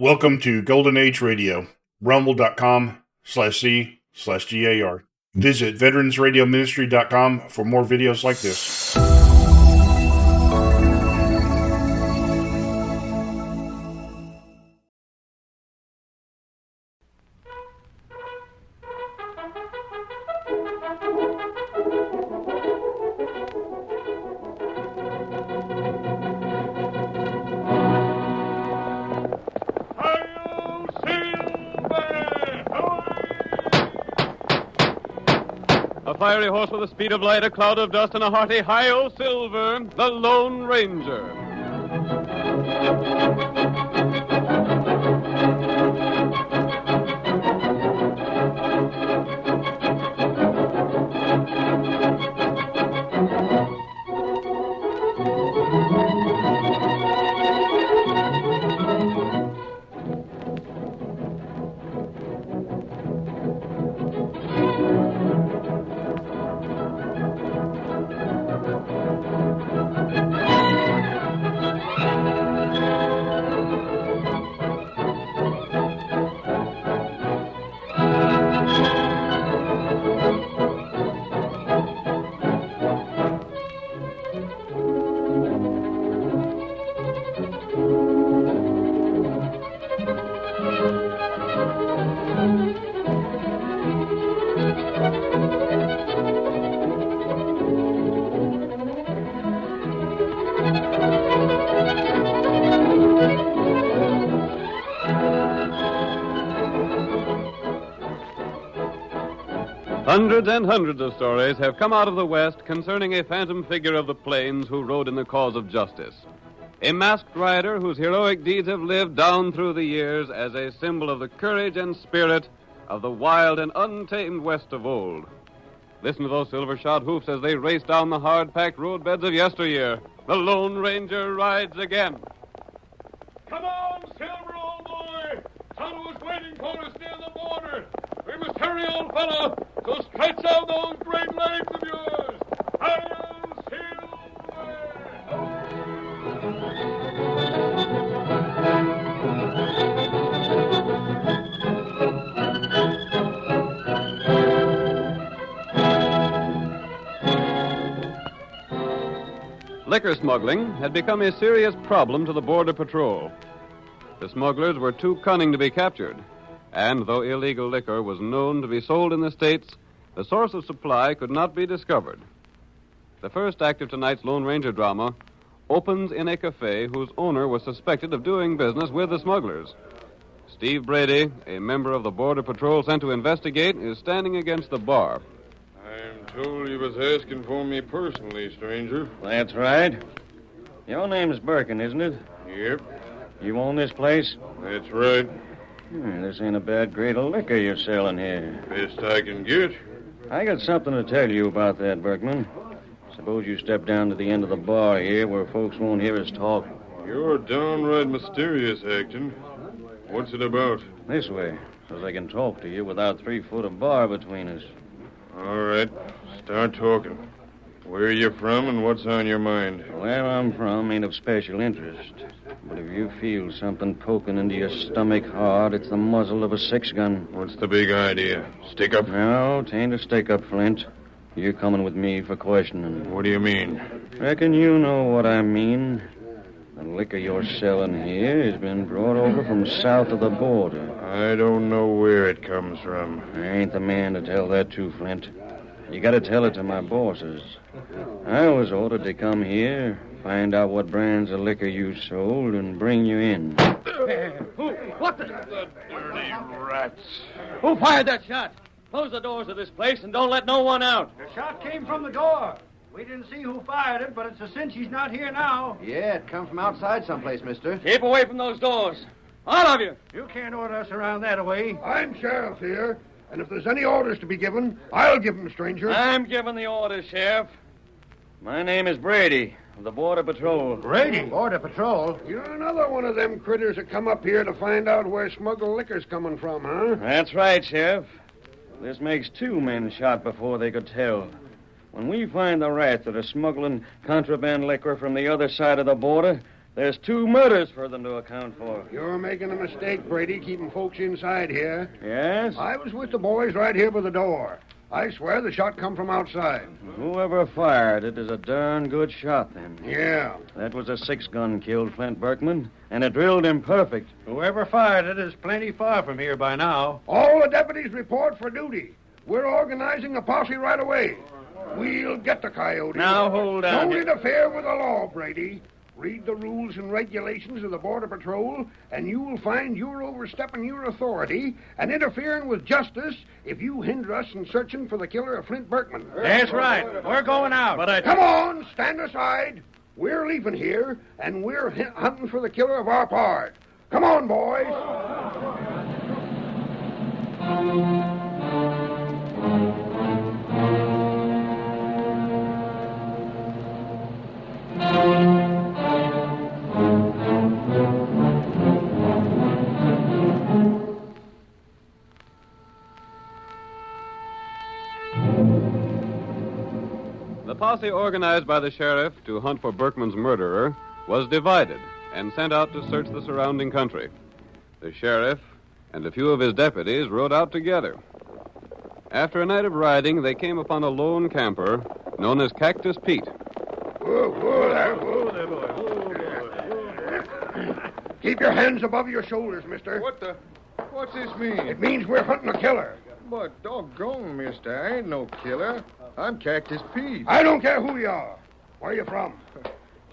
Welcome to Golden Age Radio, rumble.com/C/GAR. Visit veteransradioministry.com for more videos like this. A fiery horse with the speed of light, a cloud of dust, and a hearty hi-yo silver, the Lone Ranger. Hundreds and hundreds of stories have come out of the West concerning a phantom figure of the plains who rode in the cause of justice. A masked rider whose heroic deeds have lived down through the years as a symbol of the courage and spirit of the wild and untamed West of old. Listen to those silver-shod hoofs as they race down the hard-packed roadbeds of yesteryear. The Lone Ranger rides again. Come on, Silver, old boy! Tonto's waiting for us near the border. We must hurry, old fellow, so stretch out those great legs of yours. Hi-yo, Silver! Liquor smuggling had become a serious problem to the Border Patrol. The smugglers were too cunning to be captured, and though illegal liquor was known to be sold in the States, the source of supply could not be discovered. The first act of tonight's Lone Ranger drama opens in a cafe whose owner was suspected of doing business with the smugglers. Steve Brady, a member of the Border Patrol sent to investigate, is standing against the bar. I'm told you was asking for me personally, stranger. That's right. Your name's Birkin, isn't it? Yep, You own this place? that's right. This ain't a bad grade of liquor you're selling here. Best I can get. I got something to tell you about that, Berkman. Suppose you step down to the end of the bar here where folks won't hear us talk. You're downright mysterious acting. What's it about? This way, so I can talk to you without 3 foot of bar between us. All right, start talking. Where are you from and what's on your mind? Where I'm from ain't of special interest. But if you feel something poking into your stomach hard, it's the muzzle of a 6-gun. What's the big idea? Stick up? No, 'tain't a stick-up, Flint. You're coming with me for questioning. What do you mean? Reckon you know what I mean. The liquor you're selling here has been brought over from south of the border. I don't know where it comes from. I ain't the man to tell that to, Flint. You gotta tell it to my bosses. I was ordered to come here, find out what brands of liquor you sold, and bring you in. What the... The dirty rats. Who fired that shot? Close the doors of this place and don't let no one out. The shot came from the door. We didn't see who fired it, but it's a cinch he's not here now. Yeah, it come from outside someplace, mister. Keep away from those doors. All of you. You can't order us around that way. I'm sheriff here, and if there's any orders to be given, I'll give them, stranger. I'm giving the orders, Sheriff. My name is Brady, of the Border Patrol. Brady? Border Patrol? You're another one of them critters that come up here to find out where smuggled liquor's coming from, huh? That's right, Sheriff. This makes 2 men shot before they could tell. When we find the rats that are smuggling contraband liquor from the other side of the border, There's 2 murders for them to account for. You're making a mistake, Brady, keeping folks inside here. Yes? I was with the boys right here by the door. I swear the shot come from outside. Whoever fired it is a darn good shot, then. Yeah. That was a 6-gun killed Flint Berkman, and it drilled him perfect. Whoever fired it is plenty far from here by now. All the deputies report for duty. We're organizing a posse right away. We'll get the coyote. Now, hold on. Don't interfere with the law, Brady. Read the rules and regulations of the Border Patrol, and you will find you're overstepping your authority and interfering with justice if you hinder us in searching for the killer of Flint Berkman. That's right. We're going out. But Come on, stand aside. We're leaving here, and we're hunting for the killer of our pard. Come on, boys. The posse organized by the sheriff to hunt for Berkman's murderer was divided and sent out to search the surrounding country. The sheriff and a few of his deputies rode out together. After a night of riding, they came upon a lone camper known as Cactus Pete. Whoa there, boy. Keep your hands above your shoulders, mister. What's this mean? It means we're hunting a killer. But doggone, mister, I ain't no killer. I'm Cactus Pete. I don't care who you are. Where you from?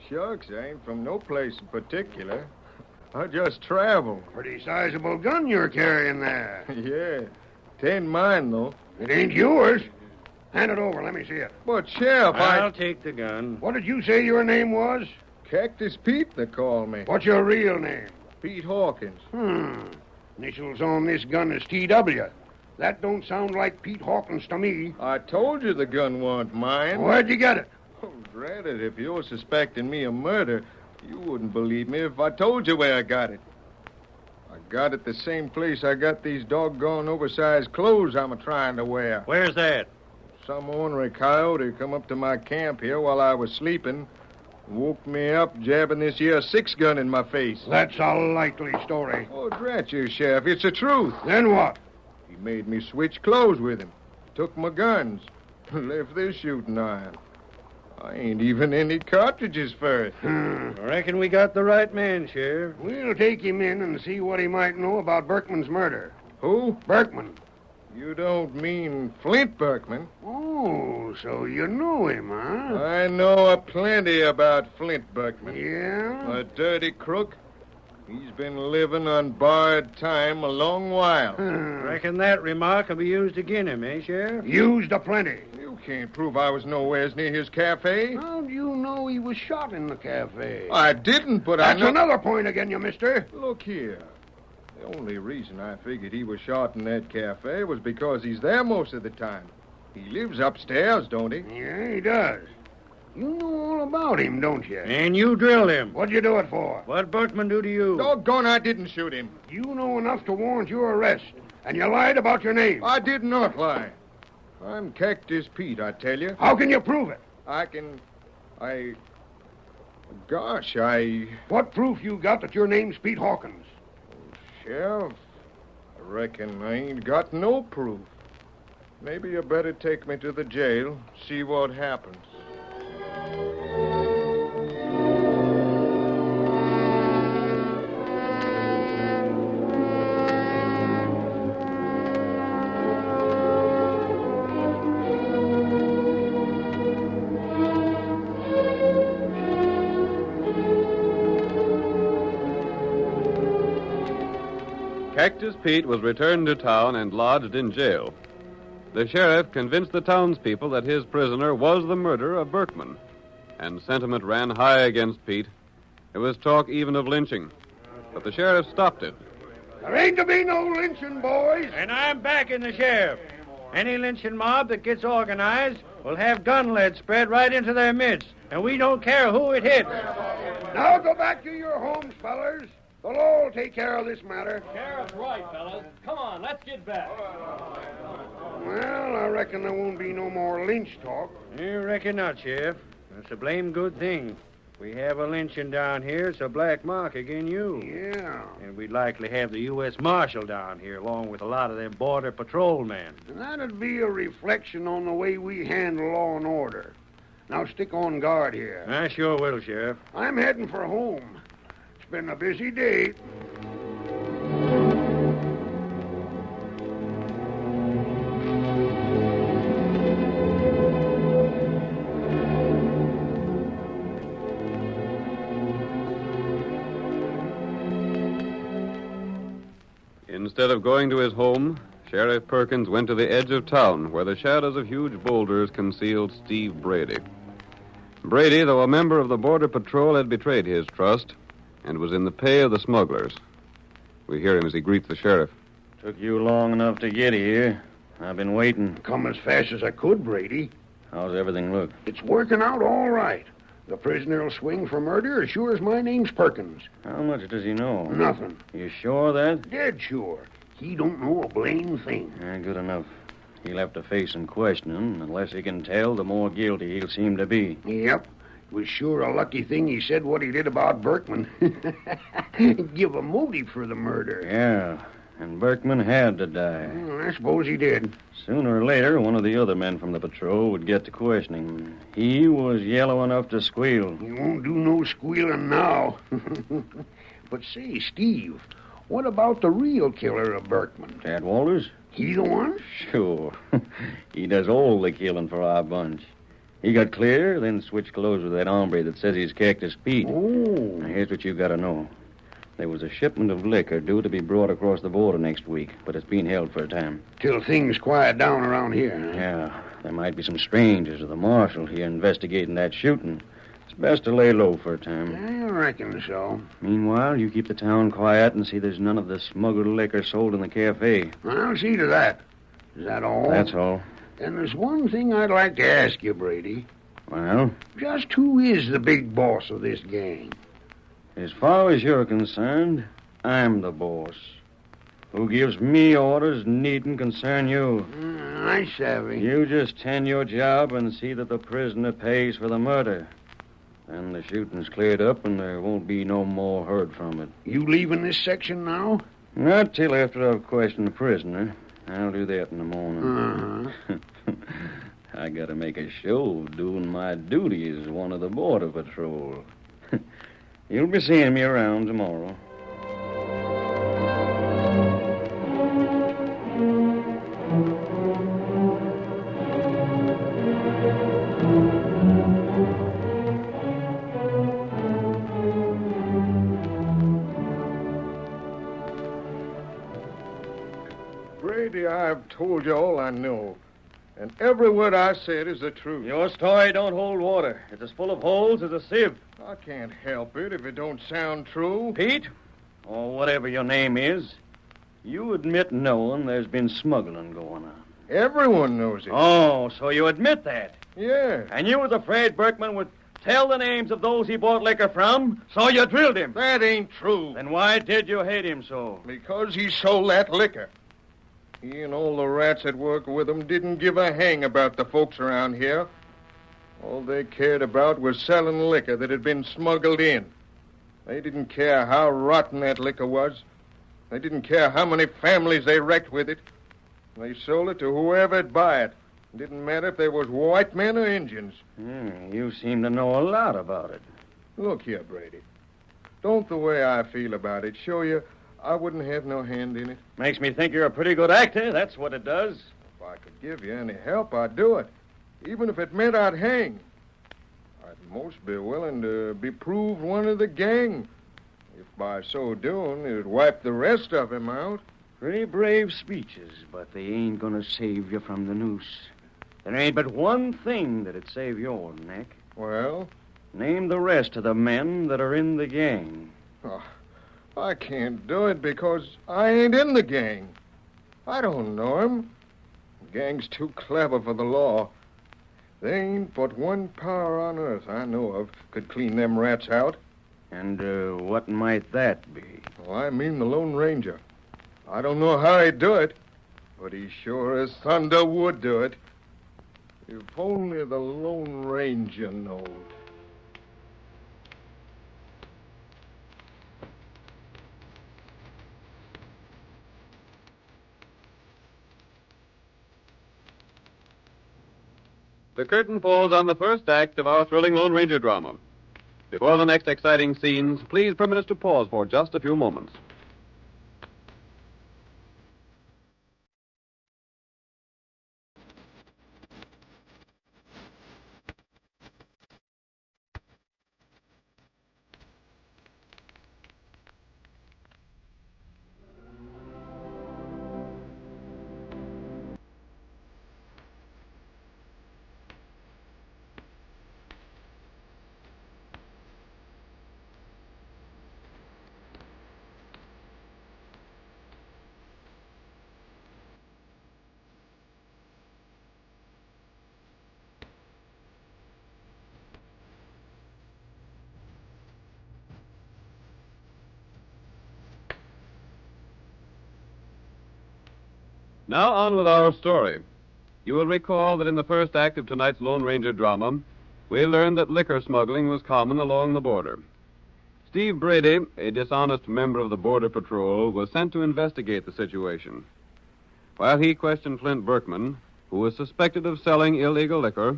Shucks, I ain't from no place in particular. I just travel. Pretty sizable gun you're carrying there. Yeah. 'Tain't mine, though. It ain't yours. Hand it over. Let me see it. But, Sheriff, I'll take the gun. What did you say your name was? Cactus Pete, they call me. What's your real name? Pete Hawkins. Initials on this gun is T.W. That don't sound like Pete Hawkins to me. I told you the gun wasn't mine. Where'd you get it? Oh, drat it, if you're suspecting me of murder, you wouldn't believe me if I told you where I got it. I got it the same place I got these doggone oversized clothes I'm a-trying to wear. Where's that? Some ornery coyote come up to my camp here while I was sleeping, woke me up jabbing this here 6-gun in my face. That's a likely story. Oh, drat you, Sheriff, it's the truth. Then what? He made me switch clothes with him, took my guns, left this shooting iron. I ain't even any cartridges for it. I reckon we got the right man, Sheriff. We'll take him in and see what he might know about Berkman's murder. Who? Berkman. You don't mean Flint Berkman? Oh, so you know him, huh? I know a plenty about Flint Berkman. Yeah? A dirty crook. He's been living on borrowed time a long while. Reckon that remark will be used again him, eh, Sheriff? Used aplenty. You can't prove I was nowheres near his cafe. How'd you know he was shot in the cafe? I didn't, but That's I know... another point again, you mister. Look here. The only reason I figured he was shot in that cafe was because he's there most of the time. He lives upstairs, don't he? Yeah, he does. You know all about him, don't you? And you drilled him. What'd you do it for? What'd Berkman do to you? Doggone, I didn't shoot him. You know enough to warrant your arrest, and you lied about your name. I did not lie. I'm Cactus Pete, I tell you. How can you prove it? Gosh, What proof you got that your name's Pete Hawkins? Sheriff, I reckon I ain't got no proof. Maybe you better take me to the jail, see what happens. Cactus Pete was returned to town and lodged in jail. The sheriff convinced the townspeople that his prisoner was the murderer of Berkman, and sentiment ran high against Pete. There was talk even of lynching, but the sheriff stopped it. There ain't to be no lynching, boys. And I'm backing the sheriff. Any lynching mob that gets organized will have gun lead spread right into their midst, and we don't care who it hits. Now go back to your homes, fellers. The law will take care of this matter. Sheriff's right, fellas. Come on, let's get back. Well, I reckon there won't be no more lynch talk. You reckon not, Sheriff. That's a blame good thing. We have a lynching down here. It's a black mark again you. Yeah. And we'd likely have the U.S. Marshal down here, along with a lot of them Border Patrol men. And that'd be a reflection on the way we handle law and order. Now stick on guard here. I sure will, Sheriff. I'm heading for home. It's been a busy day. Instead of going to his home, Sheriff Perkins went to the edge of town where the shadows of huge boulders concealed Steve Brady. Brady, though a member of the Border Patrol, had betrayed his trust and was in the pay of the smugglers. We hear him as he greets the sheriff. Took you long enough to get here. I've been waiting. Come as fast as I could, Brady. How's everything look? It's working out all right. The prisoner will swing for murder as sure as my name's Perkins. How much does he know? Nothing. You sure of that? Dead sure. He don't know a blame thing. Good enough. He'll have to face some questioning. Unless he can tell, the more guilty he'll seem to be. Yep. It was sure a lucky thing he said what he did about Berkman. Give a motive for the murder. Yeah, and Berkman had to die. Well, I suppose he did. Sooner or later, one of the other men from the patrol would get to questioning him. He was yellow enough to squeal. He won't do no squealing now. But say, Steve, what about the real killer of Berkman? Tad Walters? He the one? Sure. He does all the killing for our bunch. He got clear, then switched clothes with that hombre that says he's Cactus Pete. Oh. Now, here's what you got to know. There was a shipment of liquor due to be brought across the border next week, but it's being held for a time. Till things quiet down around here, huh? Yeah, there might be some strangers or the marshal here investigating that shooting. It's best to lay low for a time. I reckon so. Meanwhile, you keep the town quiet and see there's none of the smuggled liquor sold in the cafe. I'll see to that. Is that all? That's all. And there's one thing I'd like to ask you, Brady. Well? Just who is the big boss of this gang? As far as you're concerned, I'm the boss. Who gives me orders needn't concern you. I savvy. You just tend your job and see that the prisoner pays for the murder. Then the shooting's cleared up and there won't be no more heard from it. You leaving this section now? Not till after I've questioned the prisoner. I'll do that in the morning. Uh-huh. I gotta make a show of doing my duty as one of the Border Patrol. You'll be seeing me around tomorrow. Brady, I've told you all I know. And every word I said is the truth. Your story don't hold water. It's as full of holes as a sieve. I can't help it if it don't sound true. Pete, or whatever your name is, you admit knowing there's been smuggling going on. Everyone knows it. Oh, so you admit that. Yeah. And you was afraid Berkman would tell the names of those he bought liquor from, so you drilled him. That ain't true. Then why did you hate him so? Because he sold that liquor. He and all the rats that work with him didn't give a hang about the folks around here. All they cared about was selling liquor that had been smuggled in. They didn't care how rotten that liquor was. They didn't care how many families they wrecked with it. They sold it to whoever'd buy it. It didn't matter if they was white men or Indians. You seem to know a lot about it. Look here, Brady. Don't the way I feel about it show you I wouldn't have no hand in it? Makes me think you're a pretty good actor, that's what it does. If I could give you any help, I'd do it. Even if it meant I'd hang. I'd most be willing to be proved one of the gang. If by so doing, it'd wipe the rest of him out. Pretty brave speeches, but they ain't gonna save you from the noose. There ain't but one thing that'd save your neck. Well? Name the rest of the men that are in the gang. Oh, I can't do it because I ain't in the gang. I don't know 'em. The gang's too clever for the law. There ain't but one power on earth I know of could clean them rats out. And what might that be? Well, I mean the Lone Ranger. I don't know how he'd do it, but he sure as thunder would do it. If only the Lone Ranger knowed. The curtain falls on the first act of our thrilling Lone Ranger drama. Before the next exciting scenes, please permit us to pause for just a few moments. Now on with our story. You will recall that in the first act of tonight's Lone Ranger drama, we learned that liquor smuggling was common along the border. Steve Brady, a dishonest member of the Border Patrol, was sent to investigate the situation. While he questioned Flint Berkman, who was suspected of selling illegal liquor,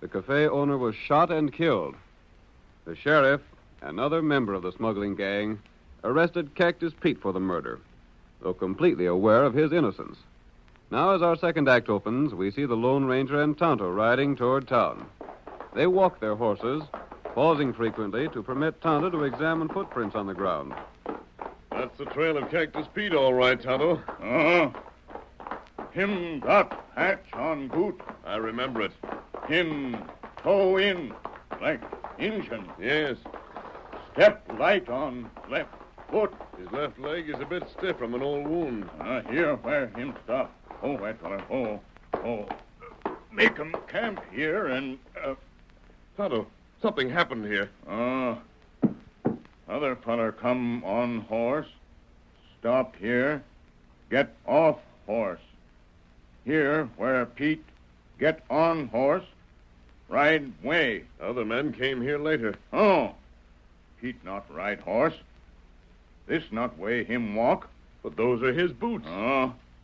the cafe owner was shot and killed. The sheriff, another member of the smuggling gang, arrested Cactus Pete for the murder, though completely aware of his innocence. Now, as our second act opens, we see the Lone Ranger and Tonto riding toward town. They walk their horses, pausing frequently to permit Tonto to examine footprints on the ground. That's the trail of Cactus Pete, all right, Tonto. Him got patch on boot. I remember it. Him toe in like Injun. Yes. Step light on left foot. His left leg is a bit stiff from an old wound. Here where him stop. Oh, white feller. Oh. Make 'em camp here and, Tonto, something happened here. Other feller come on horse. Stop here. Get off horse. Here where Pete get on horse. Ride way. Other men came here later. Oh. Pete not ride horse. This not way him walk. But those are his boots.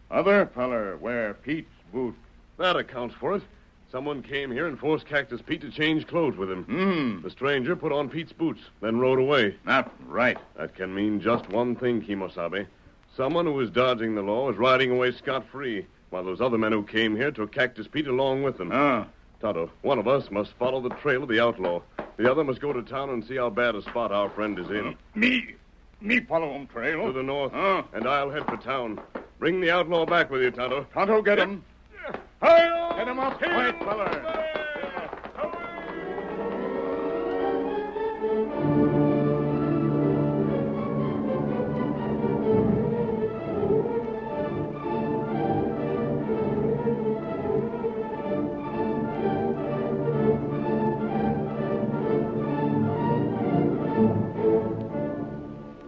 Other feller wear Pete's boot. That accounts for it. Someone came here and forced Cactus Pete to change clothes with him. The stranger put on Pete's boots, then rode away. Not right. That can mean just one thing, Kimosabe. Someone who was dodging the law is riding away scot-free, while those other men who came here took Cactus Pete along with them. Tonto, one of us must follow the trail of the outlaw. The other must go to town and see how bad a spot our friend is in. Me follow him trail. To the north, and I'll head for town. Bring the outlaw back with you, Tonto. Tonto, get him. Get him up, white feller.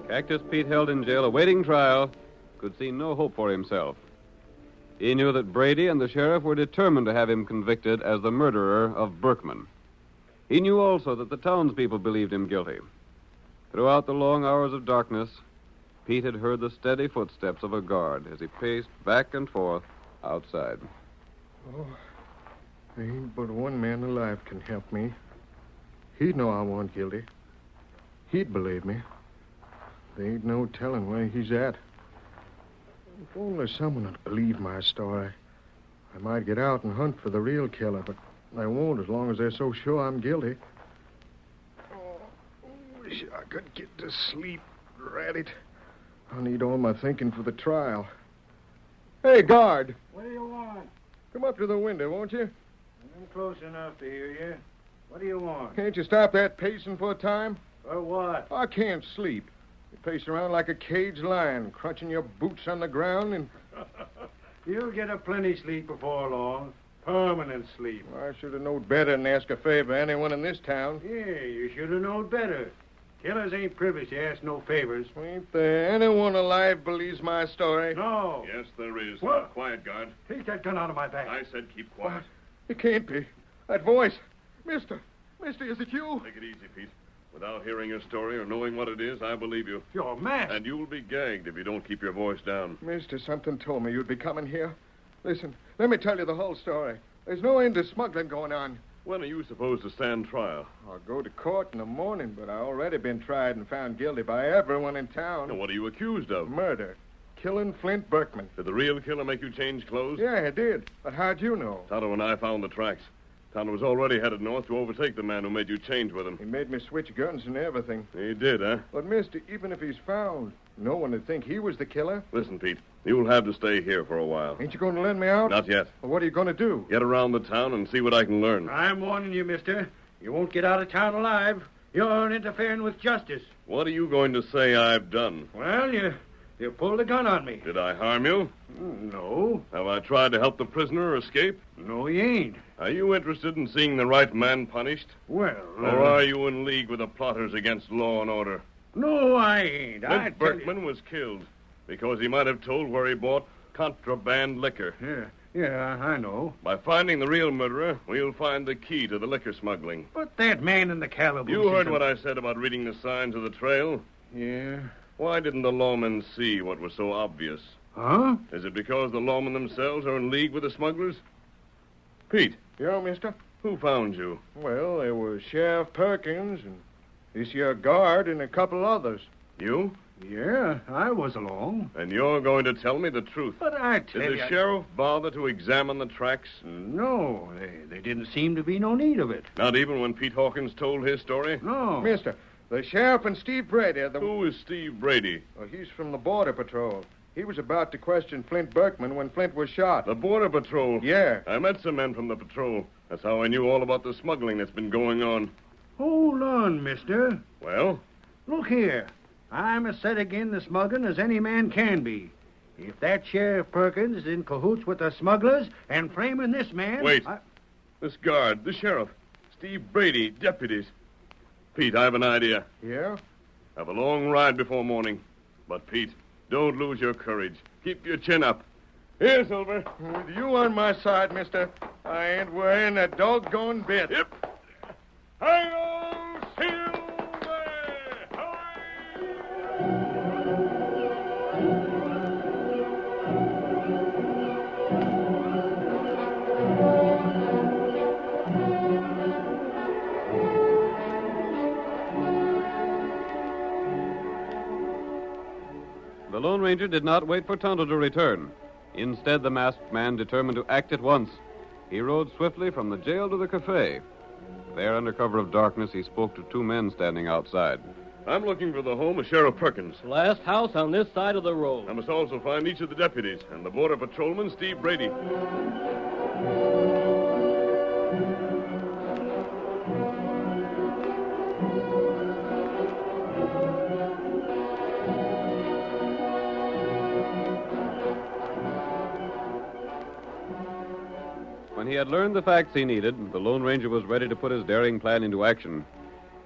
Cactus Pete, held in jail awaiting trial, could see no hope for himself. He knew that Brady and the sheriff were determined to have him convicted as the murderer of Berkman. He knew also that the townspeople believed him guilty. Throughout the long hours of darkness, Pete had heard the steady footsteps of a guard as he paced back and forth outside. Ain't but one man alive can help me. He'd know I wasn't guilty. He'd believe me. There ain't no telling where he's at. If only someone would believe my story. I might get out and hunt for the real killer, but they won't as long as they're so sure I'm guilty. Wish I could get to sleep. Rat it. I'll need all my thinking for the trial. Hey, guard. What do you want? Come up to the window, won't you? I'm close enough to hear you. What do you want? Can't you stop that pacing for a time? For what? I can't sleep. You pace around like a caged lion, crunching your boots on the ground and... You'll get a plenty sleep before long. Permanent sleep. I should have known better than ask a favor of anyone in this town. Yeah, you should have known better. Killers ain't privileged to ask no favors. Ain't there anyone alive believes my story? No. Yes, there is. What? Quiet, guard. Take that gun out of my back. I said keep quiet. It can't be. That voice. Mister, is it you? Take it easy, Pete. Without hearing your story or knowing what it is, I believe you. You're mad. And you'll be gagged if you don't keep your voice down. Mister, something told me you'd be coming here. Listen, let me tell you the whole story. There's no end to smuggling going on. When are you supposed to stand trial? I'll go to court in the morning, but I've already been tried and found guilty by everyone in town. And what are you accused of? Murder. Killing Flint Berkman. Did the real killer make you change clothes? Yeah, I did. But how'd you know? Tonto and I found the tracks. Tonto was already headed north to overtake the man who made you change with him. He made me switch guns and everything. He did, huh? But, mister, even if he's found, no one would think he was the killer. Listen, Pete, you'll have to stay here for a while. Ain't you going to lend me out? Not yet. Well, what are you going to do? Get around the town and see what I can learn. I'm warning you, mister. You won't get out of town alive. You're interfering with justice. What are you going to say I've done? Well, you pulled a gun on me. Did I harm you? No. Have I tried to help the prisoner escape? No, you ain't. Are you interested in seeing the right man punished? Well, Or are you in league with the plotters against law and order? No, I ain't. Flint Berkman was killed because he might have told where he bought contraband liquor. Yeah, I know. By finding the real murderer, we'll find the key to the liquor smuggling. But that man in the calaboose... You heard what I said about reading the signs of the trail? Yeah. Why didn't the lawmen see what was so obvious? Huh? Is it because the lawmen themselves are in league with the smugglers? Pete. Yeah, mister? Who found you? Well, there was Sheriff Perkins and this here guard and a couple others. You? Yeah, I was along. And you're going to tell me the truth. But I tell you... Did the sheriff bother to examine the tracks? No, they didn't seem to be no need of it. Not even when Pete Hawkins told his story? No. Mister, the sheriff and Steve Brady are the... Who is Steve Brady? Well, he's from the Border Patrol. He was about to question Flint Berkman when Flint was shot. The Border Patrol? Yeah. I met some men from the patrol. That's how I knew all about the smuggling that's been going on. Hold on, mister. Well? Look here. I'm as set again the smuggling as any man can be. If that Sheriff Perkins is in cahoots with the smugglers and framing this man... Wait. This guard, the sheriff, Steve Brady, deputies. Pete, I have an idea. Yeah? I have a long ride before morning. But, Pete, don't lose your courage. Keep your chin up. Here, Silver. With you on my side, mister, I ain't worrying a doggone bit. Yep. Hi-yo, Silver! The Lone Ranger did not wait for Tonto to return. Instead, the masked man determined to act at once. He rode swiftly from the jail to the cafe. There, under cover of darkness, he spoke to two men standing outside. I'm looking for the home of Sheriff Perkins. Last house on this side of the road. I must also find each of the deputies and the border patrolman, Steve Brady. When he had learned the facts he needed, the Lone Ranger was ready to put his daring plan into action.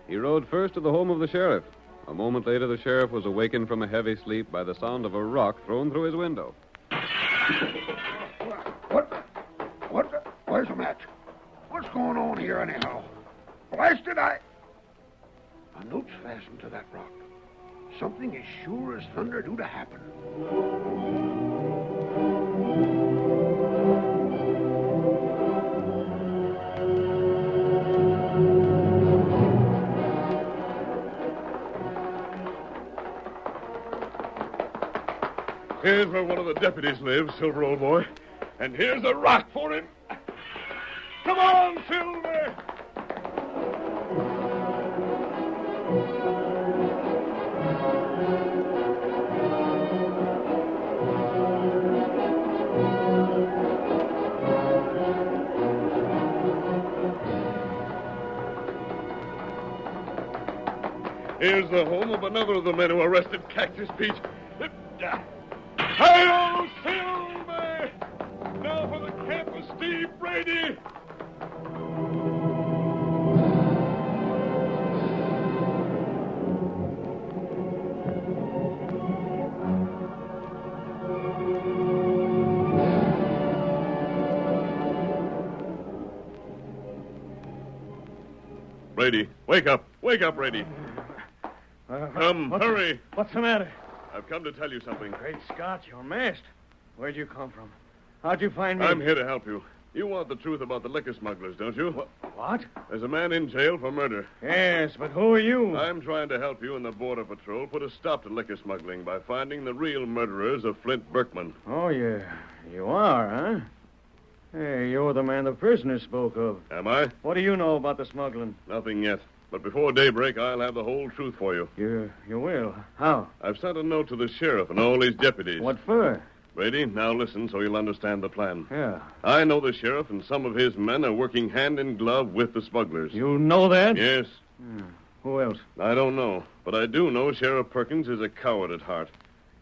He rode first to the home of the sheriff. A moment later, the sheriff was awakened from a heavy sleep by the sound of a rock thrown through his window. Where's the match? What's going on here, anyhow? Blasted, A note's fastened to that rock. Something as sure as thunder due to happen. Here's where one of the deputies lives, Silver, old boy. And here's a rock for him. Come on, Silver! Here's the home of another of the men who arrested Cactus Pete. Hi-yo, Silver! Now for the camp of Steve Brady! Brady, wake up. Wake up, Brady. Come, hurry. What's the matter? I've come to tell you something. Great Scott, you're masked. Where'd you come from? How'd you find me? I'm here to help you. You want the truth about the liquor smugglers, don't you? What? There's a man in jail for murder. Yes, but who are you? I'm trying to help you and the Border Patrol put a stop to liquor smuggling by finding the real murderers of Flint Berkman. Oh, yeah. You are, huh? Hey, you're the man the prisoner spoke of. Am I? What do you know about the smuggling? Nothing yet. But before daybreak, I'll have the whole truth for you. You will? How? I've sent a note to the sheriff and all his deputies. What for? Brady, now listen so you'll understand the plan. Yeah. I know the sheriff and some of his men are working hand in glove with the smugglers. You know that? Yes. Who else? I don't know, but I do know Sheriff Perkins is a coward at heart.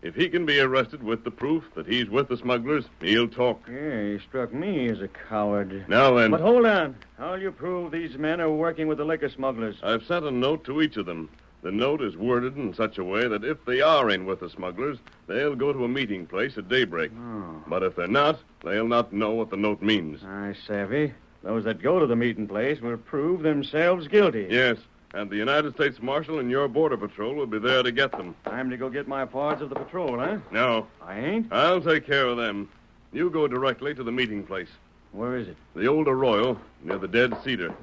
If he can be arrested with the proof that he's with the smugglers, he'll talk. Yeah, he struck me as a coward. Now then. But hold on. How'll you prove these men are working with the liquor smugglers? I've sent a note to each of them. The note is worded in such a way that if they are in with the smugglers, they'll go to a meeting place at daybreak. Oh. But if they're not, they'll not know what the note means. I savvy. Those that go to the meeting place will prove themselves guilty. Yes, and the United States Marshal and your Border Patrol will be there to get them. Time to go get my parts of the patrol, huh? No, I ain't? I'll take care of them. You go directly to the meeting place. Where is it? The old arroyo, near the dead cedar.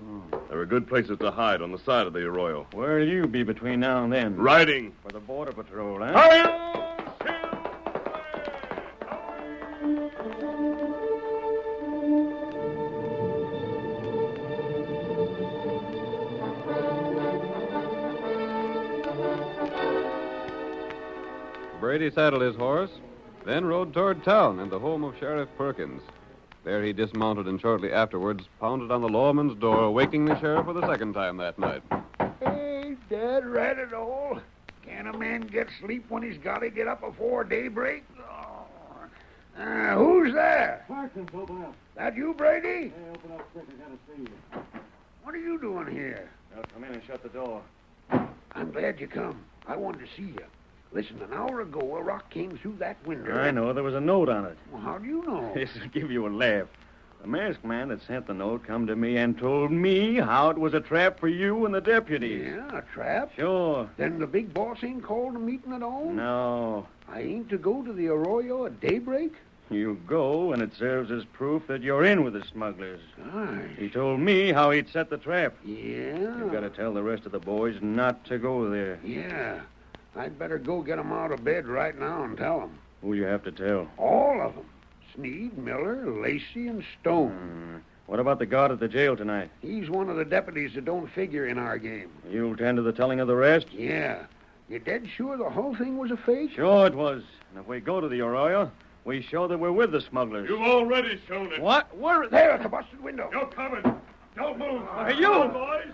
There are good places to hide on the side of the arroyo. Where'll you be between now and then? Riding. For the Border Patrol, huh? Brady saddled his horse, then rode toward town and the home of Sheriff Perkins. There he dismounted and shortly afterwards pounded on the lawman's door, waking the sheriff for the second time that night. Hey, Dad, rat it all. Can a man get sleep when he's got to get up before daybreak? Oh. Who's there? Perkins, open up. That you, Brady? Hey, open up quick. I gotta see you. What are you doing here? Now come in and shut the door. I'm glad you come. I wanted to see you. Listen, an hour ago, a rock came through that window. I know. There was a note on it. Well, how do you know? This will give you a laugh. The masked man that sent the note come to me and told me how it was a trap for you and the deputies. Yeah, a trap? Sure. Then the big boss ain't called a meeting at all? No. I ain't to go to the arroyo at daybreak? You go, and it serves as proof that you're in with the smugglers. Gosh. He told me how he'd set the trap. Yeah? You've got to tell the rest of the boys not to go there. Yeah. I'd better go get 'em out of bed right now and tell 'em. Who you have to tell? All of 'em. Sneed, Miller, Lacey, and Stone. What about the guard at the jail tonight? He's one of the deputies that don't figure in our game. You'll tend to the telling of the rest? Yeah. You dead sure the whole thing was a fake? Sure it was. And if we go to the arroyo, we show that we're with the smugglers. You've already shown it. What? Where? There at the busted window. You're coming. Don't move. Hey, you! Boys.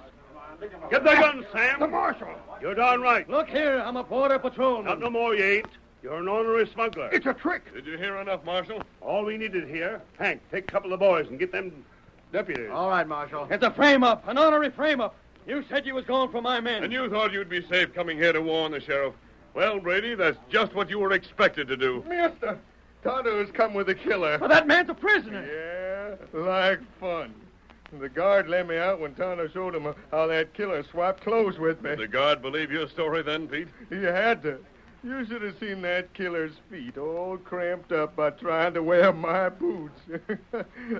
Get the gun, Sam. The marshal. You're darn right. Look here, I'm a border patrolman. Not no more, you ain't. You're an ornery smuggler. It's a trick. Did you hear enough, Marshal? All we needed here. Hank, take a couple of boys and get them deputies. All right, Marshal. It's a frame-up, an honorary frame-up. You said you was going for my men. And you thought you'd be safe coming here to warn the sheriff. Well, Brady, that's just what you were expected to do. Mister, Tonto's come with a killer. But that man's a prisoner. Yeah, like fun. The guard let me out when Tonto showed him how that killer swapped clothes with me. Did the guard believe your story then, Pete? He had to. You should have seen that killer's feet all cramped up by trying to wear my boots.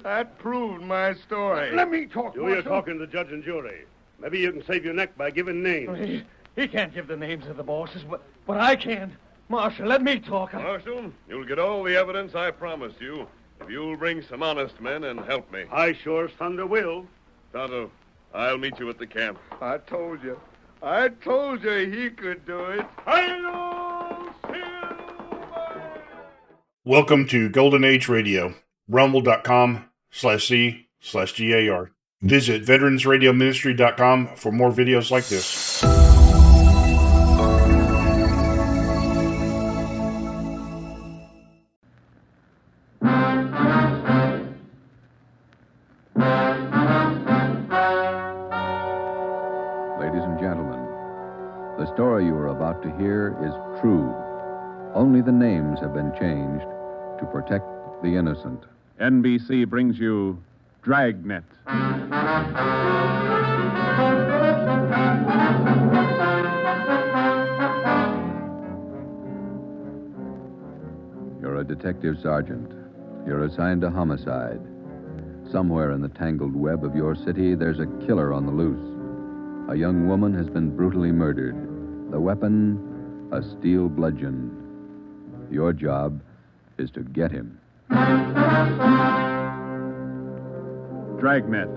That proved my story. Let me talk, You're Marshal. talking to judge and jury. Maybe you can save your neck by giving names. He can't give the names of the bosses, but I can. Marshal, let me talk. Marshal, you'll get all the evidence I promised you if you'll bring some honest men and help me. I sure as thunder will. Tonto, I'll meet you at the camp. I told you. I told you he could do it. Welcome to Golden Age Radio, rumble.com/C/GAR. Visit veteransradioministry.com for more videos like this. Ladies and gentlemen, the story you are about to hear is true. Only the names have been changed to protect the innocent. NBC brings you Dragnet. You're a detective sergeant. You're assigned to homicide. Somewhere in the tangled web of your city, there's a killer on the loose. A young woman has been brutally murdered. The weapon, a steel bludgeon. Your job is to get him. Dragnet,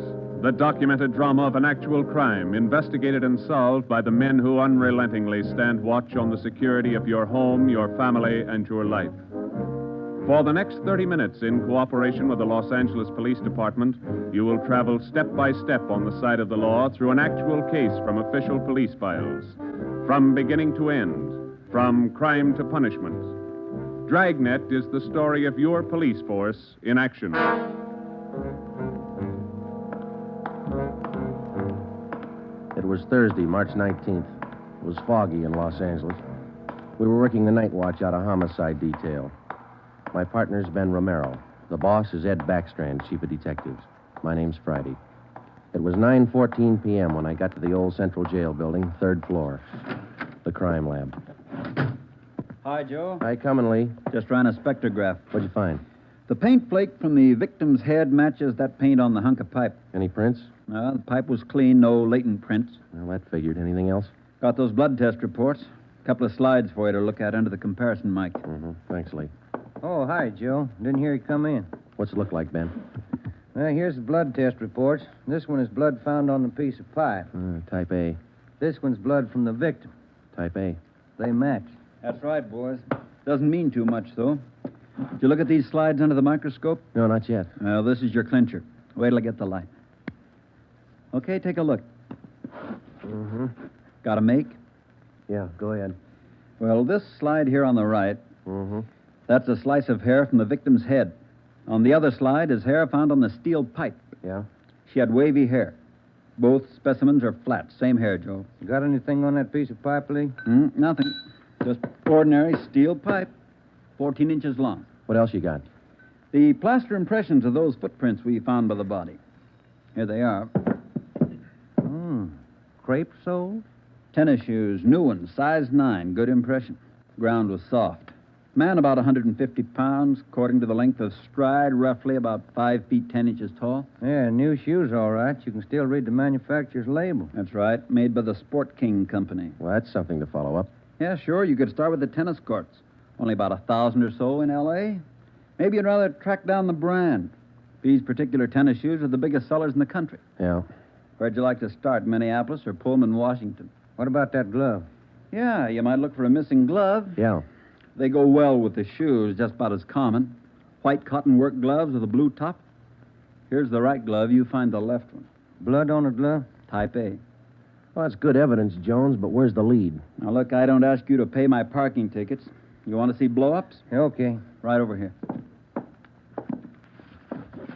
the documented drama of an actual crime, investigated and solved by the men who unrelentingly stand watch on the security of your home, your family, and your life. For the next 30 minutes, in cooperation with the Los Angeles Police Department, you will travel step by step on the side of the law through an actual case from official police files, from beginning to end, from crime to punishment. Dragnet is the story of your police force in action. It was Thursday, March 19th. It was foggy in Los Angeles. We were working the night watch out of homicide detail. My partner's Ben Romero. The boss is Ed Backstrand, chief of detectives. My name's Friday. It was 9:14 p.m. when I got to the old Central Jail building, third floor. The crime lab. Hi, Joe. Hi, coming, Lee. Just ran a spectrograph. What'd you find? The paint flake from the victim's head matches that paint on the hunk of pipe. Any prints? The pipe was clean, no latent prints. Well, that figured. Anything else? Got those blood test reports. A couple of slides for you to look at under the comparison mic. Mm-hmm. Thanks, Lee. Oh, hi, Joe. Didn't hear you come in. What's it look like, Ben? Well, here's the blood test reports. This one is blood found on the piece of pipe. Type A. This one's blood from the victim. Type A. They match. That's right, boys. Doesn't mean too much, though. Did you look at these slides under the microscope? No, not yet. Well, this is your clincher. Wait till I get the light. Okay, take a look. Mm-hmm. Got a make? Yeah, go ahead. Well, this slide here on the right, Mm-hmm. that's a slice of hair from the victim's head. On the other slide is hair found on the steel pipe. Yeah? She had wavy hair. Both specimens are flat. Same hair, Joe. You got anything on that piece of pipe, Lee? Nothing. Just ordinary steel pipe, 14 inches long. What else you got? The plaster impressions of those footprints we found by the body. Here they are. Crepe soles? Tennis shoes, new ones, size 9, good impression. Ground was soft. Man about 150 pounds, according to the length of stride, roughly about 5 feet 10 inches tall. Yeah, new shoes, all right. You can still read the manufacturer's label. That's right, made by the Sport King Company. Well, that's something to follow up. Yeah, sure, you could start with the tennis courts. Only about 1,000 or so in L.A. Maybe you'd rather track down the brand. These particular tennis shoes are the biggest sellers in the country. Yeah. Where'd you like to start, Minneapolis or Pullman, Washington? What about that glove? Yeah, you might look for a missing glove. Yeah. They go well with the shoes, just about as common. White cotton work gloves with a blue top. Here's the right glove. You find the left one. Blood on a glove? Type A. Well, that's good evidence, Jones, but where's the lead? Now, look, I don't ask you to pay my parking tickets. You want to see blow-ups? Okay. Right over here.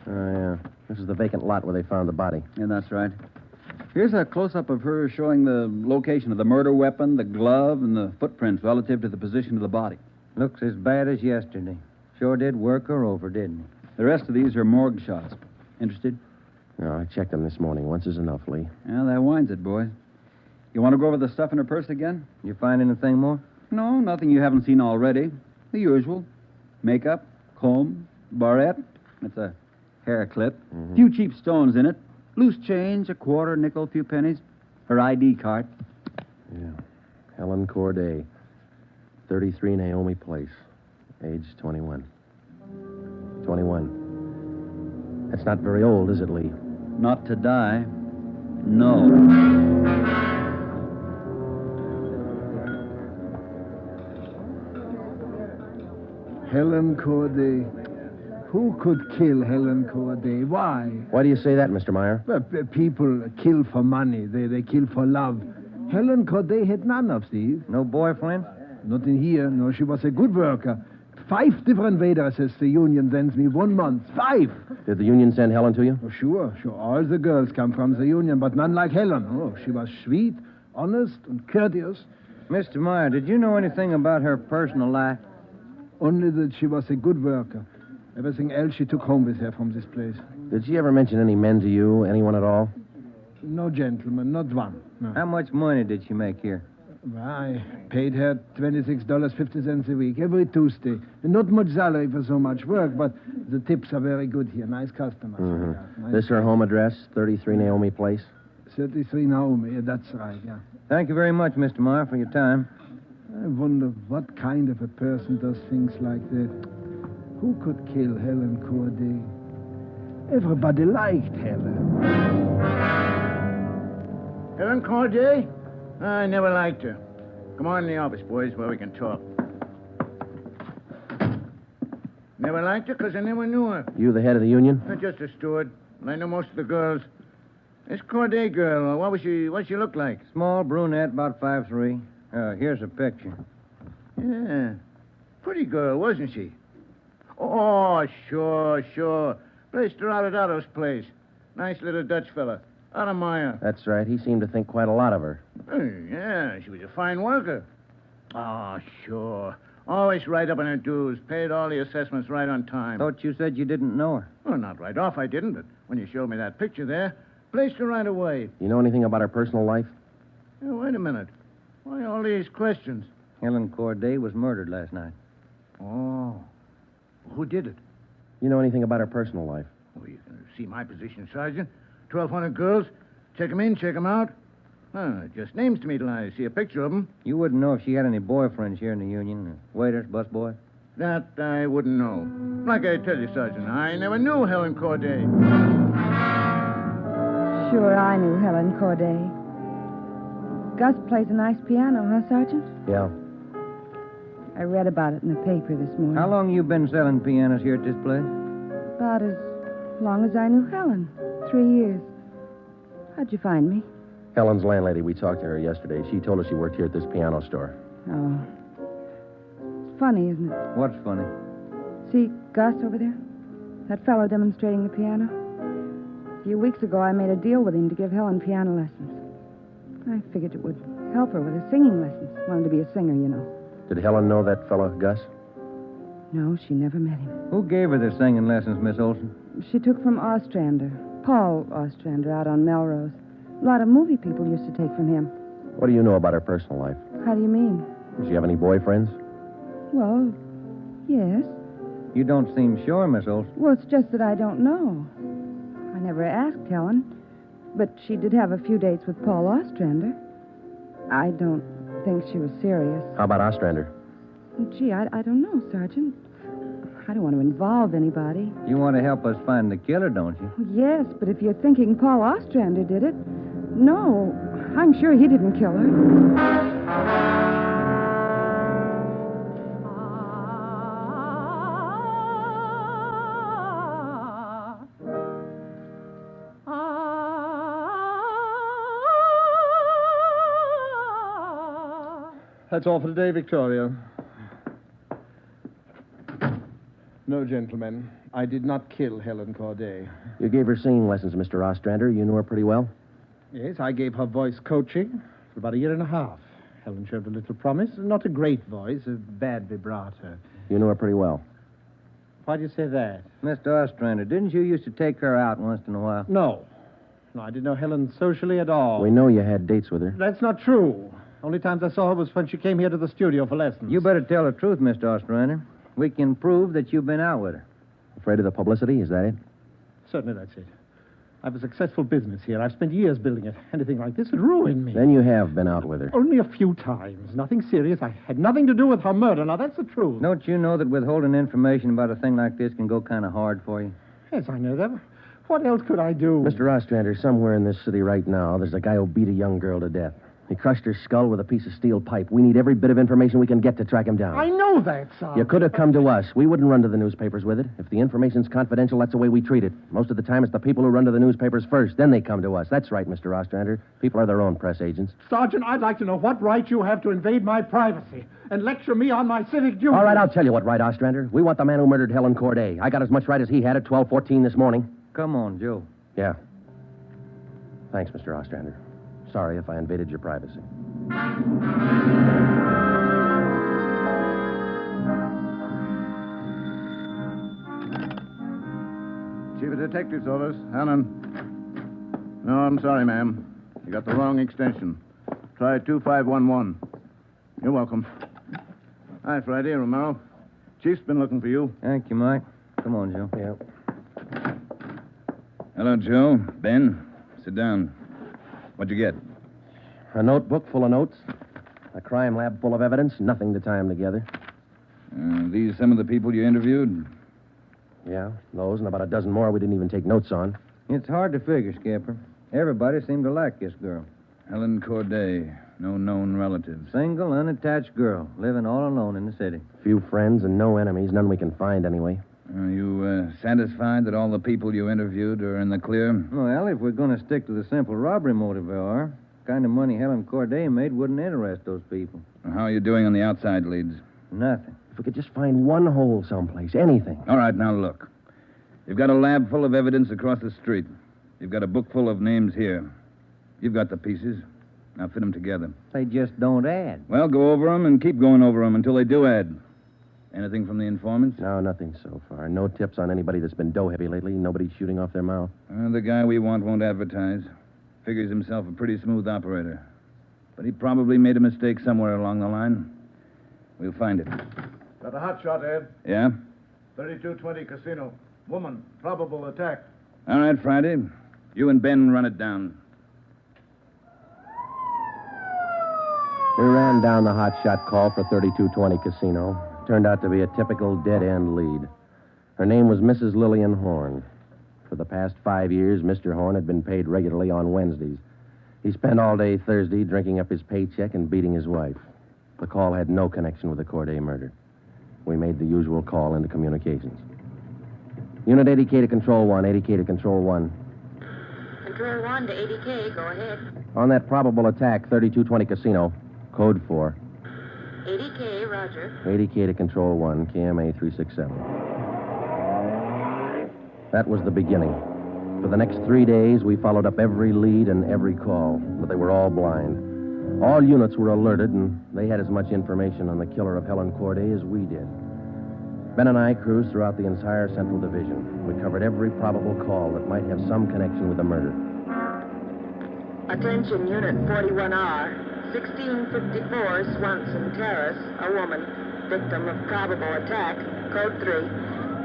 Oh, yeah. This is the vacant lot where they found the body. Yeah, that's right. Here's a close-up of her showing the location of the murder weapon, the glove, and the footprints relative to the position of the body. Looks as bad as yesterday. Sure did work her over, didn't he? The rest of these are morgue shots. Interested? No, I checked them this morning. Once is enough, Lee. Yeah, that winds it, boys. You want to go over the stuff in her purse again? You find anything more? No, nothing you haven't seen already. The usual. Makeup, comb, barrette. That's a hair clip. Mm-hmm. Few cheap stones in it. Loose change, a quarter, nickel, few pennies. Her ID card. Yeah. Helen Corday. 33 Naomi Place. Age 21. 21. That's not very old, is it, Lee? Not to die. No. Helen Corday. Who could kill Helen Corday? Why? Why do you say that, Mr. Meyer? People kill for money. They kill for love. Helen Corday had none of these. No boyfriend? Not in here. No, she was a good worker. 5 different waitresses the union sends me 1 month. 5! Did the union send Helen to you? Oh, sure. All the girls come from the union, but none like Helen. Oh, she was sweet, honest, and courteous. Mr. Meyer, did you know anything about her personal life? Only that she was a good worker. Everything else she took home with her from this place. Did she ever mention any men to you? Anyone at all? No gentleman, not one. No. How much money did she make here? Well, I paid her $26.50 a week, every Tuesday. And not much salary for so much work, but The tips are very good here. Nice customers. Mm-hmm. Nice This her home address, 33 Naomi Place? 33 Naomi. Yeah, that's right, yeah. Thank you very much, Mr. Meyer, for your time. I wonder what kind of a person does things like that. Who could kill Helen Corday? Everybody liked Helen. Helen Corday? I never liked her. Come on in the office, boys, where we can talk. Never liked her because I never knew her. You the head of the union? Not just a steward. I know most of the girls. This Corday girl, what'd she look like? Small brunette, about 5'3". Here's a picture. Yeah. Pretty girl, wasn't she? Oh, sure. Placed her out at Otto's place. Nice little Dutch fella. Otto Meyer. That's right. He seemed to think quite a lot of her. Yeah, she was a fine worker. Oh, sure. Always right up on her dues. Paid all the assessments right on time. Thought you said you didn't know her. Well, not right off, I didn't, but when you showed me that picture there, placed her right away. You know anything about her personal life? Yeah, wait a minute. Why all these questions? Helen Corday was murdered last night. Oh. Who did it? You know anything about her personal life? Well, you can see my position, Sergeant. 1,200 girls. Check 'em in, check 'em out. Just names to me till I see a picture of 'em. You wouldn't know if she had any boyfriends here in the union. Waiters, busboy? That I wouldn't know. Like I tell you, Sergeant, I never knew Helen Corday. Sure, I knew Helen Corday. Gus plays a nice piano, huh, Sergeant? Yeah. I read about it in the paper this morning. How long you been selling pianos here at this place? About as long as I knew Helen. 3 years. How'd you find me? Helen's landlady, we talked to her yesterday. She told us she worked here at this piano store. Oh. It's funny, isn't it? What's funny? See Gus over there? That fellow demonstrating the piano? A few weeks ago, I made a deal with him to give Helen piano lessons. I figured it would help her with her singing lessons. Wanted to be a singer, you know. Did Helen know that fellow, Gus? No, she never met him. Who gave her the singing lessons, Miss Olson? She took from Ostrander. Paul Ostrander out on Melrose. A lot of movie people used to take from him. What do you know about her personal life? How do you mean? Does she have any boyfriends? Well, yes. You don't seem sure, Miss Olson. Well, it's just that I don't know. I never asked Helen, but she did have a few dates with Paul Ostrander. I don't think she was serious. How about Ostrander? Gee, I don't know, Sergeant. I don't want to involve anybody. You want to help us find the killer, don't you? Yes, but if you're thinking Paul Ostrander did it, no, I'm sure he didn't kill her. That's all for today, Victoria. No, gentlemen. I did not kill Helen Corday. You gave her singing lessons, Mr. Ostrander. You knew her pretty well? Yes, I gave her voice coaching for about 1.5 years. Helen showed a little promise. Not a great voice, a bad vibrato. You knew her pretty well? Why do you say that? Mr. Ostrander, didn't you used to take her out once in a while? No. No, I didn't know Helen socially at all. We know you had dates with her. That's not true. Only times I saw her was when she came here to the studio for lessons. You better tell the truth, Mr. Ostrander. We can prove that you've been out with her. Afraid of the publicity? Is that it? Certainly that's it. I have a successful business here. I've spent years building it. Anything like this would ruin me. Then you have been out with her. Only a few times. Nothing serious. I had nothing to do with her murder. Now, that's the truth. Don't you know that withholding information about a thing like this can go kind of hard for you? Yes, I know that. What else could I do? Mr. Ostrander, somewhere in this city right now, there's a guy who beat a young girl to death. He crushed her skull with a piece of steel pipe. We need every bit of information we can get to track him down. I know that, Sergeant. You could have come to us. We wouldn't run to the newspapers with it. If the information's confidential, that's the way we treat it. Most of the time, it's the people who run to the newspapers first. Then they come to us. That's right, Mr. Ostrander. People are their own press agents. Sergeant, I'd like to know what right you have to invade my privacy and lecture me on my civic duty. All right, I'll tell you what right, Ostrander. We want the man who murdered Helen Corday. I got as much right as he had at 12:14 this morning. Come on, Joe. Yeah. Thanks, Mr. Ostrander. Sorry if I invaded your privacy. Chief of Detectives Office, Helen. No, I'm sorry, ma'am. You got the wrong extension. Try 2511. You're welcome. Hi, Friday, Romero. Chief's been looking for you. Thank you, Mike. Come on, Joe. Yeah. Hello, Joe. Ben, sit down. What'd you get? A notebook full of notes. A crime lab full of evidence. Nothing to tie them together. These some of the people you interviewed? Yeah, those and about a dozen more we didn't even take notes on. It's hard to figure, Skipper. Everybody seemed to like this girl. Helen Corday. No known relatives. Single, unattached girl, living all alone in the city. Few friends and no enemies. None we can find anyway. Are you satisfied that all the people you interviewed are in the clear? Well, if we're going to stick to the simple robbery motive we are, the kind of money Helen Corday made wouldn't interest those people. How are you doing on the outside leads? Nothing. If we could just find one hole someplace, anything. All right, now look. You've got a lab full of evidence across the street. You've got a book full of names here. You've got the pieces. Now fit them together. They just don't add. Well, go over them and keep going over them until they do add. Anything from the informants? No, nothing so far. No tips on anybody that's been dough-heavy lately. Nobody shooting off their mouth. The guy we want won't advertise. Figures himself a pretty smooth operator. But he probably made a mistake somewhere along the line. We'll find it. Got a hot shot, Ed. Yeah? 3220 Casino. Woman, probable attack. All right, Friday. You and Ben run it down. We ran down the hot shot call for 3220 Casino. Turned out to be a typical dead-end lead. Her name was Mrs. Lillian Horn. For the past 5 years, Mr. Horn had been paid regularly on Wednesdays. He spent all day Thursday drinking up his paycheck and beating his wife. The call had no connection with the Corday murder. We made the usual call into communications. Unit 80K to Control 1, 80K to Control 1. Control 1 to 80K, go ahead. On that probable attack, 3220 Casino, code 4. 80K, roger. 80K to Control 1, KMA 367. That was the beginning. For the next 3 days, we followed up every lead and every call, but they were all blind. All units were alerted, and they had as much information on the killer of Helen Corday as we did. Ben and I cruised throughout the entire Central Division. We covered every probable call that might have some connection with the murder. Attention, Unit 41R. 1654 Swanson Terrace, a woman, victim of probable attack, code 3.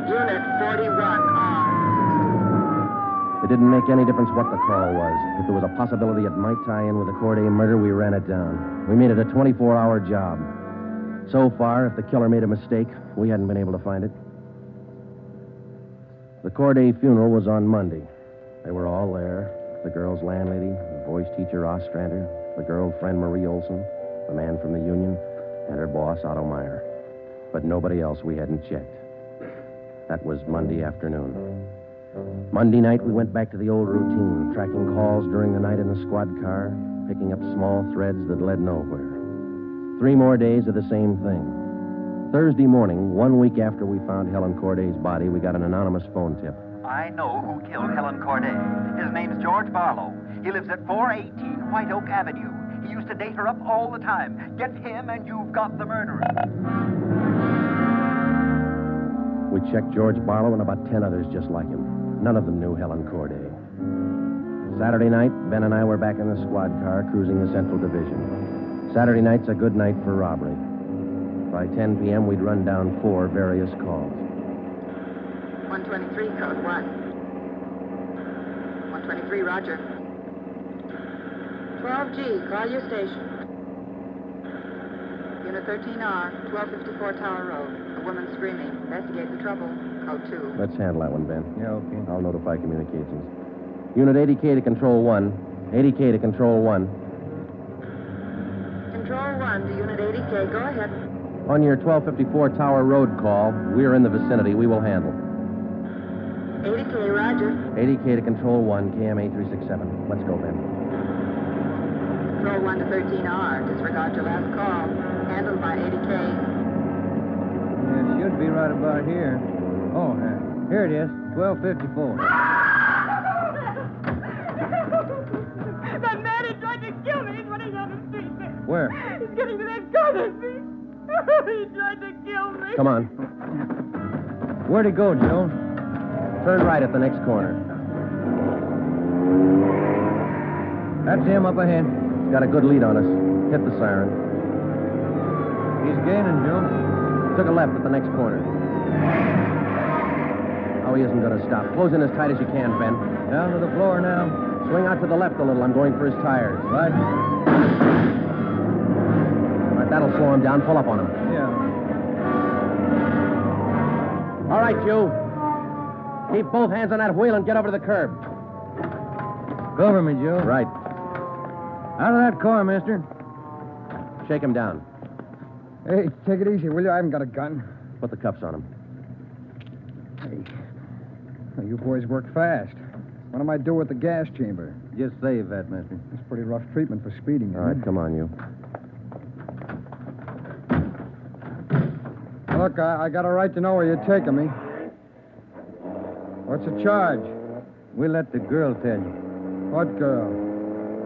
Unit 41R. It didn't make any difference what the call was. If there was a possibility it might tie in with the Corday murder, we ran it down. We made it a 24-hour job. So far, if the killer made a mistake, we hadn't been able to find it. The Corday funeral was on Monday. They were all there. The girl's landlady, the voice teacher Ostrander, the girlfriend Marie Olson, the man from the union, and her boss Otto Meyer. But nobody else we hadn't checked. That was Monday afternoon. Monday night, we went back to the old routine, tracking calls during the night in the squad car, picking up small threads that led nowhere. 3 more days of the same thing. Thursday morning, 1 week after we found Helen Corday's body, we got an anonymous phone tip. I know who killed Helen Corday. His name's George Barlow. He lives at 418 White Oak Avenue. He used to date her up all the time. Get him and you've got the murderer. We checked George Barlow and about 10 others just like him. None of them knew Helen Corday. Saturday night, Ben and I were back in the squad car cruising the Central Division. Saturday night's a good night for robbery. By 10 p.m., we'd run down 4 various calls. 123, code 1. 123, roger. 12G, call your station. Unit 13R, 1254 Tower Road. A woman screaming. Investigate the trouble. Code 2. Let's handle that one, Ben. Yeah, okay. I'll notify communications. Unit 80K to Control 1. 80K to Control 1. Control 1 to Unit 80K, go ahead. On your 1254 Tower Road call, we're in the vicinity. We will handle. 80K, roger. 80K to Control 1, KMA 367. Let's go, Ben. Control 1 to 13R. Disregard your last call. Handled by 80K. Yeah, it should be right about here. Oh, here it is. 1254. That man who tried to kill me is running down the street there. Where? He's getting to that corner street. He tried to kill me. Come on. Where'd he go, Joe? Turn right at the next corner. That's him up ahead. He's got a good lead on us. Hit the siren. He's gaining, Joe. Took a left at the next corner. he isn't going to stop. Close in as tight as you can, Ben. Down to the floor now. Swing out to the left a little. I'm going for his tires. Right. All right, that'll slow him down. Pull up on him. Yeah. All right, you. Keep both hands on that wheel and get over to the curb. Cover me, Joe. Right. Out of that car, mister. Shake him down. Hey, take it easy, will you? I haven't got a gun. Put the cuffs on him. Hey, well, you boys work fast. What am I do with the gas chamber? Just save that, mister. It's pretty rough treatment for speeding. All right, come on, you. Look, I got a right to know where you're taking me. What's the charge? We'll let the girl tell you. What girl?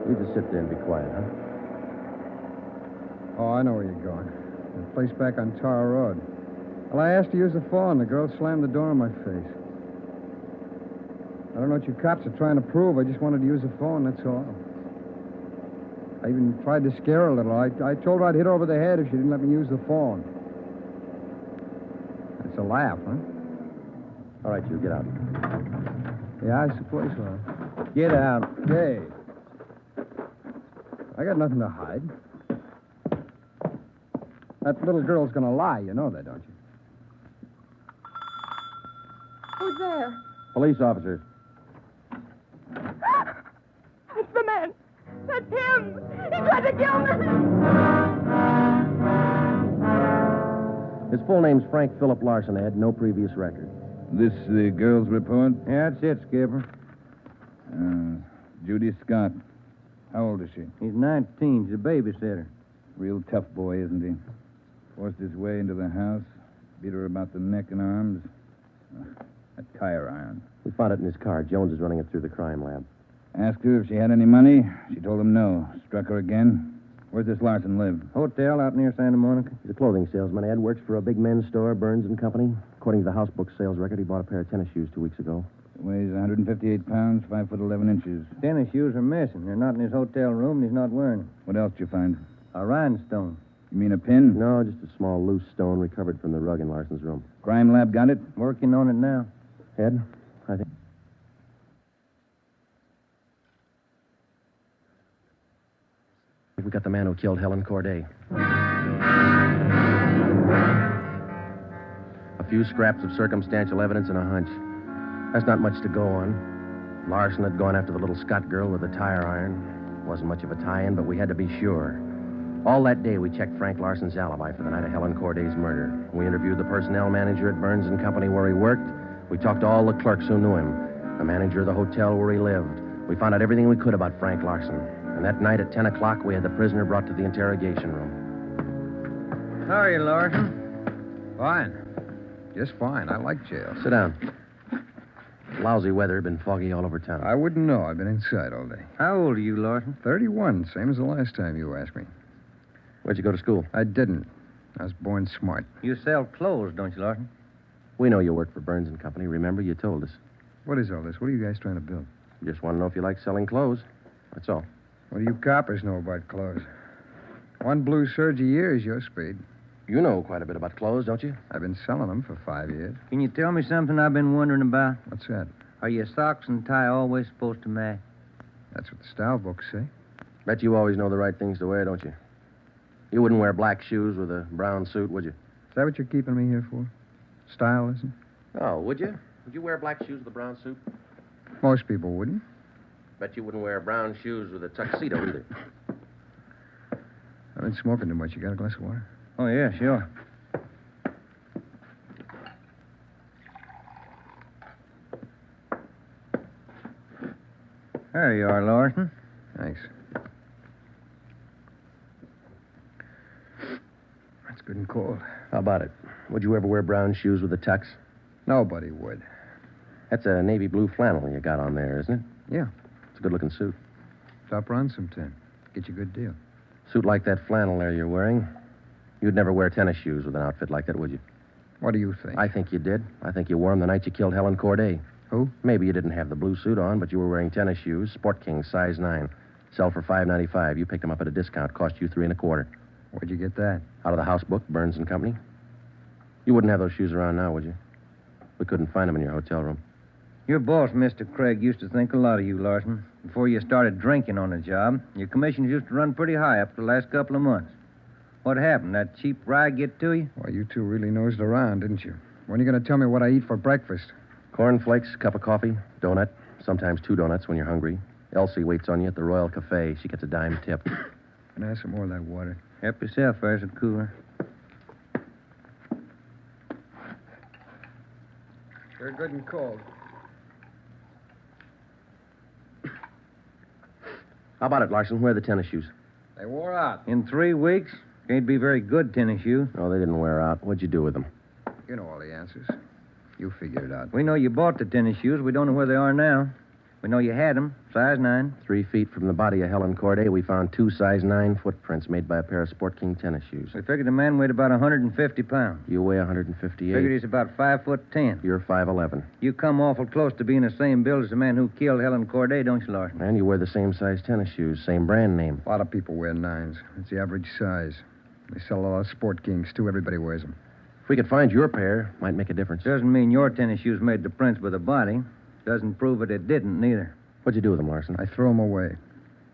You just sit there and be quiet, huh? Oh, I know where you're going. The place back on Tower Road. Well, I asked to use the phone. The girl slammed the door in my face. I don't know what you cops are trying to prove. I just wanted to use the phone, that's all. I even tried to scare her a little. I told her I'd hit her over the head if she didn't let me use the phone. It's a laugh, huh? All right, you, get out. Yeah, I suppose so. Get out. Hey. I got nothing to hide. That little girl's gonna lie. You know that, don't you? Who's there? Police officers. It's the man. That's him. He tried to kill me. His full name's Frank Philip Larson, Ed. No previous record. This the girl's report? Yeah, that's it, Skipper. Judy Scott. How old is she? He's 19. She's a babysitter. Real tough boy, isn't he? Forced his way into the house, beat her about the neck and arms. A tire iron. We found it in his car. Jones is running it through the crime lab. Asked her if she had any money. She told him no. Struck her again. Where's this Larson live? Hotel out near Santa Monica. He's a clothing salesman, Ed. Works for a big men's store, Burns and Company. According to the house book sales record, he bought a pair of tennis shoes 2 weeks ago. Weighs 158 pounds, 5 foot 11 inches. Tennis shoes are missing. They're not in his hotel room, and he's not wearing them. What else did you find? A rhinestone. You mean a pin? No, just a small loose stone recovered from the rug in Larson's room. Crime lab got it? Working on it now. Ed, I think... We got the man who killed Helen Corday. A few scraps of circumstantial evidence and a hunch. That's not much to go on. Larson had gone after the little Scott girl with a tire iron. Wasn't much of a tie-in, but we had to be sure. All that day, we checked Frank Larson's alibi for the night of Helen Corday's murder. We interviewed the personnel manager at Burns and Company where he worked. We talked to all the clerks who knew him, the manager of the hotel where he lived. We found out everything we could about Frank Larson. And that night at 10 o'clock, we had the prisoner brought to the interrogation room. How are you, Larson? Fine. Just fine. I like jail. Sit down. Lousy weather, been foggy all over town. I wouldn't know. I've been inside all day. How old are you, Larson? 31, same as the last time you asked me. Where'd you go to school? I didn't. I was born smart. You sell clothes, don't you, Larson? We know you work for Burns and Company. Remember, you told us. What is all this? What are you guys trying to build? Just want to know if you like selling clothes. That's all. What do you coppers know about clothes? One blue serge a year is your speed. You know quite a bit about clothes, don't you? I've been selling them for 5 years. Can you tell me something I've been wondering about? What's that? Are your socks and tie always supposed to match? That's what the style books say. Bet you always know the right things to wear, don't you? You wouldn't wear black shoes with a brown suit, would you? Is that what you're keeping me here for? Style, isn't it? Oh, would you? Would you wear black shoes with a brown suit? Most people wouldn't. Bet you wouldn't wear brown shoes with a tuxedo either. I've been smoking too much. You got a glass of water? Oh, yeah, sure. There you are, Larson. Thanks. That's good and cold. How about it? Would you ever wear brown shoes with a tux? Nobody would. That's a navy blue flannel you got on there, isn't it? Yeah. It's a good-looking suit. Stop around sometime. Get you a good deal. Suit like that flannel there you're wearing. You'd never wear tennis shoes with an outfit like that, would you? What do you think? I think you did. I think you wore them the night you killed Helen Corday. Who? Maybe you didn't have the blue suit on, but you were wearing tennis shoes, Sport King, size 9. Sell for $5.95. You picked them up at a discount. Cost you $3.25. Where'd you get that? Out of the house book, Burns and Company. You wouldn't have those shoes around now, would you? We couldn't find him in your hotel room. Your boss, Mr. Craig, used to think a lot of you, Larson. Before you started drinking on the job, your commissions used to run pretty high up the last couple of months. What happened? That cheap rye get to you? Well, you two really nosed around, didn't you? When are you going to tell me what I eat for breakfast? Cornflakes, cup of coffee, donut, sometimes 2 donuts when you're hungry. Elsie waits on you at the Royal Cafe. She gets a dime tip. Can I have some more of that water? Help yourself, there's a cooler. They're good and cold. How about it, Larson? Where are the tennis shoes? They wore out. In 3 weeks? Can't be very good tennis shoes. Oh, they didn't wear out. What'd you do with them? You know all the answers. You figure it out. We know you bought the tennis shoes. We don't know where they are now. We know you had them, size 9. 3 feet from the body of Helen Corday, we found 2 size 9 footprints made by a pair of Sport King tennis shoes. We figured the man weighed about 150 pounds. You weigh 158. Figured he's about 5'10". You're 5'11". You come awful close to being the same build as the man who killed Helen Corday, don't you, Larson? And you wear the same size tennis shoes, same brand name. A lot of people wear 9s. It's the average size. They sell a lot of Sport Kings, too. Everybody wears them. If we could find your pair, might make a difference. Doesn't mean your tennis shoes made the prints by the body. Doesn't prove it didn't, neither. What'd you do with them, Larson? I threw them away.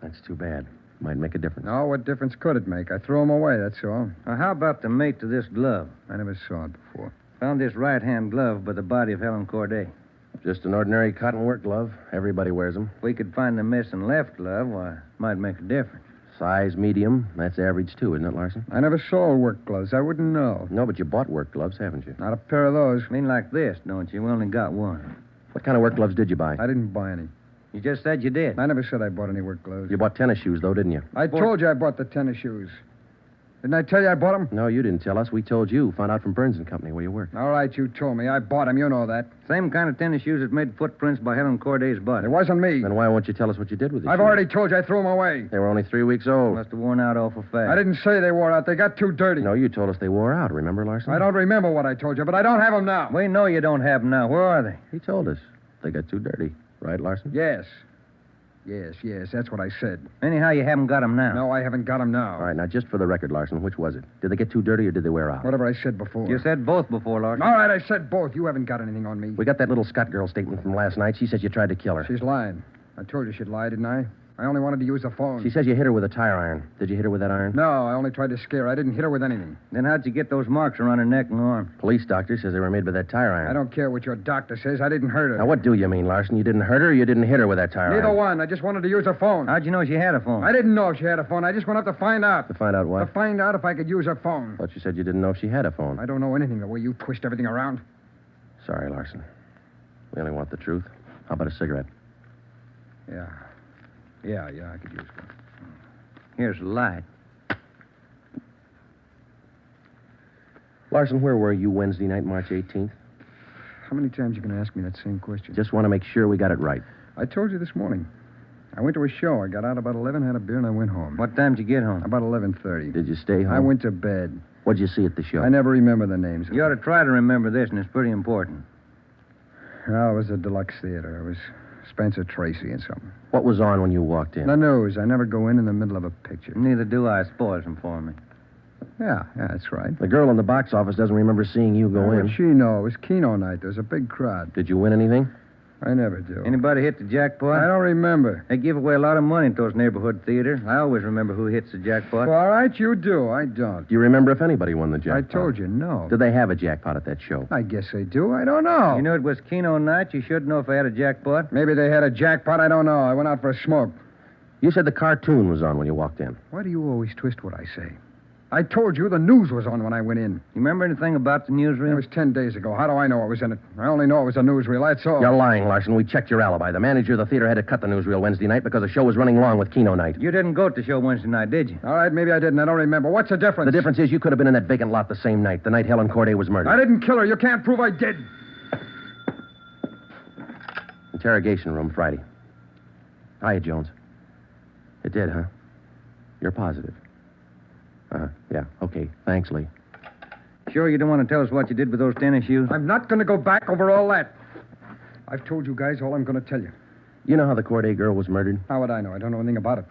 That's too bad. Might make a difference. No, what difference could it make? I threw them away, that's all. Now, how about the mate to this glove? I never saw it before. Found this right-hand glove by the body of Helen Corday. Just an ordinary cotton work glove. Everybody wears them. If we could find the missing left glove, why, it might make a difference. Size medium. That's average, too, isn't it, Larson? I never saw work gloves. I wouldn't know. No, but you bought work gloves, haven't you? Not a pair of those. I mean like this, don't you? We only got one. What kind of work gloves did you buy? I didn't buy any. You just said you did. I never said I bought any work gloves. You bought tennis shoes, though, didn't you? I told you I bought the tennis shoes. Didn't I tell you I bought them? No, you didn't tell us. We told you. Found out from Burns & Company where you work. All right, you told me. I bought them. You know that. Same kind of tennis shoes that made footprints by Helen Corday's butt. It wasn't me. Then why won't you tell us what you did with these I've shoes? already told you I threw them away. They were only 3 weeks old. Must have worn out awful fast. I didn't say they wore out. They got too dirty. No, you told us they wore out. Remember, Larson? I don't remember what I told you, but I don't have them now. We know you don't have them now. Where are they? He told us. They got too dirty. Right, Larson? Yes. Yes, that's what I said. Anyhow, you haven't got them now. No, I haven't got them now. All right, now, just for the record, Larson, which was it? Did they get too dirty or did they wear out? Whatever I said before. You said both before, Larson. All right, I said both. You haven't got anything on me. We got that little Scott girl statement from last night. She says you tried to kill her. She's lying. I told you she'd lie, didn't I? I only wanted to use the phone. She says you hit her with a tire iron. Did you hit her with that iron? No, I only tried to scare her. I didn't hit her with anything. Then how'd you get those marks around her neck and arm? Police doctor says they were made by that tire iron. I don't care what your doctor says. I didn't hurt her. Now, what do you mean, Larson? You didn't hurt her or you didn't hit her with that tire Neither iron? one. I just wanted to use her phone. How'd you know she had a phone? I didn't know if she had a phone. I just went up to find out. To find out what? To find out if I could use her phone. Thought you said you didn't know if she had a phone. I don't know anything the way you twist everything around. Sorry, Larson. We only want the truth. How about a cigarette? Yeah, I could use one. Here's the light. Larson, where were you Wednesday night, March 18th? How many times you going to ask me that same question? Just want to make sure we got it right. I told you this morning. I went to a show. I got out about 11, had a beer, and I went home. What time did you get home? About 11:30. Did you stay home? I went to bed. What'd you see at the show? I never remember the names. You ought to try to remember this, and it's pretty important. Oh, it was a deluxe theater. It was Spencer Tracy and something. What was on when you walked in? The news. I never go in the middle of a picture. Neither do I. Spoils them for me. Yeah, that's right. The girl in the box office doesn't remember seeing you go in. What'd she know? It was Keno night. There was a big crowd. Did you win anything? I never do. Anybody hit the jackpot? I don't remember. They give away a lot of money at those neighborhood theaters. I always remember who hits the jackpot. Well, all right, you do. I don't. Do you remember if anybody won the jackpot? I told you, no. Did they have a jackpot at that show? I guess they do. I don't know. You knew it was Keno night. You should know if they had a jackpot. Maybe they had a jackpot. I don't know. I went out for a smoke. You said the cartoon was on when you walked in. Why do you always twist what I say? I told you the news was on when I went in. You remember anything about the newsreel? It was 10 days ago. How do I know it was in it? I only know it was a newsreel, that's all. You're lying, Larson. We checked your alibi. The manager of the theater had to cut the newsreel Wednesday night because the show was running long with Keno night. You didn't go to the show Wednesday night, did you? All right, maybe I didn't. I don't remember. What's the difference? The difference is you could have been in that vacant lot the same night, the night Helen Corday was murdered. I didn't kill her. You can't prove I did. Interrogation room, Friday. Hiya, Jones. It did, huh? You're positive. Yeah, okay. Thanks, Lee. Sure you don't want to tell us what you did with those tennis shoes? I'm not going to go back over all that. I've told you guys all I'm going to tell you. You know how the Corday girl was murdered? How would I know? I don't know anything about it.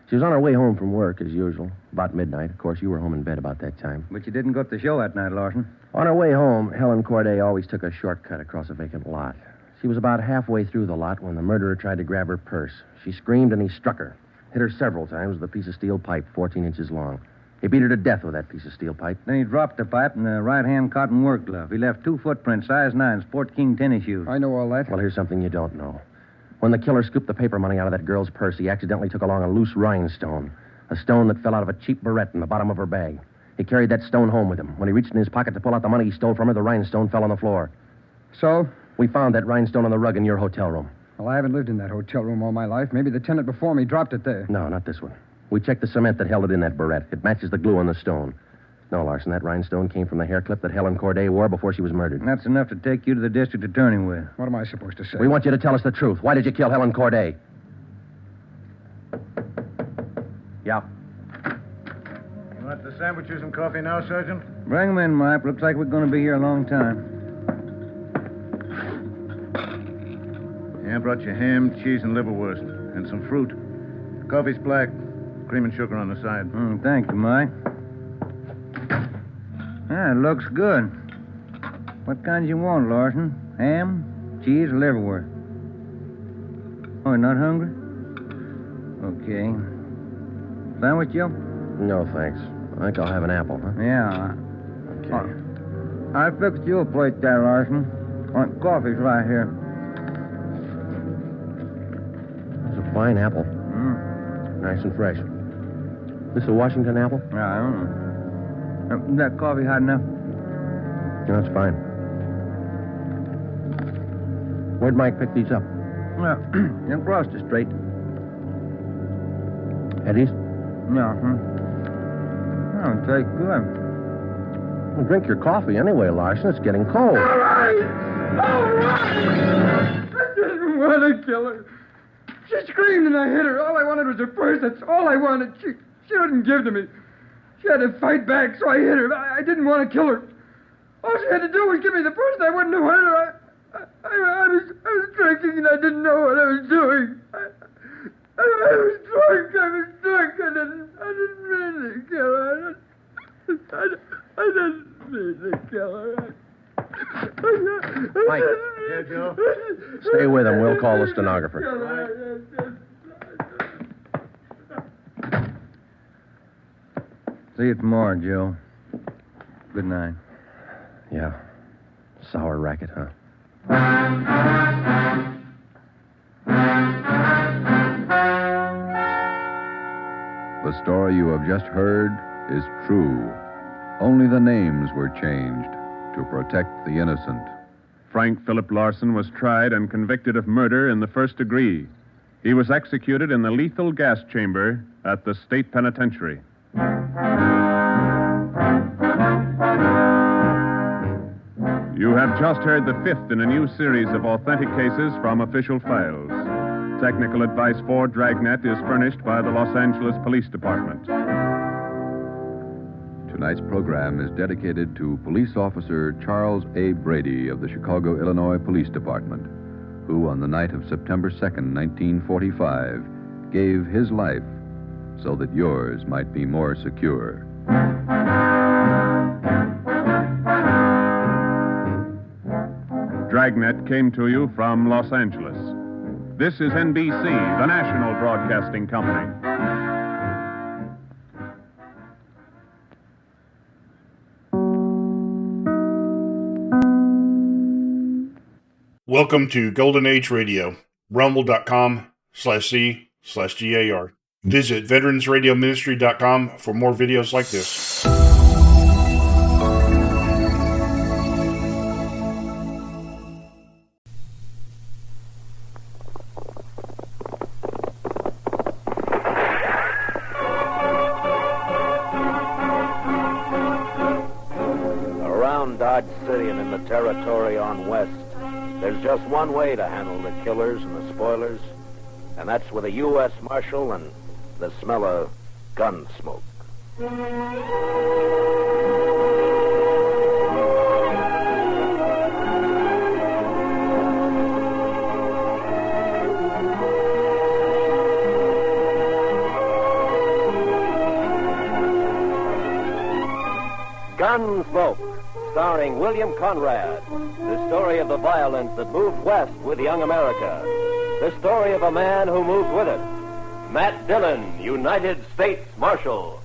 She was on her way home from work, as usual, about midnight. Of course, you were home in bed about that time. But you didn't go to the show that night, Larson. On her way home, Helen Corday always took a shortcut across a vacant lot. She was about halfway through the lot when the murderer tried to grab her purse. She screamed and he struck her. Hit her several times with a piece of steel pipe 14 inches long. He beat her to death with that piece of steel pipe. Then he dropped the pipe in the right-hand cotton work glove. He left 2 footprints, size 9, Sport King tennis shoes. I know all that. Well, here's something you don't know. When the killer scooped the paper money out of that girl's purse, he accidentally took along a loose rhinestone. A stone that fell out of a cheap barrette in the bottom of her bag. He carried that stone home with him. When he reached in his pocket to pull out the money he stole from her, the rhinestone fell on the floor. So? We found that rhinestone on the rug in your hotel room. Well, I haven't lived in that hotel room all my life. Maybe the tenant before me dropped it there. No, not this one. We checked the cement that held it in that barrette. It matches the glue on the stone. No, Larson, that rhinestone came from the hair clip that Helen Corday wore before she was murdered. And that's enough to take you to the district attorney with. What am I supposed to say? We want you to tell us the truth. Why did you kill Helen Corday? Yeah. You want the sandwiches and coffee now, Sergeant? Bring them in, Mike. Looks like we're going to be here a long time. Yeah, I brought you ham, cheese, and liverwurst. And some fruit. Coffee's black. Cream and sugar on the side. Thank you, Mike. Ah, it looks good. What kinds you want, Larson? Ham, cheese, or liverwurst? Oh, you're not hungry? Okay. Sandwich, Joe? No, thanks. I think I'll have an apple, huh? Yeah. Okay. I fixed you a plate there, Larson. Coffee's right here. It's a fine apple. Nice and fresh. This a Washington apple? Yeah, I don't know. That coffee hot enough? No, it's fine. Where'd Mike pick these up? Well, across the street. Eddie's? Yeah, Oh, it tastes good. Well, drink your coffee anyway, Larson. It's getting cold. All right! I didn't want to kill her. She screamed and I hit her. All I wanted was her purse. That's all I wanted. She didn't give to me. She had to fight back, so I hit her. I didn't want to kill her. All she had to do was give me the purse and I wouldn't have hurt her. I was drinking and I didn't know what I was doing. I was drunk. I didn't mean to kill her. I didn't mean to kill her. Mike. Yeah, Joe? Stay with him. We'll call the stenographer. See you tomorrow, Joe. Good night. Yeah. Sour racket, huh? The story you have just heard is true. Only the names were changed to protect the innocent. Frank Philip Larson was tried and convicted of murder in the first degree. He was executed in the lethal gas chamber at the state penitentiary. You have just heard the fifth in a new series of authentic cases from official files. Technical advice for Dragnet is furnished by the Los Angeles Police Department. Tonight's program is dedicated to Police Officer Charles A. Brady of the Chicago, Illinois Police Department, who on the night of September 2nd, 1945, gave his life so that yours might be more secure. Dragnet came to you from Los Angeles. This is NBC, the national broadcasting company. Welcome to Golden Age Radio, rumble.com/C/GAR. Visit veteransradioministry.com for more videos like this. Around Dodge City and in the territory on West, there's just one way to handle the killers and the spoilers, and that's with a U.S. Marshal and the smell of gun smoke. Gunsmoke, starring William Conrad. The story of the violence that moved west with young America. The story of a man who moved with it. Matt Dillon, United States Marshal.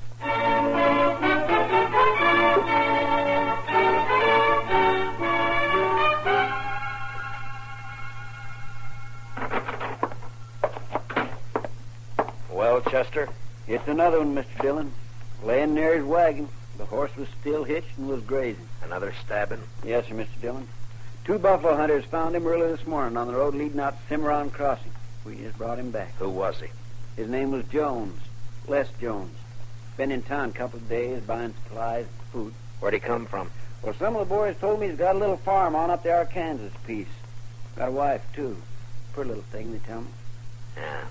Well, Chester? It's another one, Mr. Dillon. Laying near his wagon. The horse was still hitched and was grazing. Another stabbing? Yes, sir, Mr. Dillon. 2 buffalo hunters found him early this morning on the road leading out to Cimarron Crossing. We just brought him back. Who was he? His name was Jones. Les Jones. Been in town a couple of days buying supplies and food. Where'd he come from? Well, some of the boys told me he's got a little farm on up the Arkansas piece. Got a wife, too. Pretty little thing, they tell me. Yeah.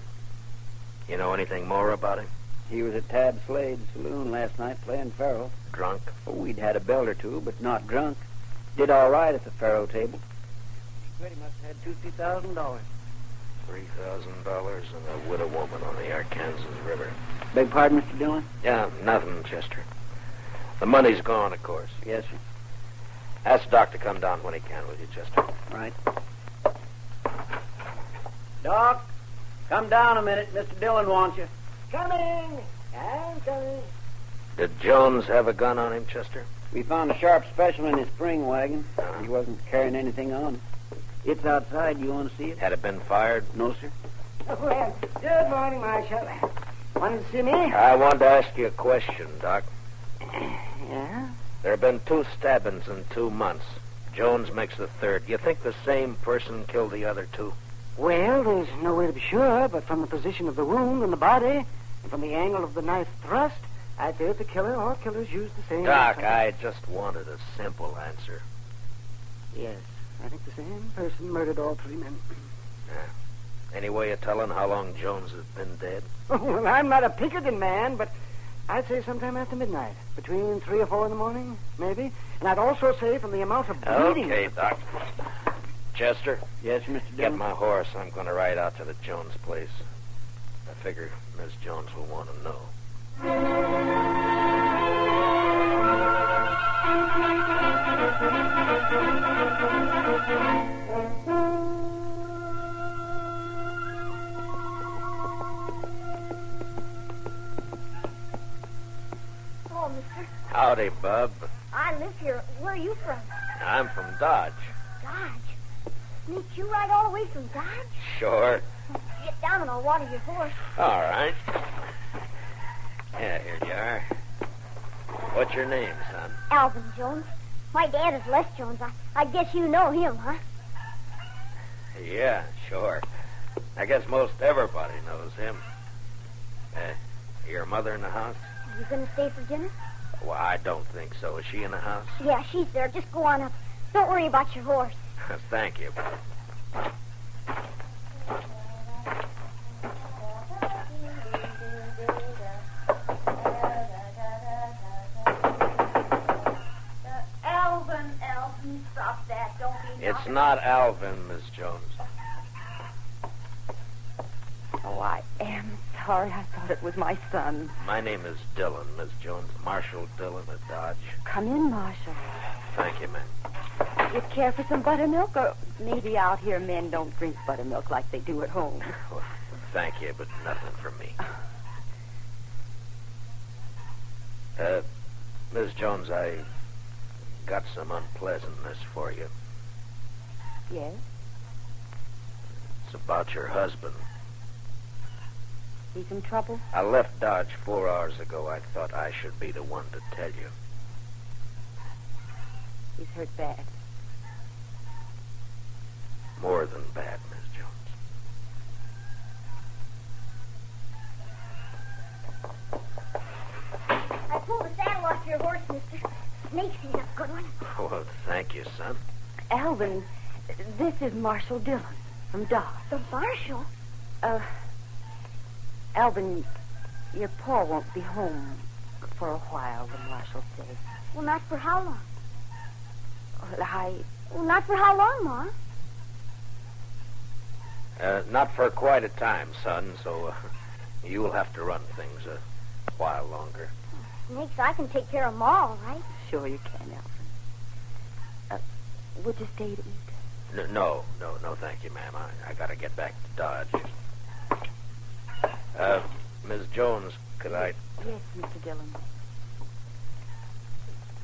You know anything more about him? He was at Tab Slade's saloon last night playing faro. Drunk? Oh, we'd had a belt or two, but not drunk. Did all right at the faro table. He pretty much had $2,000. $3,000 and a widow woman on the Arkansas River. Beg pardon, Mr. Dillon? Yeah, nothing, Chester. The money's gone, of course. Yes, sir. Ask Doc to come down when he can, will you, Chester? Right. Doc, come down a minute. Mr. Dillon wants you. Coming. I'm coming. Did Jones have a gun on him, Chester? We found a sharp special in his spring wagon. He wasn't carrying anything on him. It's outside. You want to see it? Had it been fired? No, sir. Well, good morning, Marshal. Wanted to see me? I wanted to ask you a question, Doc. Yeah? There have been 2 stabbings in 2 months. Jones makes the 3rd. Do you think the same person killed the other 2? Well, there's no way to be sure, but from the position of the wound in the body and from the angle of the knife thrust, I'd say that the killer or killers used the same... Doc, I just wanted a simple answer. Yes, I think the same person murdered all 3 men. Yeah. Any way of telling how long Jones has been dead? Well, I'm not a Pinkerton man, but I'd say sometime after midnight. Between 3 or 4 in the morning, maybe. And I'd also say from the amount of bleeding... Okay, Doc. Chester? Yes, Mr. Get Dillon? my horse. I'm going to ride out to the Jones place. I figure Miss Jones will want to know. Hello, mister. Howdy, Bub. I live here. Where are you from? I'm from Dodge. Dodge. Sneak you right all the way from Dodge? Sure. Get down and I'll water your horse. All right. Yeah, here you are. What's your name, son? Alvin Jones. My dad is Les Jones. I guess you know him, huh? Yeah, sure. I guess most everybody knows him. Your mother in the house? Are you going to stay for dinner? Well, I don't think so. Is she in the house? Yeah, she's there. Just go on up. Don't worry about your horse. Thank you. Alvin, stop that. Don't be It's not Alvin, Miss Jones. Oh, I am sorry. I thought it was my son. My name is Dillon, Miss Jones. Marshal Dillon at Dodge. Come in, Marshal. Thank you, ma'am. You care for some buttermilk? Or maybe out here men don't drink buttermilk like they do at home. Well, thank you, but nothing for me. Miss Jones, I got some unpleasantness for you. Yes? It's about your husband. He's in trouble? I left Dodge 4 hours ago. I thought I should be the one to tell you. He's hurt bad. More than bad, Miss Jones. I pulled the saddle off your horse, mister. Snakes, he's a good one. Well, thank you, son. Alvin, this is Marshal Dillon from Dodge. The marshal? Alvin, your pa won't be home for a while, the marshal says. Well, not for how long? Well, Well, not for how long, Ma? Not for quite a time, son, so you'll have to run things a while longer. Snakes, I can take care of them all, right? sure you can, Alfred. Would you stay to eat? No, thank you, ma'am. I gotta get back to Dodge. Miss Jones, could I Yes, Mr. Dillon.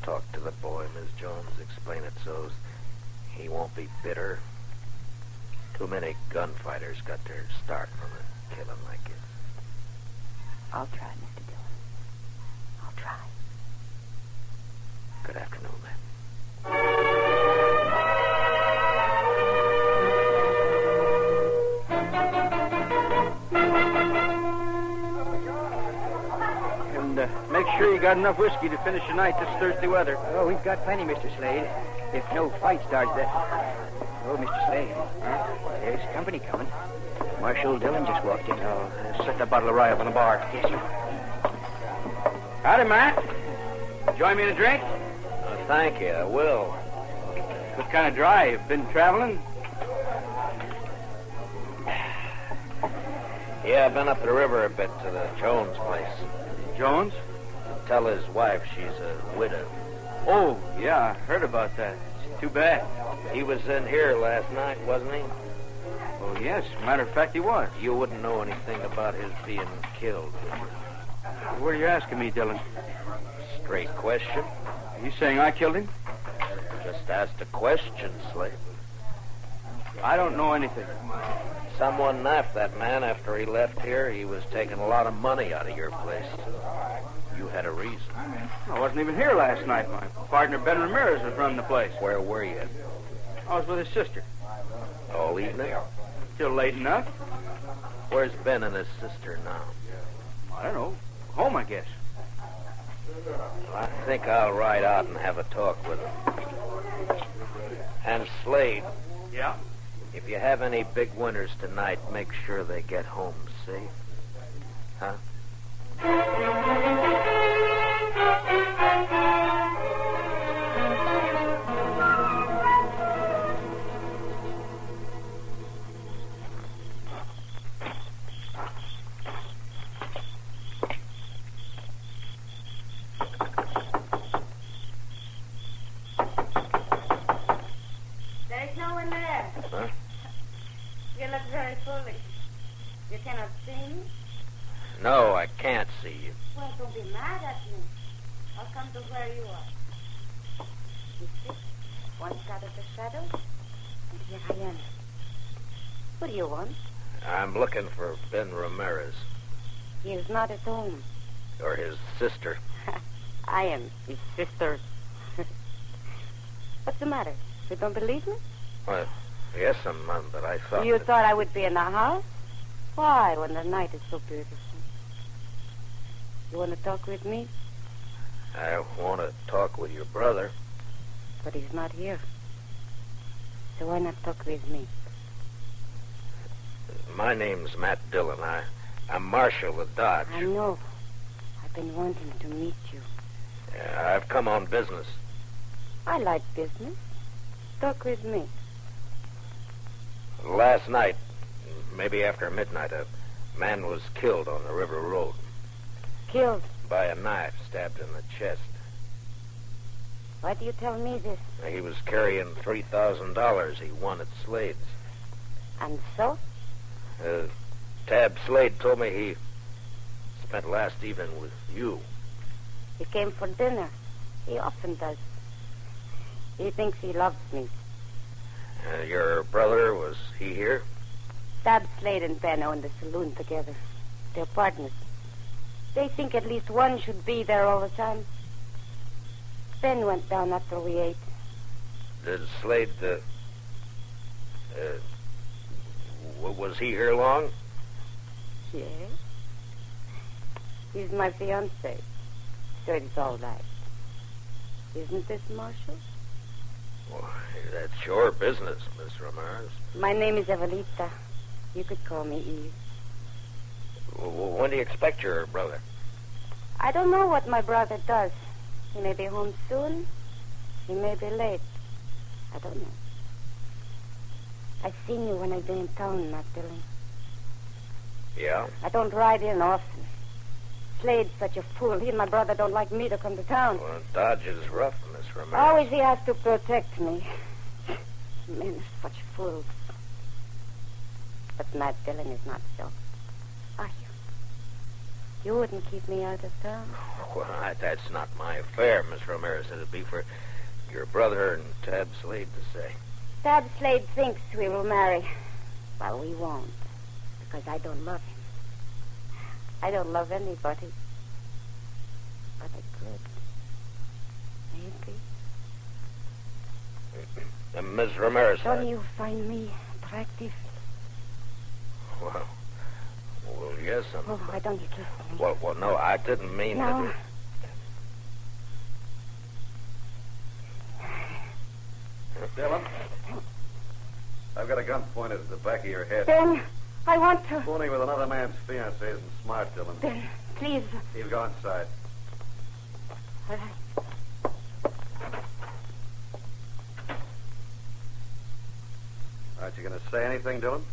talk to the boy, Miss Jones? Explain it so he won't be bitter. Too many gunfighters got their start from a killing like this. I'll try, Mr. Dillon. I'll try. Good afternoon, ma'am. And make sure you got enough whiskey to finish the night this Thursday weather. Oh, we've got plenty, Mr. Slade. If no fight starts that... Oh, Mr. Slade. There's company coming. Marshal Dillon just walked in. Oh, set that bottle of rye up on the bar. Yes, sir. Howdy, Matt. Join me in a drink? Thank you, I will. What kind of drive? Been traveling? Yeah, I've been up the river a bit to the Jones place. Jones? Tell his wife she's a widow. Oh, yeah, I heard about that. It's too bad. He was in here last night, wasn't he? Oh, yes. Matter of fact, he was. You wouldn't know anything about his being killed, would you? What are you asking me, Dillon? Straight question. You saying I killed him? Just asked a question, Slade. I don't know anything. Someone knifed that man after he left here. He was taking a lot of money out of your place. You had a reason. I wasn't even here last night. My partner, Ben Ramirez, was running the place. Where were you? I was with his sister. All evening? Till late enough. Where's Ben and his sister now? I don't know. Home, I guess. I think I'll ride out and have a talk with him. And Slade. Yeah? If you have any big winners tonight, make sure they get home safe. Huh? There's no one there. Huh? You look very foolish. You cannot see me? No, I can't see you. Well, don't be mad at me. I'll come to where you are. You see? Once out of the shadows, and here I am. What do you want? I'm looking for Ben Ramirez. He is not at home. Or his sister. I am his sister. What's the matter? You don't believe me? Well, yes, but I thought... You thought I would be in the house? Why, when the night is so beautiful? You want to talk with me? I want to talk with your brother. But he's not here. So why not talk with me? My name's Matt Dillon. I'm Marshal of Dodge. I know. I've been wanting to meet you. Yeah, I've come on business. I like business. Talk with me. Last night, maybe after midnight, a man was killed on the river road. Killed? By a knife, stabbed in the chest. Why do you tell me this? He was carrying $3,000 he won at Slade's. And so? Tab Slade told me he spent last evening with you. He came for dinner. He often does. He thinks he loves me. Your brother, was he here? Tab Slade and Ben own the saloon together. They're partners. They think at least one should be there all the time. Ben went down after we ate. Did Slade, was he here long? Yes. He's my fiancé. So it's all right. Isn't it, Marshal? Well, that's your business, Miss Ramirez. My name is Evelita. You could call me Eve. When do you expect your brother? I don't know what my brother does. He may be home soon. He may be late. I don't know. I've seen you when I've been in town, Matt Dillon. Yeah? I don't ride in often. Slade's such a fool. He and my brother don't like me to come to town. Well, Dodge is rough, Miss Ramirez. Always he has to protect me. Men are such fools. But Matt Dillon is not so. Are you? You wouldn't keep me out of town? Well, that's not my affair, Miss Ramirez. It'd be for your brother and Tab Slade to say. Tab Slade thinks we will marry. Well, we won't. Because I don't love him. I don't love anybody. But I could. Maybe. Miss Ramirez. Don't you find me attractive? Well, yes, I'm... Oh, why don't you kiss me? Well, no, I didn't mean No. Dillon, I've got a gun pointed at the back of your head. Ben, I want to... Fooling with another man's fiancée isn't smart, Dillon. Ben, please. He'll go inside. All right. Aren't you going to say anything, Dillon?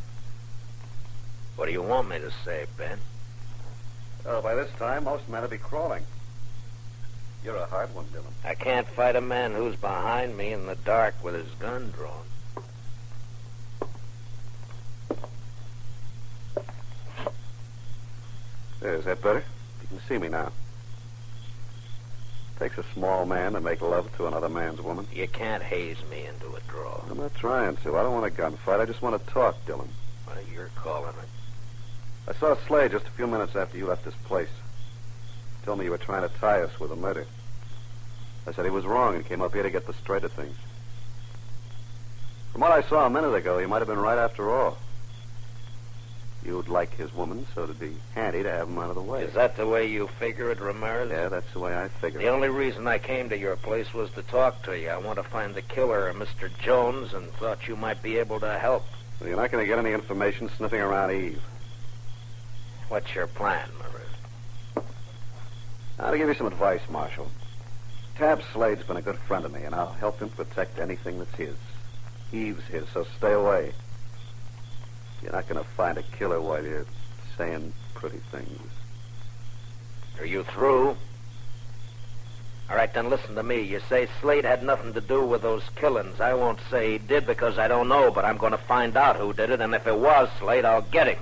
What do you want me to say, Ben? Oh, by this time, most men will be crawling. You're a hard one, Dillon. I can't fight a man who's behind me in the dark with his gun drawn. There, is that better? You can see me now. Takes a small man to make love to another man's woman. You can't haze me into a draw. I'm not trying to. I don't want a gunfight. I just want to talk, Dillon. Well, you're calling it. I saw Slade just a few minutes after you left this place. He told me you were trying to tie us with a murder. I said he was wrong and came up here to get the straight of things. From what I saw a minute ago, he might have been right after all. You'd like his woman, so it'd be handy to have him out of the way. Is that the way you figure it, Ramirez? Yeah, that's the way I figure it. The only reason I came to your place was to talk to you. I want to find the killer, Mr. Jones, and thought you might be able to help. Well, you're not going to get any information sniffing around Eve. What's your plan, Ramirez? I'll give you some advice, Marshal. Tab Slade's been a good friend of me, and I'll help him protect anything that's his. Eve's his, so stay away. You're not going to find a killer while you're saying pretty things. Are you through? All right, then listen to me. You say Slade had nothing to do with those killings. I won't say he did because I don't know, but I'm going to find out who did it, and if it was Slade, I'll get him.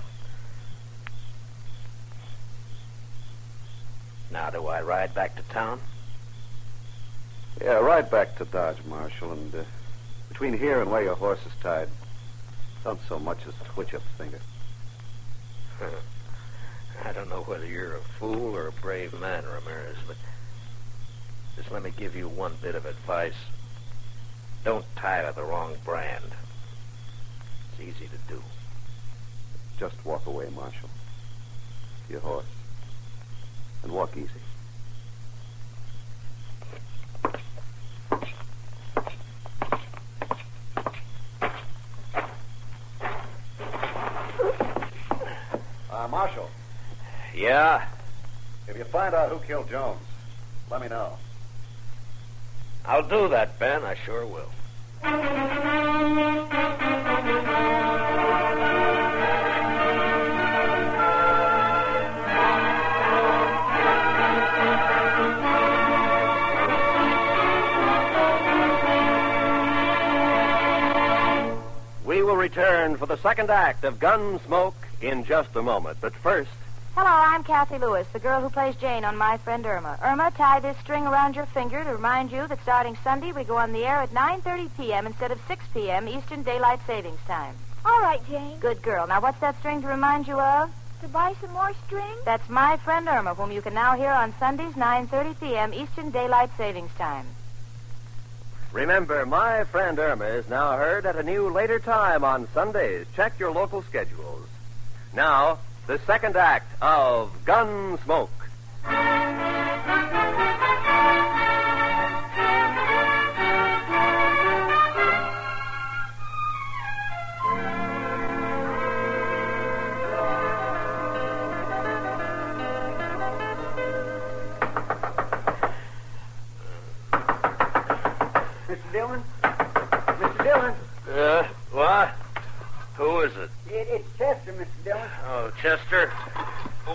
Now, do I ride back to town? Yeah, ride back to Dodge, Marshal, and between here and where your horse is tied, don't so much as twitch a finger. I don't know whether you're a fool or a brave man, Ramirez, but just let me give you one bit of advice. Don't tie to the wrong brand. It's easy to do. Just walk away, Marshal. To your horse. And walk easy. Marshal. Yeah? If you find out who killed Jones, let me know. I'll do that, Ben. I sure will. We will return for the second act of Gunsmoke in just a moment. But first... Hello, I'm Kathy Lewis, the girl who plays Jane on My Friend Irma. Irma, tie this string around your finger to remind you that starting Sunday we go on the air at 9:30 p.m. instead of 6 p.m. Eastern Daylight Savings Time. All right, Jane. Good girl. Now, what's that string to remind you of? To buy some more string? That's My Friend Irma, whom you can now hear on Sundays, 9:30 p.m. Eastern Daylight Savings Time. Remember, My Friend Irma is now heard at a new later time on Sundays. Check your local schedules. Now, the second act of Gunsmoke. Mr. Dillon? Mr. Dillon? What? Who is it? It's Chester, Mr. Dillon. Oh, Chester.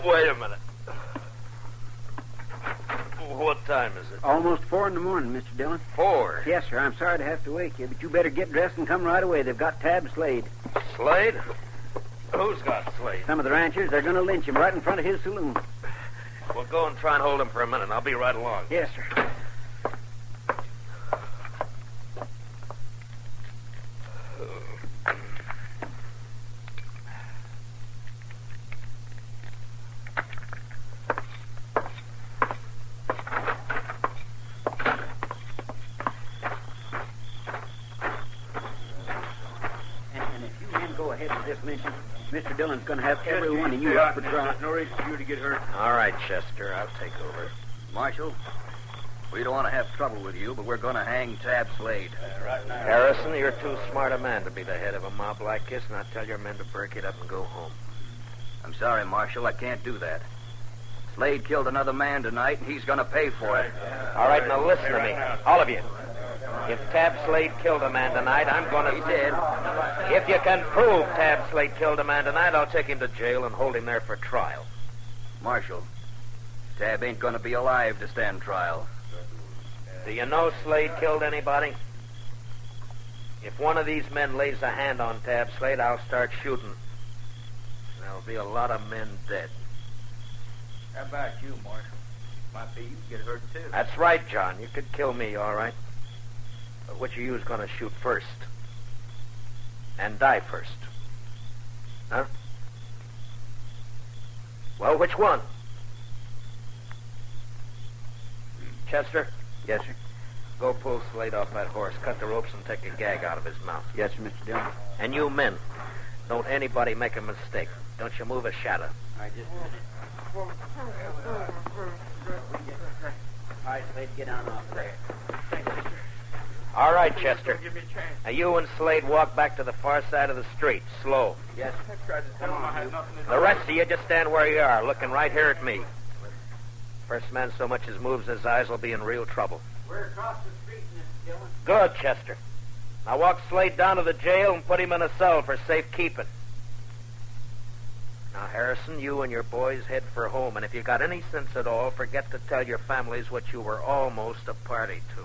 Wait a minute. What time is it? Almost 4 in the morning, Mr. Dillon. 4? Yes, sir. I'm sorry to have to wake you, but you better get dressed and come right away. They've got Tab Slade. Slade? Who's got Slade? Some of the ranchers, they're going to lynch him right in front of his saloon. Well, go and try and hold him for a minute. I'll be right along. Yes, sir. Mr. Dillon's going to have every one of you up for trial. No reason for you to get hurt. All right, Chester. I'll take over. Marshal, we don't want to have trouble with you, but we're going to hang Tab Slade. Harrison, you're too smart a man to be the head of a mob like this, and I'll tell your men to break it up and go home. I'm sorry, Marshal. I can't do that. Slade killed another man tonight, and he's going to pay for it. All right, now listen to me. All of you. If Tab Slade killed a man tonight, I'm going to... He did. If you can prove Tab Slade killed a man tonight, I'll take him to jail and hold him there for trial. Marshal, Tab ain't going to be alive to stand trial. Do you know Slade killed anybody? If one of these men lays a hand on Tab Slade, I'll start shooting. There'll be a lot of men dead. How about you, Marshal? Might be you could get hurt, too. That's right, John. You could kill me, all right. But which of you is going to shoot first? And die first? Huh? Well, which one? Chester? Yes, sir. Go pull Slade off that horse, cut the ropes, and take a gag out of his mouth. Yes, sir, Mr. Dillon. And you men, don't anybody make a mistake. Don't you move a shadow. All right, just a minute. All right, Slade, get on off there. All right, Chester. Now you and Slade walk back to the far side of the street, slow. Yes, sir. Come on, the rest of you just stand where you are, looking right here at me. First man so much as moves his eyes will be in real trouble. We're across the street, Mr. Dillon. Good, Chester. Now walk Slade down to the jail and put him in a cell for safekeeping. Now, Harrison, you and your boys head for home, and if you got any sense at all, forget to tell your families what you were almost a party to.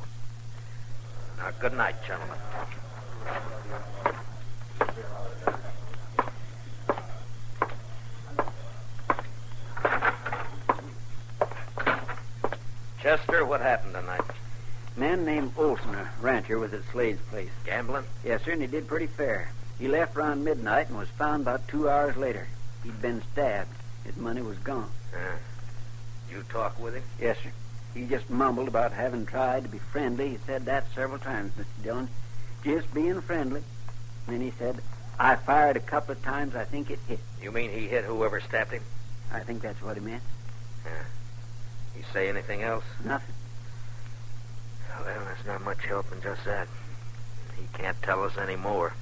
Now, good night, gentlemen. Chester, what happened tonight? A man named Olson, a rancher, was at Slade's place. Gambling? Yes, sir, and he did pretty fair. He left around midnight and was found about 2 hours later. He'd been stabbed. His money was gone. You talk with him? Yes, sir. He just mumbled about having tried to be friendly. He said that several times, Mr. Dillon. Just being friendly. And then he said, I fired a couple of times. I think it hit. You mean he hit whoever stabbed him? I think that's what he meant. He say anything else? Nothing. Well, there's not much help in just that. He can't tell us any more.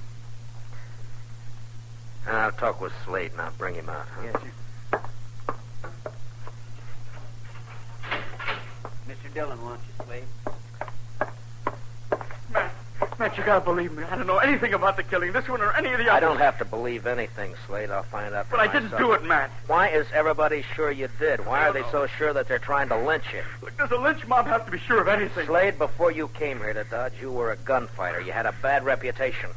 I'll talk with Slade and I'll bring him out. Huh? Yes, sir. Mr. Dillon wants you, Slade. Matt, you gotta believe me. I don't know anything about the killing, this one or any of the others. I don't have to believe anything, Slade. I'll find out for But I myself. didn't do it, Matt. Why is everybody sure you did? Why are they so sure that they're trying to lynch you? Look, does a lynch mob have to be sure of anything? Slade, before you came here to Dodge, you were a gunfighter. You had a bad reputation.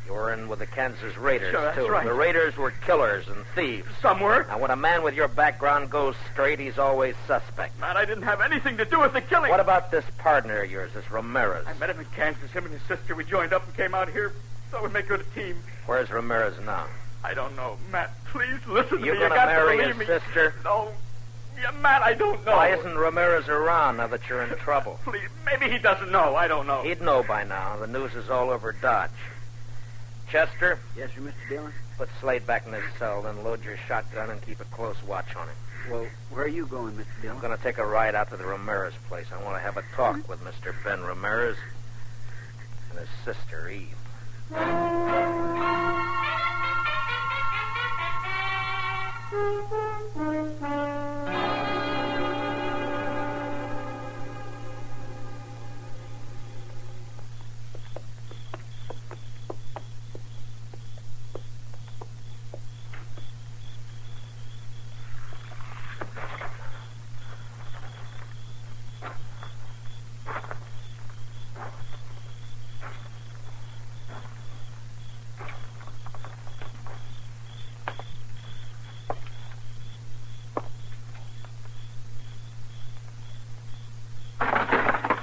You were in with the Kansas Raiders, Sure, that's too. right. The Raiders were killers and thieves. Some were. Now, when a man with your background goes straight, he's always suspect. Matt, I didn't have anything to do with the killing. What about this partner of yours, this Ramirez? I met him in Kansas. Him and his sister. We joined up and came out here. Thought we'd make good a team. Where's Ramirez now? I don't know. Matt, please listen to You me. You gonna got marry to his believe me. sister? No. Yeah, Matt, I don't know. Why isn't Ramirez around now that you're in trouble? Please, maybe he doesn't know. I don't know. He'd know by now. The news is all over Dodge. Chester? Yes, sir, Mr. Dillon? Put Slade back in his cell, then load your shotgun and keep a close watch on him. Well, where are you going, Mr. Dillon? I'm going to take a ride out to the Ramirez place. I want to have a talk with Mr. Ben Ramirez and his sister, Eve.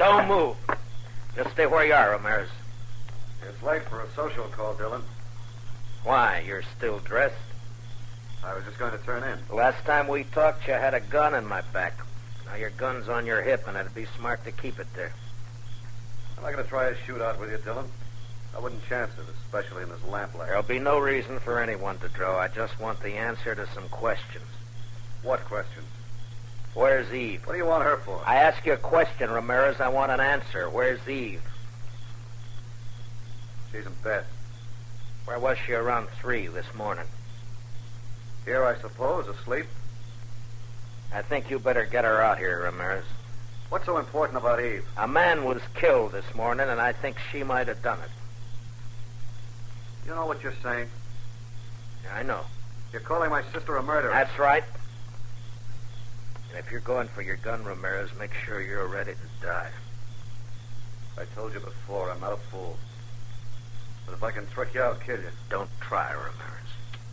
Don't move. Just stay where you are, Ramirez. It's late for a social call, Dillon. Why? You're still dressed? I was just going to turn in. The last time we talked, you had a gun in my back. Now your gun's on your hip, and it'd be smart to keep it there. I'm not going to try a shootout with you, Dillon. I wouldn't chance it, especially in this lamplight. There'll be no reason for anyone to draw. I just want the answer to some questions. What questions? Where's Eve? What do you want her for? I ask you a question, Ramirez. I want an answer. Where's Eve? She's in bed. Where was she around 3 this morning? Here, I suppose, asleep. I think you better get her out here, Ramirez. What's so important about Eve? A man was killed this morning, and I think she might have done it. You know what you're saying? Yeah, I know. You're calling my sister a murderer. That's right. And if you're going for your gun, Ramirez, make sure you're ready to die. I told you before, I'm not a fool. But if I can trick you, I'll kill you. Don't try, Ramirez.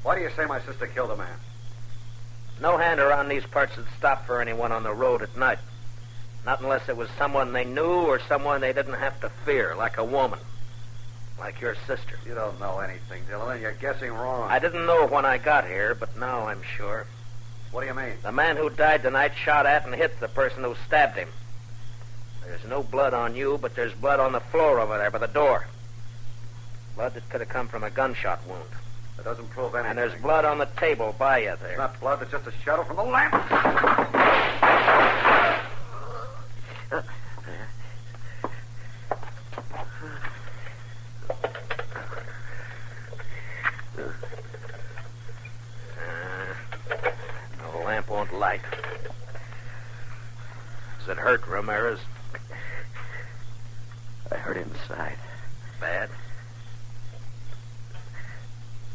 Why do you say my sister killed a man? No hand around these parts would stop for anyone on the road at night. Not unless it was someone they knew or someone they didn't have to fear, like a woman. Like your sister. You don't know anything, Dillon, and you're guessing wrong. I didn't know when I got here, but now I'm sure. What do you mean? The man who died tonight shot at and hit the person who stabbed him. There's no blood on you, but there's blood on the floor over there by the door. Blood that could have come from a gunshot wound. That doesn't prove anything. And there's blood on the table by you there. It's not blood, it's just a shadow from the lamp. The lamp won't light. Does it hurt, Ramirez? I hurt inside. Bad?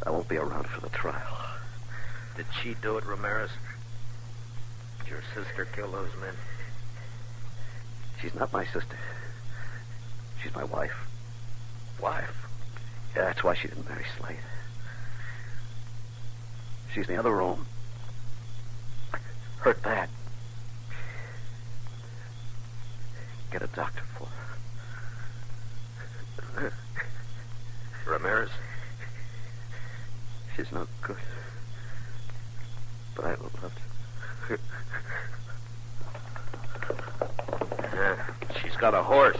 I won't be around for the trial. Did she do it, Ramirez? Did your sister kill those men? She's not my sister. She's my wife. Wife? Yeah, that's why she didn't marry Slade. She's in the other room. Hurt bad. Get a doctor for her. Ramirez? She's no good. But I loved her. She's got a horse.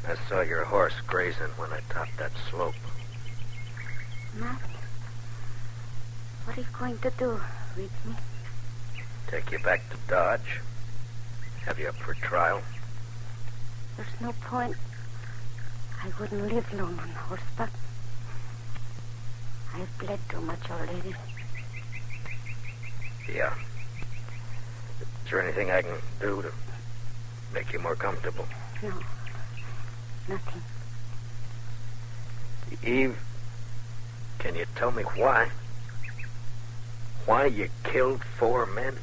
I saw your horse grazing when I topped that slope. Matt, what are you going to do with me? Take you back to Dodge. Have you up for trial? There's no point. I wouldn't live long on horseback. I've bled too much already. Yeah. Is there anything I can do to make you more comfortable? No. Nothing. Eve, can you tell me why? Why you killed 4 men?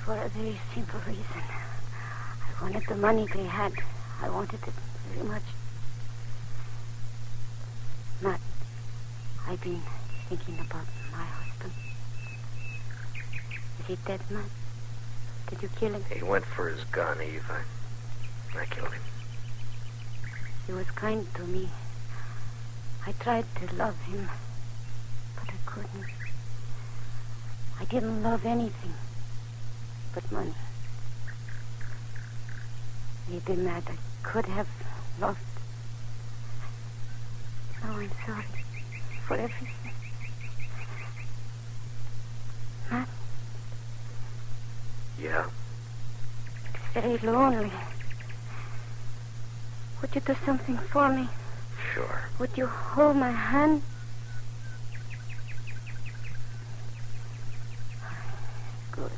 For a very simple reason. I wanted the money they had. I wanted it very much. Matt, I've been thinking about my husband. Is he dead, Matt? Did you kill him? He went for his gun, Eve. I killed him. He was kind to me. I tried to love him, but I couldn't. I didn't love anything but money. Maybe, Matt, I could have loved. Now I'm sorry for everything. Matt? Yeah? It's very lonely. Would you do something for me? Sure. Would you hold my hand? Good.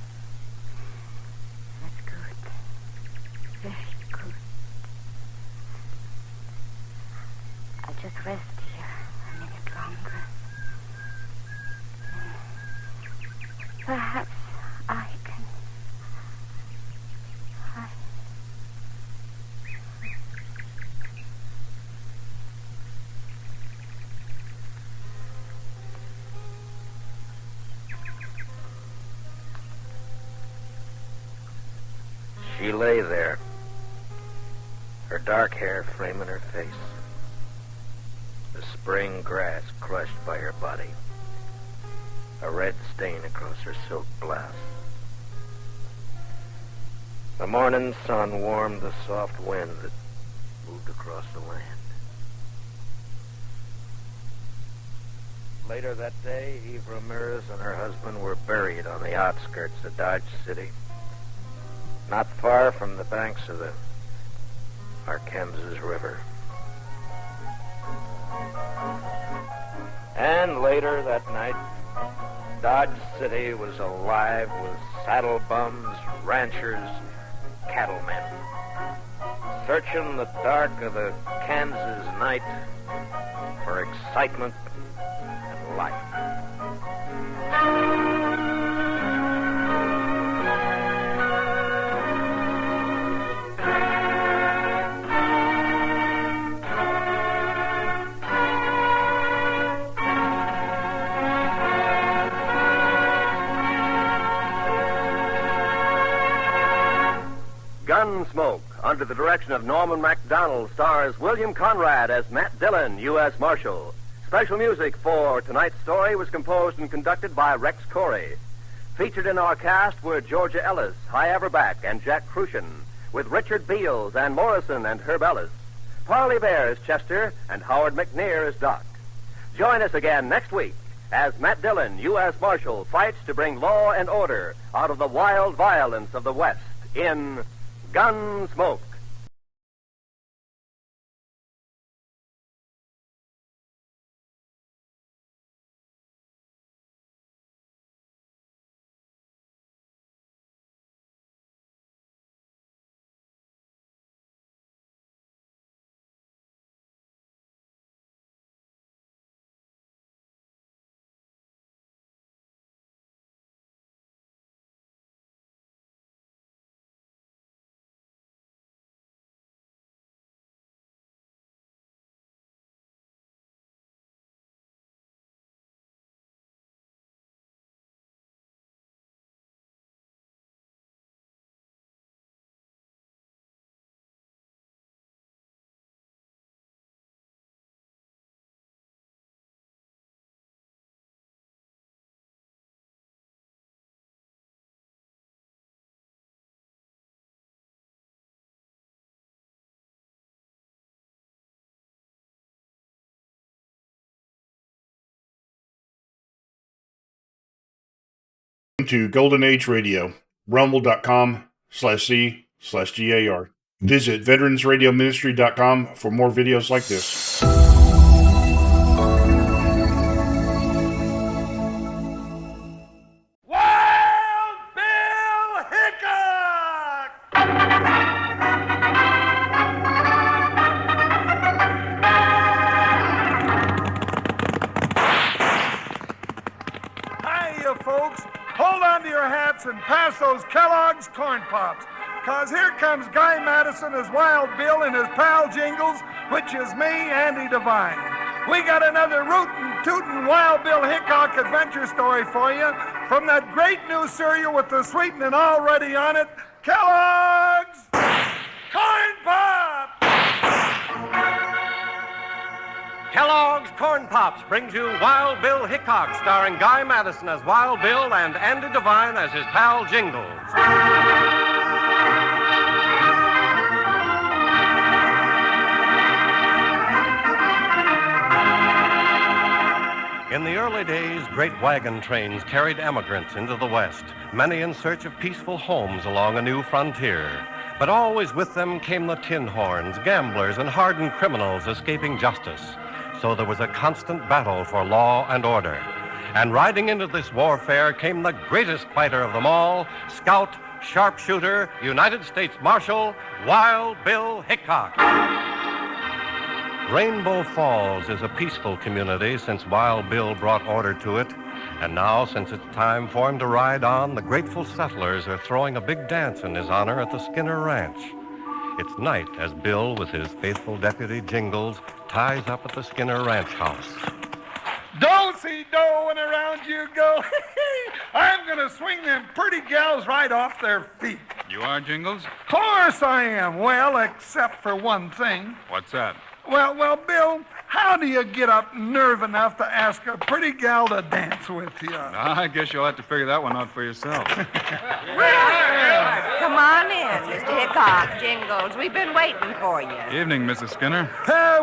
That's good. Very good. I'll just rest here a minute longer. Then perhaps I can... She lay there, her dark hair framing her face, the spring grass crushed by her body, a red stain across her silk blouse. The morning sun warmed the soft wind that moved across the land. Later that day, Eve Ramirez and her husband were buried on the outskirts of Dodge City, not far from the banks of the Arkansas River. And later that night, Dodge City was alive with saddle bums, ranchers, cattlemen, searching the dark of the Kansas night for excitement and life. Gunsmoke, under the direction of Norman MacDonald, stars William Conrad as Matt Dillon, U.S. Marshal. Special music for tonight's story was composed and conducted by Rex Corey. Featured in our cast were Georgia Ellis, Hy Averback, and Jack Crucian, with Richard Beals, Ann Morrison, and Herb Ellis. Parley Bear is Chester, and Howard McNear is Doc. Join us again next week as Matt Dillon, U.S. Marshal, fights to bring law and order out of the wild violence of the West in Gunsmoke. To Golden Age Radio, rumble.com/C/GAR. Visit veteransradioministry.com for more videos like this. Hiya, folks. Hold on to your hats and pass those Kellogg's Corn Pops, because here comes Guy Madison as Wild Bill and his pal Jingles, which is me, Andy Devine. We got another rootin', tootin' Wild Bill Hickok adventure story for you from that great new cereal with the sweetening already on it, Kellogg's Corn Pops! Kellogg's Corn Pops brings you Wild Bill Hickok, starring Guy Madison as Wild Bill and Andy Devine as his pal Jingles. In the early days, great wagon trains carried emigrants into the West, many in search of peaceful homes along a new frontier. But always with them came the tin horns, gamblers, and hardened criminals escaping justice. So there was a constant battle for law and order. And riding into this warfare came the greatest fighter of them all, scout, sharpshooter, United States Marshal, Wild Bill Hickok. Rainbow Falls is a peaceful community since Wild Bill brought order to it. And now, since it's time for him to ride on, the grateful settlers are throwing a big dance in his honor at the Skinner Ranch. It's night as Bill, with his faithful deputy Jingles, ties up at the Skinner Ranch house. Do-si-do and around you go. I'm going to swing them pretty gals right off their feet. You are, Jingles? Of course I am. Well, except for one thing. What's that? Well, Bill, how do you get up nerve enough to ask a pretty gal to dance with you? I guess you'll have to figure that one out for yourself. Come on in, Mr. Hickok, Jingles. We've been waiting for you. Evening, Mrs. Skinner.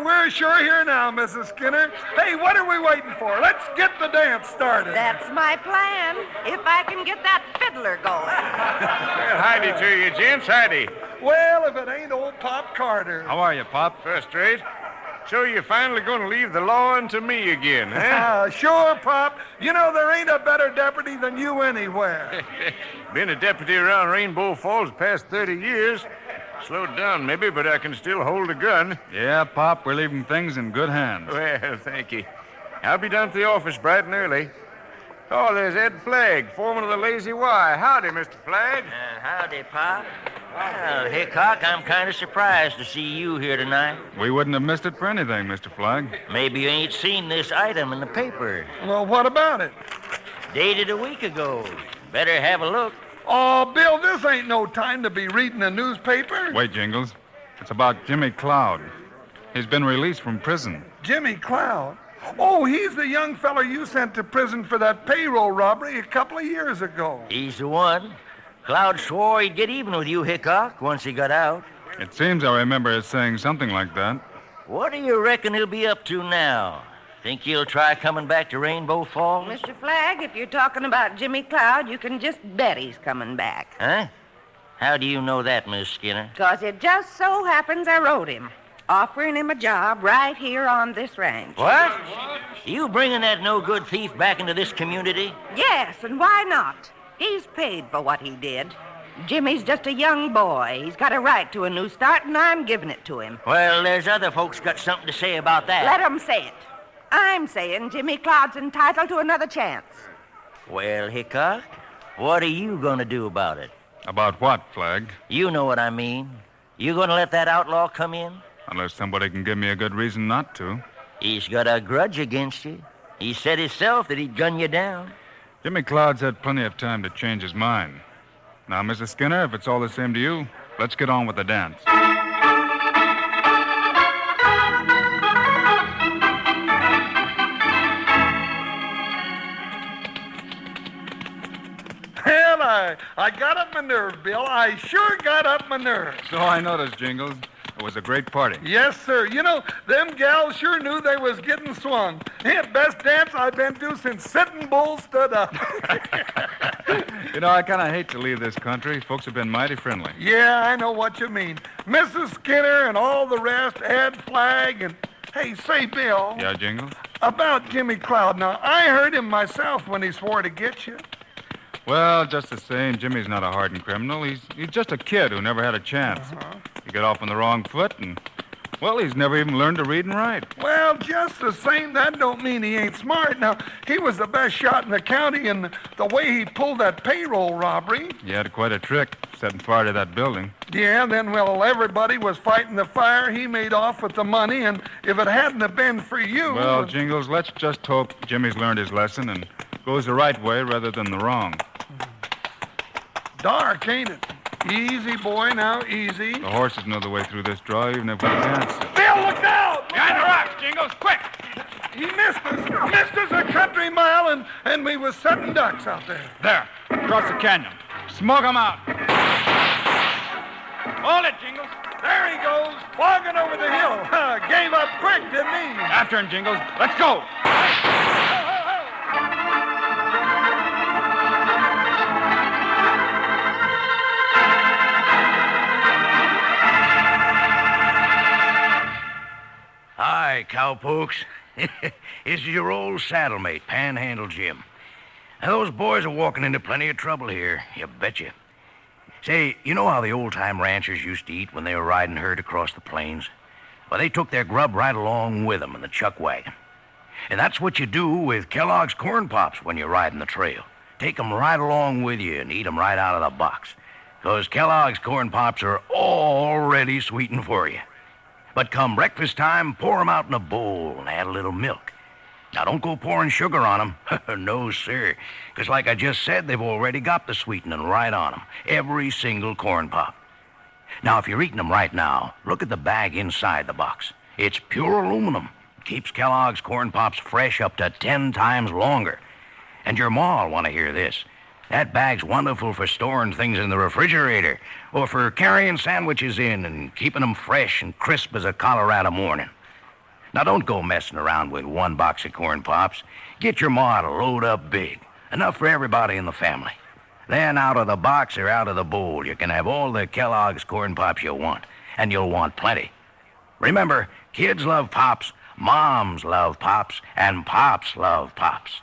We're sure here now, Mrs. Skinner. Hey, what are we waiting for? Let's get the dance started. That's my plan, if I can get that fiddler going. Well, howdy to you, gents. Howdy. Well, if it ain't old Pop Carter. How are you, Pop? First rate. So you're finally going to leave the law to me again, huh? Sure, Pop. You know, there ain't a better deputy than you anywhere. Been a deputy around Rainbow Falls the past 30 years. Slowed down, maybe, but I can still hold a gun. Yeah, Pop, we're leaving things in good hands. Well, thank you. I'll be down to the office bright and early. Oh, there's Ed Flagg, foreman of the Lazy Y. Howdy, Mr. Flagg. Howdy, Pop. Well, Hickok, I'm kind of surprised to see you here tonight. We wouldn't have missed it for anything, Mr. Flagg. Maybe you ain't seen this item in the paper. Well, what about it? Dated a week ago. Better have a look. Oh, Bill, this ain't no time to be reading a newspaper. Wait, Jingles. It's about Jimmy Cloud. He's been released from prison. Jimmy Cloud? Oh, he's the young fellow you sent to prison for that payroll robbery a couple of years ago. He's the one. Cloud swore he'd get even with you, Hickok, once he got out. It seems I remember it saying something like that. What do you reckon he'll be up to now? Think he'll try coming back to Rainbow Falls? Mr. Flagg, if you're talking about Jimmy Cloud, you can just bet he's coming back. Huh? How do you know that, Miss Skinner? 'Cause it just so happens I wrote him, offering him a job right here on this ranch. What? You bringing that no-good thief back into this community? Yes, and why not? He's paid for what he did. Jimmy's just a young boy. He's got a right to a new start, and I'm giving it to him. Well, there's other folks got something to say about that. Let 'em say it. I'm saying Jimmy Cloud's entitled to another chance. Well, Hickok, what are you going to do about it? About what, Flagg? You know what I mean. You going to let that outlaw come in? Unless somebody can give me a good reason not to. He's got a grudge against you. He said himself that he'd gun you down. Jimmy Cloud's had plenty of time to change his mind. Now, Mrs. Skinner, if it's all the same to you, let's get on with the dance. Well, I got up my nerve, Bill. I sure got up my nerve. So I noticed, Jingles. It was a great party. Yes, sir. You know, them gals sure knew they was getting swung. Yeah, best dance I've been to since Sitting Bull stood up. You know, I kind of hate to leave this country. Folks have been mighty friendly. Yeah, I know what you mean. Mrs. Skinner and all the rest, Ed Flagg, and... Hey, say, Bill. Yeah, Jingles? About Jimmy Cloud. Now, I heard him myself when he swore to get you. Well, just the same, Jimmy's not a hardened criminal. He's just a kid who never had a chance. He got off on the wrong foot, and, well, he's never even learned to read and write. Well, just the same, that don't mean he ain't smart. Now, he was the best shot in the county, and the way he pulled that payroll robbery... He had quite a trick, setting fire to that building. Yeah, then, well, everybody was fighting the fire. He made off with the money, and if it hadn't have been for you... Well, Jingles, let's just hope Jimmy's learned his lesson and goes the right way rather than the wrong. Dark, ain't it? Easy, boy, now, easy. The horses know the way through this draw, even if we can't. Bill, look out! Behind the rocks, Jingles, quick! He missed us. Missed us a country mile, and we was setting ducks out there. There, across the canyon. Smoke 'em out. Hold it, Jingles. There he goes, flogging over the hill. Gave up quick, didn't he? After him, Jingles. Let's go. cowpokes. This is your old saddlemate, Panhandle Jim. Now, those boys are walking into plenty of trouble here, you betcha. Say, you know how the old-time ranchers used to eat when they were riding herd across the plains? Well, they took their grub right along with them in the chuck wagon. And that's what you do with Kellogg's Corn Pops when you're riding the trail. Take 'em right along with you and eat 'em right out of the box. 'Cause Kellogg's Corn Pops are already sweetened for you. But come breakfast time, pour 'em out in a bowl and add a little milk. Now, don't go pouring sugar on 'em. No, sir. 'Cause like I just said, they've already got the sweetening right on 'em. Every single corn pop. Now, if you're eating 'em right now, look at the bag inside the box. It's pure aluminum. Keeps Kellogg's Corn Pops fresh up to 10 times longer. And your ma'll want to hear this. That bag's wonderful for storing things in the refrigerator or for carrying sandwiches in and keeping 'em fresh and crisp as a Colorado morning. Now, don't go messing around with one box of Corn Pops. Get your ma to load up big. Enough for everybody in the family. Then out of the box or out of the bowl, you can have all the Kellogg's Corn Pops you want, and you'll want plenty. Remember, kids love Pops, moms love Pops, and Pops love Pops.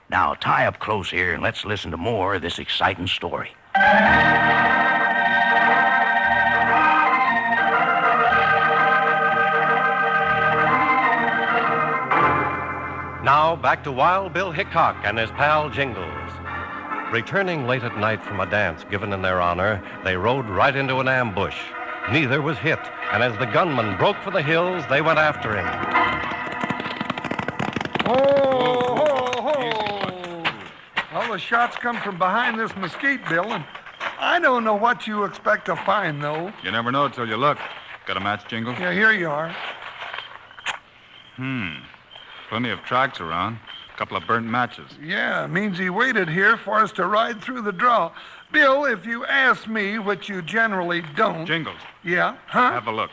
Now, tie up close here and let's listen to more of this exciting story. Now, back to Wild Bill Hickok and his pal Jingles. Returning late at night from a dance given in their honor, they rode right into an ambush. Neither was hit, and as the gunman broke for the hills, they went after him. All the shots come from behind this mesquite, Bill, and I don't know what you expect to find, though. You never know till you look. Got a match, Jingles? Yeah, here you are. Plenty of tracks around. A couple of burnt matches. Yeah, means he waited here for us to ride through the draw. Bill, if you ask me, which you generally don't... Jingles. Yeah? Huh? Have a look.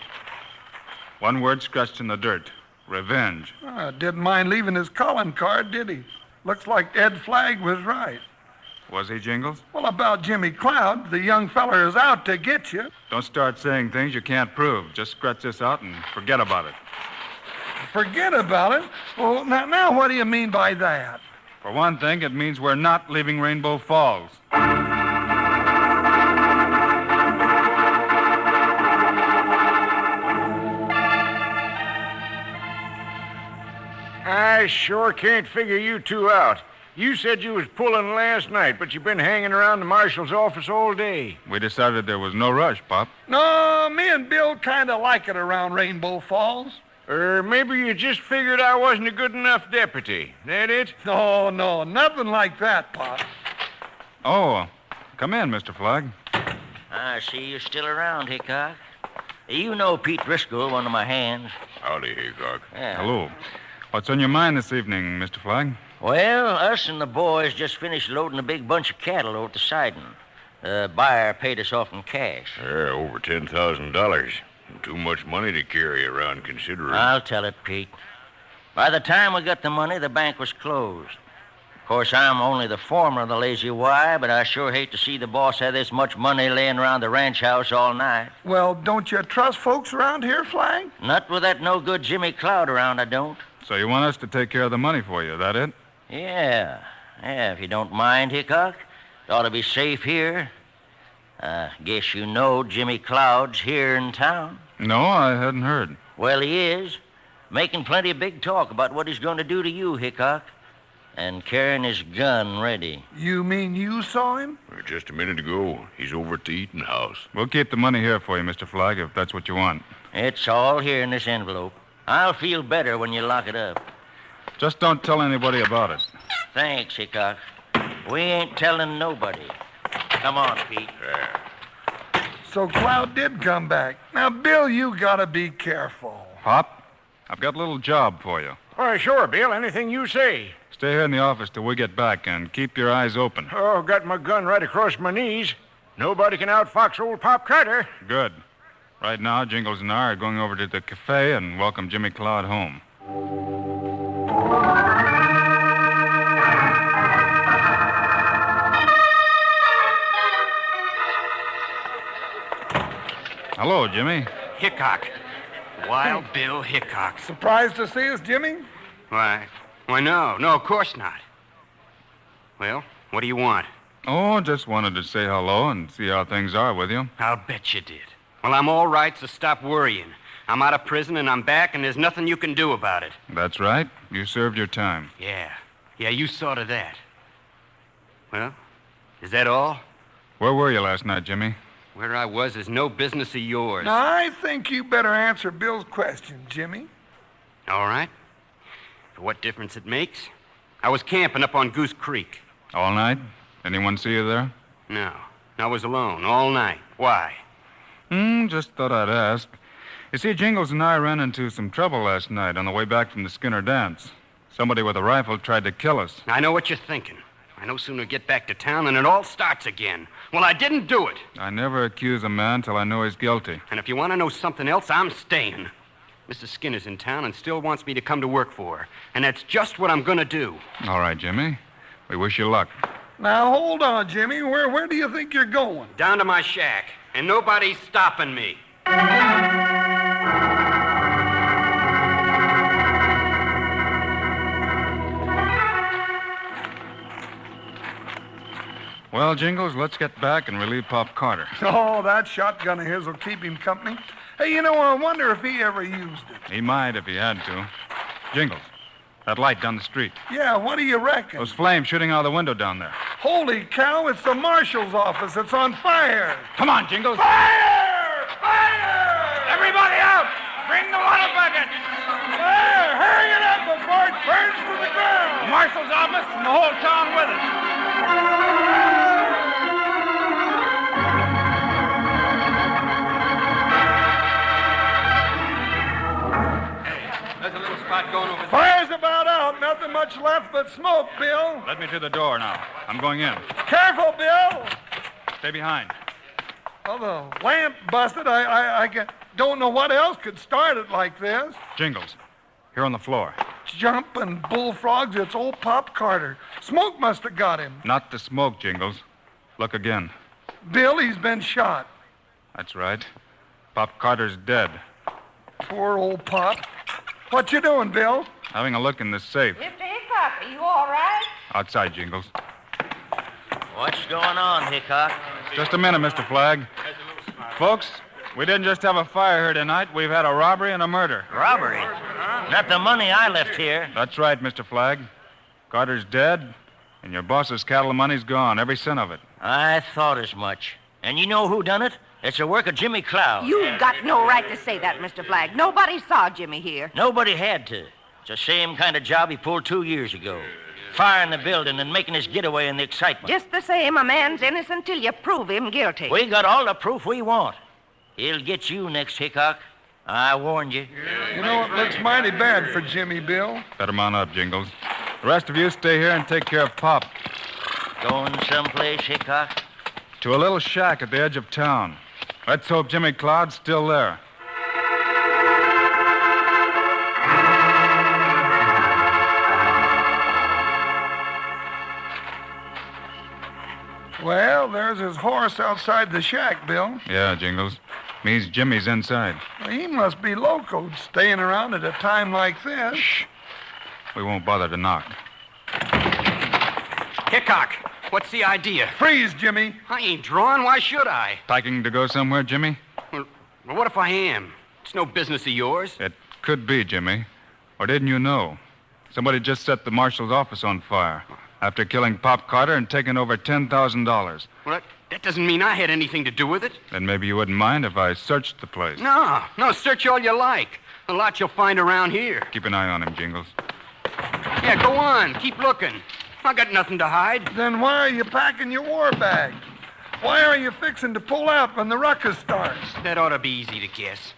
One word scratched in the dirt. Revenge. Didn't mind leaving his calling card, did he? Looks like Ed Flagg was right. Was he, Jingles? Well, about Jimmy Cloud, the young feller is out to get you. Don't start saying things you can't prove. Just scratch this out and forget about it. Forget about it? Well, now what do you mean by that? For one thing, it means we're not leaving Rainbow Falls. I sure can't figure you two out. You said you was pulling last night, but you've been hanging around the marshal's office all day. We decided there was no rush, Pop. No, me and Bill kind of like it around Rainbow Falls. Or maybe you just figured I wasn't a good enough deputy. That it? No, nothing like that, Pop. Oh, come in, Mr. Flagg. I see you're still around, Hickok. You know Pete Driscoll, one of my hands. Howdy, Hickok. Yeah. Hello. What's on your mind this evening, Mr. Flagg? Well, us and the boys just finished loading a big bunch of cattle over to Sidon. The buyer paid us off in cash. Yeah, over $10,000. Too much money to carry around, considering. I'll tell it, Pete. By the time we got the money, the bank was closed. Of course, I'm only the foreman of the Lazy Y, but I sure hate to see the boss have this much money laying around the ranch house all night. Well, don't you trust folks around here, Flagg? Not with that no-good Jimmy Cloud around, I don't. So you want us to take care of the money for you, that it? Yeah, if you don't mind, Hickok. It ought to be safe here. Guess you know Jimmy Cloud's here in town. No, I hadn't heard. Well, he is. Making plenty of big talk about what he's going to do to you, Hickok. And carrying his gun ready. You mean you saw him? Just a minute ago. He's over at the eating house. We'll keep the money here for you, Mr. Flagg, if that's what you want. It's all here in this envelope. I'll feel better when you lock it up. Just don't tell anybody about it. Thanks, Hickok. We ain't telling nobody. Come on, Pete. So Cloud did come back. Now, Bill, you gotta be careful. Pop, I've got a little job for you. Why, sure, Bill. Anything you say. Stay here in the office till we get back and keep your eyes open. Oh, got my gun right across my knees. Nobody can outfox old Pop Carter. Good. Right now, Jingles and I are going over to the cafe and welcome Jimmy Cloud home. Hello, Jimmy. Hickok. Wild Bill Hickok. Surprised to see us, Jimmy? Why, no, of course not. Well, what do you want? Oh, just wanted to say hello and see how things are with you. I'll bet you did. Well, I'm all right, so stop worrying. I'm out of prison and I'm back, and there's nothing you can do about it. That's right. You served your time. Yeah, you saw to that. Well, is that all? Where were you last night, Jimmy? Where I was is no business of yours. Now, I think you better answer Bill's question, Jimmy. All right. For what difference it makes? I was camping up on Goose Creek. All night? Anyone see you there? No. I was alone all night. Why? Just thought I'd ask. You see, Jingles and I ran into some trouble last night on the way back from the Skinner dance. Somebody with a rifle tried to kill us. I know what you're thinking. I no sooner get back to town than it all starts again. Well, I didn't do it. I never accuse a man till I know he's guilty. And if you want to know something else, I'm staying. Mrs. Skinner's in town and still wants me to come to work for her. And that's just what I'm going to do. All right, Jimmy. We wish you luck. Now, hold on, Jimmy. Where do you think you're going? Down to my shack. And nobody's stopping me. Well, Jingles, let's get back and relieve Pop Carter. Oh, that shotgun of his will keep him company. Hey, I wonder if he ever used it. He might if he had to. Jingles, that light down the street. Yeah, what do you reckon? Those flames shooting out of the window down there. Holy cow, it's the marshal's office. It's on fire. Come on, Jingles. Fire! Fire! Everybody out! Bring the water bucket! Fire! Hurry it up before it burns to the ground! The marshal's office and the whole town with it. There's a little spot going over there. Fire's about out. Nothing much left but smoke, Bill. Let me to the door now. I'm going in. Careful, Bill. Stay behind. Well, the lamp busted. I don't know what else could start it like this. Jingles, here on the floor. Jumping bullfrogs, it's old Pop Carter. Smoke must have got him. Not the smoke, Jingles. Look again. Bill, he's been shot. That's right. Pop Carter's dead. Poor old Pop. What you doing, Bill? Having a look in the safe. Mr. Hickok, are you all right? Outside, Jingles. What's going on, Hickok? Just a minute, Mr. Flagg. Folks, we didn't just have a fire here tonight. We've had a robbery and a murder. Robbery? Not the money I left here. That's right, Mr. Flagg. Carter's dead, and your boss's cattle money's gone, every cent of it. I thought as much. And you know who done it? It's the work of Jimmy Cloud. You've got no right to say that, Mr. Flagg. Nobody saw Jimmy here. Nobody had to. It's the same kind of job he pulled 2 years ago. Firing the building and making his getaway in the excitement. Just the same, a man's innocent till you prove him guilty. We got all the proof we want. He'll get you next, Hickok. I warned you. It looks mighty bad for Jimmy, Bill. Better mount up, Jingles. The rest of you stay here and take care of Pop. Going someplace, Hickok? To a little shack at the edge of town. Let's hope Jimmy Cloud's still there. Well, there's his horse outside the shack, Bill. Yeah, Jingles. Means Jimmy's inside. He must be locoed, staying around at a time like this. Shh. We won't bother to knock. Hickok, what's the idea? Freeze, Jimmy. I ain't drawn. Why should I? Packing to go somewhere, Jimmy? Well, what if I am? It's no business of yours. It could be, Jimmy. Or didn't you know? Somebody just set the marshal's office on fire after killing Pop Carter and taking over $10,000. Well, that doesn't mean I had anything to do with it. Then maybe you wouldn't mind if I searched the place. No, search all you like. A lot you'll find around here. Keep an eye on him, Jingles. Yeah, go on. Keep looking. I got nothing to hide. Then why are you packing your war bag? Why are you fixing to pull out when the ruckus starts? That ought to be easy to guess.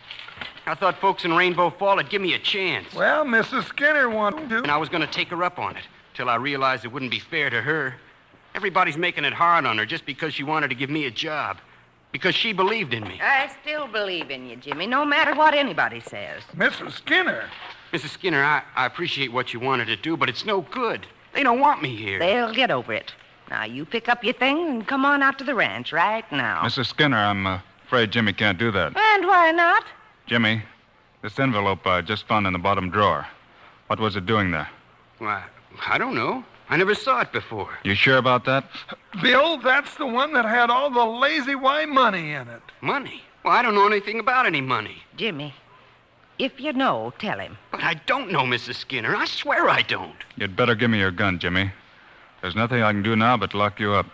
I thought folks in Rainbow Fall would give me a chance. Well, Mrs. Skinner wanted to. And I was going to take her up on it, till I realized it wouldn't be fair to her. Everybody's making it hard on her just because she wanted to give me a job. Because she believed in me. I still believe in you, Jimmy, no matter what anybody says. Mrs. Skinner? Mrs. Skinner, I appreciate what you wanted to do, but it's no good. They don't want me here. They'll get over it. Now, you pick up your things and come on out to the ranch right now. Mrs. Skinner, I'm afraid Jimmy can't do that. And why not? Jimmy, This envelope I just found in the bottom drawer. What was it doing there? Why, I don't know. I never saw it before. You sure about that? Bill, that's the one that had all the Lazy Y money in it. Money? Well, I don't know anything about any money. Jimmy, if you know, tell him. But I don't know, Mrs. Skinner. I swear I don't. You'd better give me your gun, Jimmy. There's nothing I can do now but lock you up.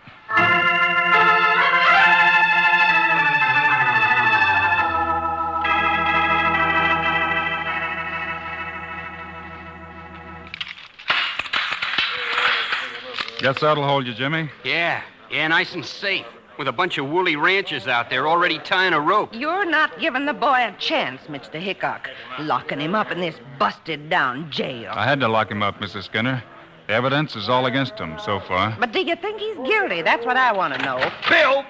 Guess that'll hold you, Jimmy. Yeah, nice and safe. With a bunch of woolly ranchers out there already tying a rope. You're not giving the boy a chance, Mr. Hickok. Locking him up in this busted-down jail. I had to lock him up, Mrs. Skinner. The evidence is all against him so far. But do you think he's guilty? That's what I want to know. Bill!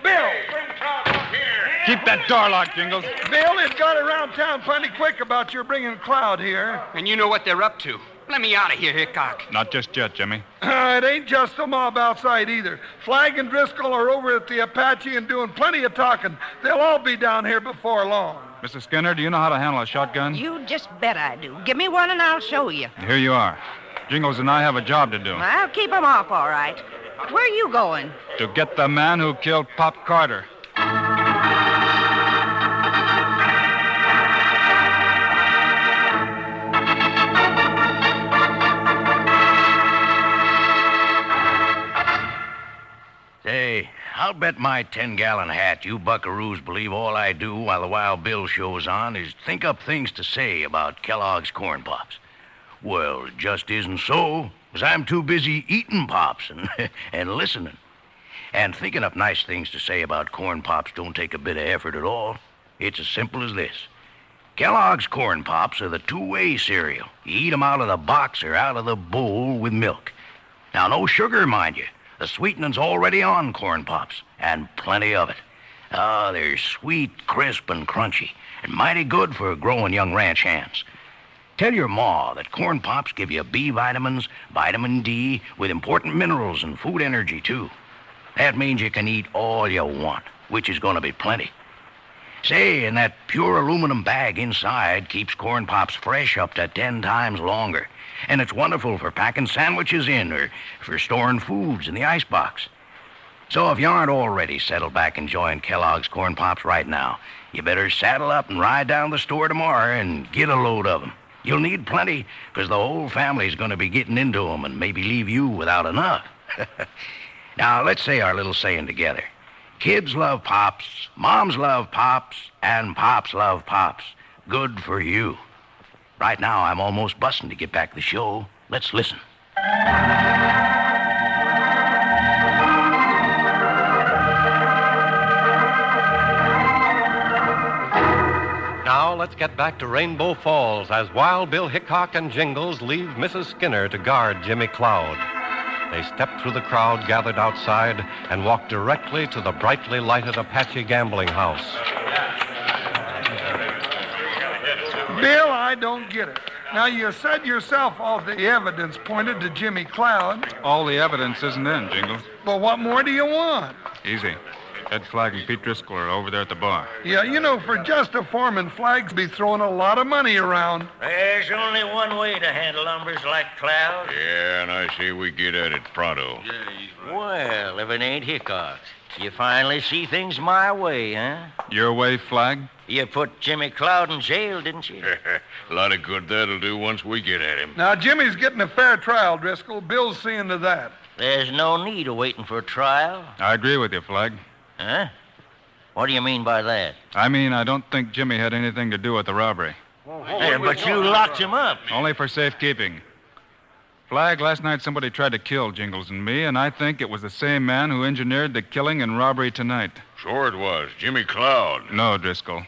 Keep that door locked, Jingles. Bill, it got around town plenty quick about your bringing Cloud here. And you know what they're up to. Let me out of here, Hickok. Not just yet, Jimmy. It ain't just the mob outside either. Flag and Driscoll are over at the Apache and doing plenty of talking. They'll all be down here before long. Mrs. Skinner, do you know how to handle a shotgun? You just bet I do. Give me one and I'll show you. Here you are. Jingles and I have a job to do. I'll keep him off, all right. Where are you going? To get the man who killed Pop Carter. Say, I'll bet my 10-gallon hat you buckaroos believe all I do while the Wild Bill show's on is think up things to say about Kellogg's Corn Pops. Well, it just isn't so, 'cause I'm too busy eating Pops and listening. And thinking up nice things to say about Corn Pops don't take a bit of effort at all. It's as simple as this. Kellogg's Corn Pops are the two-way cereal. You eat 'em out of the box or out of the bowl with milk. Now, no sugar, mind you. The sweetening's already on Corn Pops, and plenty of it. They're sweet, crisp, and crunchy, and mighty good for growing young ranch hands. Tell your ma that Corn Pops give you B vitamins, vitamin D, with important minerals and food energy, too. That means you can eat all you want, which is going to be plenty. Say, and that pure aluminum bag inside keeps Corn Pops fresh up to 10 times longer. And it's wonderful for packing sandwiches in or for storing foods in the icebox. So if you aren't already settled back enjoying Kellogg's Corn Pops right now, you better saddle up and ride down to the store tomorrow and get a load of them. You'll need plenty, because the whole family's going to be getting into them and maybe leave you without enough. Now, let's say our little saying together. Kids love Pops, moms love Pops, and Pops love Pops. Good for you. Right now, I'm almost busting to get back to the show. Let's listen. Now let's get back to Rainbow Falls as Wild Bill Hickok and Jingles leave Mrs. Skinner to guard Jimmy Cloud. They step through the crowd gathered outside and walk directly to the brightly lighted Apache gambling house. Bill, I don't get it. Now, you said yourself all the evidence pointed to Jimmy Cloud. All the evidence isn't in, Jingles. But what more do you want? Easy. Ed Flagg and Pete Driscoll are over there at the bar. Yeah, you know, for just a foreman, Flagg's be throwing a lot of money around. There's only one way to handle numbers like Cloud. Yeah, and I say we get at it pronto. Well, if it ain't Hickok, you finally see things my way, huh? Your way, Flagg? You put Jimmy Cloud in jail, didn't you? A lot of good that'll do once we get at him. Now, Jimmy's getting a fair trial, Driscoll. Bill's seeing to that. There's no need of waiting for a trial. I agree with you, Flagg. Huh? What do you mean by that? I mean, I don't think Jimmy had anything to do with the robbery. But you locked him up. Only for safekeeping. Flagg, last night somebody tried to kill Jingles and me, and I think it was the same man who engineered the killing and robbery tonight. Sure it was. Jimmy Cloud. No, Driscoll.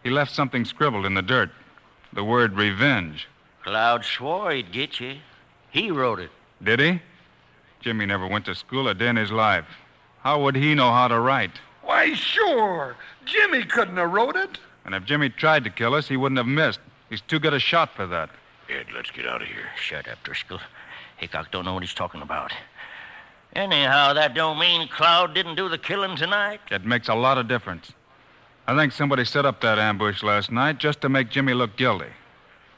He left something scribbled in the dirt. The word revenge. Cloud swore he'd get you. He wrote it. Did he? Jimmy never went to school a day in his life. How would he know how to write? Why, sure. Jimmy couldn't have wrote it. And if Jimmy tried to kill us, he wouldn't have missed. He's too good a shot for that. Ed, let's get out of here. Shut up, Driscoll. Hickok don't know what he's talking about. Anyhow, that don't mean Cloud didn't do the killing tonight. It makes a lot of difference. I think somebody set up that ambush last night just to make Jimmy look guilty.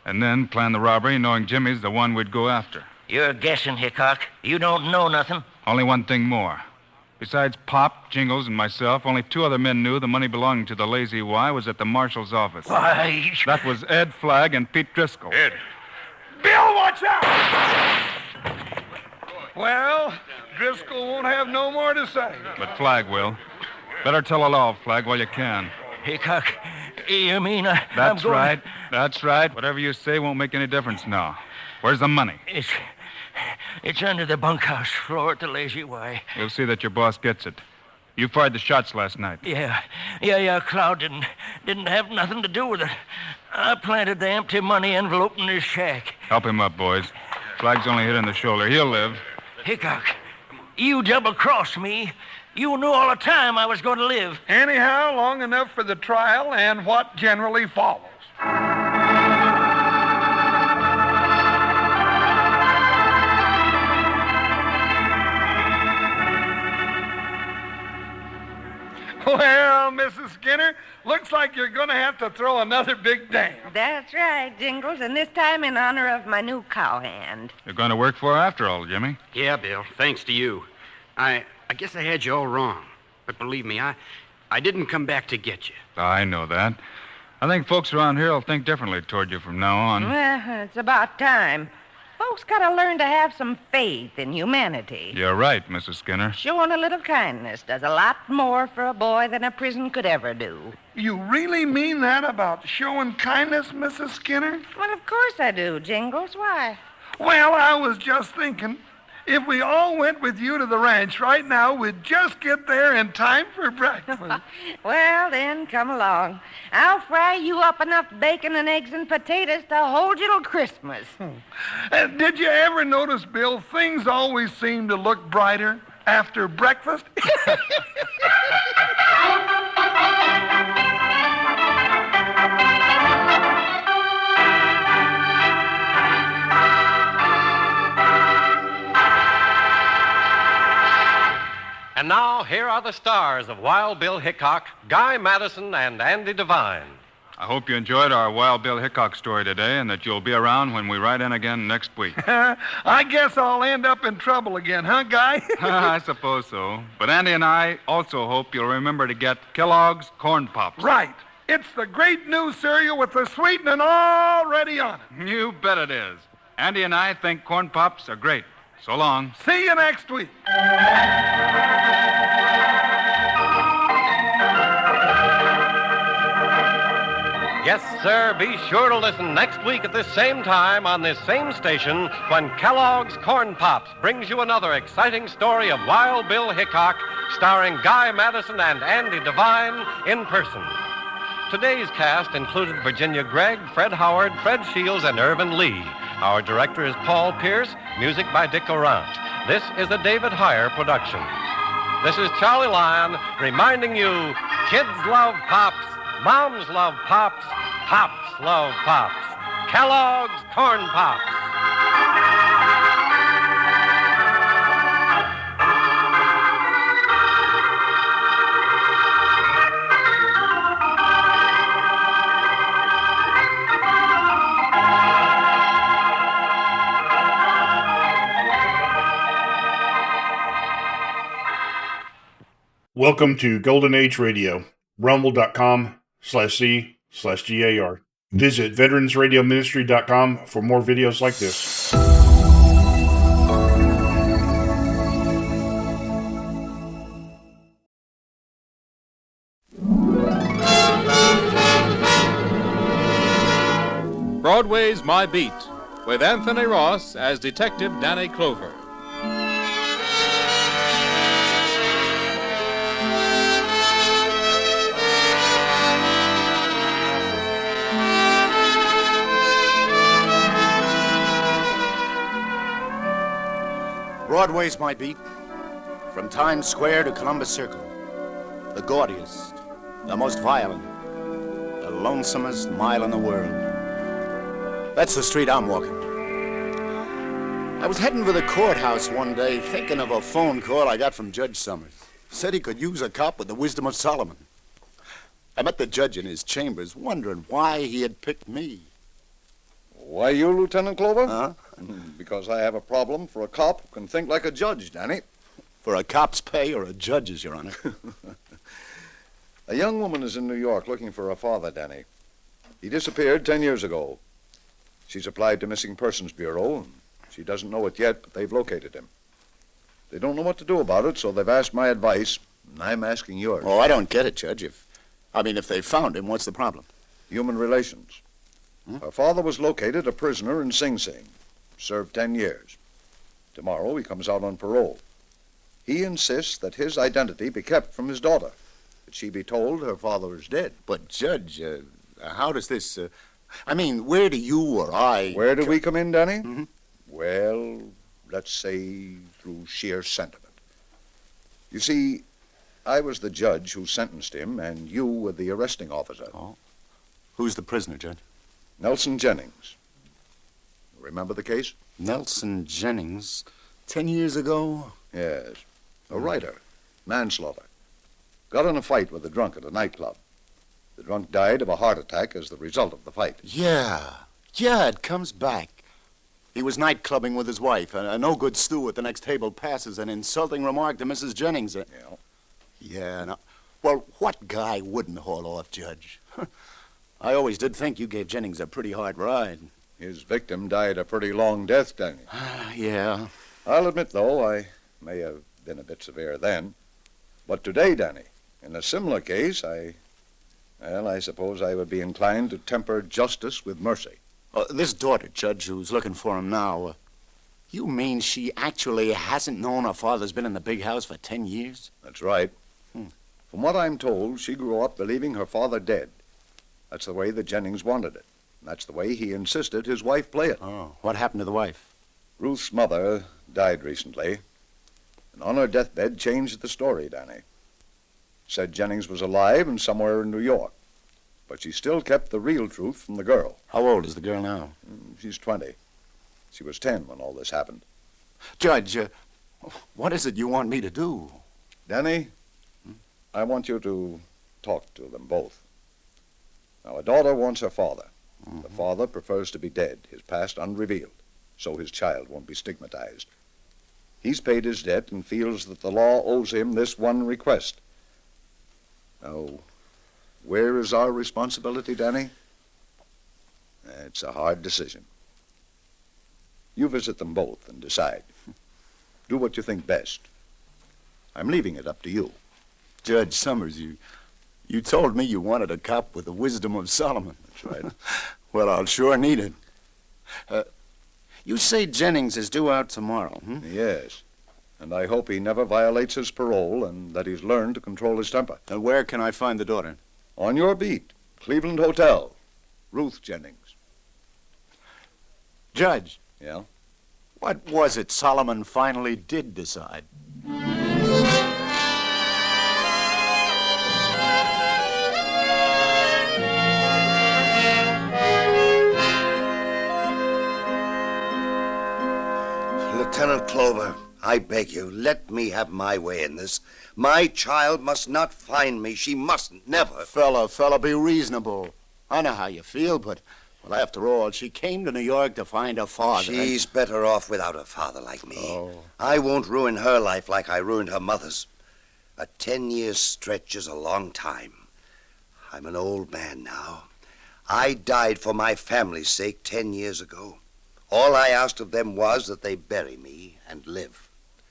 And then plan the robbery knowing Jimmy's the one we'd go after. You're guessing, Hickok. You don't know nothing. Only one thing more. Besides Pop, Jingles, and myself, only 2 other men knew the money belonging to the Lazy Y was at the marshal's office. Why? That was Ed Flagg and Pete Driscoll. Ed. Bill, watch out! Well, Driscoll won't have no more to say. But Flagg will. Better tell it all, Flagg, while you can. Hickok, you mean I'm That's going... right. That's right. Whatever you say won't make any difference now. Where's the money? It's under the bunkhouse floor at the Lazy Y. We'll see that your boss gets it. You fired the shots last night. Yeah. Cloud didn't have nothing to do with it. I planted the empty money envelope in his shack. Help him up, boys. Flagg's only hit in the shoulder. He'll live. Hickok, you double-crossed me. You knew all the time I was going to live. Anyhow, long enough for the trial and what generally follows. Well, Mrs. Skinner, looks like you're going to have to throw another big dance. That's right, Jingles, and this time in honor of my new cowhand. You're going to work for her after all, Jimmy. Yeah, Bill, thanks to you. I guess I had you all wrong. But believe me, I didn't come back to get you. I know that. I think folks around here will think differently toward you from now on. Well, it's about time. Folks gotta learn to have some faith in humanity. You're right, Mrs. Skinner. Showing a little kindness does a lot more for a boy than a prison could ever do. You really mean that about showing kindness, Mrs. Skinner? Well, of course I do, Jingles. Why? Well, I was just thinking, if we all went with you to the ranch right now, we'd just get there in time for breakfast. Well, then, come along. I'll fry you up enough bacon and eggs and potatoes to hold you till Christmas. Did you ever notice, Bill, things always seem to look brighter after breakfast? And now, here are the stars of Wild Bill Hickok, Guy Madison, and Andy Devine. I hope you enjoyed our Wild Bill Hickok story today and that you'll be around when we ride in again next week. I guess I'll end up in trouble again, huh, Guy? I suppose so. But Andy and I also hope you'll remember to get Kellogg's Corn Pops. Right. It's the great new cereal with the sweetening already on it. You bet it is. Andy and I think Corn Pops are great. So long. See you next week. Yes, sir. Be sure to listen next week at this same time on this same station when Kellogg's Corn Pops brings you another exciting story of Wild Bill Hickok, starring Guy Madison and Andy Devine in person. Today's cast included Virginia Gregg, Fred Howard, Fred Shields, and Irvin Lee. Our director is Paul Pierce, music by Dick Orant. This is a David Heyer production. This is Charlie Lyon reminding you, kids love Pops, moms love Pops, Pops love Pops. Kellogg's Corn Pops. Welcome to Golden Age Radio, rumble.com/C/GAR. Visit veteransradioministry.com for more videos like this. Broadway's My Beat, with Anthony Ross as Detective Danny Clover. Broadway's my beat, from Times Square to Columbus Circle. The gaudiest, the most violent, the lonesomest mile in the world. That's the street I'm walking. I was heading for the courthouse one day, thinking of a phone call I got from Judge Summers. Said he could use a cop with the wisdom of Solomon. I met the judge in his chambers, wondering why he had picked me. Why you, Lieutenant Clover? Huh? Because I have a problem for a cop who can think like a judge, Danny. For a cop's pay or a judge's, Your Honor? A young woman is in New York looking for her father, Danny. He disappeared 10 years ago. She's applied to Missing Persons Bureau, and she doesn't know it yet, but they've located him. They don't know what to do about it, so they've asked my advice, and I'm asking yours. Oh, I don't get it, Judge. If they found him, what's the problem? Human relations. Her father was located a prisoner in Sing Sing. Served 10 years. Tomorrow he comes out on parole. He insists that his identity be kept from his daughter, that she be told her father is dead. But, Judge, how does this... where do you or I... Where do we come in, Danny? Mm-hmm. Well, let's say through sheer sentiment. You see, I was the judge who sentenced him, and you were the arresting officer. Oh. Who's the prisoner, Judge? Nelson Jennings. Remember the case? Nelson Jennings? 10 years ago? Yes. A writer. Manslaughter. Got in a fight with a drunk at a nightclub. The drunk died of a heart attack as the result of the fight. Yeah, it comes back. He was night clubbing with his wife. A no-good stew at the next table passes an insulting remark to Mrs. Jennings. Yeah. Well, what guy wouldn't haul off, Judge? I always did think you gave Jennings a pretty hard ride. His victim died a pretty long death, Danny. Yeah. I'll admit, though, I may have been a bit severe then. But today, Danny, in a similar case, I suppose I would be inclined to temper justice with mercy. This daughter, Judge, who's looking for him now, you mean she actually hasn't known her father's been in the big house for 10 years? That's right. From what I'm told, she grew up believing her father dead. That's the way that Jennings wanted it. And that's the way he insisted his wife play it. Oh, what happened to the wife? Ruth's mother died recently, and on her deathbed changed the story, Danny. Said Jennings was alive and somewhere in New York. But she still kept the real truth from the girl. How old is the girl now? She's 20. She was 10 when all this happened. Judge, what is it you want me to do? Danny, I want you to talk to them both. Now, a daughter wants her father. The father prefers to be dead, his past unrevealed, so his child won't be stigmatized. He's paid his debt and feels that the law owes him this one request. Now, where is our responsibility, Danny? It's a hard decision. You visit them both and decide. Do what you think best. I'm leaving it up to you. Judge Summers, you told me you wanted a cop with the wisdom of Solomon. That's right. Well, I'll sure need it. You say Jennings is due out tomorrow, Yes. And I hope he never violates his parole and that he's learned to control his temper. And where can I find the daughter? On your beat. Cleveland Hotel. Ruth Jennings. Judge. Yeah? What was it Solomon finally did decide? Lieutenant Clover, I beg you, let me have my way in this. My child must not find me. She mustn't, never. Fella, be reasonable. I know how you feel, but, well, after all, she came to New York to find her father. She's better off without a father like me. Oh. I won't ruin her life like I ruined her mother's. A 10-year stretch is a long time. I'm an old man now. I died for my family's sake 10 years ago. All I asked of them was that they bury me and live.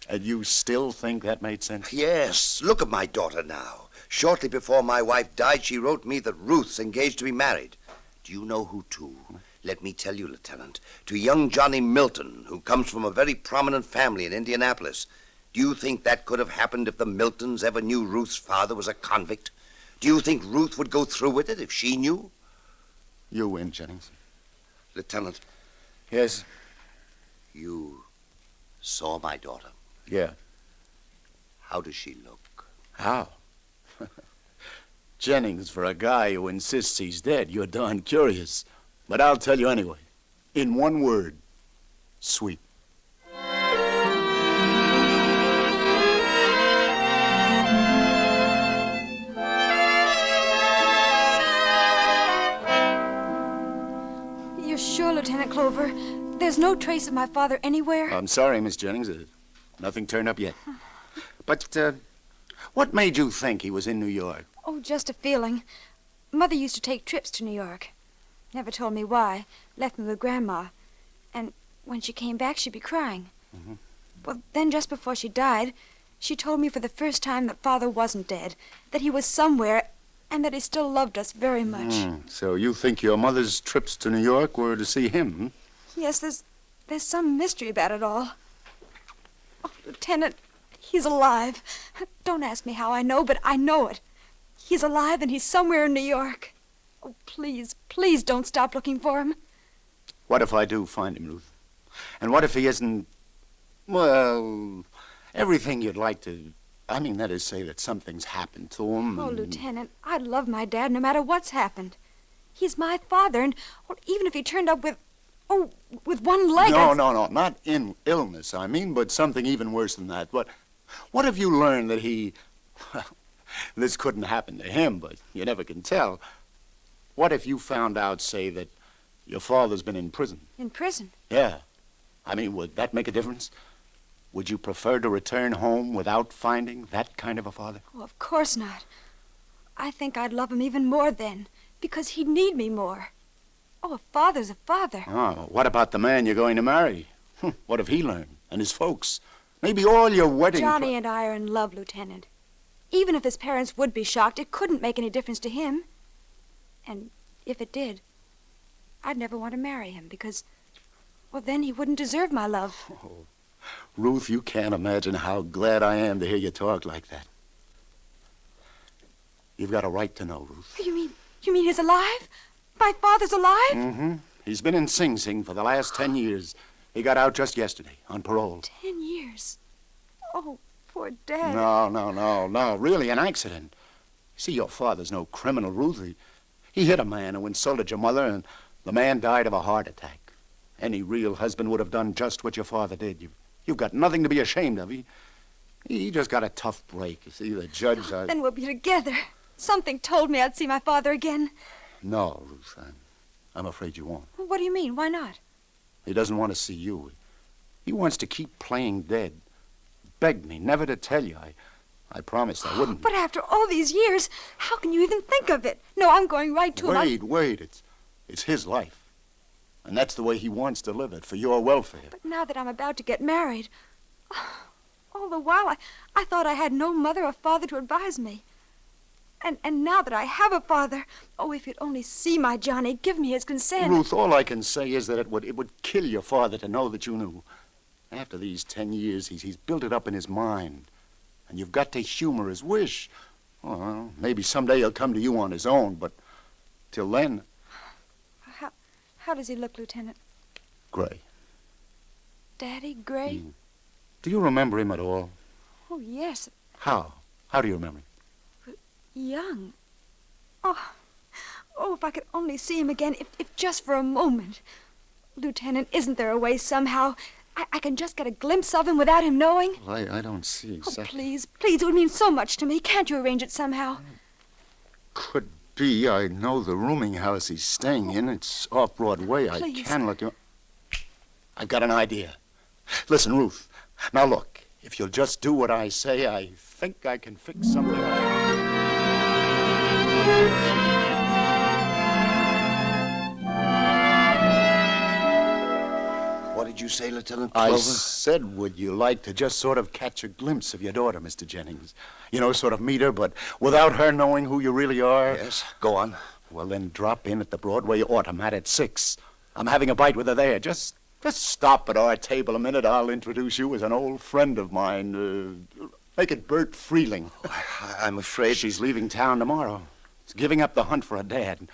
And you still think that made sense? Yes. Look at my daughter now. Shortly before my wife died, she wrote me that Ruth's engaged to be married. Do you know who to? Let me tell you, Lieutenant. To young Johnny Milton, who comes from a very prominent family in Indianapolis. Do you think that could have happened if the Miltons ever knew Ruth's father was a convict? Do you think Ruth would go through with it if she knew? You win, Jennings. Lieutenant. Yes? You saw my daughter? Yeah. How does she look? How? Jennings, for a guy who insists he's dead, you're darn curious. But I'll tell you anyway. In one word, sweet. Lieutenant Clover. There's no trace of my father anywhere. I'm sorry, Miss Jennings. Nothing turned up yet. But, what made you think he was in New York? Oh, just a feeling. Mother used to take trips to New York. Never told me why. Left me with Grandma. And when she came back, she'd be crying. Mm-hmm. Well, then just before she died, she told me for the first time that Father wasn't dead, that he was somewhere, and that he still loved us very much. So you think your mother's trips to New York were to see him? Hmm? Yes, there's some mystery about it all. Oh, Lieutenant, he's alive. Don't ask me how I know, but I know it. He's alive and he's somewhere in New York. Oh, please, please don't stop looking for him. What if I do find him, Ruth? And what if he isn't, well, everything you'd like to... I mean, that is, say that something's happened to him. Oh, Lieutenant, I love my dad no matter what's happened. He's my father, and even if he turned up with one leg... No, not in illness, I mean, but something even worse than that. What if you learned that he... Well, this couldn't happen to him, but you never can tell. What if you found out, say, that your father's been in prison? In prison? Yeah. I mean, would that make a difference? Would you prefer to return home without finding that kind of a father? Oh, of course not. I think I'd love him even more then, because he'd need me more. Oh, a father's a father. Oh, what about the man you're going to marry? What if he learned? And his folks? Maybe all your wedding... Johnny and I are in love, Lieutenant. Even if his parents would be shocked, it couldn't make any difference to him. And if it did, I'd never want to marry him because, well, then he wouldn't deserve my love. Oh, Ruth, you can't imagine how glad I am to hear you talk like that. You've got a right to know, Ruth. You mean he's alive? My father's alive? Mm-hmm. He's been in Sing Sing for the last 10 years. He got out just yesterday on parole. 10 years? Oh, poor Dad. No. Really, an accident. See, your father's no criminal, Ruth. He hit a man who insulted your mother, and the man died of a heart attack. Any real husband would have done just what your father did. You've got nothing to be ashamed of. He just got a tough break. You see, the judge... Then we'll be together. Something told me I'd see my father again. No, Ruth, I'm afraid you won't. What do you mean? Why not? He doesn't want to see you. He wants to keep playing dead. Begged me never to tell you. I promised I wouldn't. But after all these years, how can you even think of it? No, I'm going right to him. Wait. It's his life. And that's the way he wants to live it, for your welfare. But now that I'm about to get married, all the while I thought I had no mother or father to advise me. And now that I have a father, oh, if you'd only see my Johnny, give me his consent. Ruth, all I can say is that it would kill your father to know that you knew. After these 10 years, he's built it up in his mind. And you've got to humor his wish. Well, maybe someday he'll come to you on his own, but till then... How does he look, Lieutenant? Gray. Daddy, gray? Do you remember him at all? Oh, yes. How? How do you remember him? Young. Oh, if I could only see him again, if just for a moment. Lieutenant, isn't there a way somehow I can just get a glimpse of him without him knowing? Well, I don't see exactly. Oh, please, it would mean so much to me. Can't you arrange it somehow? Could be. I know the rooming house he's staying in. It's off Broadway. Please. I can look you... I've got an idea. Listen, Ruth. Now, look. If you'll just do what I say, I think I can fix something up. What did you say, Lieutenant Clover? I said, would you like to just sort of catch a glimpse of your daughter, Mr. Jennings? You know, sort of meet her, but without her knowing who you really are? Yes, go on. Well, then drop in at the Broadway Automat at 6. I'm having a bite with her there. Just stop at our table a minute. I'll introduce you as an old friend of mine. Make it Bert Freeling. I'm afraid... She's leaving town tomorrow. She's giving up the hunt for her dad.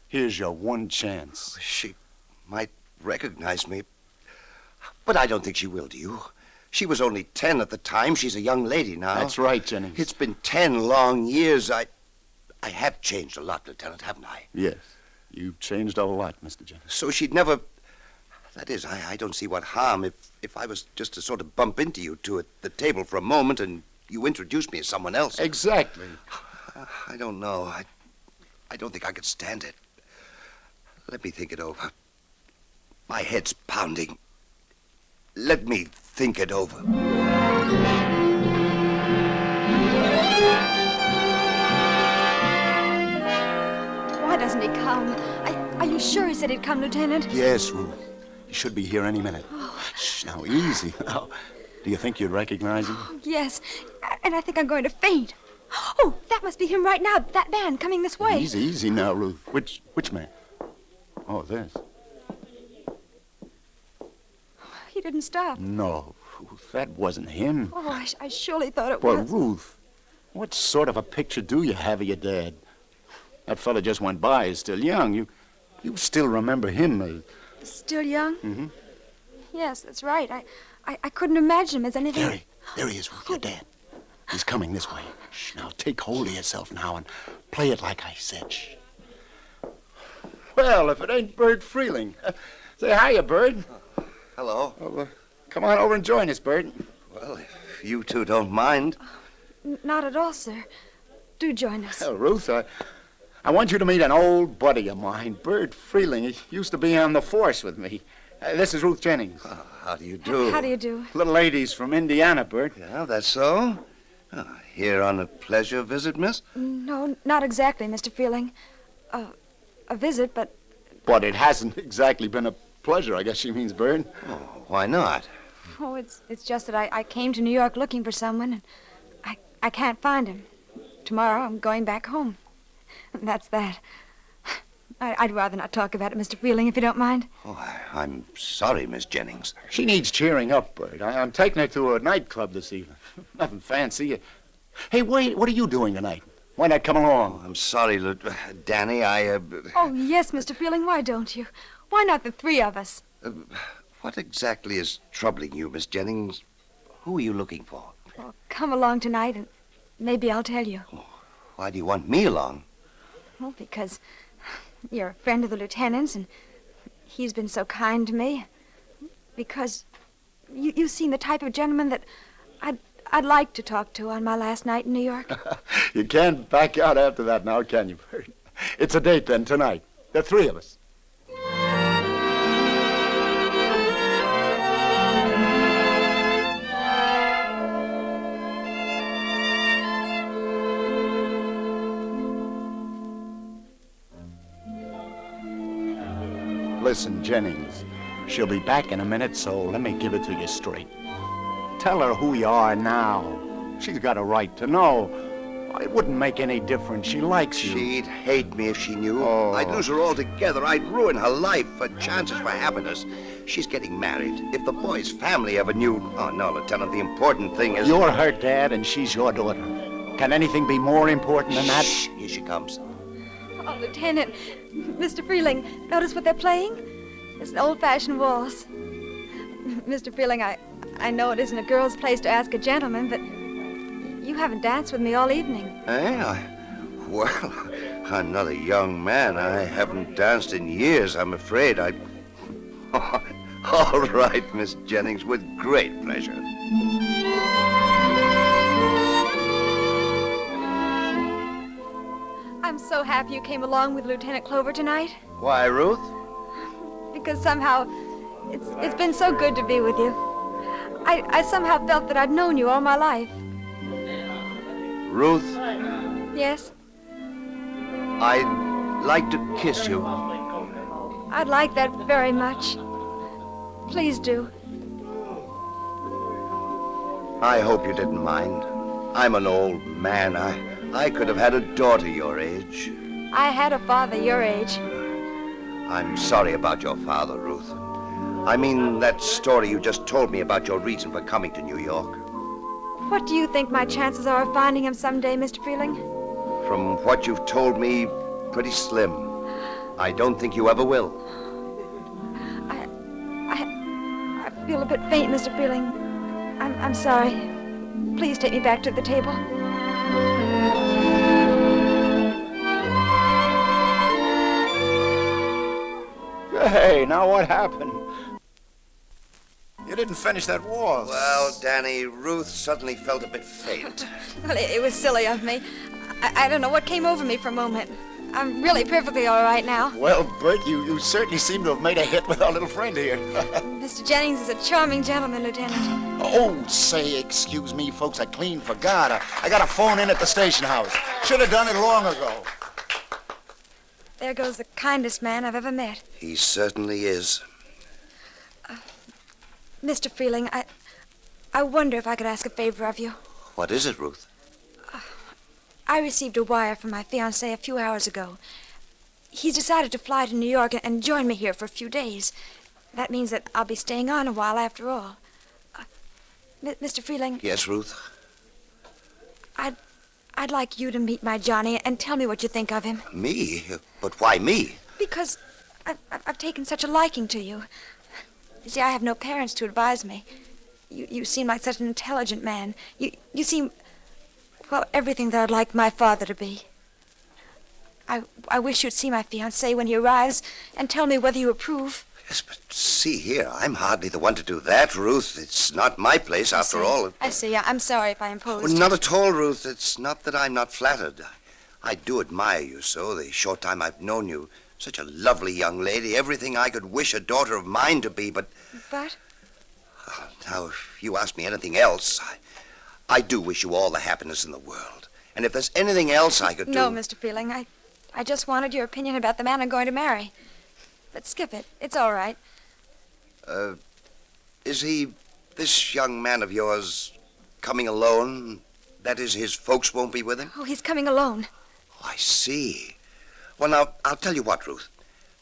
Here's your one chance. She might recognize me, but I don't think she will, do you? She was only 10 at the time. She's a young lady now. That's right, Jennings. It's been 10 long years. I have changed a lot, Lieutenant, haven't I? Yes, you've changed a lot, Mr. Jennings. So she'd never... That is, I don't see what harm if I was just to sort of bump into you two at the table for a moment and you introduced me as someone else. Exactly. I don't know. I don't think I could stand it. Let me think it over. My head's pounding. Let me think it over. Why doesn't he come? Are you sure he said he'd come, Lieutenant? Yes, Ruth. He should be here any minute. Shh, now, easy. Now, do you think you'd recognize him? Yes, and I think I'm going to faint. Oh, that must be him right now, that man coming this way. Easy now, Ruth. Which man? Oh, this. He didn't stop. No, Ruth, that wasn't him. Oh, I surely thought it Well, was. Ruth, what sort of a picture do you have of your dad? That fella just went by. He's still young. You still remember him. Still young? Mm-hmm. Yes, that's right. I couldn't imagine him as anything. There he is, Ruth, your dad. He's coming this way. Shh, now take hold of yourself now and play it like I said. Shh. Well, if it ain't Bert Freeling. Say hiya, Bert. Hello. Oh, come on over and join us, Bert. Well, if you two don't mind. Not at all, sir. Do join us. Well, Ruth, I want you to meet an old buddy of mine, Bert Freeling. He used to be on the force with me. This is Ruth Jennings. How do you do? How do you do? Little lady's from Indiana, Bert. Yeah, that's so? Here on a pleasure visit, miss? No, not exactly, Mr. Freeling. A visit, but... But it hasn't exactly been a pleasure, I guess she means, Bert. Oh, why not? Oh, it's just that I came to New York looking for someone, and I can't find him. Tomorrow I'm going back home. That's that. I'd rather not talk about it, Mr. Freeling, if you don't mind. Oh, I'm sorry, Miss Jennings. She needs cheering up, Bert. I'm taking her to a nightclub this evening. Nothing fancy. Hey, wait, what are you doing tonight? Why not come along? Oh, I'm sorry, Danny, Oh, yes, Mr. Freeling, why don't you? Why not the three of us? What exactly is troubling you, Miss Jennings? Who are you looking for? Well, come along tonight, and maybe I'll tell you. Oh, why do you want me along? Well, because you're a friend of the lieutenant's, and he's been so kind to me. Because you've seen the type of gentleman that I'd like to talk to on my last night in New York. You can't back out after that now, can you, Bert? It's a date then, tonight. The three of us. Listen, Jennings, she'll be back in a minute, so let me give it to you straight. Tell her who you are now. She's got a right to know. It wouldn't make any difference. She likes you. She'd hate me if she knew. Oh. I'd lose her altogether. I'd ruin her life, her chances for happiness. She's getting married. If the boy's family ever knew... Oh, no, Lieutenant, the important thing is... You're her dad, and she's your daughter. Can anything be more important than that? Shh, here she comes. Oh, Lieutenant, Mr. Freeling, notice what they're playing? It's an old-fashioned waltz. Mr. Freeling, I know it isn't a girl's place to ask a gentleman, but you haven't danced with me all evening. Well, I'm not a young man. I haven't danced in years, I'm afraid. All right, Miss Jennings, with great pleasure. I'm so happy you came along with Lieutenant Clover tonight. Why, Ruth? Because somehow it's been so good to be with you. I somehow felt that I'd known you all my life. Ruth, Yes? I'd like to kiss you. I'd like that very much. Please do. I hope you didn't mind. I'm an old man. I could have had a daughter your age. I had a father your age. I'm sorry about your father, Ruth. I mean that story you just told me about your reason for coming to New York. What do you think my chances are of finding him someday, Mr. Freeling? From what you've told me, pretty slim. I don't think you ever will. I feel a bit faint, Mr. Freeling. I'm sorry. Please take me back to the table. Hey, now what happened? You didn't finish that waltz. Well, Danny, Ruth suddenly felt a bit faint. Well, it was silly of me. I don't know what came over me for a moment. I'm really perfectly all right now. Well, Bert, you certainly seem to have made a hit with our little friend here. Mr. Jennings is a charming gentleman, Lieutenant. Oh, say, excuse me, folks, I clean forgot. I got a phone in at the station house. Should have done it long ago. There goes the kindest man I've ever met. He certainly is. Mr. Freeling, I wonder if I could ask a favor of you. What is it, Ruth? I received a wire from my fiancé a few hours ago. He's decided to fly to New York and join me here for a few days. That means that I'll be staying on a while after all. Mr. Freeling? Yes, Ruth? I'd like you to meet my Johnny and tell me what you think of him. Me? But why me? Because I've taken such a liking to you. You see, I have no parents to advise me. You seem like such an intelligent man. You seem... well, everything that I'd like my father to be. I wish you'd see my fiancé when he arrives and tell me whether you approve. Yes, but see here, I'm hardly the one to do that, Ruth. It's not my place, after all. I see. I'm sorry if I imposed. Well, not at all, Ruth. It's not that I'm not flattered. I do admire you so, the short time I've known you. Such a lovely young lady, everything I could wish a daughter of mine to be, but... But? Now, if you ask me anything else, I do wish you all the happiness in the world. And if there's anything else I could do... No, Mr. Freeling, I just wanted your opinion about the man I'm going to marry. But skip it. It's all right. Is he, this young man of yours, coming alone? That is, his folks won't be with him? Oh, he's coming alone. Oh, I see. Well, now, I'll tell you what, Ruth.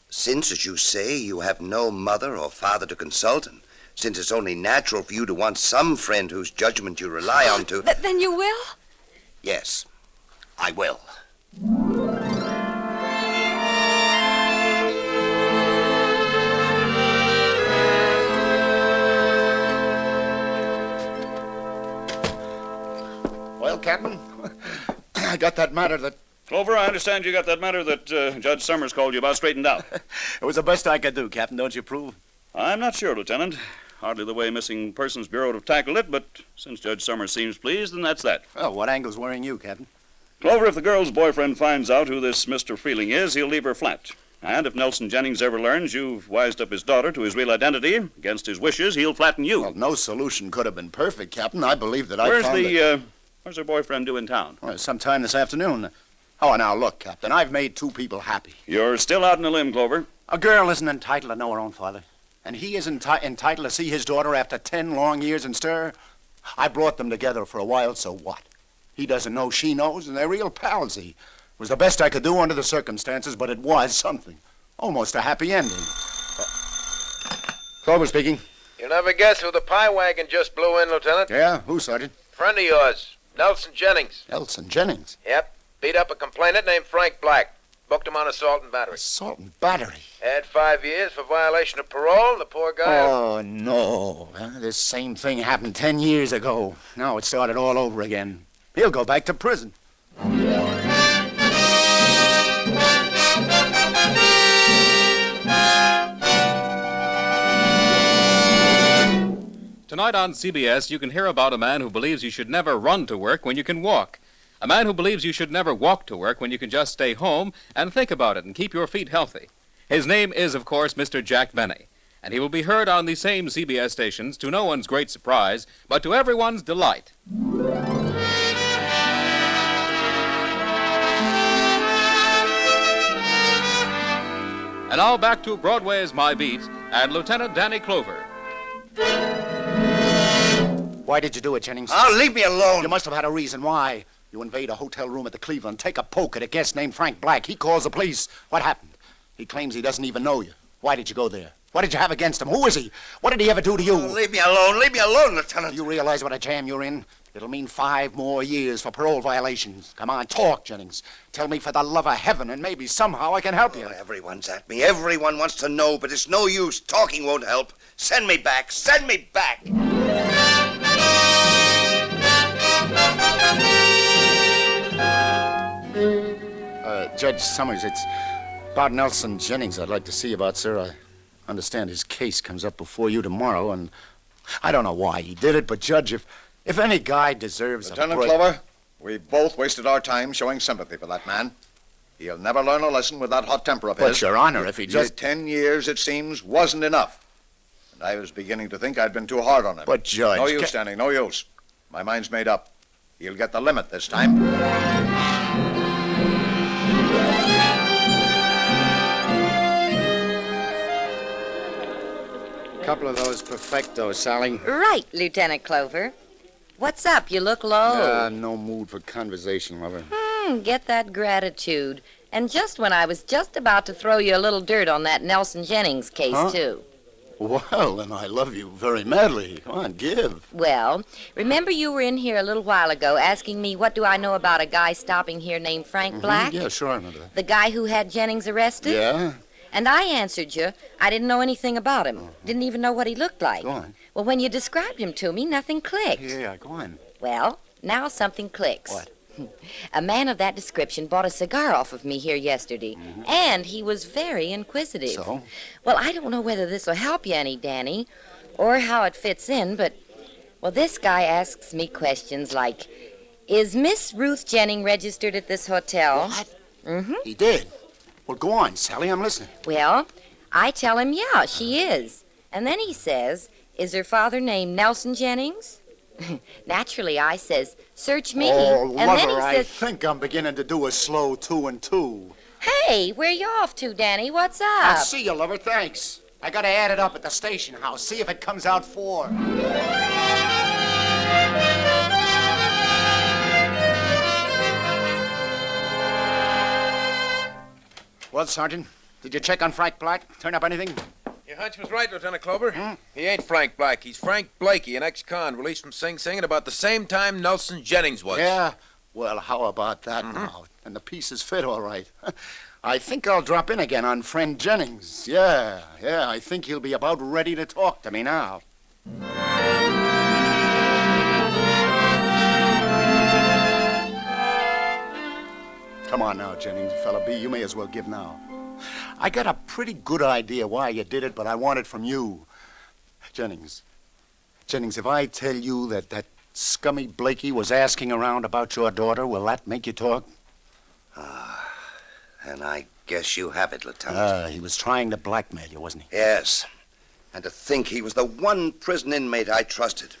Since, as you say, you have no mother or father to consult, and since it's only natural for you to want some friend whose judgment you rely on to... Then you will? Yes, I will. Well, Captain, I got that matter that... Clover, I understand you got that matter that Judge Summers called you about straightened out. It was the best I could do, Captain. Don't you approve? I'm not sure, Lieutenant. Hardly the way Missing Persons Bureau would have tackled it, but since Judge Summers seems pleased, then that's that. Well, what angle's worrying you, Captain? Clover, if the girl's boyfriend finds out who this Mr. Freeling is, he'll leave her flat. And if Nelson Jennings ever learns you've wised up his daughter to his real identity, against his wishes, he'll flatten you. Well, no solution could have been perfect, Captain. I believe that I found Where's her boyfriend due in town? Well, sometime this afternoon. Oh, now, look, Captain, I've made two people happy. You're still out on a limb, Clover. A girl isn't entitled to know her own father. And he isn't entitled to see his daughter after 10 long years in stir. I brought them together for a while, so what? He doesn't know she knows, and they're real pals. It was the best I could do under the circumstances, but it was something. Almost a happy ending. Clover speaking. You'll never guess who the pie wagon just blew in, Lieutenant. Yeah? Who, Sergeant? Friend of yours, Nelson Jennings. Nelson Jennings? Yep. Beat up a complainant named Frank Black. Booked him on assault and battery. Assault and battery? Had 5 years for violation of parole, and the poor guy... Oh, no. This same thing happened 10 years ago. Now it started all over again. He'll go back to prison. Tonight on CBS, you can hear about a man who believes you should never run to work when you can walk. A man who believes you should never walk to work when you can just stay home and think about it and keep your feet healthy. His name is, of course, Mr. Jack Benny, and he will be heard on the same CBS stations to no one's great surprise, but to everyone's delight. And now back to Broadway's My Beat and Lieutenant Danny Clover. Why did you do it, Jennings? Oh, leave me alone. You must have had a reason why. You invade a hotel room at the Cleveland, take a poke at a guest named Frank Black. He calls the police. What happened? He claims he doesn't even know you. Why did you go there? What did you have against him? Who is he? What did he ever do to you? Oh, leave me alone. Leave me alone, Lieutenant. Do you realize what a jam you're in? It'll mean 5 more years for parole violations. Come on, talk, Jennings. Tell me for the love of heaven, and maybe somehow I can help you. Oh, everyone's at me. Everyone wants to know, but it's no use. Talking won't help. Send me back. Send me back. Judge Summers, it's about Nelson Jennings I'd like to see about, sir. I understand his case comes up before you tomorrow, and I don't know why he did it, but, Judge, if any guy deserves Lieutenant Clover, we both wasted our time showing sympathy for that man. He'll never learn a lesson with that hot temper of his. But, Your Honor, if he just... 10 years, it seems, wasn't enough. And I was beginning to think I'd been too hard on him. But, Judge... No use standing, no use. My mind's made up. He'll get the limit this time. Couple of those perfectos, Sally. Right, Lieutenant Clover. What's up? You look low. No mood for conversation, lover. Get that gratitude. And just when I was just about to throw you a little dirt on that Nelson Jennings case, too. Well, then I love you very madly. Come on, give. Well, remember you were in here a little while ago asking me what do I know about a guy stopping here named Frank Black? Yeah, sure, I remember that. The guy who had Jennings arrested? Yeah? And I answered you, I didn't know anything about him. Didn't even know what he looked like. Go on. Well, when you described him to me, nothing clicked. Yeah, go on. Well, now something clicks. What? A man of that description bought a cigar off of me here yesterday, and he was very inquisitive. So? Well, I don't know whether this will help you any, Danny, or how it fits in, but, well, this guy asks me questions like, is Miss Ruth Jennings registered at this hotel? What? He did? Well, go on, Sally, I'm listening. Well, I tell him, yeah, she is. And then he says, is her father named Nelson Jennings? Naturally, I says, search me. Oh, and then he lover, I says, think I'm beginning to do a slow 2 and 2. hey, where you off to, Danny? What's up? I'll see you, lover, thanks. I gotta add it up at the station house, see if it comes out 4. Well, Sergeant, did you check on Frank Black? Turn up anything? Your hunch was right, Lieutenant Clover. He ain't Frank Black. He's Frank Blakey, an ex-con released from Sing Sing at about the same time Nelson Jennings was. Yeah? Well, how about that now? And the pieces fit all right. I think I'll drop in again on friend Jennings. Yeah, I think he'll be about ready to talk to me now. Come on now, Jennings, fella B, you may as well give now. I got a pretty good idea why you did it, but I want it from you. Jennings, if I tell you that scummy Blakey was asking around about your daughter, will that make you talk? And I guess you have it, Lieutenant. He was trying to blackmail you, wasn't he? Yes. And to think he was the one prison inmate I trusted.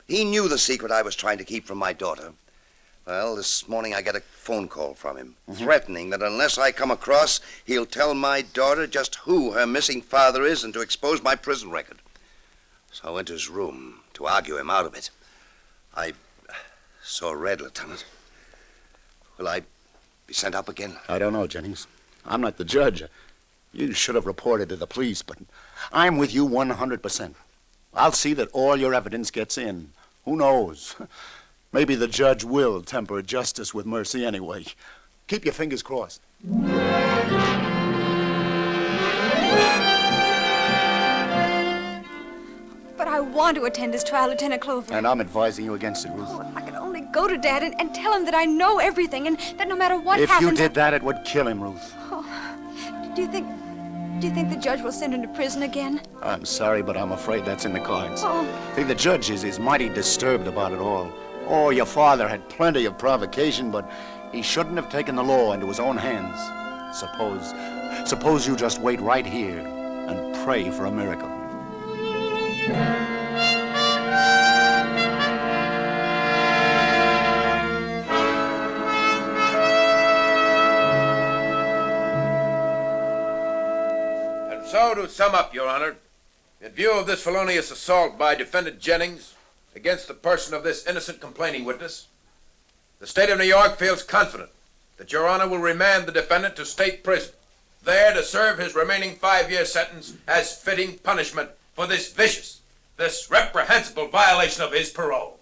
He knew the secret I was trying to keep from my daughter. Well, this morning I get a phone call from him, threatening that unless I come across, he'll tell my daughter just who her missing father is and to expose my prison record. So I went to his room to argue him out of it. I saw red, Lieutenant. Will I be sent up again? I don't know, Jennings. I'm not the judge. You should have reported to the police, but I'm with you 100%. I'll see that all your evidence gets in. Who knows? Maybe the judge will temper justice with mercy anyway. Keep your fingers crossed. But I want to attend his trial, Lieutenant Clover. And I'm advising you against it, Ruth. I could only go to Dad and tell him that I know everything and that no matter what If happens... you did that, it would kill him, Ruth. Do you think the judge will send him to prison again? I'm sorry, but I'm afraid that's in the cards. Oh. See, the judge is mighty disturbed about it all. Oh, your father had plenty of provocation, but he shouldn't have taken the law into his own hands. Suppose you just wait right here and pray for a miracle. And so, to sum up, Your Honor, in view of this felonious assault by Defendant Jennings against the person of this innocent complaining witness, the state of New York feels confident that Your Honor will remand the defendant to state prison, there to serve his remaining 5-year sentence as fitting punishment for this vicious, this reprehensible violation of his parole.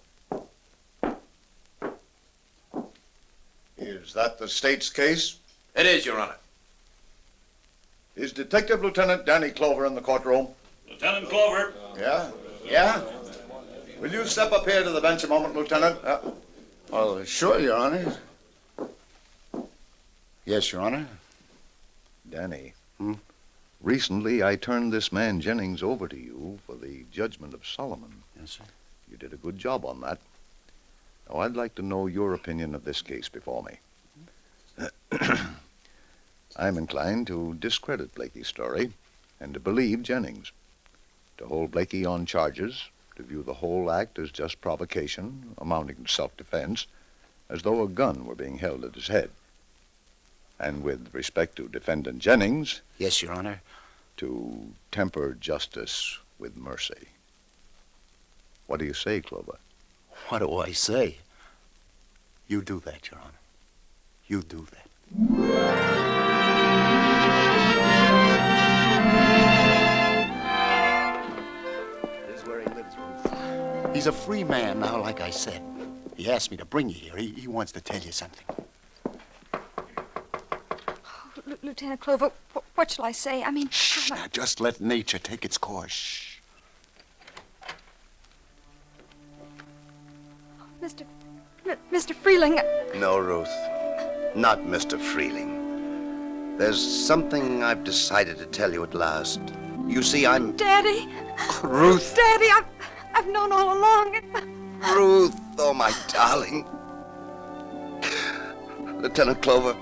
Is that the state's case? It is, Your Honor. Is Detective Lieutenant Danny Clover in the courtroom? Lieutenant Clover. Yeah? Will you step up here to the bench a moment, Lieutenant? Oh, sure, Your Honor. Yes, Your Honor. Danny. Recently, I turned this man Jennings over to you for the judgment of Solomon. Yes, sir. You did a good job on that. Now, I'd like to know your opinion of this case before me. I'm inclined to discredit Blakey's story and to believe Jennings. To hold Blakey on charges, to view the whole act as just provocation, amounting to self-defense, as though a gun were being held at his head. And with respect to Defendant Jennings... Yes, Your Honor. To temper justice with mercy. What do you say, Clover? What do I say? You do that, Your Honor. You do that. This is where he lives, Ruth. He's a free man now, like I said. He asked me to bring you here. He wants to tell you something. Lieutenant Clover, what shall I say? I mean... Shh, now just let nature take its course. Shh. Mr. Freeling... No, Ruth. Not Mr. Freeling. There's something I've decided to tell you at last. You see, I'm... Daddy! Ruth! Daddy, I've known all along. Ruth, oh, my darling. Lieutenant Clover.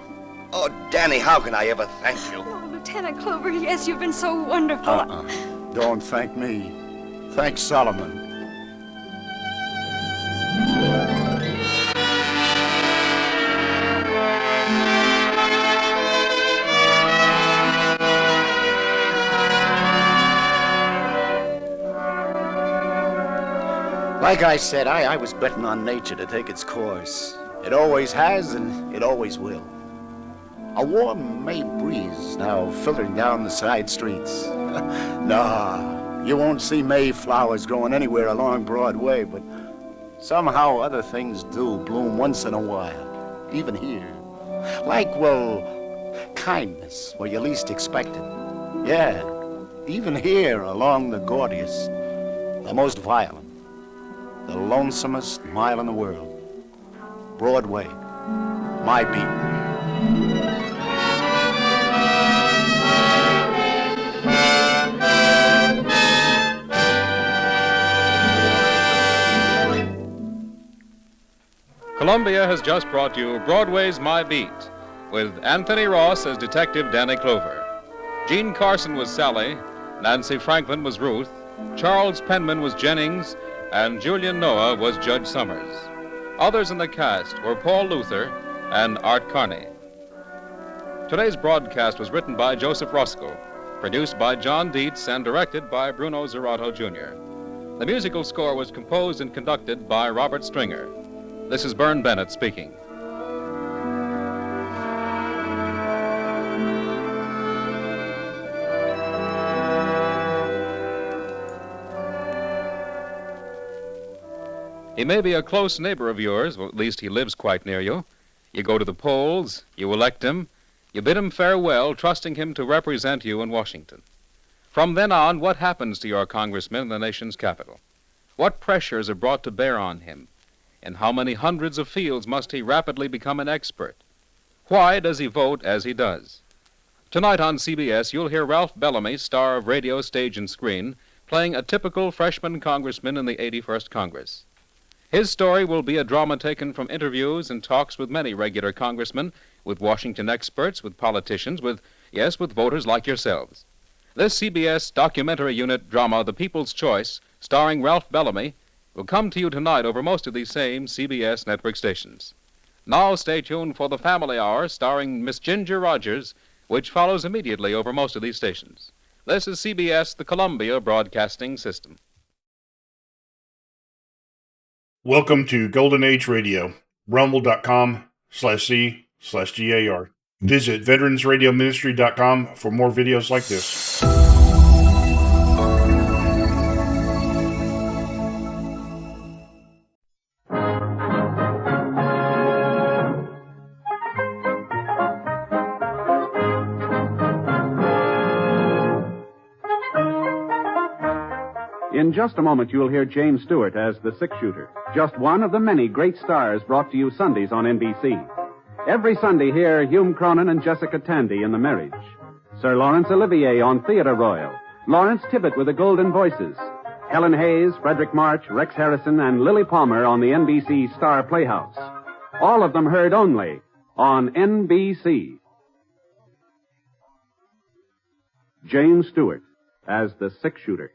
Oh, Danny, how can I ever thank you? Oh, Lieutenant Clover, yes, you've been so wonderful. Don't thank me. Thank Solomon. Like I said, I was betting on nature to take its course. It always has, and it always will. A warm May breeze now filtering down the side streets. Nah, you won't see May flowers growing anywhere along Broadway, but somehow other things do bloom once in a while, even here. Like, well, kindness where you least expect it. Yeah, even here along the gaudiest, the most violent, the lonesomest mile in the world. Broadway, my beat. Columbia has just brought you Broadway's My Beat, with Anthony Ross as Detective Danny Clover. Jean Carson was Sally, Nancy Franklin was Ruth, Charles Penman was Jennings, and Julian Noah was Judge Summers. Others in the cast were Paul Luther and Art Carney. Today's broadcast was written by Joseph Roscoe, produced by John Dietz, and directed by Bruno Zerato, Jr. The musical score was composed and conducted by Robert Stringer. This is Bern Bennett speaking. He may be a close neighbor of yours, or at least he lives quite near you. You go to the polls, you elect him, you bid him farewell, trusting him to represent you in Washington. From then on, what happens to your congressman in the nation's capital? What pressures are brought to bear on him? In how many hundreds of fields must he rapidly become an expert? Why does he vote as he does? Tonight on CBS, you'll hear Ralph Bellamy, star of radio, stage, and screen, playing a typical freshman congressman in the 81st Congress. His story will be a drama taken from interviews and talks with many regular congressmen, with Washington experts, with politicians, with voters like yourselves. This CBS documentary unit drama, The People's Choice, starring Ralph Bellamy, will come to you tonight over most of these same CBS network stations. Now stay tuned for the Family Hour starring Miss Ginger Rogers, which follows immediately over most of these stations. This is CBS, the Columbia Broadcasting System. Welcome to Golden Age Radio, rumble.com/C/GAR. Visit veteransradioministry.com for more videos like this. In just a moment, you'll hear James Stewart as the six-shooter, just one of the many great stars brought to you Sundays on NBC. Every Sunday, hear Hume Cronin and Jessica Tandy in The Marriage, Sir Laurence Olivier on Theatre Royal, Lawrence Tibbett with the Golden Voices, Helen Hayes, Frederick March, Rex Harrison, and Lily Palmer on the NBC Star Playhouse. All of them heard only on NBC. James Stewart as the six-shooter.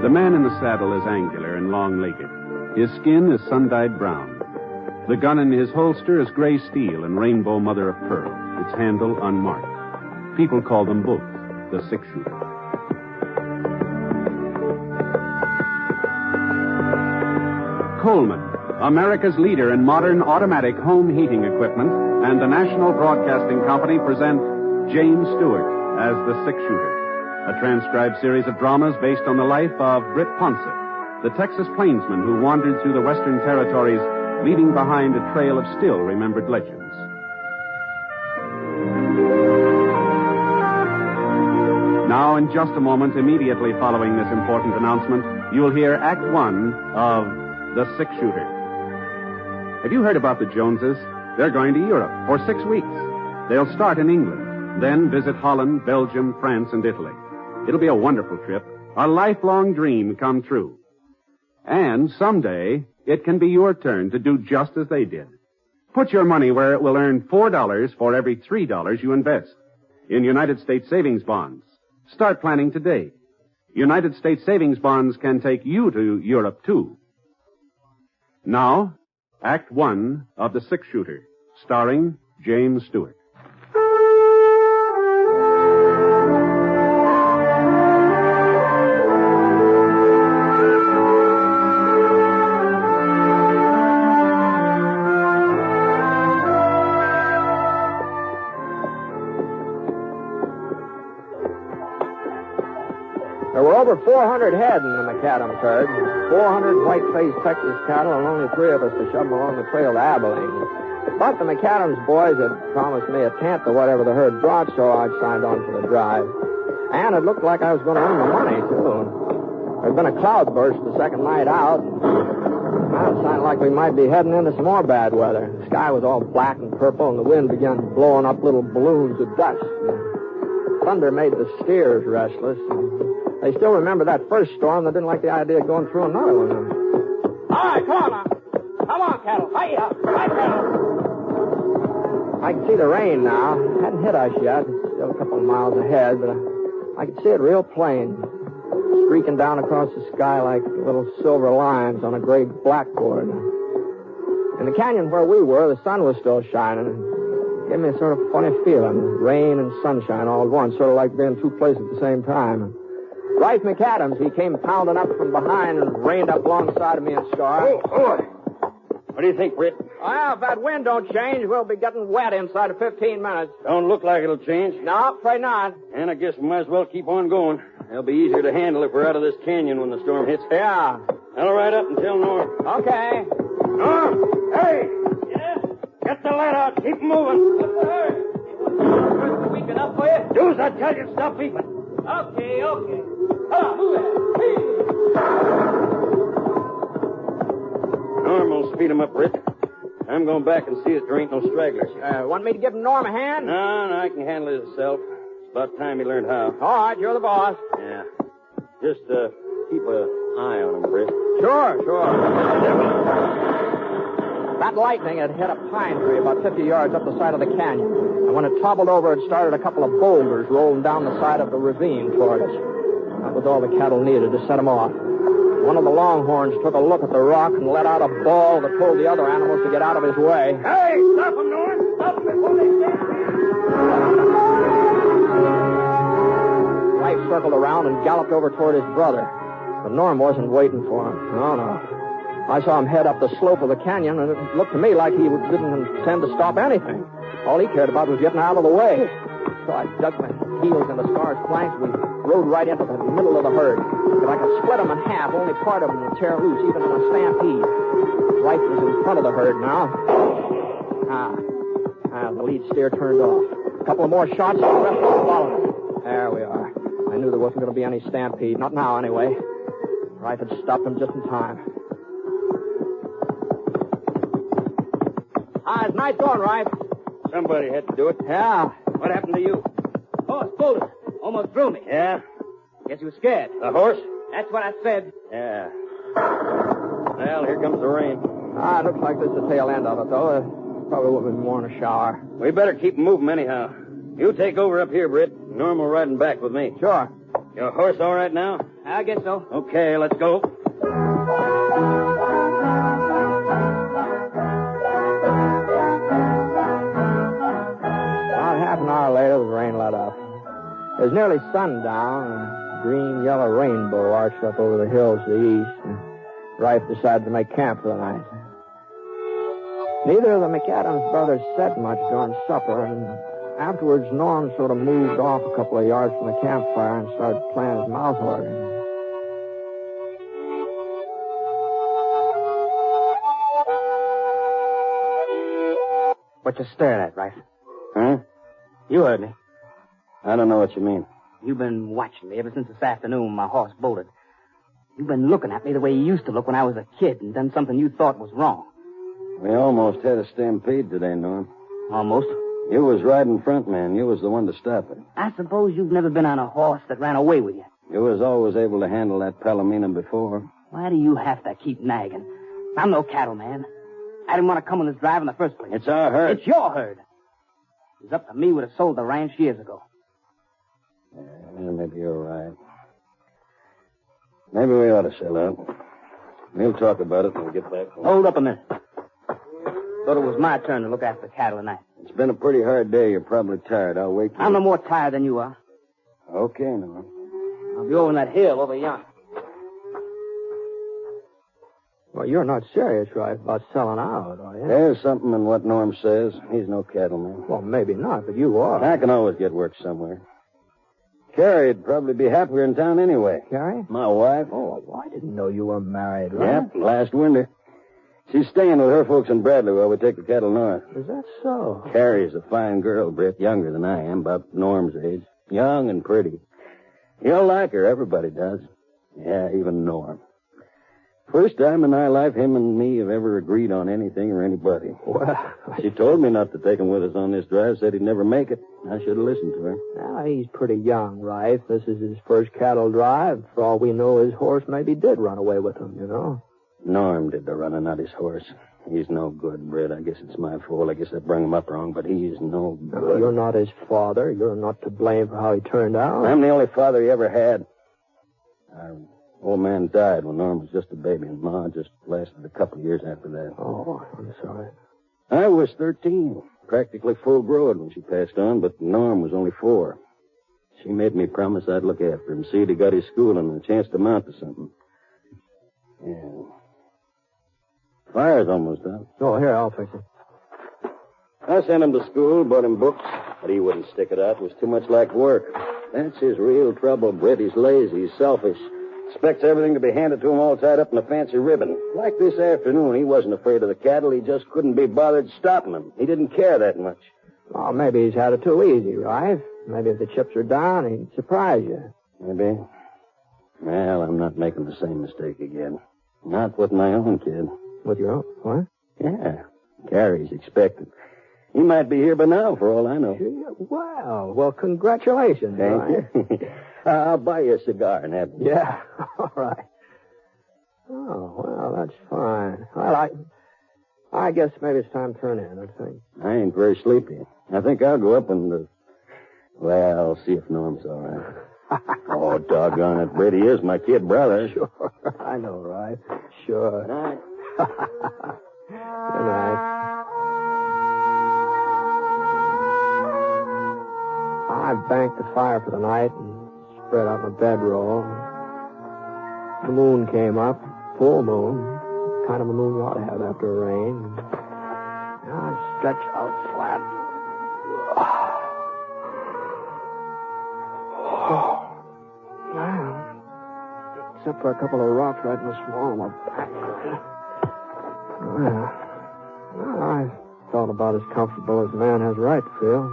The man in the saddle is angular and long-legged. His skin is sun-dyed brown. The gun in his holster is gray steel and rainbow mother of pearl, its handle unmarked. People call them both the six-shooter. Coleman, America's leader in modern automatic home heating equipment, and the National Broadcasting Company present James Stewart as the six-shooter, a transcribed series of dramas based on the life of Britt Ponset, the Texas plainsman who wandered through the Western Territories, leaving behind a trail of still-remembered legends. Now, in just a moment, immediately following this important announcement, you'll hear Act One of The Six-Shooter. Have you heard about the Joneses? They're going to Europe for 6 weeks. They'll start in England, then visit Holland, Belgium, France, and Italy. It'll be a wonderful trip, a lifelong dream come true. And someday, it can be your turn to do just as they did. Put your money where it will earn $4 for every $3 you invest in United States savings bonds. Start planning today. United States savings bonds can take you to Europe, too. Now, Act One of The Six-Shooter, starring James Stewart. There were over 400 head in the McAdams herd, 400 white-faced Texas cattle, and only 3 of us to shove them along the trail to Abilene. But the McAdams boys had promised me a tenth of whatever the herd brought, so I signed on for the drive. And it looked like I was going to earn the money, too. There'd been a cloudburst the second night out. Well, it sounded like we might be heading into some more bad weather. The sky was all black and purple, and the wind began blowing up little balloons of dust. Thunder made the steers restless. They still remember that first storm. They didn't like the idea of going through another one. All right, come on now. Come on, cattle. Hi-ya. Hi, cattle. I can see the rain now. It hadn't hit us yet. It's still a couple of miles ahead, but I could see it real plain. Streaking down across the sky like little silver lines on a gray blackboard. In the canyon where we were, the sun was still shining. It gave me a sort of funny feeling. Rain and sunshine all at once, sort of like being 2 places at the same time. Rice McAdams, he came pounding up from behind and reined up alongside of me and Scar. Oh, boy. What do you think, Britt? Well, if that wind don't change, we'll be getting wet inside of 15 minutes. Don't look like it'll change. No, afraid not. And I guess we might as well keep on going. It'll be easier to handle if we're out of this canyon when the storm hits. Yeah. I'll ride up until north. Okay. Norm! Hey! Yeah? Get the lead out. Keep moving. What's the hurry? Weak enough for you? Do as I tell you. Stop beeping. Okay. Come on, move it. Norm will speed him up, Britt. I'm going back and see that there ain't no stragglers. Want me to give Norm a hand? No, I can handle it myself. It's about time he learned how. All right, you're the boss. Yeah. Just keep an eye on him, Britt. Sure. That lightning had hit a pine tree about 50 yards up the side of the canyon. And when it toppled over, it started a couple of boulders rolling down the side of the ravine toward us. That was all the cattle needed to set them off. One of the longhorns took a look at the rock and let out a bawl that told the other animals to get out of his way. Hey, stop them, Norm! Stop them before they stand. Life circled around and galloped over toward his brother. But Norm wasn't waiting for him. No. I saw him head up the slope of the canyon, and it looked to me like he didn't intend to stop anything. All he cared about was getting out of the way. So I dug my heels into Scar's flanks. We rode right into the middle of the herd. If I could split them in half, only part of them would tear loose, even in a stampede. Rife was in front of the herd now. The lead steer turned off. A couple of more shots, and the rest of them followed. There we are. I knew there wasn't going to be any stampede. Not now, anyway. Rife had stopped him just in time. It's nice going, Rife. Somebody had to do it. Yeah. What happened to you? Horse pulled us. Almost threw me. Yeah? Guess he was scared. The horse? That's what I said. Yeah. Well, here comes the rain. It looks like this is the tail end of it, though. Probably would have been more in a shower. We better keep moving anyhow. You take over up here, Britt. Norm will riding back with me. Sure. Your horse all right now? I guess so. Okay, let's go. About half an hour later, the rain let up. It was nearly sundown, and a green-yellow rainbow arched up over the hills to the east, and Rife decided to make camp for the night. Neither of the McAdams brothers said much during supper, and afterwards Norm sort of moved off a couple of yards from the campfire and started playing his mouth organ. What you staring at, Rife? Huh? You heard me. I don't know what you mean. You've been watching me ever since this afternoon when my horse bolted. You've been looking at me the way you used to look when I was a kid and done something you thought was wrong. We almost had a stampede today, Norm. Almost? You was riding front, man. You was the one to stop it. I suppose you've never been on a horse that ran away with you. You was always able to handle that Palomino before. Why do you have to keep nagging? I'm no cattleman. I didn't want to come on this drive in the first place. It's our herd. It's your herd. It was up to me would have sold the ranch years ago. Yeah, maybe you're right. Maybe we ought to sell out. We'll talk about it when we get back home. Hold up a minute. Thought it was my turn to look after the cattle tonight. It's been a pretty hard day. You're probably tired. I'll wait. I'm no more tired than you are. Okay, Norm. I'll be over on that hill over yonder. Well, you're not serious, right, about selling out, are you? There's something in what Norm says. He's no cattleman. Well, maybe not, but you are. I can always get work somewhere. Carrie'd probably be happier in town anyway. Carrie? My wife. Oh, well, I didn't know you were married, right? Yep, last winter. She's staying with her folks in Bradley while we take the cattle north. Is that so? Carrie's a fine girl, Britt, younger than I am, about Norm's age. Young and pretty. You'll like her, everybody does. Yeah, even Norm. First time in our life him and me have ever agreed on anything or anybody. Well, she told me not to take him with us on this drive, said he'd never make it. I should have listened to her. Now, he's pretty young, right? This is his first cattle drive. For all we know, his horse maybe did run away with him, you know? Norm did the running, not his horse. He's no good, Britt. I guess it's my fault. I guess I brung him up wrong, but he's no good. No, you're not his father. You're not to blame for how he turned out. I'm the only father he ever had. Our old man died when Norm was just a baby, and Ma just lasted a couple of years after that. Oh, I'm sorry. I was 13, practically full-grown when she passed on, but Norm was only 4. She made me promise I'd look after him, see that he got his schooling and a chance to mount to something. Yeah. Fire's almost up. Oh, here, I'll fix it. I sent him to school, bought him books, but he wouldn't stick it out. It was too much like work. That's his real trouble, Britt. He's lazy, he's selfish. Expects everything to be handed to him all tied up in a fancy ribbon. Like this afternoon, he wasn't afraid of the cattle. He just couldn't be bothered stopping them. He didn't care that much. Well, maybe he's had it too easy, right? Maybe if the chips are down, he'd surprise you. Maybe. Well, I'm not making the same mistake again. Not with my own kid. With your own? What? Yeah. Carrie's expected. He might be here by now, for all I know. Well, congratulations. Thank you. I'll buy you a cigar and have you. Yeah, all right. Oh, well, that's fine. Well, I guess maybe it's time to turn in, I think. I ain't very sleepy. I think I'll go up and, well, see if Norm's all right. Oh, doggone it, Britt, he is my kid brother. Sure, I know, right? Sure. Good night. Good night. I banked the fire for the night and spread out my bedroll. The moon came up, full moon, kind of a moon you ought to have after a rain. I stretched out flat. Well, except for a couple of rocks right in the small of my back. Well, I felt about as comfortable as a man has a right to feel.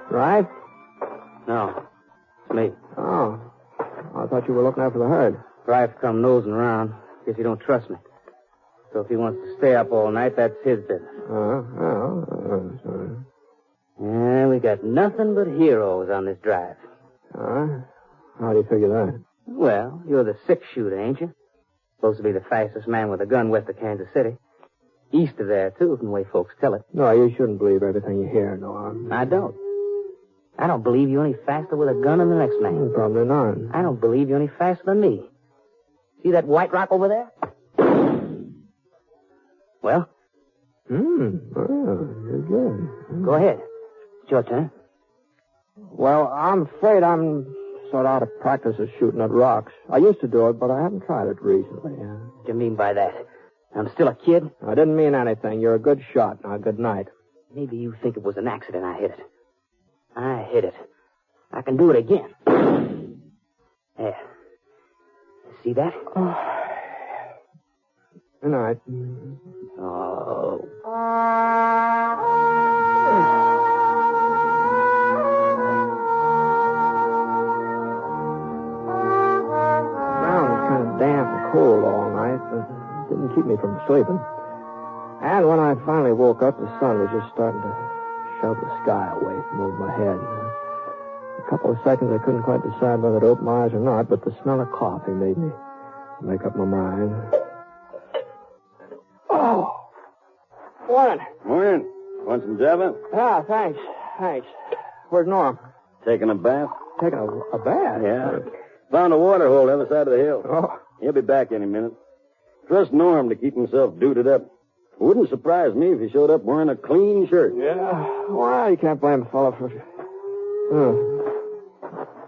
Right? No. It's me. Oh. I thought you were looking after the herd. Rife come nosing around. Guess he don't trust me. So if he wants to stay up all night, that's his business. Sorry. Yeah, we got nothing but heroes on this drive. How do you figure that? Well, you're the six-shooter, ain't you? Supposed to be the fastest man with a gun west of Kansas City. East of there, too, from the way folks tell it. No, you shouldn't believe everything you hear, Norm. I don't. I don't believe you're any faster with a gun than the next man. Probably not. I don't believe you're any faster than me. See that white rock over there? Well? You're good. Go ahead. It's your turn. Well, I'm afraid I'm sort of out of practice of shooting at rocks. I used to do it, but I haven't tried it recently. What do you mean by that? I'm still a kid? I didn't mean anything. You're a good shot. Now, good night. Maybe you think it was an accident I hit it. I hit it. I can do it again. There. See that? Good night. Oh. The ground was kind of damp and cold all night, but it didn't keep me from sleeping. And when I finally woke up, the sun was just starting to shove the sky away from over my head. A couple of seconds, I couldn't quite decide whether to open my eyes or not, but the smell of coffee made me make up my mind. Oh! Morning. Morning. Want some java? Ah, thanks. Where's Norm? Taking a bath? Taking a bath? Yeah. Found a water hole the other side of the hill. Oh. He'll be back any minute. Trust Norm to keep himself duded up. Wouldn't surprise me if he showed up wearing a clean shirt. Yeah. Well, you can't blame a fellow for...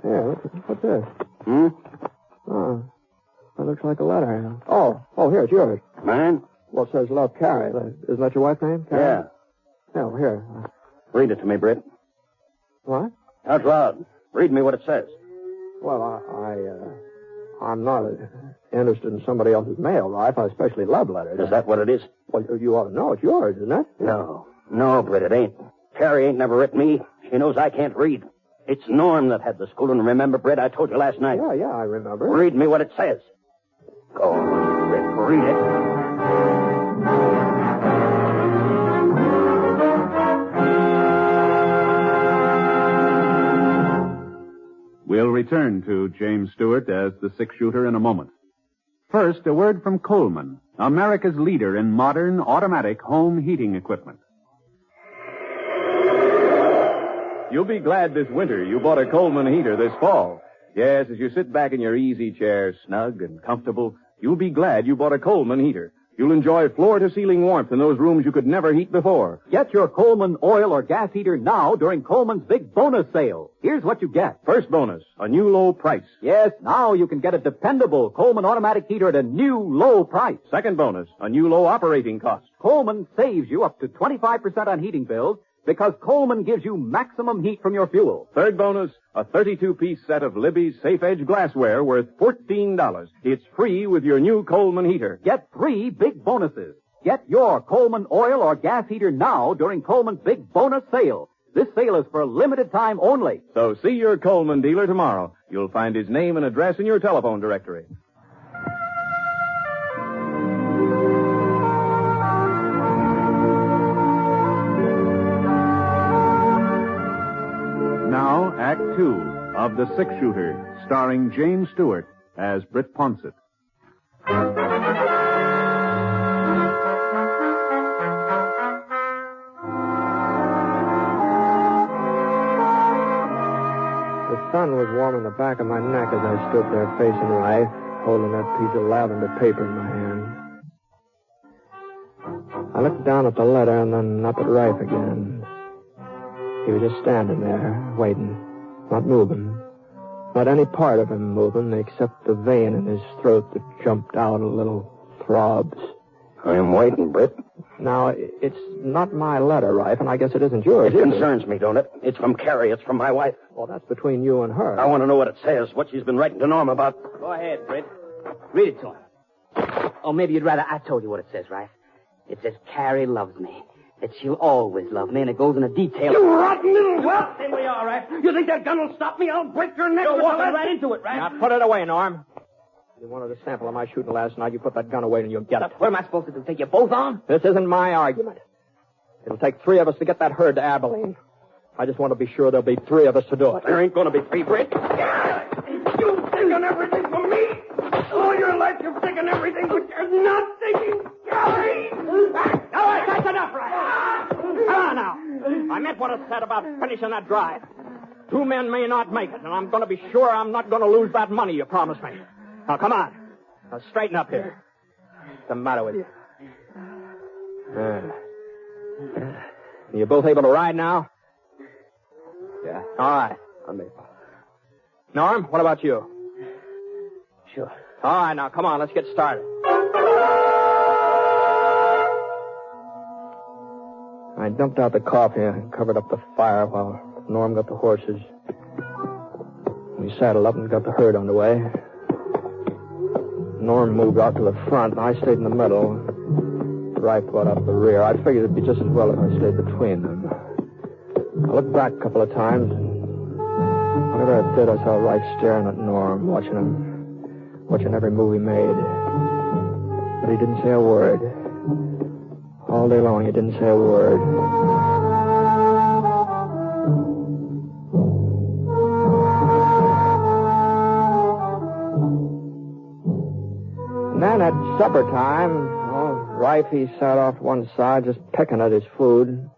Yeah, what's this? Oh, that looks like a letter. Oh, here, it's yours. Mine? Well, it says Love, Carrie. Isn't that your wife's name? Carrie? Yeah. Oh, here. Read it to me, Britt. What? Out loud. Read me what it says. Well, I'm not interested in somebody else's mail, Life. I especially love letters. Is that what it is? Well, you ought to know. It's yours, isn't it? No, Britt, it ain't. Carrie ain't never written me. She knows I can't read. It's Norm that had the schooling. Remember, Britt, I told you last night. Yeah, I remember. Read me what it says. Go on, Britt, read it. We'll return to James Stewart as the six-shooter in a moment. First, a word from Coleman, America's leader in modern automatic home heating equipment. You'll be glad this winter you bought a Coleman heater this fall. Yes, as you sit back in your easy chair, snug and comfortable, you'll be glad you bought a Coleman heater. You'll enjoy floor-to-ceiling warmth in those rooms you could never heat before. Get your Coleman oil or gas heater now during Coleman's big bonus sale. Here's what you get. First bonus, a new low price. Yes, now you can get a dependable Coleman automatic heater at a new low price. Second bonus, a new low operating cost. Coleman saves you up to 25% on heating bills because Coleman gives you maximum heat from your fuel. Third bonus, a 32-piece set of Libby's Safe Edge glassware worth $14. It's free with your new Coleman heater. Get 3 big bonuses. Get your Coleman oil or gas heater now during Coleman's big bonus sale. This sale is for a limited time only. So see your Coleman dealer tomorrow. You'll find his name and address in your telephone directory. Now, Act Two of The Six-Shooter, starring James Stewart as Britt Ponsett. The sun was warming the back of my neck as I stood there facing life, holding that piece of lavender paper in my hand. I looked down at the letter and then up at Rife again. He was just standing there, waiting, not moving. Not any part of him moving except the vein in his throat that jumped out a little throbs. I'm waiting, Britt. Now, it's not my letter, Rife, and I guess it isn't yours. It concerns me, don't it? It's from Carrie. It's from my wife. Well, that's between you and her. I want to know what it says, what she's been writing to Norm about. Go ahead, Britt. Read it to him. Oh, maybe you'd rather I told you what it says, Rife. It says, Carrie loves me. That she'll always love me, and it goes into detail. You rotten little what? Stay where you are, Rife. You think that gun will stop me? I'll break your neck. You're walking right into it, Rife. Now, put it away, Norm. You wanted a sample of my shooting last night. You put that gun away and you'll get it. What am I supposed to do, take you both on? This isn't my argument. It'll take 3 of us to get that herd to Abilene. I just want to be sure there'll be 3 of us to do it. There ain't going to be 3, Britt. You've taken everything from me. All your life you've taken everything, but you're not taking Gary. All right, that's enough, right? Come on now. I meant what I said about finishing that drive. 2 men may not make it, and I'm going to be sure I'm not going to lose that money you promised me. Now, come on. Now, straighten up here. What's the matter with you? You both able to ride now? Yeah. All right. Norm, what about you? Sure. All right, now, come on. Let's get started. I dumped out the coffee and covered up the fire while Norm got the horses. We saddled up and got the herd underway. Norm moved out to the front, and I stayed in the middle. Rife brought up the rear. I figured it'd be just as well if I stayed between them. I looked back a couple of times, and whenever I did, I saw Rife staring at Norm, watching every move he made. But he didn't say a word. All day long, he didn't say a word. And then at supper time, Rife, he sat off one side, just pecking at his food.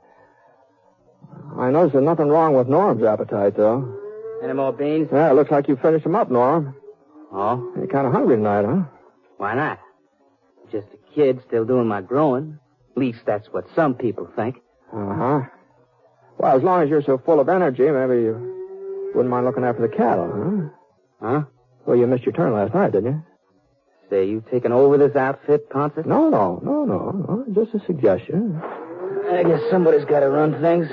I noticed there's nothing wrong with Norm's appetite, though. Any more beans? Yeah, it looks like you finished them up, Norm. Oh? You're kind of hungry tonight, huh? Why not? Just a kid still doing my growing. At least that's what some people think. Uh-huh. Well, as long as you're so full of energy, maybe you wouldn't mind looking after the cattle, huh? Huh? Well, you missed your turn last night, didn't you? Say, you taking over this outfit, Ponce? No. Just a suggestion. I guess somebody's got to run things.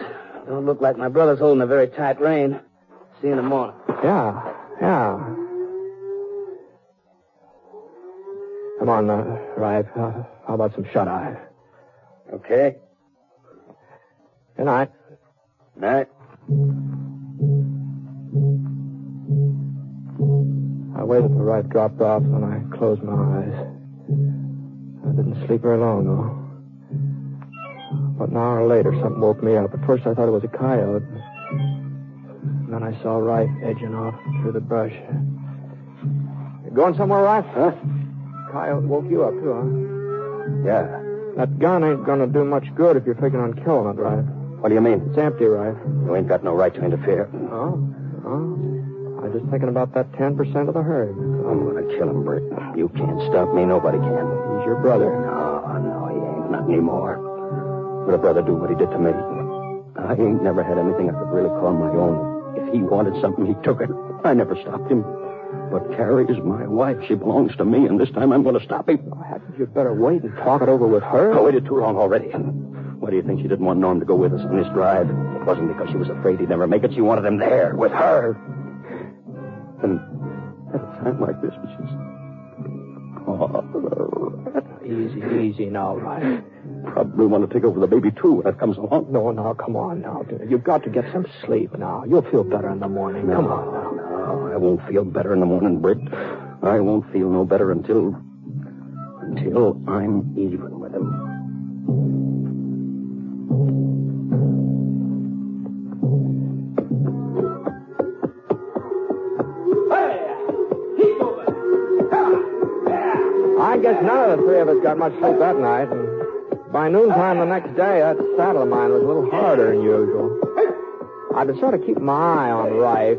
Don't look like my brother's holding a very tight rein. See you in the morning. Yeah. Come on, Rife. How about some shut-eye? Okay. Good night. Night. I waited till Rife dropped off, and I closed my eyes. I didn't sleep very long, though. But an hour later, something woke me up. At first, I thought it was a coyote. And then I saw Rife edging off through the brush. You going somewhere, Rife? Huh? Coyote woke you up, too, huh? Yeah. That gun ain't gonna do much good if you're figuring on killing it, Rife. What do you mean? It's empty, Rife. You ain't got no right to interfere. Oh? I'm just thinking about that 10% of the herd. I'm gonna kill him, Britt. You can't stop me. Nobody can. He's your brother. No, he ain't. Not anymore. Would a brother do what he did to me? I ain't never had anything I could really call my own. If he wanted something, he took it. I never stopped him. But Carrie is my wife. She belongs to me, and this time I'm going to stop him. Hadn't you better wait and talk it over with her? I waited too long already. Why do you think she didn't want Norm to go with us on this drive? It wasn't because she was afraid he'd never make it. She wanted him there, with her. And at a time like this, she's... Easy now, Rife. Probably want to take over the baby, too, when it comes along. No, come on now. You've got to get some sleep now. You'll feel better in the morning. Come on now. No, I won't feel better in the morning, Britt. I won't feel no better until I'm even with him. I guess none of the 3 of us got much sleep that night, and by noontime the next day, that saddle of mine was a little harder than usual. I'd been sort of keeping my eye on Rife.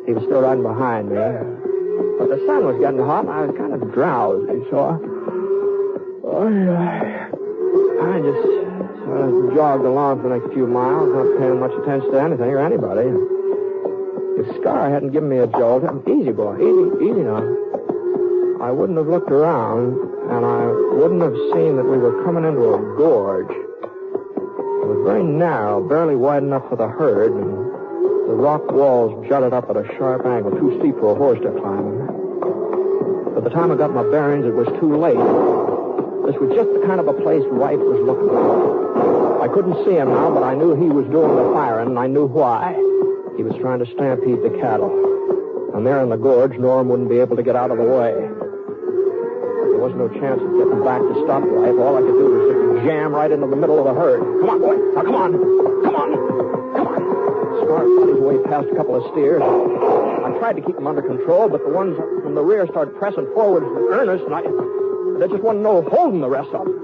He was still riding behind me. But the sun was getting hot, and I was kind of drowsy, so I just sort of jogged along for the next few miles, not paying much attention to anything or anybody. If Scar hadn't given me a jolt, easy, boy, easy now. I wouldn't have looked around, and I wouldn't have seen that we were coming into a gorge. It was very narrow, barely wide enough for the herd, and the rock walls jutted up at a sharp angle, too steep for a horse to climb. By the time I got my bearings, it was too late. This was just the kind of a place Rife was looking for. I couldn't see him now, but I knew he was doing the firing, and I knew why. He was trying to stampede the cattle. And there in the gorge, Norm wouldn't be able to get out of the way. There was no chance of getting back to stop Rife. All I could do was just jam right into the middle of the herd. Come on, boy. Now, come on. Come on. past a couple of steers. I tried to keep them under control, but the ones from the rear started pressing forward in earnest, and there just wasn't no holding the rest of them.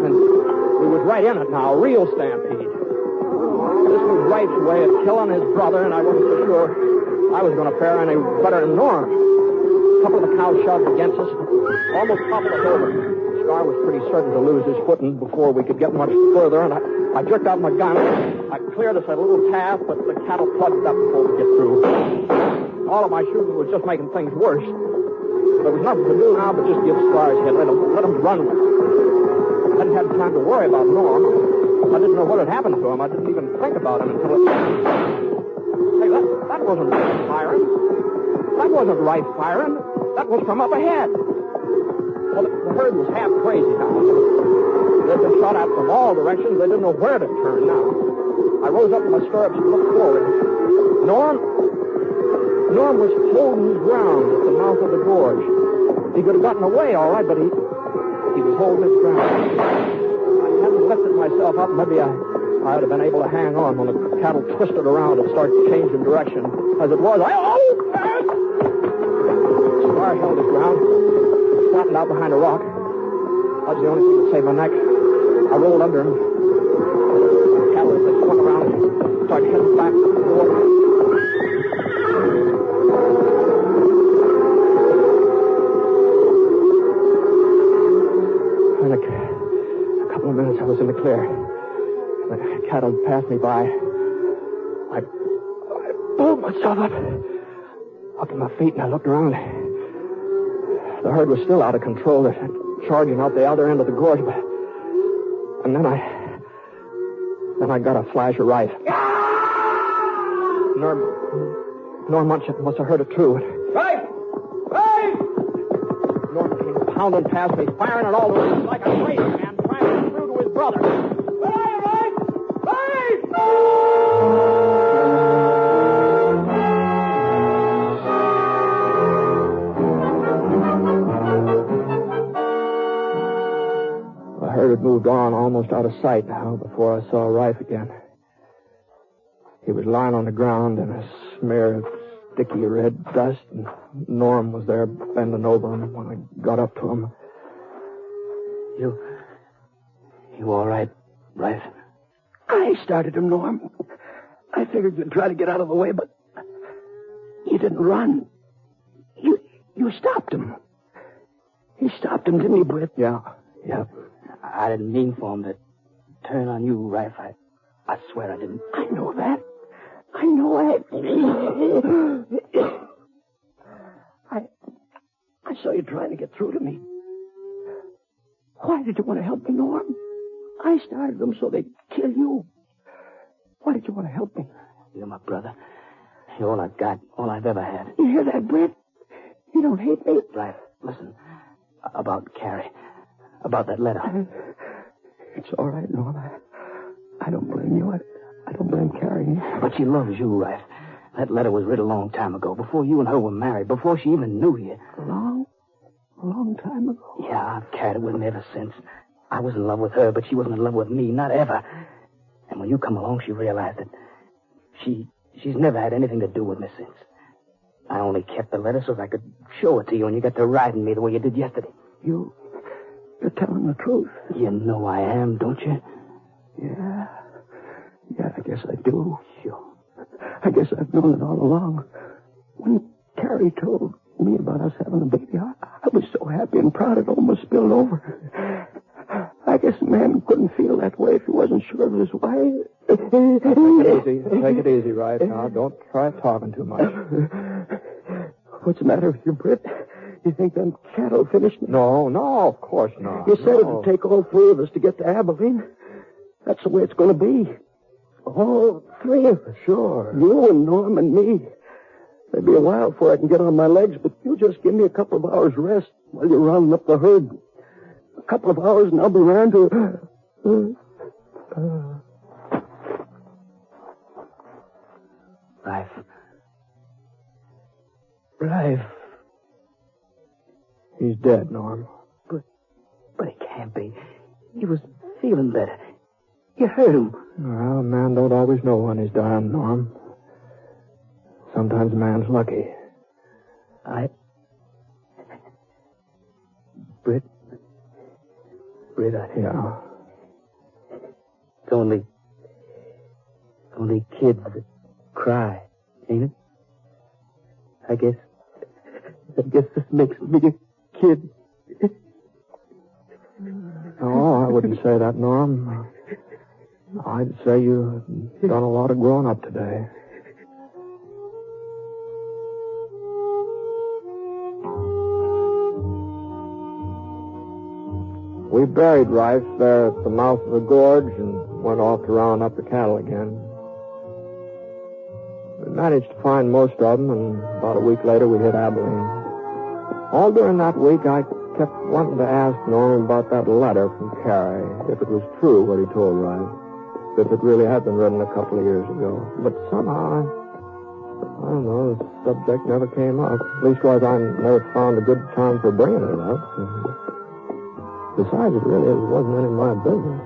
And we was right in it now, a real stampede. This was Wright's way of killing his brother, and I wasn't so sure I was going to fare any better than Norm. A couple of the cows shoved against us, almost toppled us over. Scar was pretty certain to lose his footing before we could get much further, and I jerked out my gun. I cleared us a little path, but the cattle plugged up before we get through. All of my shooting was just making things worse. There was nothing to do now but just give Scar his hit, let him run with it. I hadn't had time to worry about Norm. I didn't know what had happened to him. I didn't even think about him until it... Hey, that wasn't Wright firing. That wasn't Wright firing. That was from up ahead. Well, the herd was half crazy now. They'd been shot at from all directions. They didn't know where to turn now. I rose up in my stirrups and looked forward. Norm was holding his ground at the mouth of the gorge. He could have gotten away, all right, but he was holding his ground. I hadn't lifted myself up. Maybe I would have been able to hang on when the cattle twisted around and started changing direction. As it was, Scar held his ground, flattened out behind a rock. That was the only thing that saved my neck. I rolled under him. The cattle, as they swung around, started heading back to the water. In a couple of minutes, I was in the clear. The cattle passed me by. I pulled myself up to my feet, and I looked around. The herd was still out of control. They're charging out the other end of the gorge. And then I got a flash of Wright. Norm must have heard it too. Right! Right! Norm came pounding past me, firing at all the way like a crazy man, trying to get through to his brother. Right! Right! The herd had moved on almost out of sight now before I saw Rife again. He was lying on the ground in a smear of sticky red dust, and Norm was there bending over him when I got up to him. You all right, Rife? I started him, Norm. I figured you'd try to get out of the way, but you didn't run. You stopped him. He stopped him, didn't he, Britt? Yeah. I didn't mean for him to turn on you, Rife. I swear I didn't. I know that. I know I saw you trying to get through to me. Why did you want to help me, Norm? I started them so they'd kill you. Why did you want to help me? You're my brother. You're all I've got, all I've ever had. You hear that, Britt? You don't hate me? Rife, listen. About Carrie. About that letter. It's all right, Norm. I don't blame you. I don't blame Carrie. But she loves you, Rife. That letter was written a long time ago, before you and her were married, before she even knew you. A long time ago? Yeah, I've carried it with me ever since. I was in love with her, but she wasn't in love with me, not ever. And when you come along, she realized that she's never had anything to do with me since. I only kept the letter so that I could show it to you, and you got to riding me the way you did yesterday. You're telling the truth. You know I am, don't you? Yeah, I guess I do. Sure. I guess I've known it all along. When Carrie told me about us having a baby, I was so happy and proud it almost spilled over. I guess a man couldn't feel that way if he wasn't sure of his wife. Take it easy, Rife. Now, don't try talking too much. What's the matter with you, Britt? You think them cattle finished? No, of course not. You said it'd take all three of us to get to Abilene. That's the way it's going to be. All three of us. Sure. You and Norm and me. Maybe a while before I can get on my legs, but you just give me a couple of hours rest while you're rounding up the herd. A couple of hours and I'll be around to... Rife. He's dead, Norm. But it can't be. He was feeling better. You heard him. Well, a man don't always know when he's dying, Norm. sometimes a man's lucky. Britt, Yeah. It's only kids that cry, ain't it? I guess this makes me a kid. Oh, I wouldn't say that, Norm. I'd say you've done a lot of growing up today. We buried Rice there at the mouth of the gorge and went off to round up the cattle again. We managed to find most of them, and about a week later we hit Abilene. All during that week, I kept wanting to ask Norm about that letter from Carrie, if it was true what he told Rice, if it really had been written a couple of years ago. But somehow, I don't know, the subject never came up. Leastwise, I never found a good time for bringing it up. Besides, it really wasn't any of my business.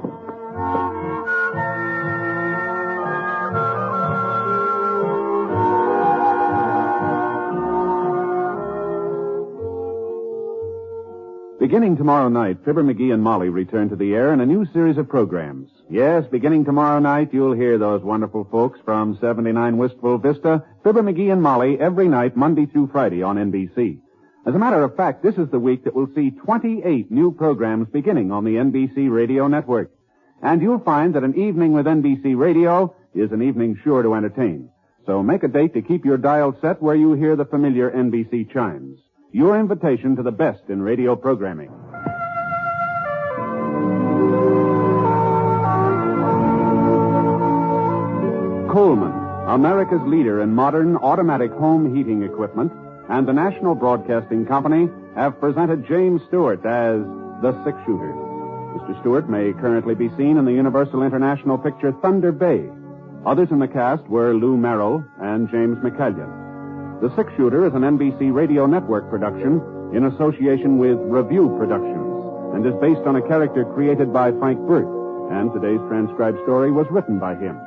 Beginning tomorrow night, Fibber McGee and Molly return to the air in a new series of programs. Yes, beginning tomorrow night, you'll hear those wonderful folks from 79 Wistful Vista, Fibber McGee and Molly, every night, Monday through Friday on NBC. As a matter of fact, this is the week that will see 28 new programs beginning on the NBC radio network. And you'll find that an evening with NBC radio is an evening sure to entertain. So make a date to keep your dial set where you hear the familiar NBC chimes. Your invitation to the best in radio programming. Coleman, America's leader in modern automatic home heating equipment, and the National Broadcasting Company have presented James Stewart as the six-shooter. Mr. Stewart may currently be seen in the Universal International picture Thunder Bay. Others in the cast were Lou Merrill and James McCallion. The Six-Shooter is an NBC Radio Network production in association with Review Productions and is based on a character created by Frank Burt, and today's transcribed story was written by him.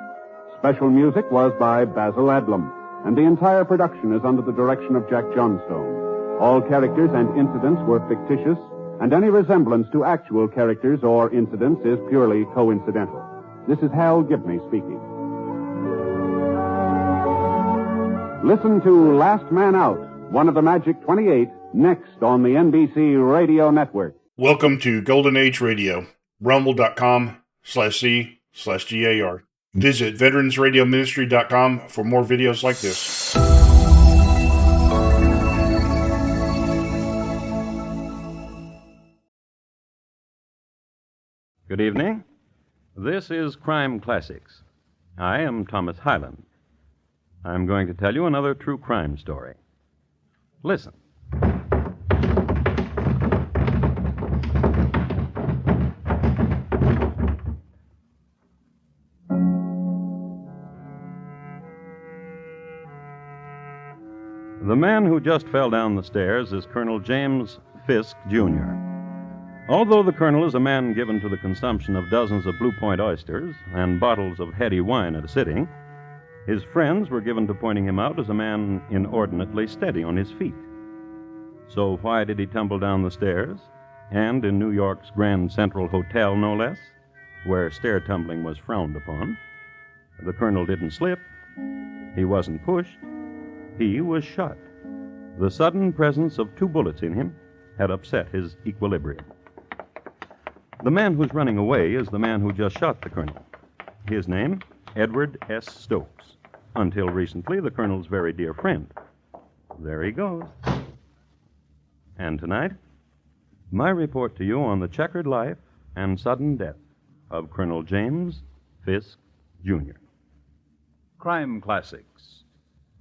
Special music was by Basil Adlam, and the entire production is under the direction of Jack Johnstone. All characters and incidents were fictitious, and any resemblance to actual characters or incidents is purely coincidental. This is Hal Gibney speaking. Listen to Last Man Out, one of the Magic 28, next on the NBC Radio Network. Welcome to Golden Age Radio, rumble.com/C/GAR. Visit veteransradioministry.com for more videos like this. Good evening. This is Crime Classics. I am Thomas Hyland. I'm going to tell you another true crime story. Listen. The man who just fell down the stairs is Colonel James Fisk, Jr. Although the colonel is a man given to the consumption of dozens of Blue Point oysters and bottles of heady wine at a sitting, his friends were given to pointing him out as a man inordinately steady on his feet. So why did he tumble down the stairs, and in New York's Grand Central Hotel, no less, where stair tumbling was frowned upon? The colonel didn't slip. He wasn't pushed. He was shot. The sudden presence of two bullets in him had upset his equilibrium. The man who's running away is the man who just shot the colonel. His name, Edward S. Stokes. Until recently, the colonel's very dear friend. There he goes. And tonight, my report to you on the checkered life and sudden death of Colonel James Fisk, Jr. Crime Classics,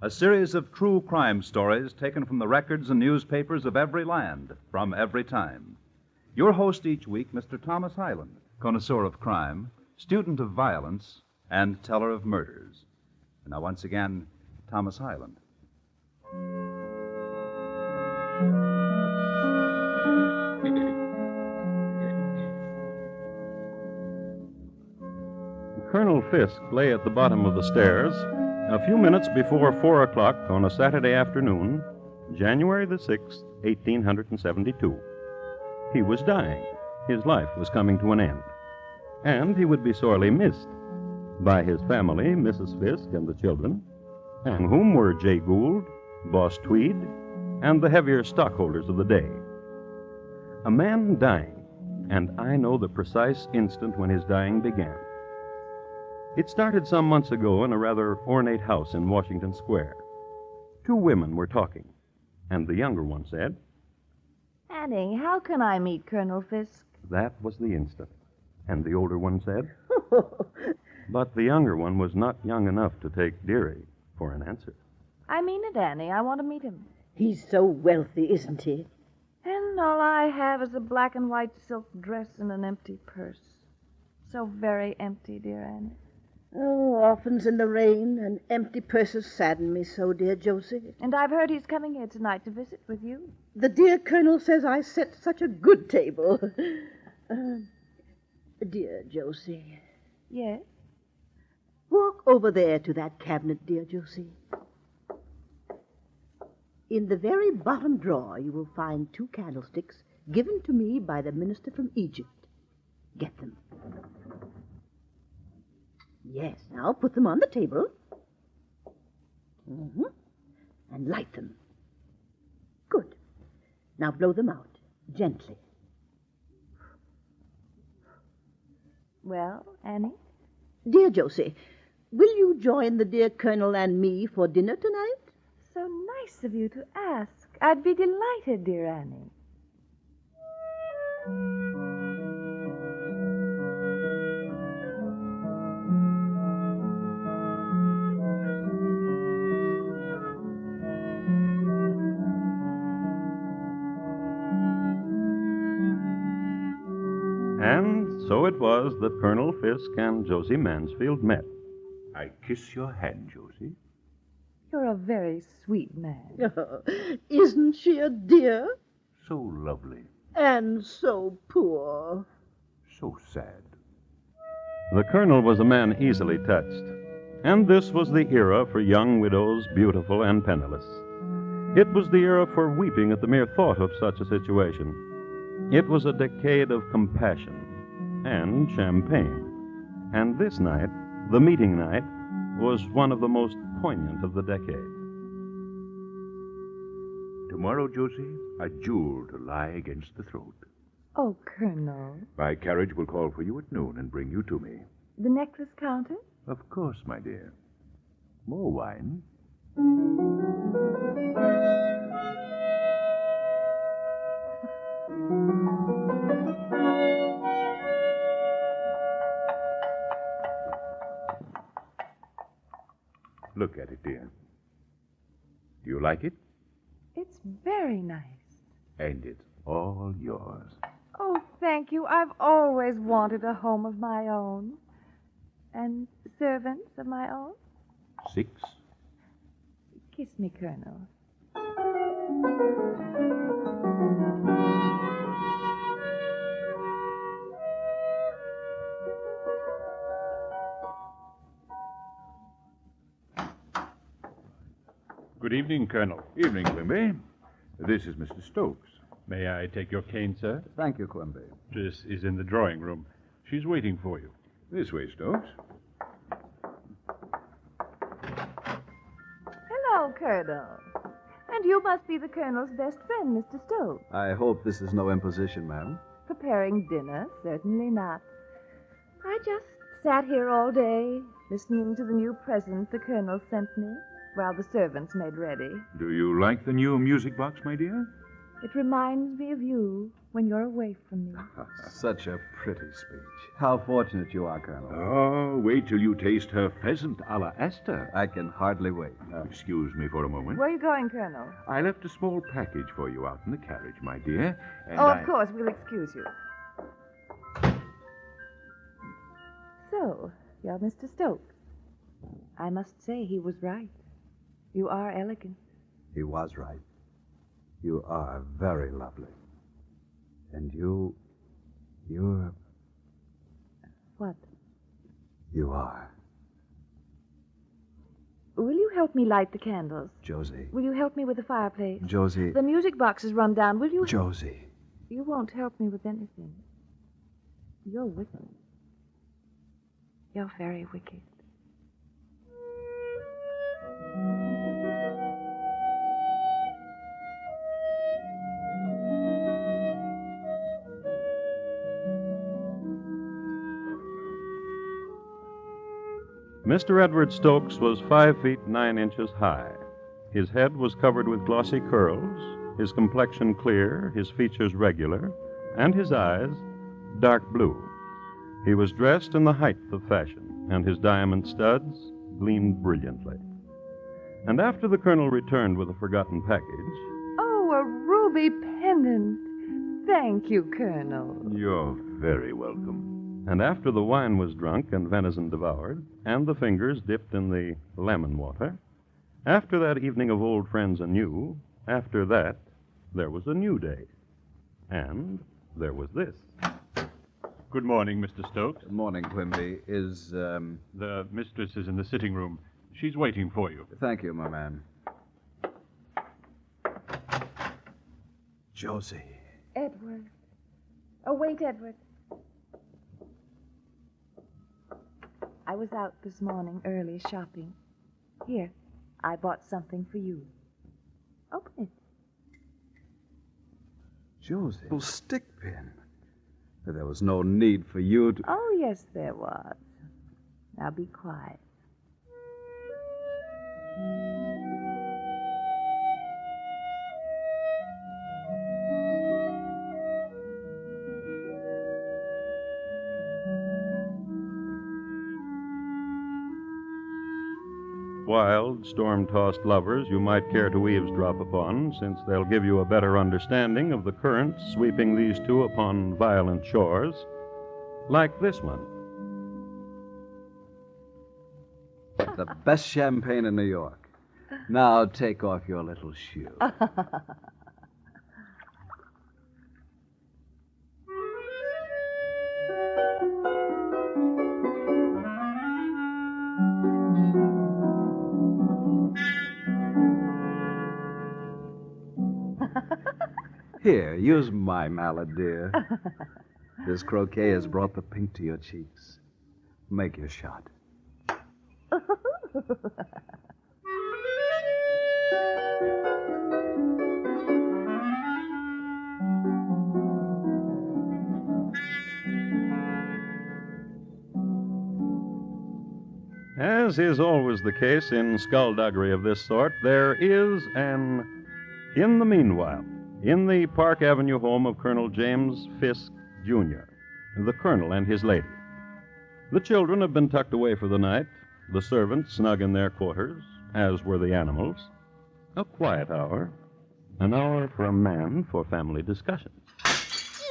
a series of true crime stories taken from the records and newspapers of every land, from every time. Your host each week, Mr. Thomas Hyland, connoisseur of crime, student of violence, and teller of murders. And now, once again, Thomas Hyland. Colonel Fisk lay at the bottom of the stairs, A few minutes before 4 o'clock on a Saturday afternoon, January the 6th, 1872. He was dying. His life was coming to an end. And he would be sorely missed by his family, Mrs. Fisk, and the children, among whom were Jay Gould, Boss Tweed, and the heavier stockholders of the day. A man dying, and I know the precise instant when his dying began. It started some months ago in a rather ornate house in Washington Square. Two women were talking, and the younger one said, Annie, how can I meet Colonel Fisk? That was the instant. And the older one said, But the younger one was not young enough to take Dearie for an answer. I mean it, Annie. I want to meet him. He's so wealthy, isn't he? And all I have is a black and white silk dress and an empty purse. So very empty, dear Annie. Oh, orphans in the rain and empty purses sadden me so, dear Josie. And I've heard he's coming here tonight to visit with you. The dear Colonel says I set such a good table. Dear Josie. Yes? Walk over there to that cabinet, dear Josie. In the very bottom drawer, you will find 2 candlesticks given to me by the minister from Egypt. Get them. Yes, now put them on the table. And light them. Good. Now blow them out, gently. Well, Annie? Dear Josie, will you join the dear Colonel and me for dinner tonight? So nice of you to ask. I'd be delighted, dear Annie. And so it was that Colonel Fisk and Josie Mansfield met. I kiss your hand, Josie. You're a very sweet man. Isn't she a dear? So lovely. And so poor. So sad. The Colonel was a man easily touched, and this was the era for young widows, beautiful and penniless. It was the era for weeping at the mere thought of such a situation. It was a decade of compassion and champagne. And this night, the meeting night, was one of the most poignant of the decade. Tomorrow, Josie, a jewel to lie against the throat. Oh, Colonel. My carriage will call for you at noon and bring you to me. The necklace counter? Of course, my dear. More wine? Look at it, dear. Do you like it? It's very nice. And it's all yours. Oh, thank you. I've always wanted a home of my own. And servants of my own. 6. Kiss me, Colonel. Good evening, Colonel. Evening, Quimby. This is Mr. Stokes. May I take your cane, sir? Thank you, Quimby. This is in the drawing room. She's waiting for you. This way, Stokes. Hello, Colonel. And you must be the Colonel's best friend, Mr. Stokes. I hope this is no imposition, ma'am. Preparing dinner? Certainly not. I just sat here all day, listening to the new present the Colonel sent me, while the servants made ready. Do you like the new music box, my dear? It reminds me of you when you're away from me. Such a pretty speech. How fortunate you are, Colonel. Oh, wait till you taste her pheasant a la Esther. I can hardly wait. Excuse me for a moment. Where are you going, Colonel? I left a small package for you out in the carriage, my dear. And of course, we'll excuse you. So, you're Mr. Stokes. I must say he was right. You are elegant. He was right. You are very lovely. And you're... What? You are. help me light the candles? Josie. Will you help me with the fireplace? Josie. The music box is run down. Will you... Josie. You won't help me with anything. You're wicked. You're very wicked. Mr. Edward Stokes was 5 feet 9 inches high. His head was covered with glossy curls, his complexion clear, his features regular, and his eyes dark blue. He was dressed in the height of fashion, and his diamond studs gleamed brilliantly. And after the colonel returned with a forgotten package... Oh, a ruby pendant. Thank you, Colonel. You're very welcome. And after the wine was drunk and venison devoured, and the fingers dipped in the lemon water, after that evening of old friends anew, after that, there was a new day. And there was this. Good morning, Mr. Stokes. Good morning, Quimby. The mistress is in the sitting room. She's waiting for you. Thank you, my man. Josie. Edward. Oh, wait, Edward. I was out this morning early shopping. Here, I bought something for you. Open it. Josie. Little stick pin. There was no need for you to... Oh, yes, there was. Now be quiet. Wild, storm-tossed lovers you might care to eavesdrop upon, since they'll give you a better understanding of the currents sweeping these two upon violent shores, like this one. The best champagne in New York. Now take off your little shoe. Here, use my mallet, dear. This croquet has brought the pink to your cheeks. Make your shot. As is always the case in skullduggery of this sort, there is an in the meanwhile, in the Park Avenue home of Colonel James Fisk, Jr., the colonel and his lady. The children have been tucked away for the night, the servants snug in their quarters, as were the animals. A quiet hour, an hour for a man for family discussions.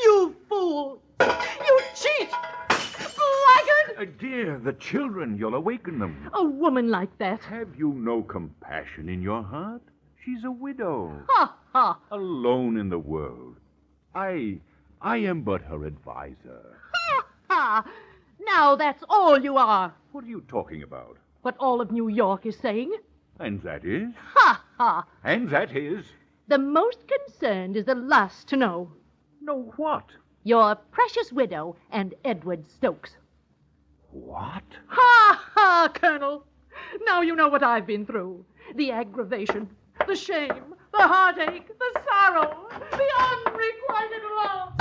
You fool! You cheat! Blackguard! Dear, the children, you'll awaken them. A woman like that. Have you no compassion in your heart? She's a widow. Ha, ha! Alone in the world. I am but her advisor. Ha, ha! Now that's all you are. What are you talking about? What all of New York is saying. And that is? Ha, ha! And that is? The most concerned is the last to know. Know what? Your precious widow and Edward Stokes. What? Ha, ha, Colonel! Now you know what I've been through. The aggravation, the shame, the heartache, the sorrow, the unrequited love.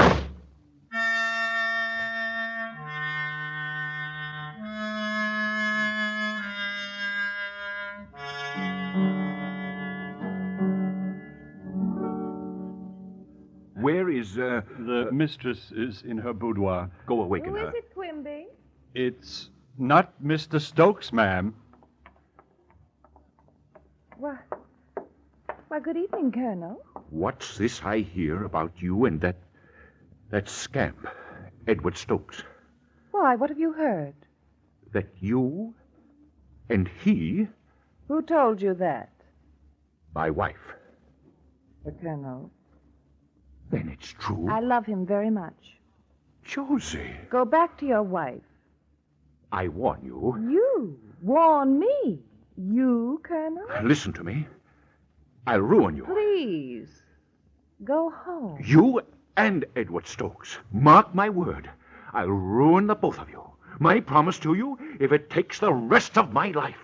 Where is, The mistress is in her boudoir. Go awaken Who her. is it, Quimby? It's not Mr. Stokes, ma'am. Why, good evening, Colonel. What's this I hear about you and that scamp, Edward Stokes? Why, what have you heard? That you and he, Who told you that? my wife. The Colonel. Then it's true. I love him very much. Josie, Go back to your wife. I warn you. You warn me. You, Colonel? Listen to me. I'll ruin you. Please, go home. You and Edward Stokes. Mark my word. I'll ruin the both of you. My promise to you, if it takes the rest of my life.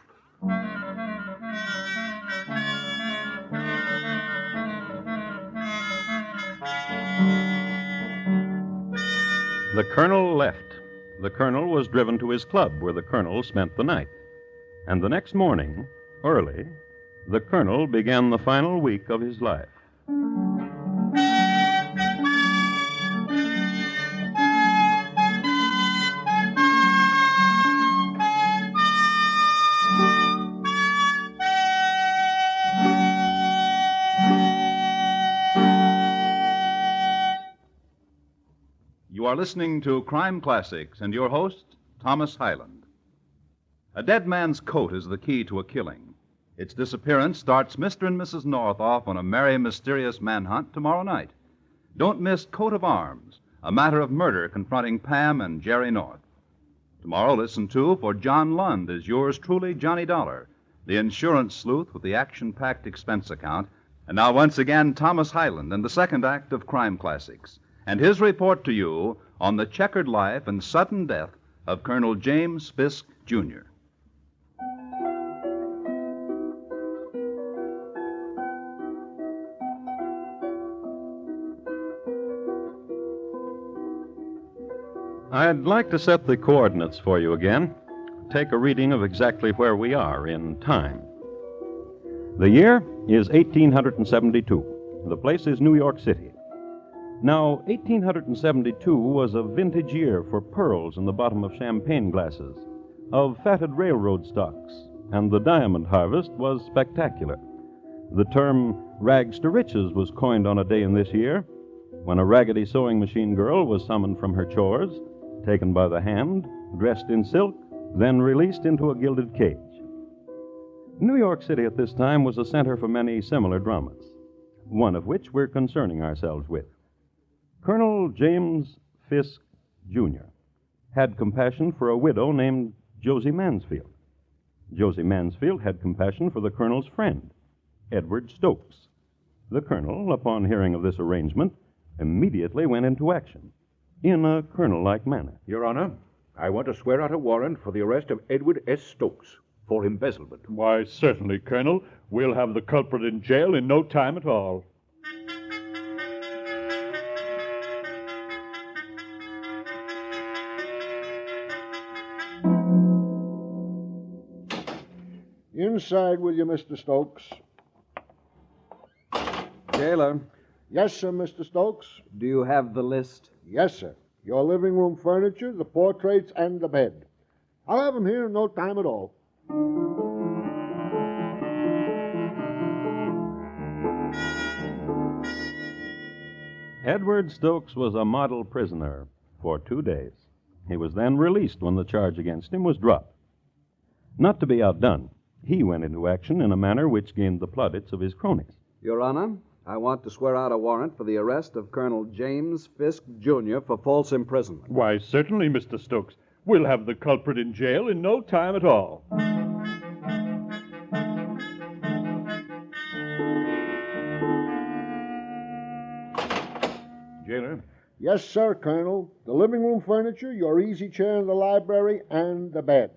The colonel left. The colonel was driven to his club, where the colonel spent the night. And the next morning, early, the colonel began the final week of his life. You are listening to Crime Classics and your host, Thomas Hyland. A dead man's coat is the key to a killing. Its disappearance starts Mr. and Mrs. North off on a merry, mysterious manhunt tomorrow night. Don't miss Coat of Arms, a matter of murder confronting Pam and Jerry North. Tomorrow, listen to For John Lund as yours truly, Johnny Dollar, the insurance sleuth with the action-packed expense account. And now, once again, Thomas Hyland and the second act of Crime Classics, and his report to you on the checkered life and sudden death of Colonel James Fisk, Jr. I'd like to set the coordinates for you again. Take a reading of exactly where we are in time. The year is 1872. The place is New York City. Now, 1872 was a vintage year for pearls in the bottom of champagne glasses, of fatted railroad stocks, and the diamond harvest was spectacular. The term rags to riches was coined on a day in this year, when a raggedy sewing machine girl was summoned from her chores, taken by the hand, dressed in silk, then released into a gilded cage. New York City at this time was a center for many similar dramas, one of which we're concerning ourselves with. Colonel James Fisk, Jr. had compassion for a widow named Josie Mansfield. Josie Mansfield had compassion for the colonel's friend, Edward Stokes. The colonel, upon hearing of this arrangement, immediately went into action, in a colonel-like manner. Your Honor, I want to swear out a warrant for the arrest of Edward S. Stokes for embezzlement. Why, certainly, Colonel. We'll have the culprit in jail in no time at all. Inside with you, Mr. Stokes. Jailer. Yes, sir, Mr. Stokes. Do you have the list? Yes, sir. Your living room furniture, the portraits, and the bed. I'll have them here in no time at all. Edward Stokes was a model prisoner for 2 days. He was then released when the charge against him was dropped. Not to be outdone, he went into action in a manner which gained the plaudits of his cronies. Your Honor, I want to swear out a warrant for the arrest of Colonel James Fisk, Jr. for false imprisonment. Why, certainly, Mr. Stokes. We'll have the culprit in jail in no time at all. Jailer? Yes, sir, Colonel. The living room furniture, your easy chair in the library, and the bed.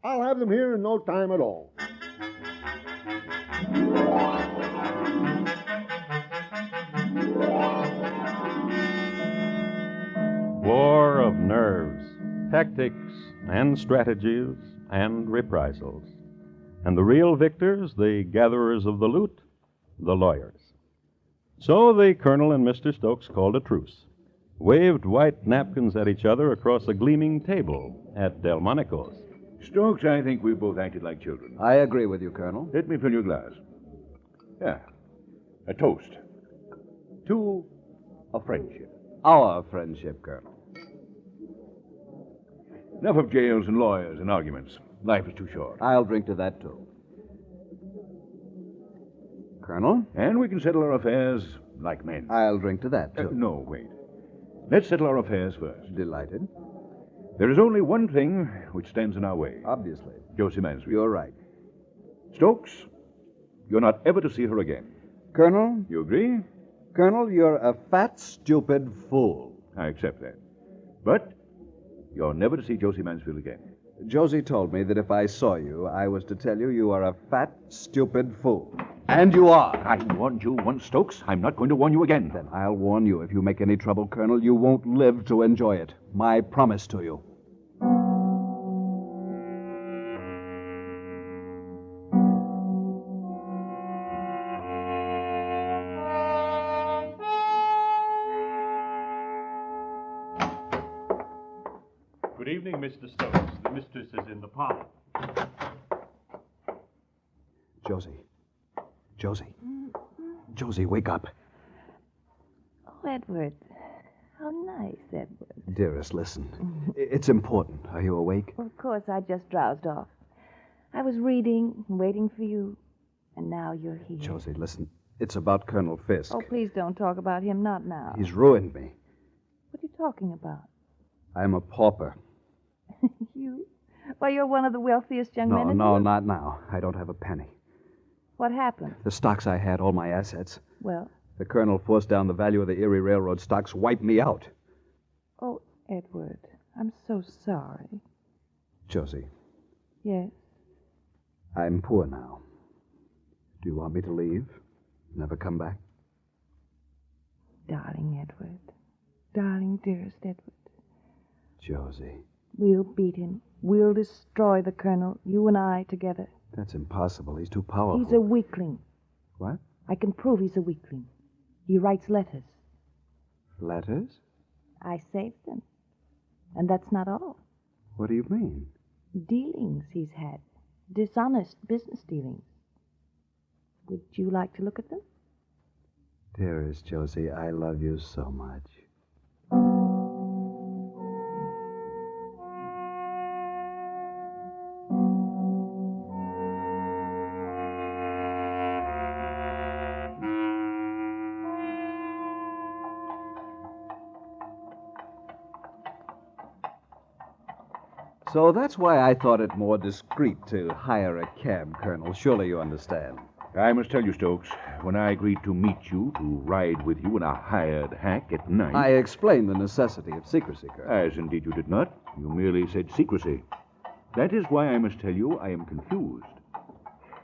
I'll have them here in no time at all. War of nerves, tactics, and strategies, and reprisals. And the real victors, the gatherers of the loot, the lawyers. So the colonel and Mr. Stokes called a truce, waved white napkins at each other across a gleaming table at Delmonico's. Stokes, I think we both acted like children. I agree with you, Colonel. Let me fill your glass. Yeah. A toast. To a friendship. Our friendship, Colonel. Enough of jails and lawyers and arguments. Life is too short. I'll drink to that, too. Colonel? And we can settle our affairs like men. I'll drink to that, too. No, wait. Let's settle our affairs first. Delighted. There is only one thing which stands in our way. Obviously. Josie Mansfield. You're right. Stokes, you're not ever to see her again. Colonel? You agree? Colonel, you're a fat, stupid fool. I accept that. But you're never to see Josie Mansfield again. Josie told me that if I saw you, I was to tell you you are a fat, stupid fool. And you are. I warned you once, Stokes. I'm not going to warn you again. Then I'll warn you. If you make any trouble, Colonel, you won't live to enjoy it. My promise to you. Good evening, Mr. Stokes. The mistress is in the parlor. Josie. Josie. Josie, wake up. Oh, Edward. How nice, Edward. Dearest, listen. It's important. Are you awake? Well, of course, I just drowsed off. I was reading, waiting for you, and now you're here. Josie, listen. It's about Colonel Fisk. Oh, please don't talk about him. Not now. He's ruined me. What are you talking about? I'm a pauper. You? Why, you're one of the wealthiest young men in No, the... not now. I don't have a penny. What happened? The stocks I had, all my assets. Well? The Colonel forced down the value of the Erie Railroad stocks, wiped me out. Oh, Edward, I'm so sorry. Josie, Yes? I'm poor now. Do you want me to leave? Never come back? Darling Edward. Darling, dearest Edward. Josie. We'll beat him. We'll destroy the Colonel, you and I together. That's impossible. He's too powerful. He's a weakling. What? I can prove he's a weakling. He writes letters. Letters? I saved them. And that's not all. What do you mean? Dealings he's had. Dishonest business dealings. Would you like to look at them? Dearest Josie, I love you so much. So that's why I thought it more discreet to hire a cab, Colonel. Surely you understand. I must tell you, Stokes, when I agreed to meet you to ride with you in a hired hack at night... I explained the necessity of secrecy, Colonel. As indeed you did not. You merely said secrecy. That is why I must tell you I am confused.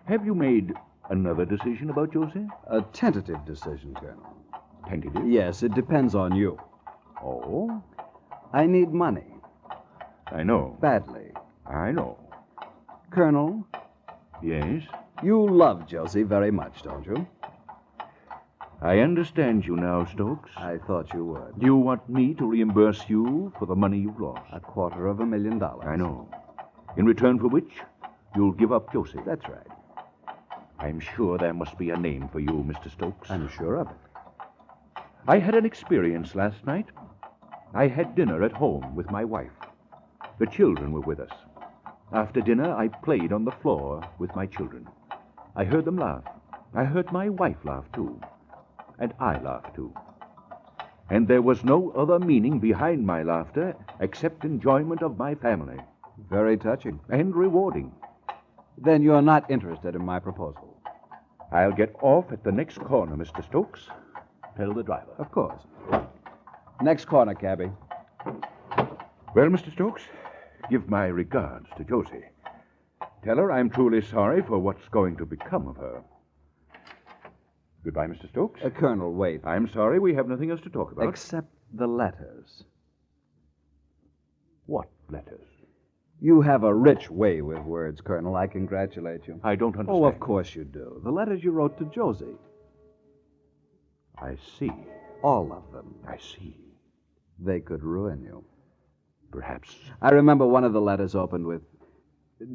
Have you made another decision about Josie? A tentative decision, Colonel. Tentative? Yes, it depends on you. Oh? I need money. I know. Badly. I know. Colonel? Yes? You love Josie very much, don't you? I understand you now, Stokes. I thought you would. You want me to reimburse you for the money you've lost? $250,000. I know. In return for which, you'll give up Josie. That's right. I'm sure there must be a name for you, Mr. Stokes. I'm sure of it. I had an experience last night. I had dinner at home with my wife. The children were with us. After dinner, I played on the floor with my children. I heard them laugh. I heard my wife laugh, too. And I laughed, too. And there was no other meaning behind my laughter except enjoyment of my family. Very touching. And rewarding. Then you're not interested in my proposal. I'll get off at the next corner, Mr. Stokes. Tell the driver. Of course. Next corner, cabby. Well, Mr. Stokes, give my regards to Josie. Tell her I'm truly sorry for what's going to become of her. Goodbye, Mr. Stokes. Colonel, wait. I'm sorry we have nothing else to talk about. Except the letters. What letters? You have a rich way with words, Colonel. I congratulate you. I don't understand. Oh, of course you do. The letters you wrote to Josie. I see. All of them. I see. They could ruin you. Perhaps. I remember one of the letters opened with,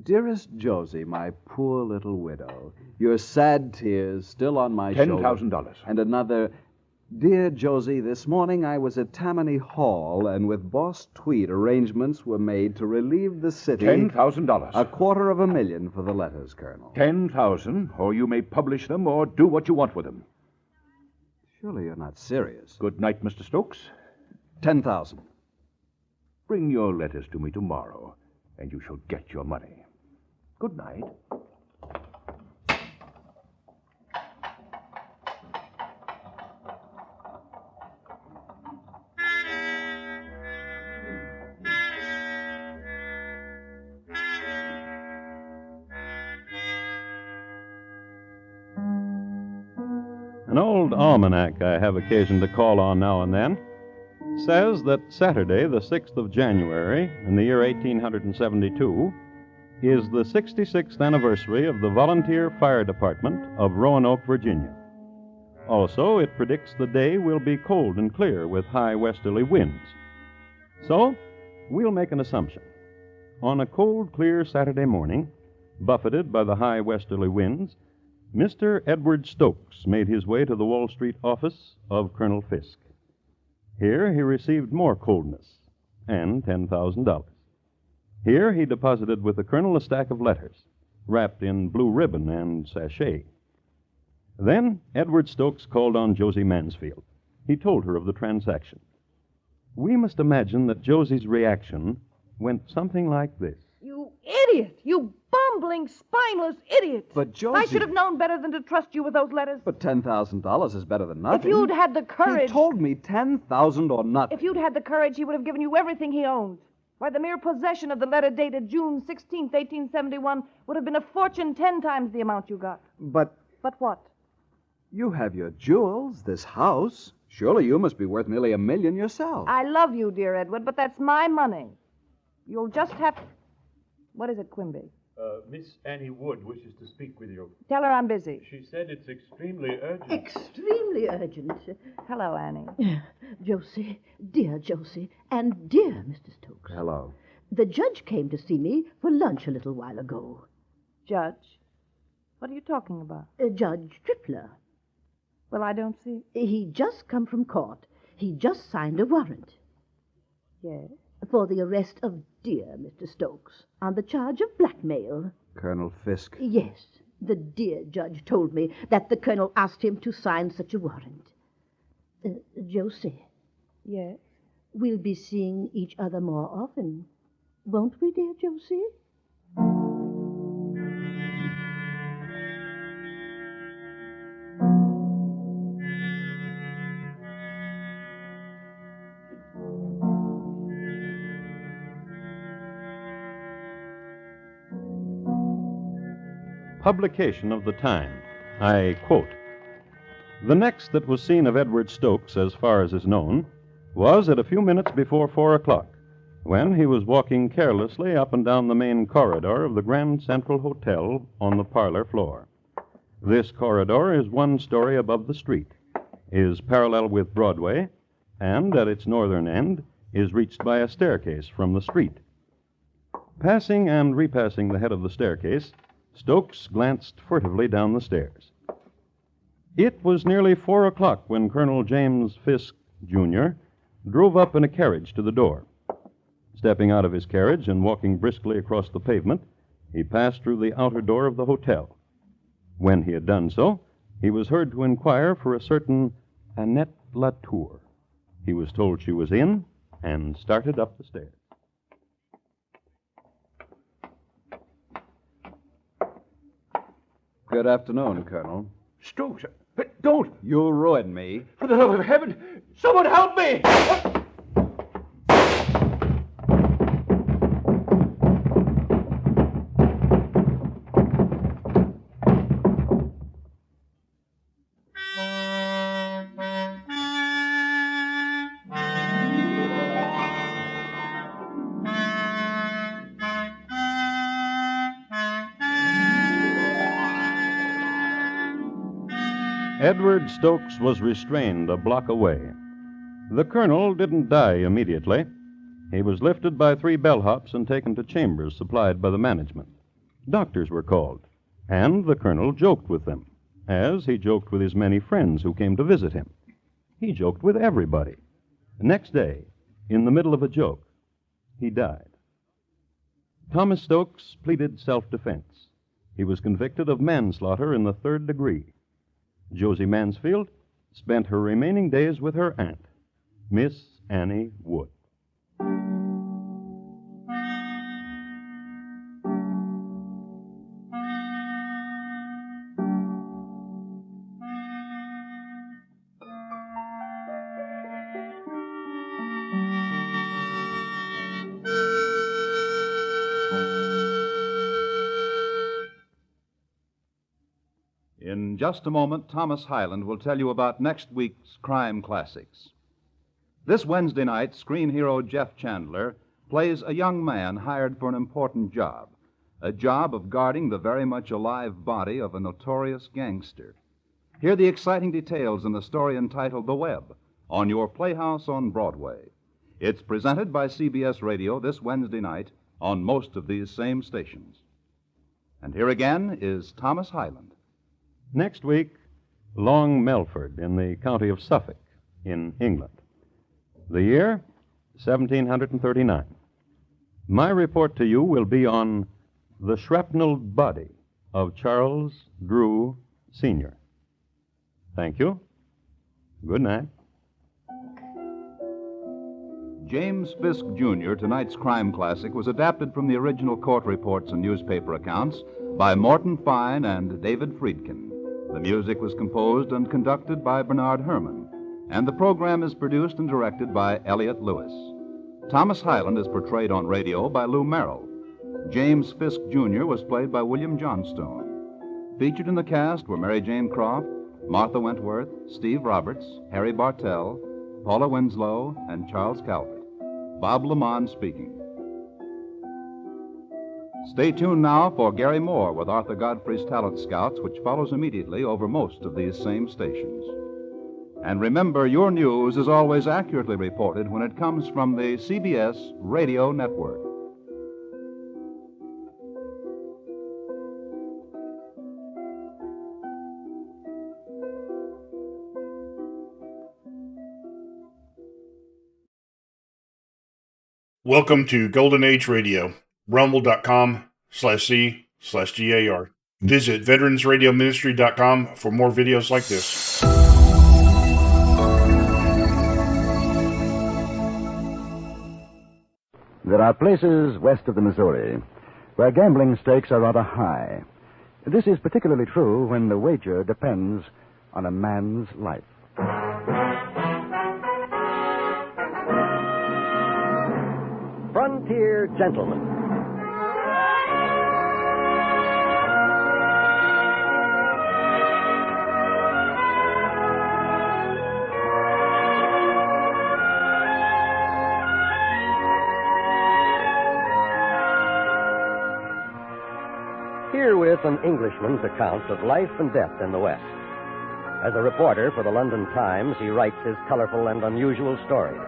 Dearest Josie, my poor little widow, your sad tears still on my shoulder. $10,000. And another, Dear Josie, this morning I was at Tammany Hall, and with Boss Tweed arrangements were made to relieve the city... $10,000. $250,000 for the letters, Colonel. 10,000, or you may publish them or do what you want with them. Surely you're not serious. Good night, Mr. Stokes. 10,000. Bring your letters to me tomorrow, and you shall get your money. Good night. An old almanac I have occasion to call on now and then says that Saturday, the 6th of January, in the year 1872, is the 66th anniversary of the Volunteer Fire Department of Roanoke, Virginia. Also, it predicts the day will be cold and clear with high westerly winds. So, we'll make an assumption. On a cold, clear Saturday morning, buffeted by the high westerly winds, Mr. Edward Stokes made his way to the Wall Street office of Colonel Fisk. Here he received more coldness and $10,000. Here he deposited with the colonel a stack of letters, wrapped in blue ribbon and sachet. Then Edward Stokes called on Josie Mansfield. He told her of the transaction. We must imagine that Josie's reaction went something like this. You idiot! You bumbling, spineless idiot! But, Josie... I should have known better than to trust you with those letters. But $10,000 is better than nothing. If you'd had the courage... He told me 10,000 or nothing. If you'd had the courage, he would have given you everything he owned. Why, the mere possession of the letter dated June 16th, 1871 would have been a fortune 10 times the amount you got. But... But what? You have your jewels, this house. Surely you must be worth nearly $1 million yourself. I love you, dear Edward, but that's my money. You'll just have... What is it, Quimby? Miss Annie Wood wishes to speak with you. Tell her I'm busy. She said it's extremely urgent. Extremely urgent. Hello, Annie. Josie, dear Josie, and dear Mr. Stokes. Hello. The judge came to see me for lunch a little while ago. Judge? What are you talking about? Judge Tripler. Well, I don't see... He just come from court. He just signed a warrant. Yes? For the arrest of dear Mr. Stokes on the charge of blackmail. Colonel Fisk? Yes. The dear judge told me that the colonel asked him to sign such a warrant. Josie. Yes? We'll be seeing each other more often. Won't we, dear Josie? Publication of the time. I quote, "The next that was seen of Edward Stokes, as far as is known, was at a few minutes before 4 o'clock, when he was walking carelessly up and down the main corridor of the Grand Central Hotel on the parlor floor. This corridor is 1 story above the street, is parallel with Broadway, and at its northern end is reached by a staircase from the street. Passing and repassing the head of the staircase, Stokes glanced furtively down the stairs. It was nearly 4 o'clock when Colonel James Fisk, Jr., drove up in a carriage to the door. Stepping out of his carriage and walking briskly across the pavement, he passed through the outer door of the hotel. When he had done so, he was heard to inquire for a certain Annette Latour. He was told she was in and started up the stairs. Good afternoon, Colonel. Stokes, don't! You'll ruin me. For the love of heaven, someone help me! Edward Stokes was restrained a block away. The colonel didn't die immediately. He was lifted by 3 bellhops and taken to chambers supplied by the management. Doctors were called, and the colonel joked with them, as he joked with his many friends who came to visit him. He joked with everybody. Next day, in the middle of a joke, he died. Thomas Stokes pleaded self-defense. He was convicted of manslaughter in the 3rd degree. Josie Mansfield spent her remaining days with her aunt, Miss Annie Wood. In just a moment, Thomas Hyland will tell you about next week's crime classics. This Wednesday night, screen hero Jeff Chandler plays a young man hired for an important job, a job of guarding the very much alive body of a notorious gangster. Hear the exciting details in the story entitled The Web on your Playhouse on Broadway. It's presented by CBS Radio this Wednesday night on most of these same stations. And here again is Thomas Hyland. Next week, Long Melford in the county of Suffolk in England. The year, 1739. My report to you will be on the shrapnelled body of Charles Drew, Sr. Thank you. Good night. James Fisk, Jr., tonight's crime classic, was adapted from the original court reports and newspaper accounts by Morton Fine and David Friedkin. The music was composed and conducted by Bernard Herrmann, and the program is produced and directed by Elliott Lewis. Thomas Hyland is portrayed on radio by Lou Merrill. James Fisk, Jr. was played by William Johnstone. Featured in the cast were Mary Jane Croft, Martha Wentworth, Steve Roberts, Harry Bartell, Paula Winslow, and Charles Calvert. Bob Lamont speaking. Stay tuned now for Gary Moore with Arthur Godfrey's Talent Scouts, which follows immediately over most of these same stations. And remember, your news is always accurately reported when it comes from the CBS Radio Network. Welcome to Golden Age Radio, rumble.com/C/GAR. Visit veteransradioministry.com for more videos like this. There are places west of the Missouri where gambling stakes are rather high. This is particularly true when the wager depends on a man's life. Frontier Gentlemen. Herewith an Englishman's account of life and death in the West. As a reporter for the London Times, he writes his colorful and unusual stories.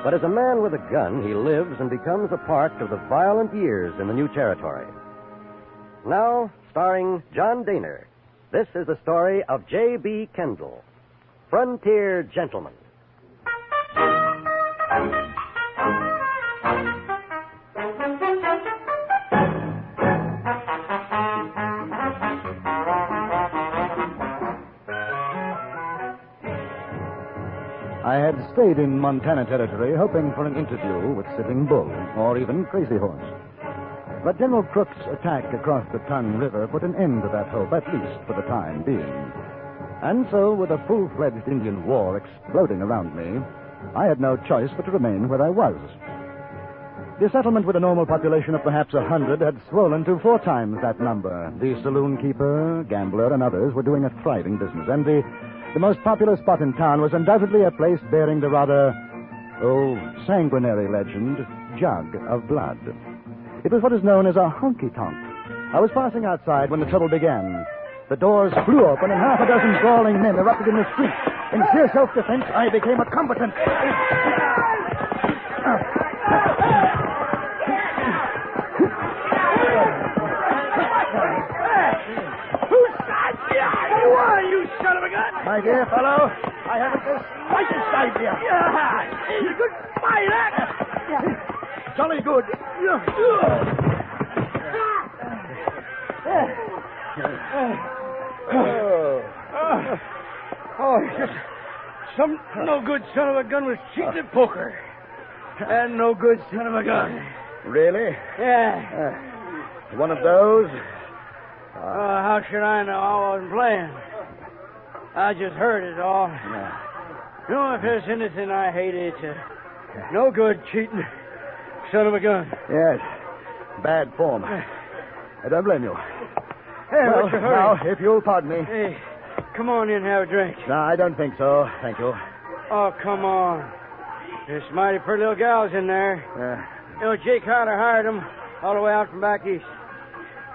But as a man with a gun, he lives and becomes a part of the violent years in the new territory. Now, starring John Daner, this is the story of J.B. Kendall, Frontier Gentleman. I had stayed in Montana Territory hoping for an interview with Sitting Bull or even Crazy Horse. But General Crook's attack across the Tongue River put an end to that hope, at least for the time being. And so, with a full-fledged Indian war exploding around me, I had no choice but to remain where I was. The settlement, with a normal population of perhaps 100, had swollen to 4 times that number. The saloon keeper, gambler, and others were doing a thriving business, and the most popular spot in town was undoubtedly a place bearing the rather, sanguinary legend, Jug of Blood. It was what is known as a honky-tonk. I was passing outside when the trouble began. The doors flew open and half a dozen brawling men erupted in the street. In sheer self-defense, I became a combatant. You are, you son of a gun! My dear fellow, I haven't the slightest idea. Yeah, you could buy that! Jolly good. Just some no-good son of a gun was cheating at poker. And no good son of a gun. Really? Yeah. One of those? How should I know? I wasn't playing. I just heard it all. You know, if there's anything I hate, it's no good cheating son of a gun. Yes. Bad form. I don't blame you. Hey, what's your hurry? Now, if you'll pardon me. Hey, come on in and have a drink. No, I don't think so. Thank you. Oh, come on. There's mighty pretty little gals in there. Jake Carter hired them all the way out from back east.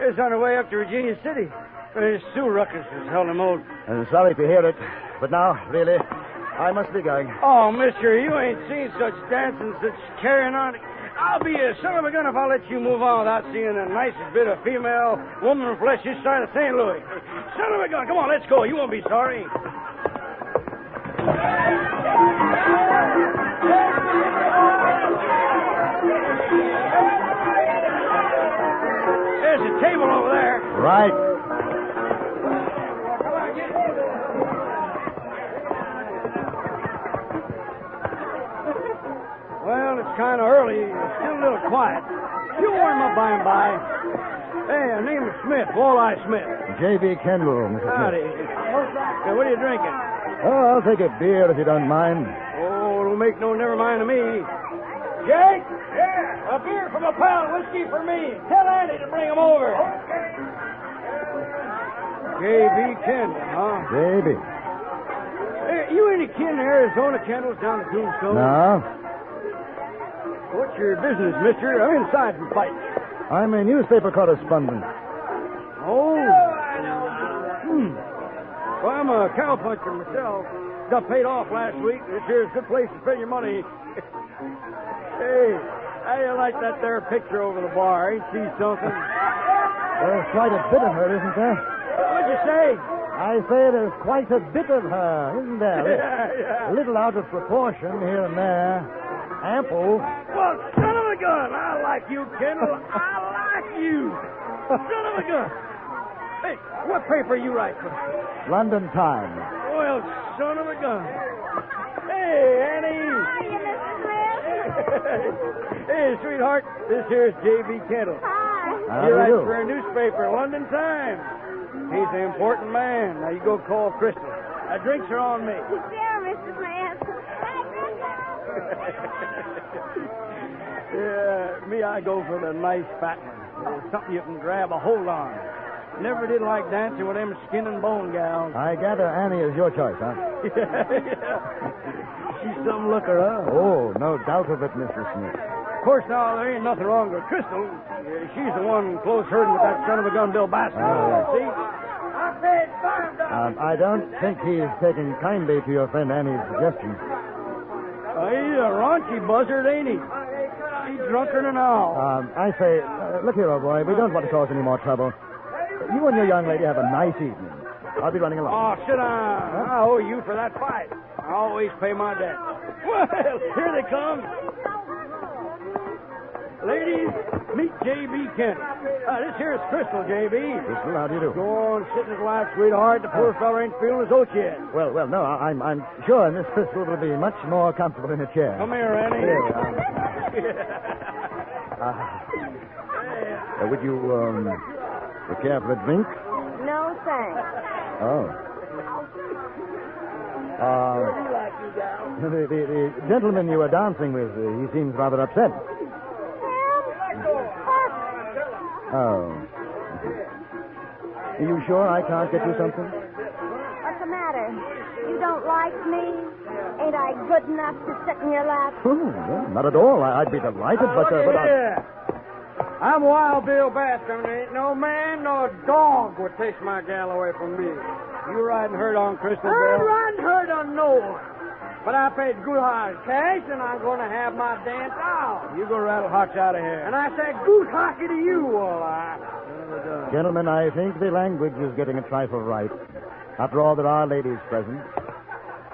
It's on their way up to Virginia City. Sue Ruckus has held them over. I'm sorry to hear it. But now, really, I must be going. Oh, mister, you ain't seen such dancing, such carrying on. I'll be a son of a gun if I let you move on without seeing the nicest bit of female woman flesh this side of St. Louis. Son of a gun, come on, let's go. You won't be sorry. There's a table over there. Right. Well, it's kind of early. Still a little quiet. You'll warm up by and by. Hey, her name is Smith, Walleye Smith. J.B. Kendall, Mr. Howdy. Smith. Hey, what are you drinking? Oh, I'll take a beer if you don't mind. Oh, it'll make no never mind to me. Jake? Yeah? A beer from a pal, whiskey for me. Tell Andy to bring him over. J.B. Kendall, huh? J.B. Hey, you any kin to Arizona Kendalls down at Tombstone? No. What's your business, mister? I'm inside from fighting. I'm a newspaper correspondent. Oh. Well, I'm a cowpuncher myself. Got paid off last week. This here's a good place to spend your money. Hey, how you like that there picture over the bar? Ain't she something? There's quite a bit of her, isn't there? What'd you say? I say there's quite a bit of her, isn't there? Yeah. A little out of proportion here and there. Ample. Well, son of a gun, I like you, Kendall. I like you. Son of a gun. Hey, what paper you write for? London Times. Well, son of a gun. Hey, Annie. Hiya, Mr. Smith. Hey, sweetheart, this here's J.B. Kendall. Hi. He writes for a newspaper, London Times. He's an important man. Now, you go call Crystal. Drinks are on me. There, Mr. Smith. Yeah, me, I go for the nice fat one. Something you can grab a hold on. Never did like dancing with them skin and bone gals. I gather Annie is your choice, huh? Yeah. She's some looker, huh? Oh, no doubt of it, Mr. Smith. Of course, now, there ain't nothing wrong with Crystal. She's the one close herding with that son of a gun Bill Baskin. See? I paid $5. I don't think he's taking kindly to your friend Annie's suggestion. He's a raunchy buzzard, ain't he? He's drunker than an owl. I say, look here, old boy, we don't want to cause any more trouble. You and your young lady have a nice evening. I'll be running along. Oh, sit down. Huh? I owe you for that fight. I always pay my debt. Well, here they come. Ladies, meet J.B. Kendall. This here is Crystal, J.B. Crystal, how do you do? Go on, sit in his lap, sweetheart. The poor fella ain't feeling his oats yet. Well, no, I'm sure Miss Crystal will be much more comfortable in a chair. Come here, Annie. Here we are. Would you, care for a drink? No, thanks. Oh. The gentleman you were dancing with, he seems rather upset. Oh. Are you sure I can't get you something? What's the matter? You don't like me? Ain't I good enough to sit in your lap? Oh, well, not at all. I'd be delighted, but I'm Wild Bill Baskin. Ain't no man nor dog would take my gal away from me. You riding herd on Crystal, Bill? I'm riding herd on no one. But I paid good hard cash, and I'm going to have my dance out. You go rattle hotch out of here. And I said goose hockey to you, Walleye. Gentlemen, I think the language is getting a trifle right. After all, there are ladies present.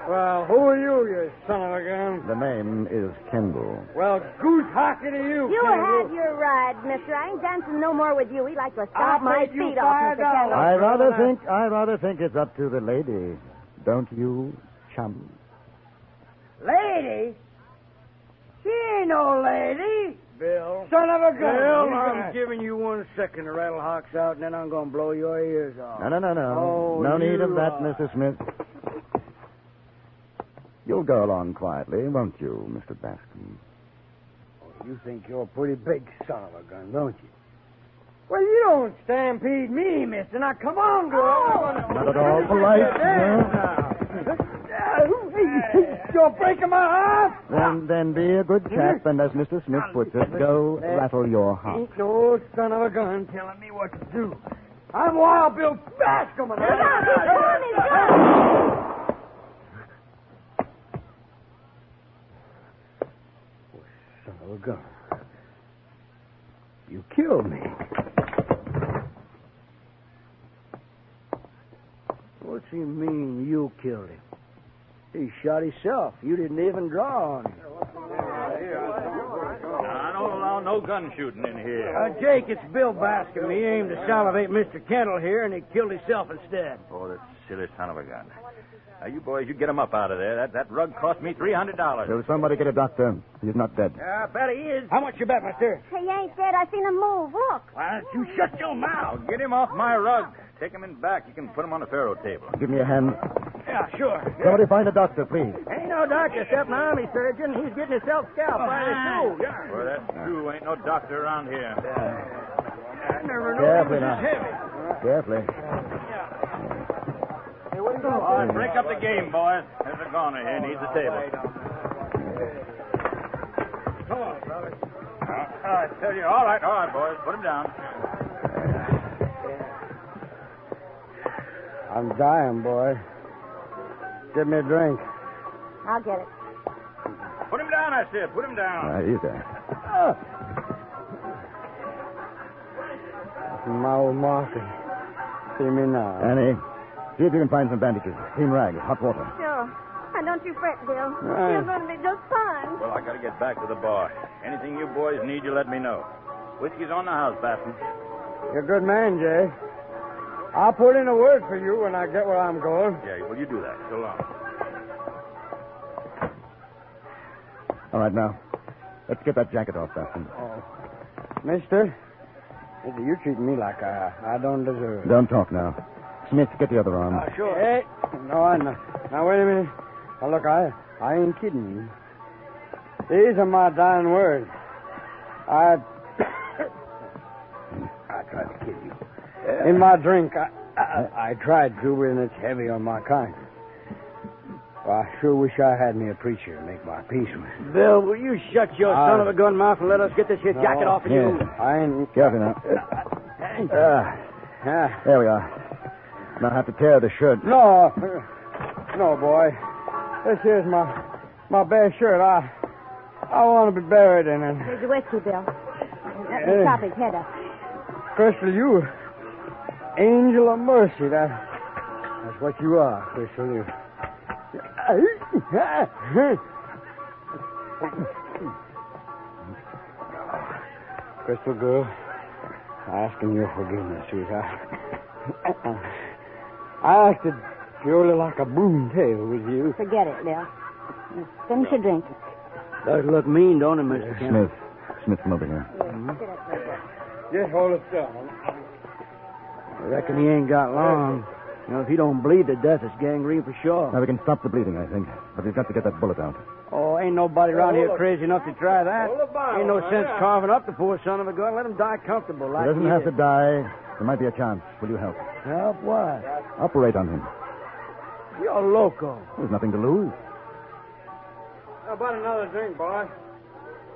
Well, who are you son of a gun? The name is Kendall. Well, goose hockey to you, You Kendall. had your ride, mister. I ain't dancing no more with you. He'd like to stop my feet off, Mr. Kendall. I rather think it's up to the lady. Don't you, chum? Lady? She ain't no lady. Bill. Son of a gun. Bill, I'm giving you 1 second to rattle hocks out, and then I'm going to blow your ears off. No. Oh, no need of that, Mr. Smith. You'll go along quietly, won't you, Mr. Baskin? Oh, you think you're a pretty big son of a gun, don't you? Well, you don't stampede me, mister. Now, come on, girl. Not at all polite. You're breaking my heart. Then be a good chap, and as Mr. Smith puts it, go rattle your heart. Ain't no son of a gun telling me what to do. I'm Wild Bill Bascom. He's gone. Son of a gun. You killed me. What's he mean you killed him? He shot himself. You didn't even draw on him. I don't allow no gun shooting in here. Jake, it's Bill Bascom. He aimed to salivate Mr. Kendall here, and he killed himself instead. Oh, that silly son of a gun. Now, you boys, you get him up out of there. That rug cost me $300. Will somebody get a doctor? He's not dead. I bet he is. How much you bet, mister? He ain't dead. I seen him move. Look. Why don't you shut your mouth? Now, get him off my rug. Take him in back. You can put him on the faro table. Give me a hand. Yeah, sure. Somebody find a doctor, please. Ain't no doctor except an army surgeon. He's getting himself scalped by the Sioux. Well, that's true. Ain't no doctor around here. I never knew Carefully he was now. this heavy. Carefully. Hey, what are you doing? All right, break up the game, boys. There's a goner here. Needs a table. Come on, brother. I tell you. All right, boys. Put him down. I'm dying, boy. Give me a drink. I'll get it. Put him down, I said. Put him down. He's there. My old Martha. See me now. Annie, see if you can find some bandages. Clean rag, hot water. Sure. And don't you fret, Bill. Right. You're going to be just fine. Well, I got to get back to the bar. Anything you boys need, you let me know. Whiskey's on the house, Baston. You're a good man, Jay. I'll put in a word for you when I get where I'm going. Yeah, well, you do that. So long. All right, now. Let's get that jacket off, Baston. Oh. Mister, you're treating me like I don't deserve. Don't talk now. Smith, get the other arm. Sure. Hey, no, I know. Now, wait a minute. Now, look, I ain't kidding you. These are my dying words. I tried to kill you. In my drink, I tried to, and it's heavy on my conscience. Well, I sure wish I had me a preacher to make my peace with. Bill, will you shut your son of a gun mouth and let us get this here jacket off of you? I ain't... Careful now. There we are. Now I have to tear the shirt. No, boy. This here's my bare shirt. I want to be buried in it. Here's your whiskey, Bill. Let me chop his head up. Crystal, you angel of mercy. That's what you are, Crystal. You. Crystal girl, asking your forgiveness, sweetheart. I acted purely like a boomtail with you. Forget it, Bill. Finish your drink. Does look mean, don't it, Mr. Kent? Smith, come over here. Just hold it still. I reckon he ain't got long. You know, if he don't bleed to death, it's gangrene for sure. Now, we can stop the bleeding, I think. But we've got to get that bullet out. Oh, ain't nobody around here crazy enough to try that. Ain't no sense carving up the poor son of a gun. Let him die comfortable like He doesn't have to die. There might be a chance. Will you help? Help what? Operate on him. You're loco. There's nothing to lose. How about another drink, boy?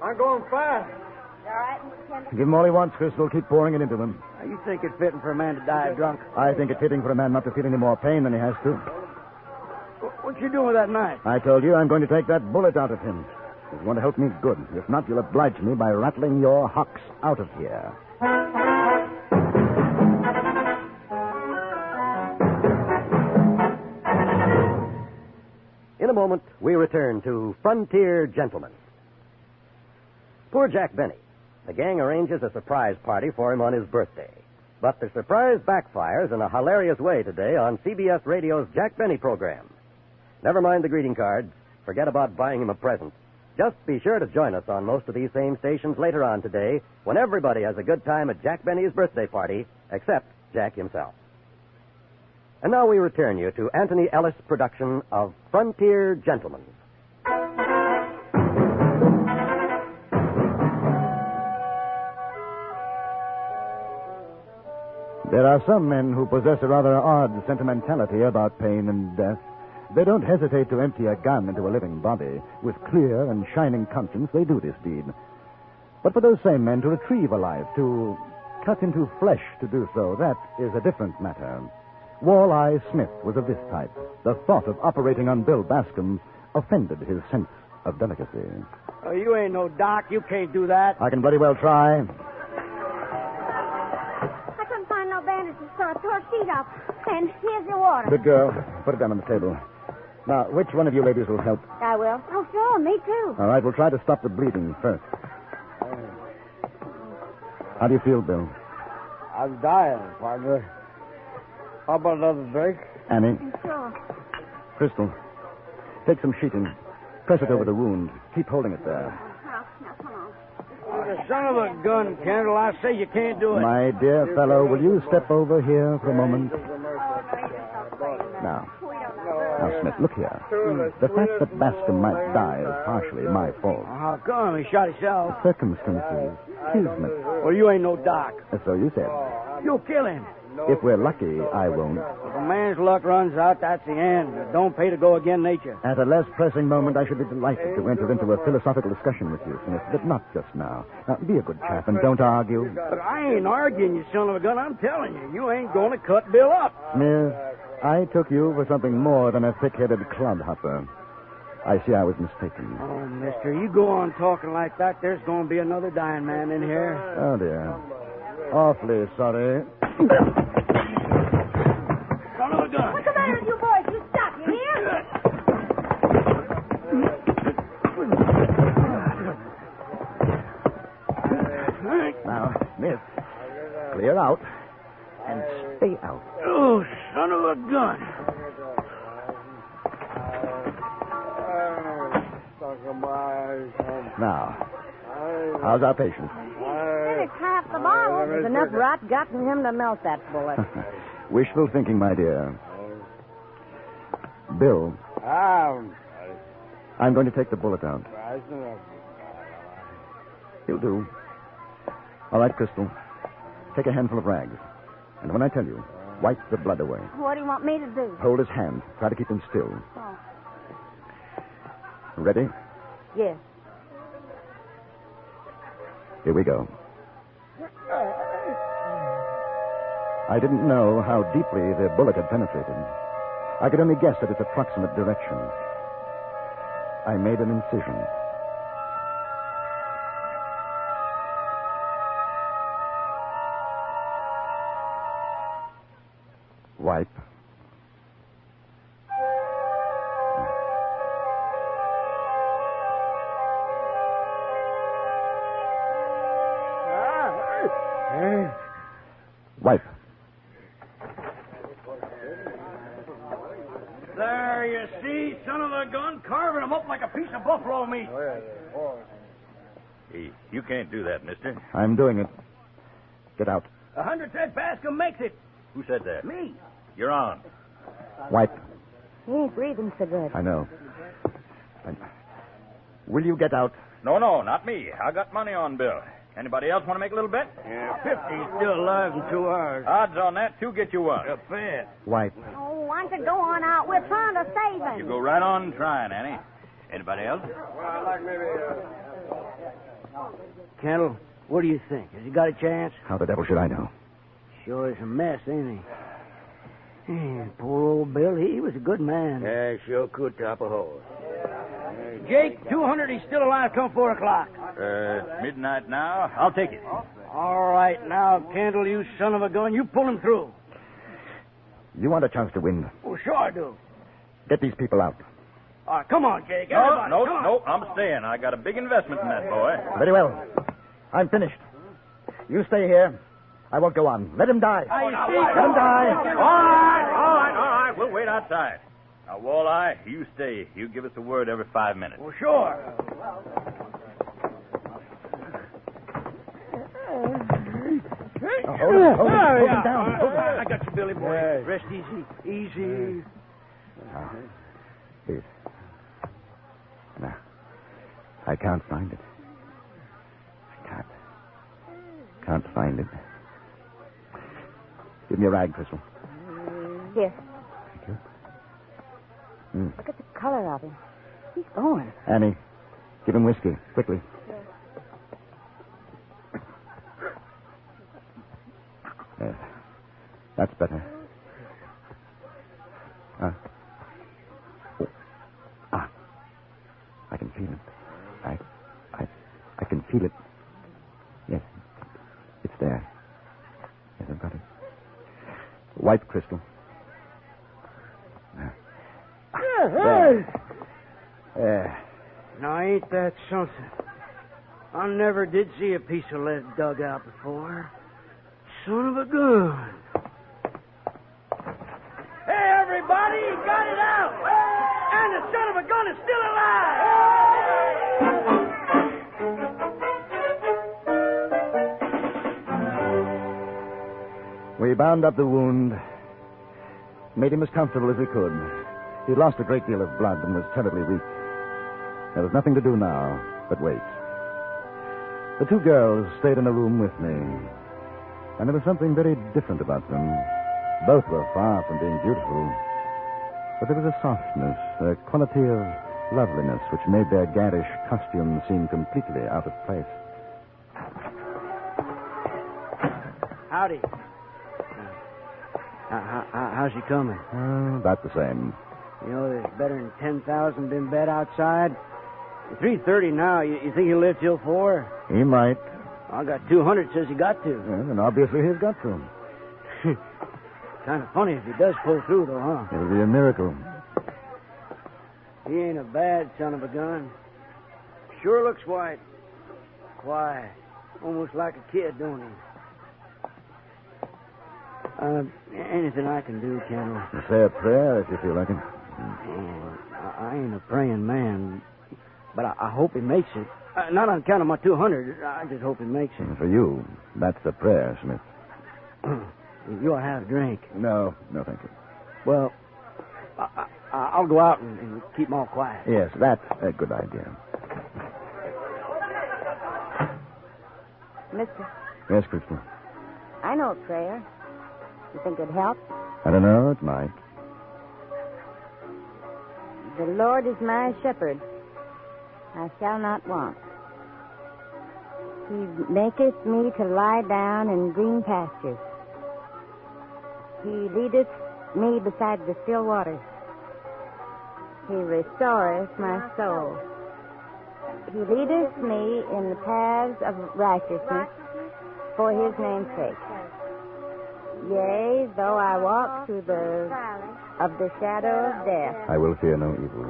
I'm going fast. You all right, Mr. Kendall? Give him all he wants, Crystal. Keep pouring it into him. Now, you think it's fitting for a man to die drunk? I think it's fitting for a man not to feel any more pain than he has to. What you doing with that knife? I told you I'm going to take that bullet out of him. If you want to help me, good. If not, you'll oblige me by rattling your hocks out of here. In a moment, we return to Frontier Gentlemen. Poor Jack Benny. The gang arranges a surprise party for him on his birthday. But the surprise backfires in a hilarious way today on CBS Radio's Jack Benny program. Never mind the greeting cards. Forget about buying him a present. Just be sure to join us on most of these same stations later on today when everybody has a good time at Jack Benny's birthday party, except Jack himself. And now we return you to Anthony Ellis' production of Frontier Gentlemen. There are some men who possess a rather odd sentimentality about pain and death. They don't hesitate to empty a gun into a living body. With clear and shining conscience, they do this deed. But for those same men to retrieve a life, to cut into flesh to do so, that is a different matter. Walleye Smith was of this type. The thought of operating on Bill Bascom offended his sense of delicacy. Oh, you ain't no doc. You can't do that. I can bloody well try. I couldn't find no bandages, so I tore feet up. And here's your water. Good girl. Put it down on the table. Now, which one of you ladies will help? I will. Oh, sure, me too. All right, we'll try to stop the bleeding first. How do you feel, Bill? I'm dying, partner. How about another drink? Annie, Sure. Crystal, take some sheeting. Press it over the wound. Keep holding it there. Now, come on. The son of a gun, Kendall. I say you can't do it. My dear fellow, will you step over here for a moment? Now, Smith, look here. The fact that Bascom might die is partially my fault. How come? He shot himself. Circumstances. Kismet. Well, you ain't no doc. So you said. You'll kill him. If we're lucky, I won't. If a man's luck runs out, that's the end. It don't pay to go again nature. At a less pressing moment, I should be delighted to enter into a philosophical discussion with you, Smith, but not just now. Now, be a good chap and don't argue. But I ain't arguing, you son of a gun. I'm telling you, you ain't going to cut Bill up. Smith, I took you for something more than a thick-headed clodhopper. I see I was mistaken. Oh, mister, you go on talking like that, there's going to be another dying man in here. Oh, dear. Awfully sorry. Son of a gun. What's the matter with you boys? You stop, you hear? Now, Smith, clear out and stay out. Oh, son of a gun. Now, how's our patient? It's half the bottle. There's enough rot got in him to melt that bullet. Wishful thinking, my dear. Bill, I'm going to take the bullet out. He'll do. All right, Crystal. Take a handful of rags. And when I tell you, wipe the blood away. What do you want me to do? Hold his hand. Try to keep him still. Oh. Ready? Yes. Here we go. I didn't know how deeply the bullet had penetrated. I could only guess at its approximate direction. I made an incision. Wipe. Wipe. There, you see, son of a gun, carving him up like a piece of buffalo meat. Hey, you can't do that, mister. I'm doing it. Get out. 100 said Bascom makes it. Who said that? Me. You're on. Wipe. He ain't breathing so good. I know. Will you get out? No, not me. I got money on Bill. Anybody else want to make a little bet? Yeah, 50's still alive in 2 hours. Odds on that, 2 get you 1. A bet. Wipe. Oh, why don't you go on out? We're trying to save him. You go right on trying, Annie. Anybody else? Well, like maybe, Kendall, what do you think? Has he got a chance? How the devil should I know? Sure is a mess, ain't he? Poor old Bill, he was a good man. Yeah, sure could top a horse. Jake, 200, he's still alive come 4 o'clock. Midnight now. I'll take it. All right, now, Kendall, you son of a gun, you pull him through. You want a chance to win. Oh, sure I do. Get these people out. All right, come on, Jake. No, Everybody, no, come on. no, I'm staying. I got a big investment in that boy. Very well. I'm finished. You stay here. I won't go on. Let him die. Let him die. All right. We'll wait outside. Now, Walleye, you stay. You give us a word every 5 minutes. Well, sure. Hold him down. Hold him. I got you, Billy boy. Rest easy. Easy. Please. No. I can't find it. I can't find it. Give me a rag, Crystal. Here. Thank you. Mm. Look at the color of him. He's going. Annie, give him whiskey, quickly. Yes. That's better. I can feel it. I can feel it. Yes. It's there. Yes, I've got it. White crystal. There. Now, ain't that something? I never did see a piece of lead dug out before. Son of a gun. Hey, everybody, he got it out! And the son of a gun is still alive! We bound up the wound, made him as comfortable as we could. He'd lost a great deal of blood and was terribly weak. There was nothing to do now but wait. The two girls stayed in a room with me, and there was something very different about them. Both were far from being beautiful, but there was a softness, a quality of loveliness which made their garish costumes seem completely out of place. Howdy. How's she coming? About the same. You know, there's better than 10,000 been bet outside. It's 3:30 now. You think he'll live till 4? He might. I got 200 says he got to. Yes, and obviously he's got to. Kind of funny if he does pull through, though, huh? It'll be a miracle. He ain't a bad son of a gun. Sure looks white. Quiet. Almost like a kid, don't he? Anything I can do, Kendall? Say a prayer if you feel like it. Man, I ain't a praying man, but I hope he makes it. Not on account of my 200. I just hope he makes it. For you, that's the prayer, Smith. You ought to have a drink. No, thank you. Well, I'll go out and keep them all quiet. Yes, that's a good idea. Mister, Yes, Crystal. I know a prayer. You think it'd help? I don't know, it might. The Lord is my shepherd. I shall not want. He maketh me to lie down in green pastures. He leadeth me beside the still waters. He restoreth my soul. He leadeth me in the paths of righteousness for his name's sake. Yea, though I walk through the shadow of death. I will fear no evil.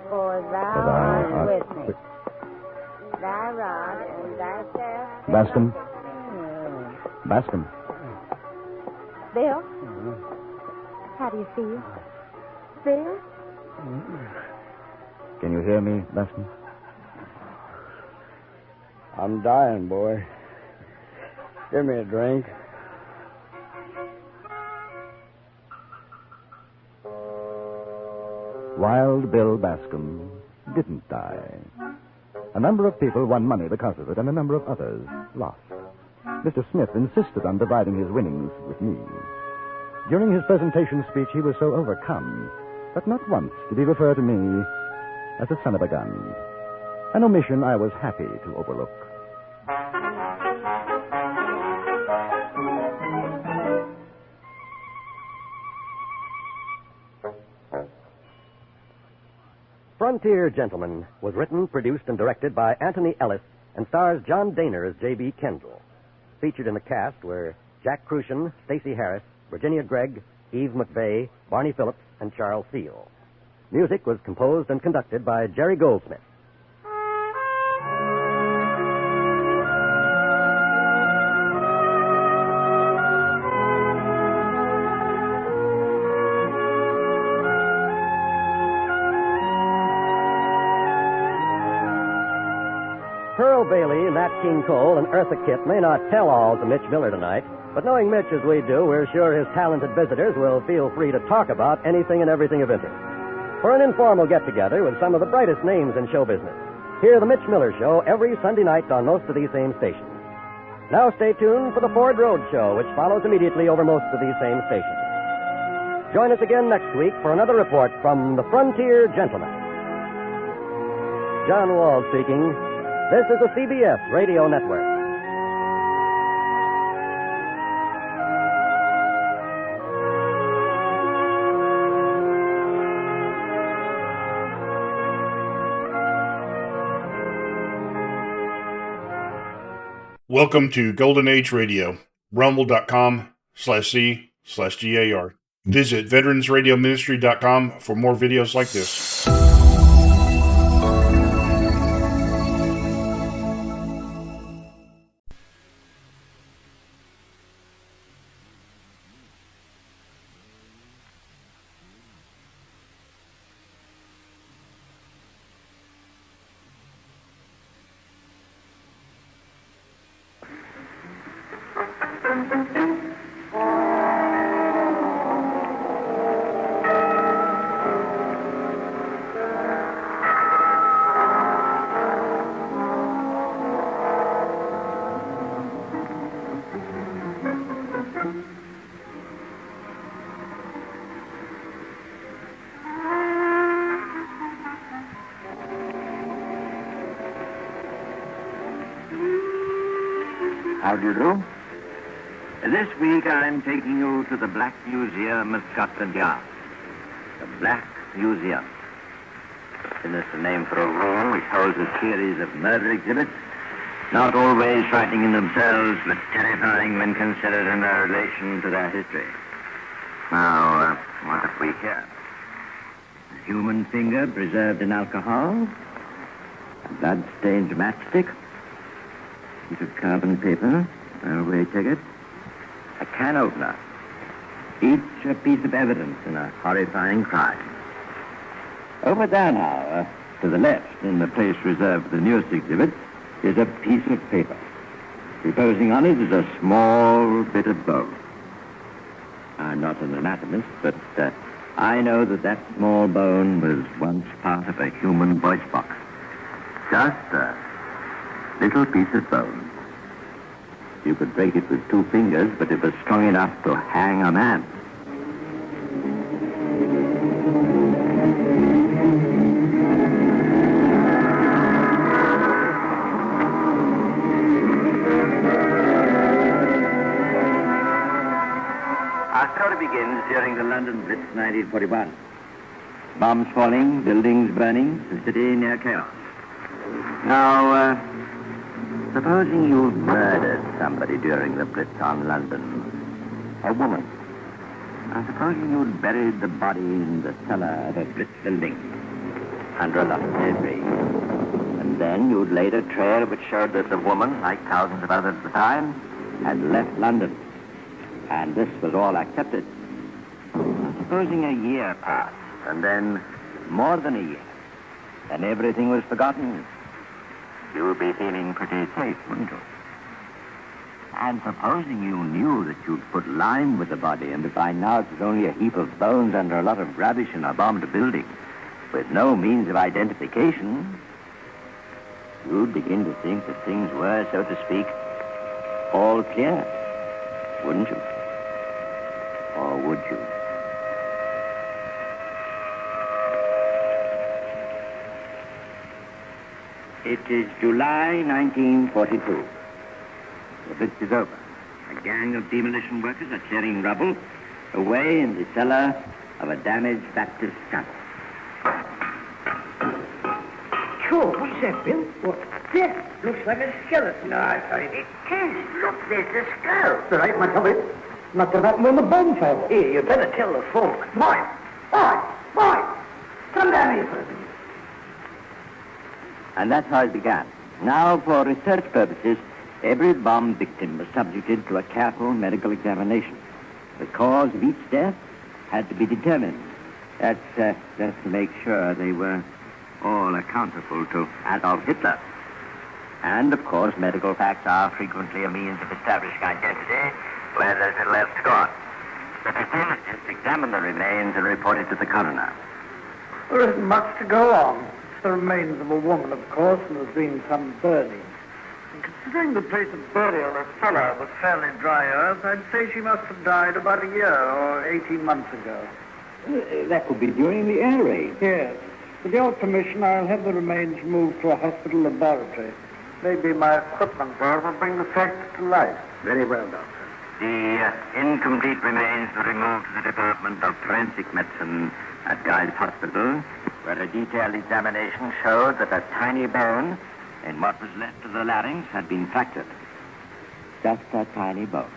For thou art with me. Thy rod and thy staff. Bascom. Bascom. Bill? How do you feel? Bill? Can you hear me, Bascom? I'm dying, boy. Give me a drink. Wild Bill Bascom didn't die. A number of people won money because of it, and a number of others lost. Mr. Smith insisted on dividing his winnings with me. During his presentation speech, he was so overcome that not once did he refer to me as a son of a gun. An omission I was happy to overlook. Frontier Gentleman was written, produced, and directed by Anthony Ellis and stars John Daner as J.B. Kendall. Featured in the cast were Jack Crucian, Stacey Harris, Virginia Gregg, Eve McVeigh, Barney Phillips, and Charles Seal. Music was composed and conducted by Jerry Goldsmith. Pearl Bailey, Nat King Cole, and Eartha Kitt may not tell all to Mitch Miller tonight, but knowing Mitch as we do, we're sure his talented visitors will feel free to talk about anything and everything of interest. For an informal get-together with some of the brightest names in show business, hear The Mitch Miller Show every Sunday night on most of these same stations. Now stay tuned for the Ford Road Show, which follows immediately over most of these same stations. Join us again next week for another report from the Frontier Gentleman. John Wall speaking. This is the CBS Radio Network. Welcome to Golden Age Radio, rumble.com/C/GAR. Visit veteransradioministry.com for more videos like this. How do you do? This week I'm taking you to the Black Museum at Scotland Yard. The Black Museum. Isn't this the name for a room which holds a series of murder exhibits? Not always frightening in themselves, but terrifying when considered in their relation to their history. Now, what have we here? A human finger preserved in alcohol. A blood-stained matchstick. Piece of carbon paper, railway ticket, a can opener, each a piece of evidence in a horrifying crime. Over there now, to the left, in the place reserved for the newest exhibit, is a piece of paper. Reposing on it is a small bit of bone. I'm not an anatomist, but I know that small bone was once part of a human voice box. Just a little piece of bone. You could break it with 2 fingers, but it was strong enough to hang a man. Our story begins during the London Blitz 1941. Bombs falling, buildings burning, the city near chaos. Now, supposing you murdered somebody during the Blitz on London, a woman. Now, supposing you'd buried the body in the cellar of a Blitz building under a lot of debris. And then you'd laid a trail which showed that the woman, like thousands of others at the time, had left London. And this was all accepted. Now, supposing a year passed, and then more than a year, and everything was forgotten. You would be feeling pretty safe, wouldn't you? And supposing you knew that you'd put lime with the body, and by now it was only a heap of bones under a lot of rubbish in a bombed building, with no means of identification, you'd begin to think that things were, so to speak, all clear, wouldn't you? Or would you? It is July 1942. The Blitz is over. A gang of demolition workers are clearing rubble away in the cellar of a damaged Baptist chapel. Sure, what's that, Bill? What? There. Looks like a skeleton. No, I thought it is. Look, there's a skull. All right, much of it. Must have happened when the bomb fell. Here, you'd better tell the folks. Boy! Come down here for a minute. And that's how it began. Now, for research purposes, every bomb victim was subjected to a careful medical examination. The cause of each death had to be determined. That's just to make sure they were all accountable to Adolf Hitler. And, of course, medical facts are frequently a means of establishing identity where there's little else to go on. The pathologists examine the remains and report it to the coroner. There isn't much to go on. It's the remains of a woman, of course, and there's been some burning. Considering the place of burial, a cellar with fairly dry earth, I'd say she must have died about a year or 18 months ago. That could be during the air raid. Yes. With your permission, I'll have the remains moved to a hospital laboratory. Maybe my equipment there will bring the facts to light. Very well, Doctor. The incomplete remains were removed to the Department of Forensic Medicine at Guy's Hospital, where a detailed examination showed that a tiny bone in what was left of the larynx had been fractured. Just a tiny bone.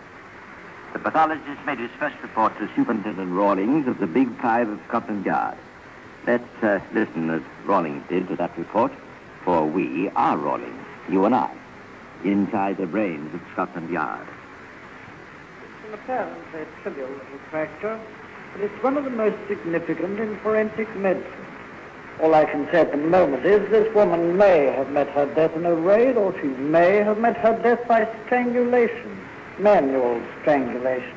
The pathologist made his first report to Superintendent Rawlings of the Big Five of Scotland Yard. Let's listen as Rawlings did to that report, for we are Rawlings, you and I, inside the brains of Scotland Yard. It's an apparently trivial little fracture, but it's one of the most significant in forensic medicine. All I can say at the moment is this woman may have met her death in a raid, or she may have met her death by strangulation, manual strangulation.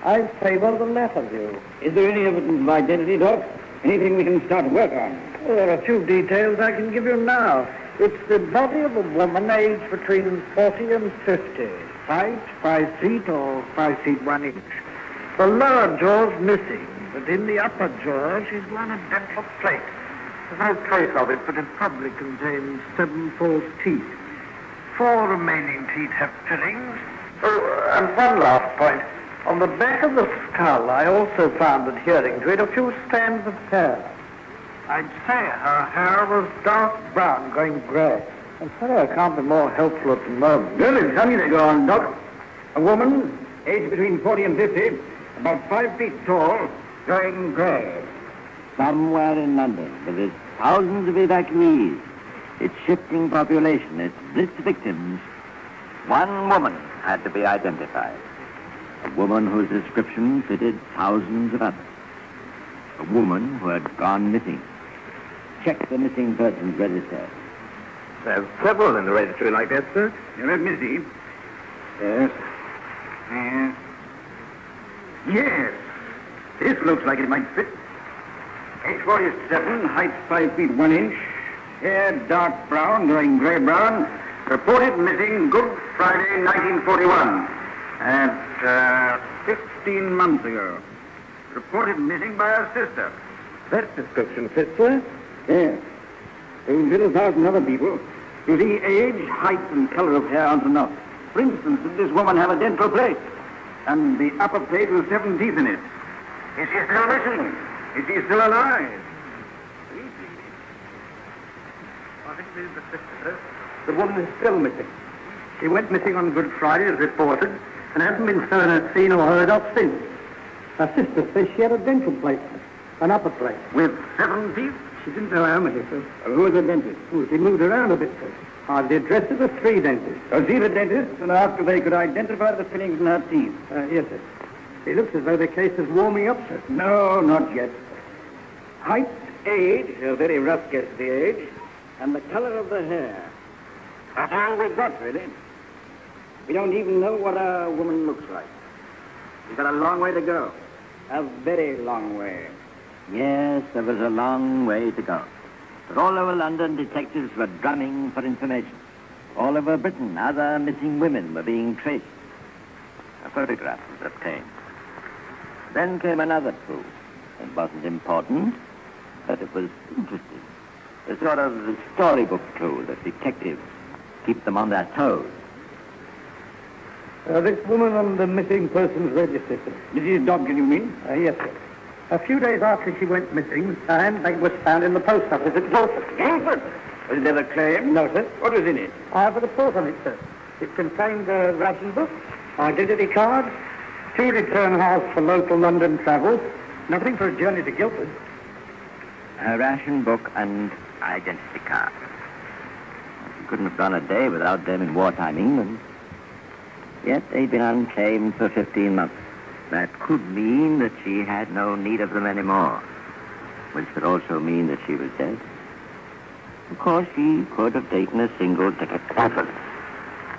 I favor the latter view. Is there any evidence of identity, Doc? Anything we can start to work on? Well, there are a few details I can give you now. It's the body of a woman aged between 40 and 50. Height, 5 feet or 5 feet 1 inch. The lower jaw's missing, but in the upper jaw she's worn a dental plate. There's no trace of it, but it probably contains 7 false teeth. 4 remaining teeth have fillings. Oh, and one last point. On the back of the skull, I also found adhering to it a few strands of hair. I'd say her hair was dark brown, going grey. I'm sorry I can't be more helpful at the moment. Good, tell me to go on, Doc. A woman, aged between 40 and 50, about 5 feet tall, going grey. Somewhere in London, with its thousands of evacuees, its shifting population, its blitz victims, one woman had to be identified. A woman whose description fitted thousands of others. A woman who had gone missing. Check the missing persons register. There's several in the registry like that, sir. Let me see. Yes. Yes. This looks like it might fit. Age 47, height 5 feet 1 inch, hair dark brown, going gray-brown, reported missing Good Friday, 1941, at 15 months ago. Reported missing by her sister. That description fits, sir? Yes. Those little thousand other people, you see, age, height, and color of hair aren't enough. For instance, did this woman have a dental plate? And the upper plate with 7 teeth in it. Is she still missing? Is she still alive? I think this is the sister, sir. The woman is still missing. She went missing on Good Friday, as reported, and hasn't been seen or heard of since. Her sister says she had a dental plate, an upper plate. With 7 teeth? She didn't know how many, sir. Who was the dentist? Well, she moved around a bit, sir. Hardly addressed as a 3 dentist. Was he the dentist? And after they could identify the fillings in her teeth? Yes, sir. It looks as though the case is warming up, sir. No, not yet. Height, age, a very rough guess at the age, and the color of the hair. That's all we've got, really. We don't even know what a woman looks like. We've got a long way to go. A very long way. Yes, there was a long way to go. But all over London, detectives were drumming for information. All over Britain, other missing women were being traced. A photograph was obtained. Then came another clue. It wasn't important, but it was interesting. A sort of storybook clue that detectives keep them on their toes. This woman on the missing persons register, sir. Mrs. Dobkin, you mean? Yes, sir. A few days after she went missing, a handbag was found in the post office at Guildford. Guildford? Was it ever claimed? No, sir. What was in it? I have a report on it, sir. It contained a ration book, identity card, 2 return hours for local London travel, nothing for a journey to Guildford. A ration book and identity card. She couldn't have gone a day without them in wartime England. Yet they'd been unclaimed for 15 months. That could mean that she had no need of them anymore, which could also mean that she was dead. Of course, she could have taken a single ticket to Guildford.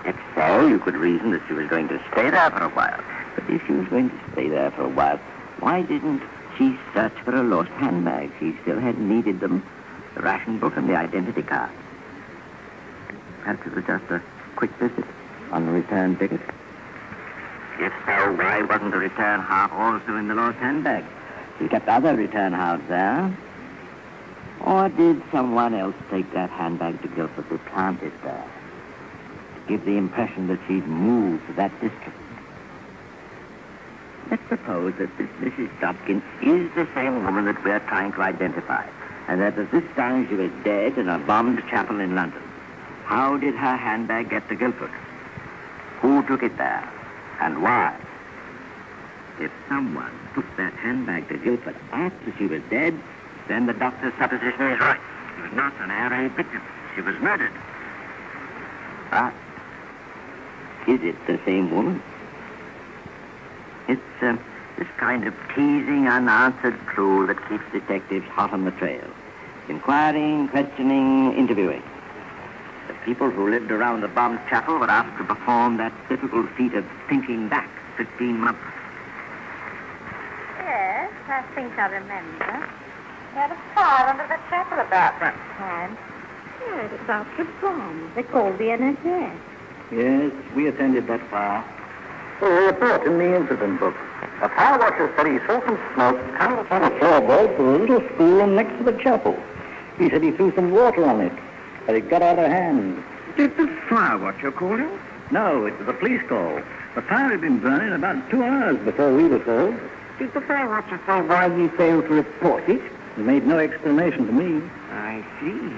If so, you could reason that she was going to stay there for a while. But if she was going to stay there for a while, why didn't she search for a lost handbag? She still had needed them, the ration book and the identity card. Perhaps it was just a quick visit on the return ticket? If so, why wasn't the return half also in the lost handbag? He kept other return halves there. Or did someone else take that handbag to Guildford to plant it there? To give the impression that she'd moved to that district. Let's suppose that this Mrs. Dobkin is the same woman that we're trying to identify, and that at this time she was dead in a bombed chapel in London. How did her handbag get to Guildford? Who took it there, and why? If someone took that handbag to Guildford after she was dead, then the doctor's supposition is right. She was not an air raid victim. She was murdered. But is it the same woman? It's this kind of teasing, unanswered clue that keeps detectives hot on the trail. Inquiring, questioning, interviewing. The people who lived around the bombed chapel were asked to perform that difficult feat of thinking back 15 months. Yes, I think I remember. We had a fire under the chapel about that time. Yes, it's after bomb. They called the NSS. Yes, we attended that fire. A report in the incident book. A fire watcher said he saw some smoke coming from a floorboard to a little school next to the chapel. He said he threw some water on it, but it got out of hand. Did the fire watcher call him? No, it was a police call. The fire had been burning about 2 hours before we were called. Did the fire watcher say why he failed to report it? He made no explanation to me. I see.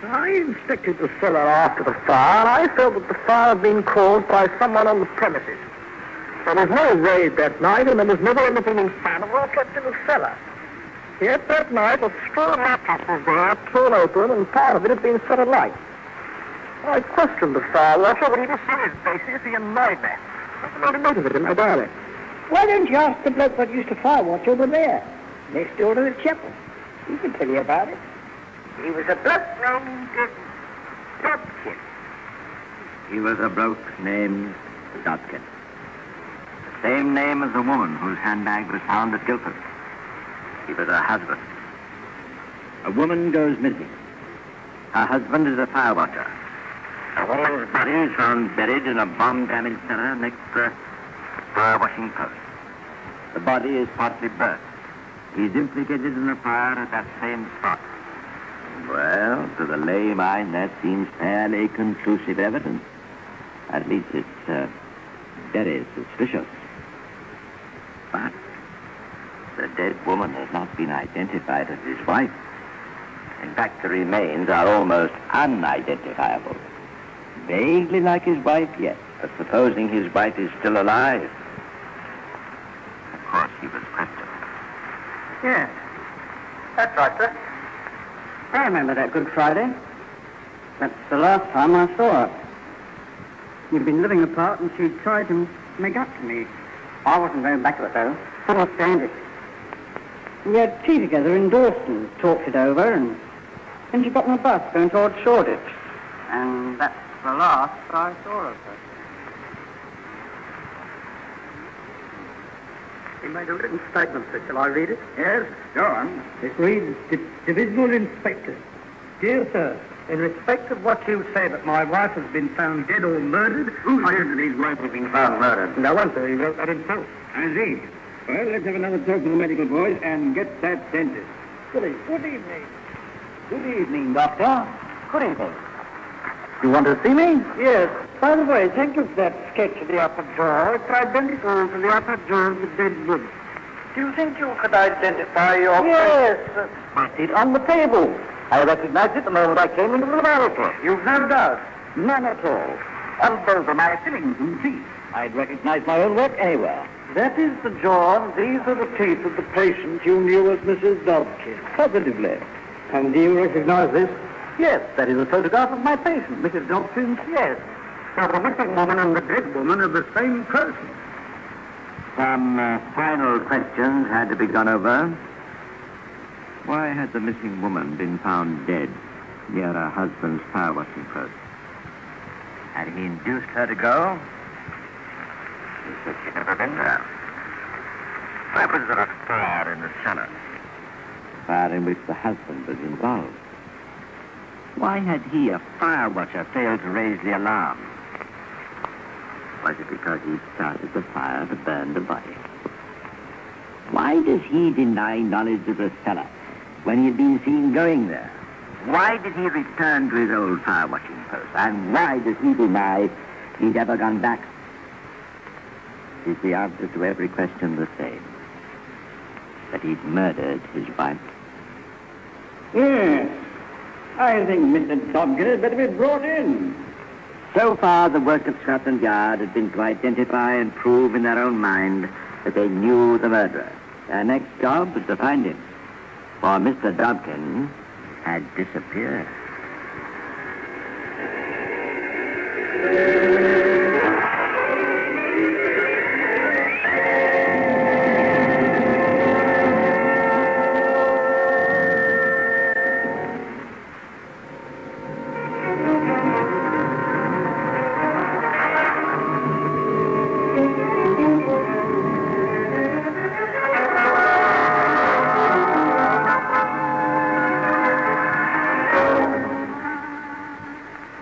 I inspected the cellar after the fire, and I felt that the fire had been caused by someone on the premises. There was no raid that night, and there was never anything inflammable kept in the cellar. Yet that night, a straw mattress was there, torn open, and part of it had been set alight. I questioned the fire watcher, but he dismissed his basis. He annoyed me. I made a note of it in my diary. Why don't you ask the bloke that used to fire watch over there, next door to the chapel? He can tell you about it. He was a bloke named Dodkin. He was a bloke named Dodkin. The same name as the woman whose handbag was found at Guildford. He was her husband. A woman goes missing. Her husband is a fire watcher. A woman's body is found buried in a bomb-damaged cellar next to a fire washing post. The body is partly burnt. He's implicated in the fire at that same spot. Well, to the lay mind, that seems fairly conclusive evidence. At least it's very suspicious. But the dead woman has not been identified as his wife. In fact, the remains are almost unidentifiable. Vaguely like his wife, yes, but supposing his wife is still alive. Of course, he was questioned. Yes. That's right, sir. I remember that Good Friday. That's the last time I saw her. We'd been living apart, and she tried to make up to me. I wasn't going back to it, though. Couldn't stand it. We had tea together in Dawson, talked it over, and then she got on a bus going towards Shoreditch. And that's the last I saw of her. He made a written statement, sir. Shall I read it? Yes, go on. It reads, Divisional Inspector. Dear sir, in respect of what you say that my wife has been found dead or murdered... Who says that his wife has been found murdered? No one, sir. He wrote that himself. I see. Well, let's have another talk to the medical boys and get that dentist. Good evening. Good evening, Doctor. Good evening. You want to see me? Yes. By the way, take a look at that sketch of the upper jaw. It's identical to the upper jaw of the dead woman. Do you think you could identify your... Yes. It's on the table. I recognized it the moment I came into the laboratory. You've no doubt? None at all. And those are my fillings and teeth. I'd recognize my own work anywhere. That is the jaw, and these are the teeth of the patient you knew as Mrs. Dobkin. Positively. And do you recognize this? Yes, that is a photograph of my patient, Mrs. Dobkin. Yes. So the missing woman and the dead woman are the same person. Some final questions had to be gone over. Why had the missing woman been found dead near her husband's fire washing post? Had he induced her to go? He said she'd never been there. Why was there a fire in the cellar? A fire in which the husband was involved. Why had he, a fire watcher, failed to raise the alarm? Was it because he'd started the fire to burn the body? Why does he deny knowledge of the cellar when he had been seen going there? Why did he return to his old fire watching post? And why does he deny he'd ever gone back? Is the answer to every question the same? That he'd murdered his wife? Yes. I think Mr. Dobkin had better be brought in. So far, the work of Scotland Yard had been to identify and prove in their own mind that they knew the murderer. Their next job was to find him. For Mr. Dobkin had disappeared.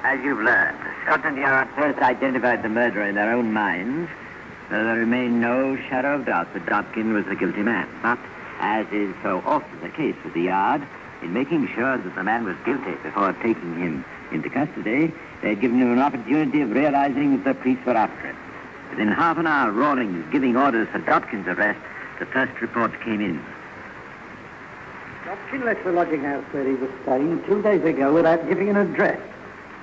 As you've learned, Scotland Yard first identified the murderer in their own minds, though there remained no shadow of doubt that Dobkin was the guilty man. But, as is so often the case with the Yard, in making sure that the man was guilty before taking him into custody, they had given him an opportunity of realizing that the police were after him. Within half an hour, Rawlings giving orders for Dobkin's arrest, the first reports came in. Dobkin left the lodging house where he was staying 2 days ago without giving an address.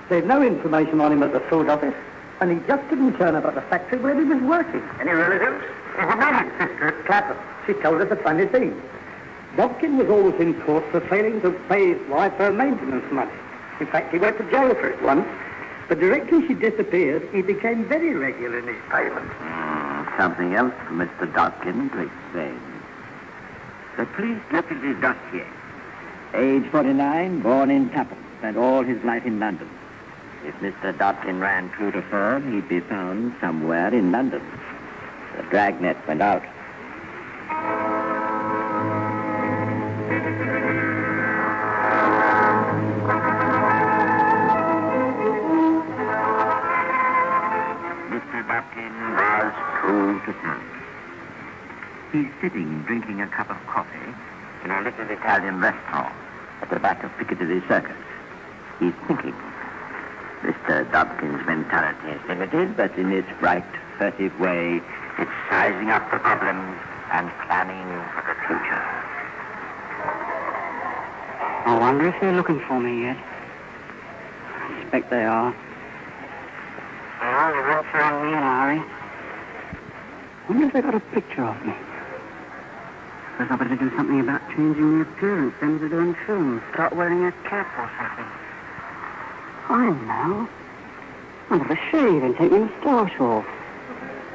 They'd no information on him at the food office, and he just didn't turn up at the factory where he was working. Any relatives? My sister at Clapham. She told us a funny thing. Dobkin was always in court for failing to pay his wife her maintenance money. In fact, he went to jail for it once. But directly she disappeared, he became very regular in his payments. Something else for Mr. Dobkin to explain. The police looked at his dossier. Age 49, born in Clapham, spent all his life in London. If Mr. Dobkin ran true to form, he'd be found somewhere in London. The dragnet went out. Mr. Dobkin was true to form. He's sitting drinking a cup of coffee in a little Italian restaurant at the back of Piccadilly Circus. He's thinking. Mr. Dobkin's mentality is limited, but in its bright, furtive way, it's sizing up the problems and planning for the future. I wonder if they're looking for me yet. I expect they are. Well, you won't find me in a hurry. I wonder if they got a picture of me. Suppose I better do something about changing the appearance, then to doing films. Start wearing a cap or something. I know. I'll have a shave and take my moustache off.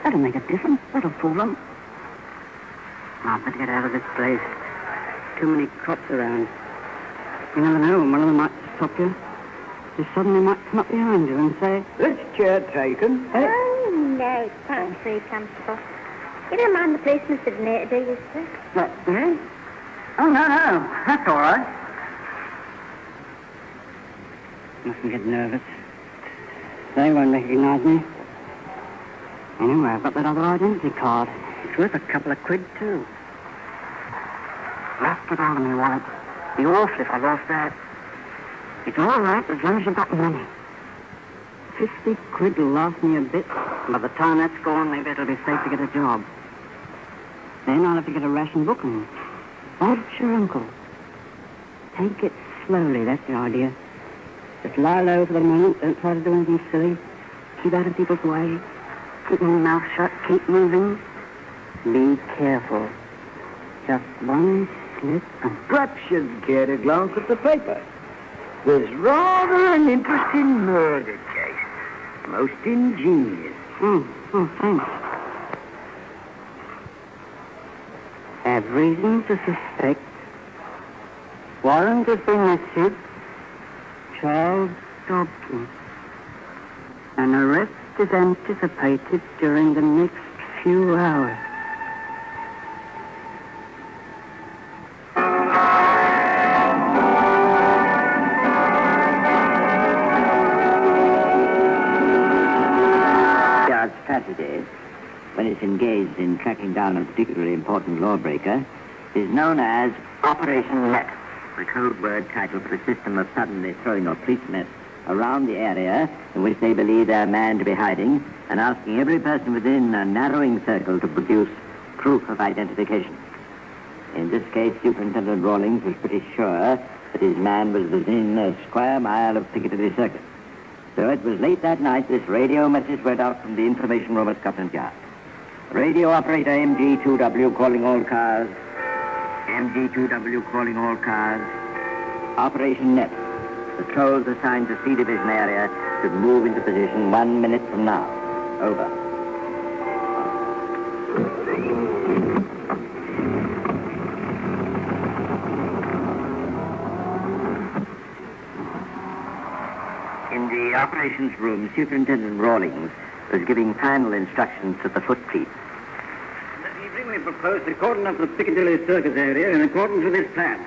That'll make a difference. That'll fool them. I'll better get out of this place. Too many cops around. You never know when one of them might stop you. They suddenly might come up behind you and say, "This chair taken." Hey? Oh, no, thanks, very comfortable. You don't mind the place Mr. Donator, do you, sir? What, me? Oh, no, that's all right. Mustn't get nervous. They won't recognize me. Anyway, I've got that other identity card. It's worth a couple of quid, too. Left it out of my wallet. Be awful if I lost that. It's all right as long as you've got money. 50 quid will last me a bit. By the time that's gone, maybe it'll be safe to get a job. Then I'll have to get a ration book and watch your uncle. Take it slowly, that's the idea. Just lie low for the moment. Don't try to do anything silly. Keep out of people's way. Keep your mouth shut. Keep moving. Be careful. Just one slip and... Perhaps you'd care to glance at the paper. There's rather an interesting murder case. Most ingenious. Oh, thanks. Have reason to suspect. Warrant has been issued. Charles Dobkin. An arrest is anticipated during the next few hours. a particularly important lawbreaker, is known as Operation Net, the code word title for a system of suddenly throwing a police net around the area in which they believe their man to be hiding and asking every person within a narrowing circle to produce proof of identification. In this case, Superintendent Rawlings was pretty sure that his man was within a square mile of Piccadilly Circus. So it was late that night this radio message went out from the information room at Scotland Yard. Radio operator MG2W calling all cars. MG2W calling all cars. Operation Net. Patrols assigned to C Division area should move into position 1 minute from now. Over. In the operations room, Superintendent Rawlings was giving final instructions to the foot police. This evening we propose to cordon up the Piccadilly Circus area in accordance with this plan.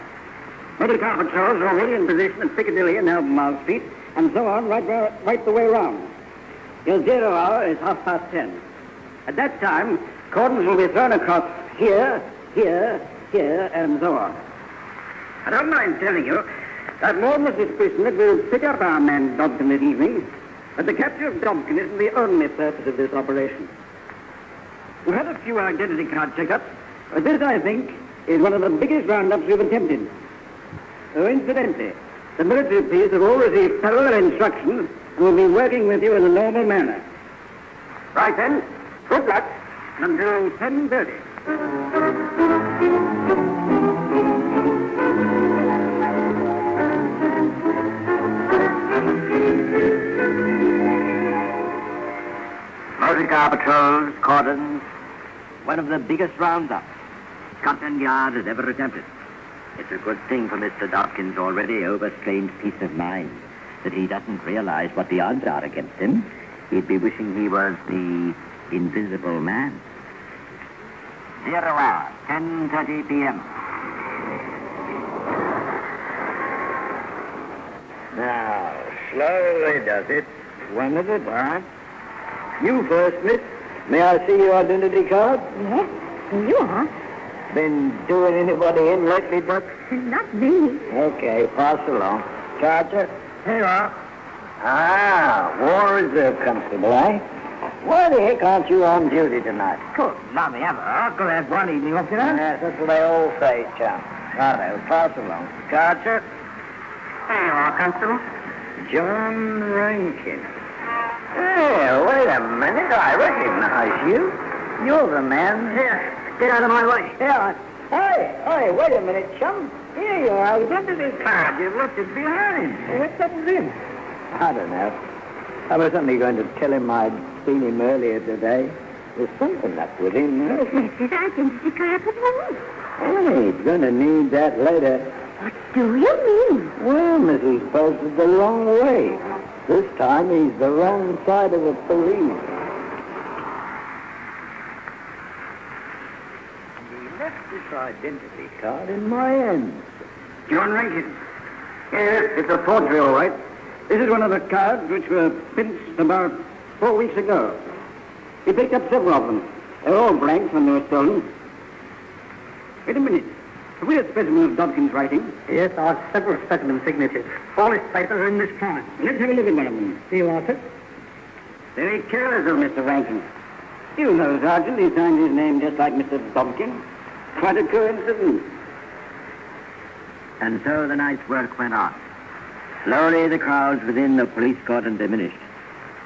Motor car patrols are already in position at Piccadilly and Albemarle Street, and so on right the way round. Your 0 hour is 10:30. At that time, cordons will be thrown across here, and so on. I don't mind telling you that Lord and Mrs. Prisoner will pick up our man Dobkin this evening, but the capture of Dobkin isn't the only purpose of this operation. We've had a few identity card checkups, but this, I think, is one of the biggest roundups we've attempted. Oh, incidentally, the military police have all received parallel instructions and will be working with you in a normal manner. Right then, good luck until 10:30. Motor car patrols, cordons, one of the biggest roundups Scotland Yard has ever attempted. It's a good thing for Mr. Dobkin's already overstrained peace of mind that he doesn't realize what the odds are against him. He'd be wishing he was the invisible man. 0 hour, 10:30 p.m. Now, slowly does it. One at a time. You first, miss. May I see your identity card? Yes, here you are. Been doing anybody in lately, Buck? Not me. Okay, pass along. Charger? Here you are. Ah, War Reserve Constable, eh? Why the heck aren't you on duty tonight? Good, lummy ever. I could have one evening off, you know. Yes, that's what they all say, chum. Righto, pass along. Charger? Here you are, Constable. John Rankin. Hey, wait a minute. I recognize you. You're the man. Here, get out of my way. Yeah. Hey, wait a minute, chum. Here you are. What is this card? You've left it behind. What's up with him? I don't know. I was only going to tell him I'd seen him earlier today. There's something up with him. His identity card at home. Hey, he's going to need that later. What do you mean? Well, Mrs. Buzzard's the wrong way. This time he's the wrong side of the police. He left this identity card in my hands. John Rankin. Yes, it's a forgery, all right. This is one of the cards which were pinched about 4 weeks ago. He picked up several of them. They're all blanks when they were stolen. Wait a minute. Have we a specimen of Dobkin's writing? Yes, I have several specimen signatures. All his papers are in this time. Let's have a look at one of them. Here you are, sir. Very careless of Mr. Rankin. You know, Sergeant, he signed his name just like Mr. Dobkin. Quite a coincidence. And so the night's work went on. Slowly the crowds within the police cordon diminished.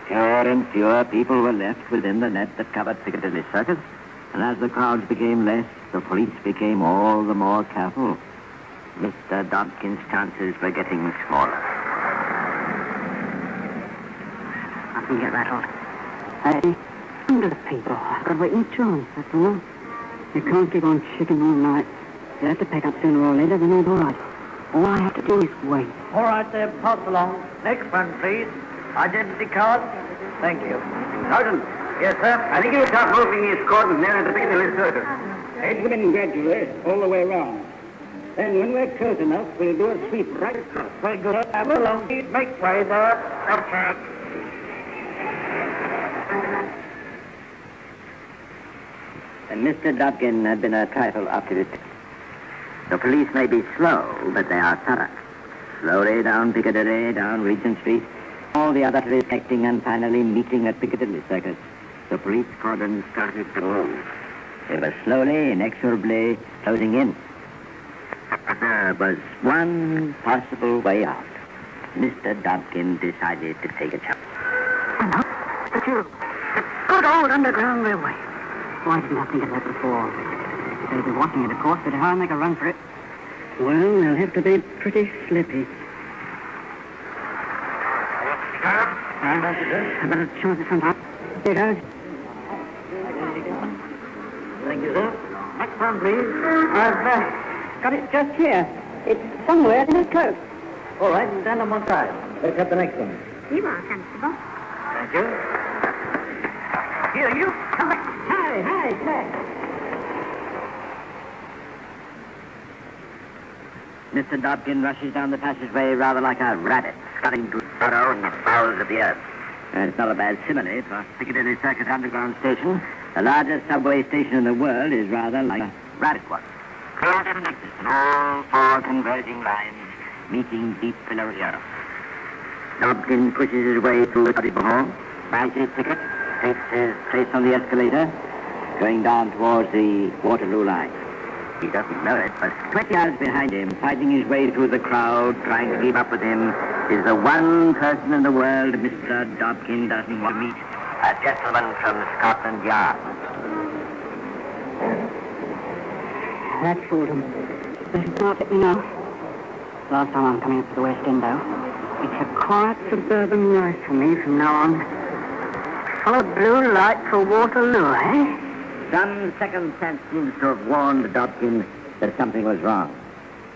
Fewer and fewer people were left within the net that covered Piccadilly Circus, and as the crowds became less, the police became all the more careful. Mr. Dobkin's chances were getting smaller. I can get rattled. Hey, under the people. I've got to wait in turn, that's all. You can't keep on chicken all night. You have to pack up sooner or later, then it's all right. All I have to do is wait. All right, there, pass along. Next one, please. Identity card. Thank you. Sergeant. Yes, sir? I think you'll start moving these cordons there at the Piccadilly Circus. Head them in gradually, all the way around. Then when we're close enough, we'll do a sweep right across. Very good. Have a long feet. Make way there. Outside. Mr. Dobkin had been a trifle optimistic. The police may be slow, but they are thorough. Slowly down Piccadilly, down Regent Street, all the other detecting and finally meeting at Piccadilly Circus. The police cordon started to move. They were slowly, inexorably closing in. But there was one possible way out. Mr. Dobkin decided to take a chance. The tube. The good old underground railway. Why didn't I think of that before? They'll be watching it, of course, but if I make a run for it, well, they'll have to be pretty slippy. I better charge it sometime. Here goes. Thank you, sir. Next one, please. I've got it just here. It's somewhere in his coat. All right, stand on one side. Let's have the next one. You are comfortable. Thank you. Here, you. Come back. Hi, back. Mr. Dobkin rushes down the passageway rather like a rabbit, scuttling to burrow in the bowels of the earth. It's not a bad simile for Piccadilly Circus Underground Station. The largest subway station in the world is rather like a rabbit one. Clear and nexus in all four converging lines, meeting deep below the earth. Dobkin pushes his way through the cottage hall, buys his ticket, takes his place on the escalator, going down towards the Waterloo line. He doesn't know it, but 20 yards behind him, fighting his way through the crowd, trying to keep up with him, is the one person in the world Mr. Dobkin doesn't want to meet. A gentleman from Scotland Yard. That fooled him. But it's not that you know. Last time I'm coming up to the West End, though. It's a quiet suburban life for me from now on. Follow blue light for Waterloo, eh? Some second sense seems to have warned Dobkin that something was wrong.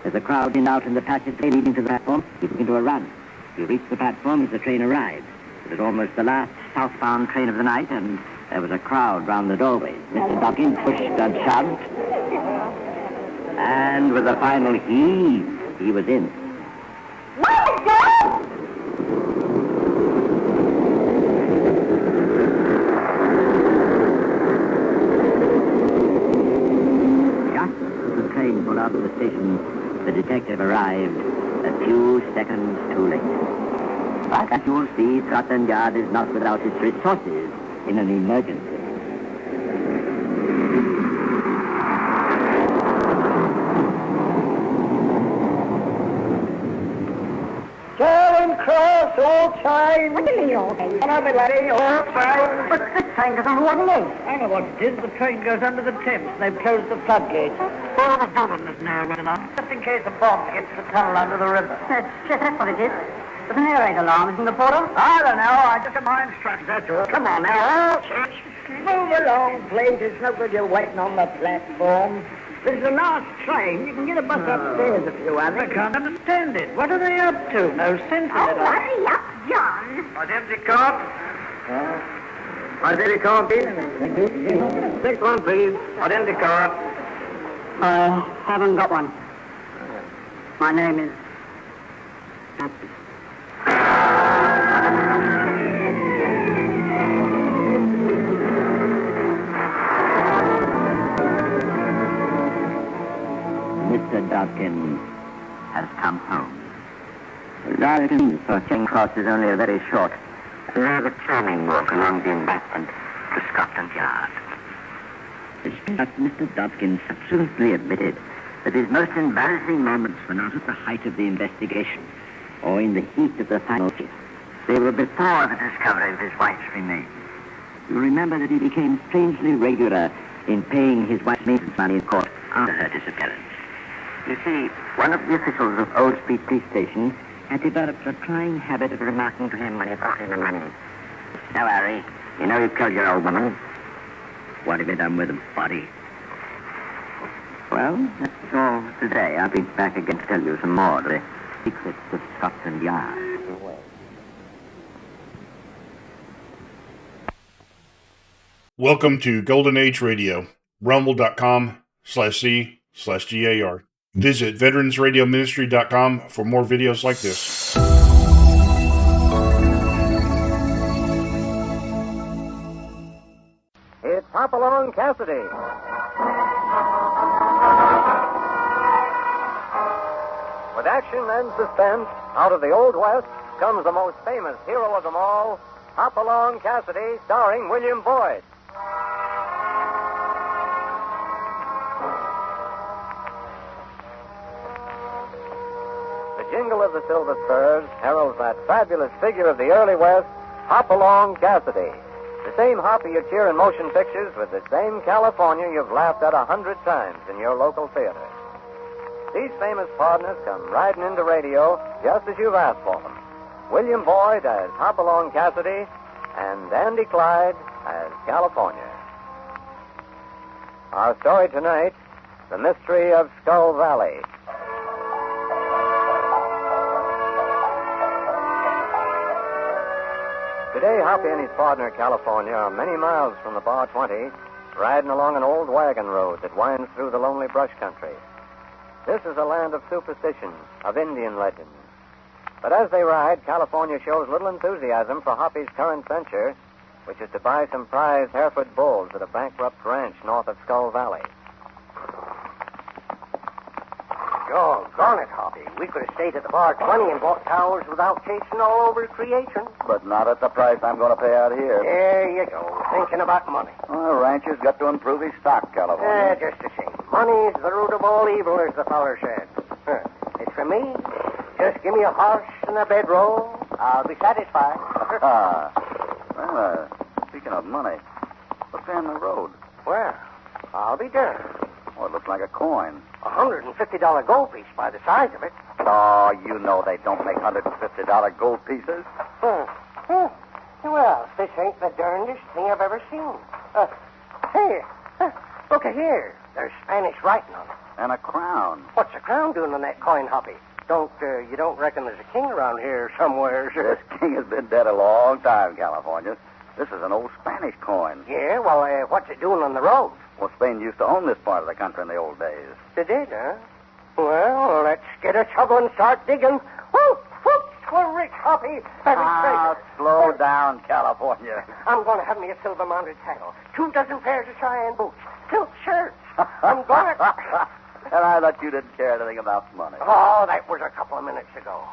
As the crowd thinned out in the passageway leading to the platform, he took into a run. He reached the platform as the train arrived. It was almost the last southbound train of the night, and there was a crowd round the doorway. Mr. Dobkin pushed and shoved, and with a final heave, he was in. Out of the station, the detective arrived a few seconds too late. But as you'll see, Scotland Yard is not without its resources in an emergency. Charing Cross, all time. What do you mean, all time? Hello, laddie, all time. But this train goes on Waterloo. I know what it is. The train goes under the Thames, and they've closed the floodgates. All the building is now running on, just in case a bomb gets the tunnel under the river. That's what it is. But an air raid alarm, isn't the porter? I don't know. I just got my instructions, that's all. Come on now. Move along, please. It's no good you're waiting on the platform. This is the last train. You can get a bus upstairs if you want. I can't understand it. What are they up to? No sense in it. Oh, hurry up, John. Identity card? Identity card, please. Next one, please. Identity card. I haven't got one. My name is... Mr. Dobkin has come home. The garden for Charing Cross is only a very short, rather charming walk along the embankment to Scotland Yard. But Mr. Dobkin subsequently admitted that his most embarrassing moments were not at the height of the investigation or in the heat of the final case. They were before the discovery of his wife's remains. You remember that he became strangely regular in paying his wife's maintenance money in court after her disappearance. You see, one of the officials of Old Street Police Station had developed a trying habit of remarking to him when he brought in the money, "Now, Harry, you know you killed your old woman. What have you done with the body?" Well, that's all today. I'll be back again to tell you some more of the secrets of Scotland Yard. Welcome to Golden Age Radio, rumble.com/C/GAR. Visit veteransradioministry.com for more videos like this. It's Hopalong Cassidy. With action and suspense, out of the Old West comes the most famous hero of them all, Hopalong Cassidy, starring William Boyd. The jingle of the silver spurs heralds that fabulous figure of the early West, Hopalong Cassidy. The same Hoppy you cheer in motion pictures with the same California you've laughed at 100 times in your local theater. These famous partners come riding into radio just as you've asked for them. William Boyd as Hopalong Cassidy and Andy Clyde as California. Our story tonight, The Mystery of Skull Valley. Today, Hoppy and his partner, California, are many miles from the Bar 20, riding along an old wagon road that winds through the lonely brush country. This is a land of superstition, of Indian legends. But as they ride, California shows little enthusiasm for Hoppy's current venture, which is to buy some prize Hereford bulls at a bankrupt ranch north of Skull Valley. Doggone it, Hoppy. We could have stayed at the Bar 20 and bought towers without chasing all over creation. But not at the price I'm going to pay out here. There you go, thinking about money. Well, a rancher's got to improve his stock, California. Just the same. Money's the root of all evil, as the feller said. It's for me. Just give me a horse and a bedroll. I'll be satisfied. Well, speaking of money, what's there in the road? Well, I'll be darned. Oh, it looks like a coin. $150 gold piece by the size of it. Oh, you know they don't make $150 gold pieces. Well, this ain't the darndest thing I've ever seen. Here. Look here. There's Spanish writing on it. And a crown. What's a crown doing on that coin, Hoppy? You don't reckon there's a king around here somewhere, sir? This king has been dead a long time, California. This is an old Spanish coin. Yeah, well, what's it doing on the road? Well, Spain used to own this part of the country in the old days. They did, huh? Well, let's get a shovel and start digging. Whoop, whoop, we're rich, Hoppy. Slow down, California. I'm going to have me a silver-mounted saddle, 24 pairs of Cheyenne boots, silk shirts. I'm going to... And I thought you didn't care anything about money. Oh, that was a couple of minutes ago.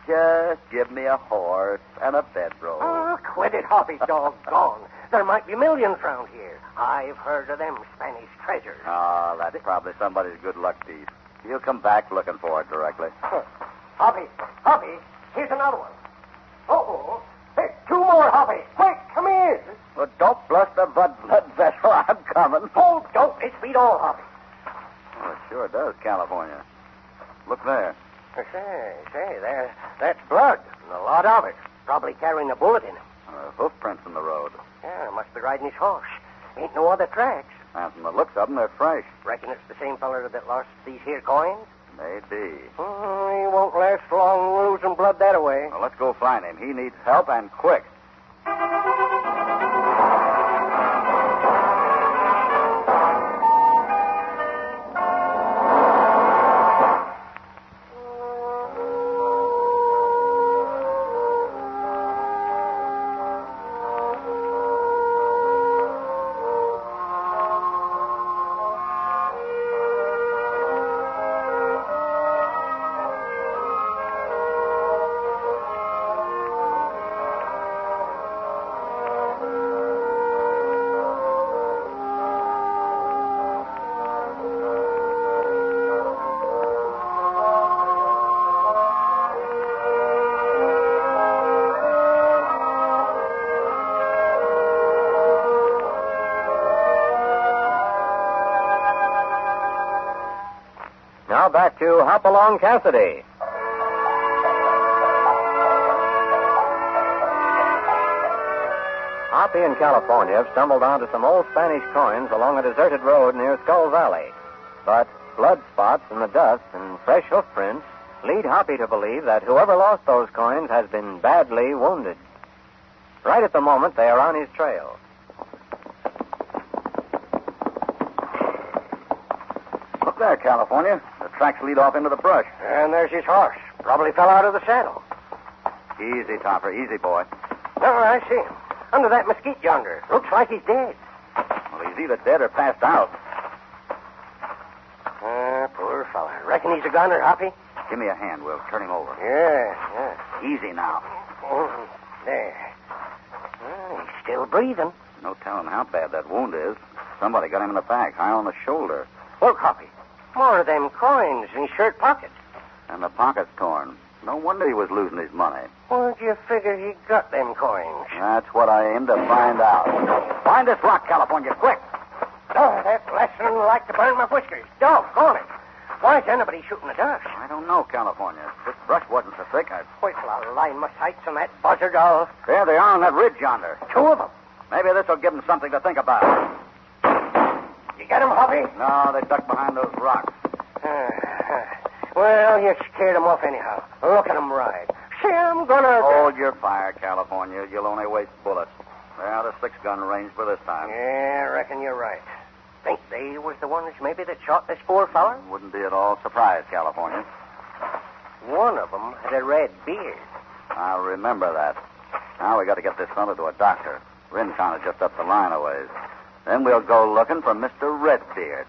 Just give me a horse and a bedroll. Oh, quit it, Hoppy, doggone. There might be millions round here. I've heard of them Spanish treasures. Oh, that's probably somebody's good luck piece. He'll come back looking for it directly. Hoppy, here's another one. Oh, hey, two more, Hoppy. Quick, come here. Well, don't bluster, blood vessel. I'm coming. Oh, don't misbeat all, Hoppy. Well, it sure does, California. Look there. Say, that's blood, and a lot of it. Probably carrying a bullet in him. Hoof prints in the road. Yeah, must be riding his horse. Ain't no other tracks. And from the looks of them, they're fresh. Reckon it's the same feller that lost these here coins? Maybe. He won't last long losing blood that way. Well, let's go find him. He needs help, and quick. Now back to Hopalong Cassidy. Hoppy in California have stumbled onto some old Spanish coins along a deserted road near Skull Valley. But blood spots in the dust and fresh hoof prints lead Hoppy to believe that whoever lost those coins has been badly wounded. Right at the moment, they are on his trail. Look there, California. The tracks lead off into the brush. And there's his horse. Probably fell out of the saddle. Easy, Topper. Easy, boy. Oh, I see him. Under that mesquite yonder. Looks like he's dead. He's either dead or passed out. Poor fella. Reckon he's a goner, Hoppy? Give me a hand. We'll turn him over. Yeah. Easy now. Oh, there. He's still breathing. No telling how bad that wound is. Somebody got him in the back, high on the shoulder. Look, Hoppy. More of them coins in his shirt pocket. And the pocket's torn. No wonder he was losing his money. Where'd you figure he got them coins? That's what I aim to find out. Find this rock, California, quick. Oh, that's less than like to burn my whiskers. Doggone it. Why is anybody shooting the dust? I don't know, California. This brush wasn't so thick. Wait till I line my sights on that buzzard owl. There they are on that ridge yonder. 2 of them. Maybe this will give them something to think about. You get them, Hoppy? No, they ducked behind those rocks. Well, you scared them off anyhow. Look at them ride. See, I'm gonna... Hold your fire, California. You'll only waste bullets. They're out of 6-gun range for this time. Yeah, I reckon you're right. Think they was the ones maybe that shot this poor fella? Wouldn't be at all surprised, California. One of them had a red beard. I'll remember that. Now we got to get this fella to a doctor. Rincon is just up the line a ways. Then we'll go looking for Mr. Redbeard.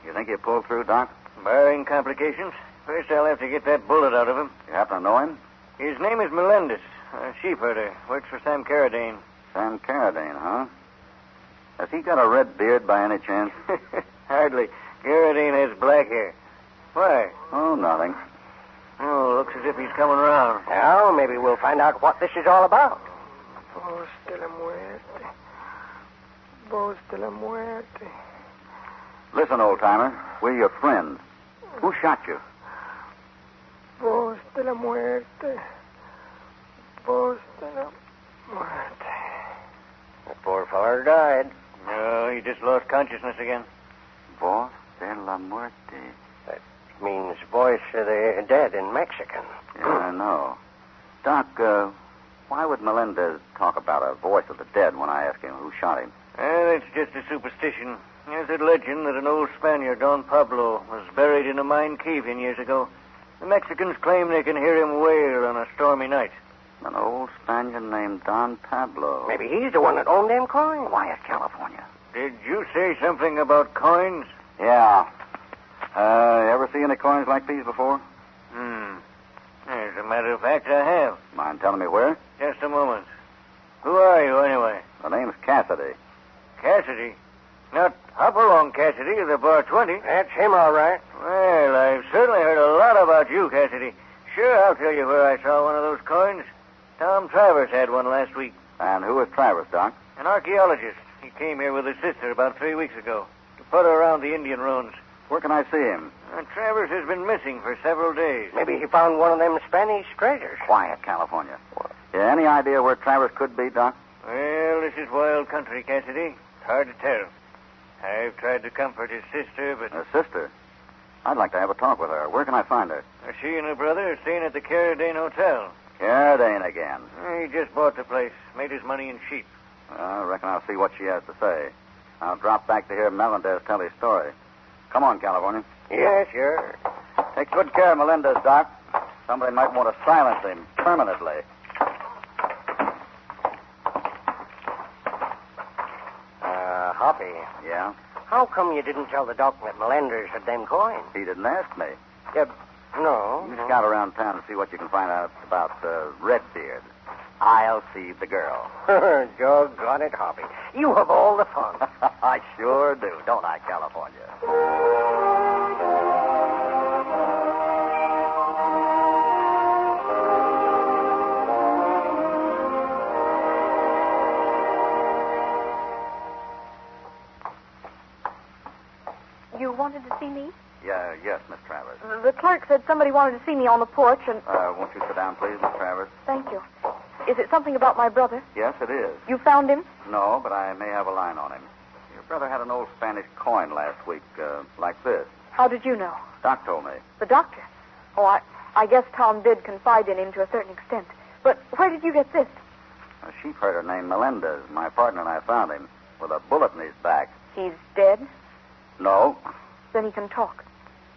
You think he'll pull through, Doc? Barring complications. First, I'll have to get that bullet out of him. You happen to know him? His name is Melendez, a sheep herder. Works for Sam Carradine. Sam Carradine, huh? Has he got a red beard by any chance? Hardly. Carradine has black hair. Why? Oh, nothing. Oh, looks as if he's coming around. Now, maybe we'll find out what this is all about. Voz de la muerte. Voz de la muerte. Listen, old-timer. We're your friends. Who shot you? Voz de la muerte. Voz de la muerte. That poor feller died. No, he just lost consciousness again. Voz de la muerte. That means voice of the dead in Mexican. Yeah, I know. Doc, why would Melendez talk about a voice of the dead when I ask him who shot him? It's just a superstition. There's a legend that an old Spaniard, Don Pablo, was buried in a mine cave years ago. The Mexicans claim they can hear him wail on a stormy night. An old Spaniard named Don Pablo. Maybe he's the one that owned them coins. Quiet, California. Did you say something about coins? Yeah. Ever see any coins like these before? As a matter of fact, I have. Mind telling me where? Just a moment. Who are you, anyway? The name's Cassidy. Cassidy? Not Hopalong Cassidy of the Bar 20. That's him, all right. Well, I've certainly heard a lot about you, Cassidy. Sure, I'll tell you where I saw one of those coins. Tom Travers had one last week. And who is Travers, Doc? An archaeologist. He came here with his sister about 3 weeks ago to put around the Indian ruins. Where can I see him? Travers has been missing for several days. Maybe he found one of them Spanish treasures. Quiet, California. Yeah, any idea where Travers could be, Doc? Well, this is wild country, Cassidy. It's hard to tell. I've tried to comfort his sister, but... Her sister? I'd like to have a talk with her. Where can I find her? She and her brother are staying at the Carradine Hotel. Carradine again. He just bought the place. Made his money in sheep. I reckon I'll see what she has to say. I'll drop back to hear Melendez tell his story. Come on, California. Yeah, sure. Take good care of Melendez, Doc. Somebody might want to silence him permanently. Hoppy. Yeah? How come you didn't tell the doc that Melendez had them coins? He didn't ask me. Yeah, no. You scout around town and see what you can find out about Redbeard. I'll see the girl. Doggone it, Hoppy. You have all the fun. I sure do, don't I, California? You wanted to see me? Yes, Miss Travers. The clerk said somebody wanted to see me on the porch, and... Won't you sit down, please, Miss Travers? Thank you. Is it something about my brother? Yes, it is. You found him? No, but I may have a line on him. Your brother had an old Spanish coin last week, like this. How did you know? Doc told me. The doctor? Oh, I guess Tom did confide in him to a certain extent. But where did you get this? A sheep herder named Melendez. My partner and I found him with a bullet in his back. He's dead? No. Then he can talk.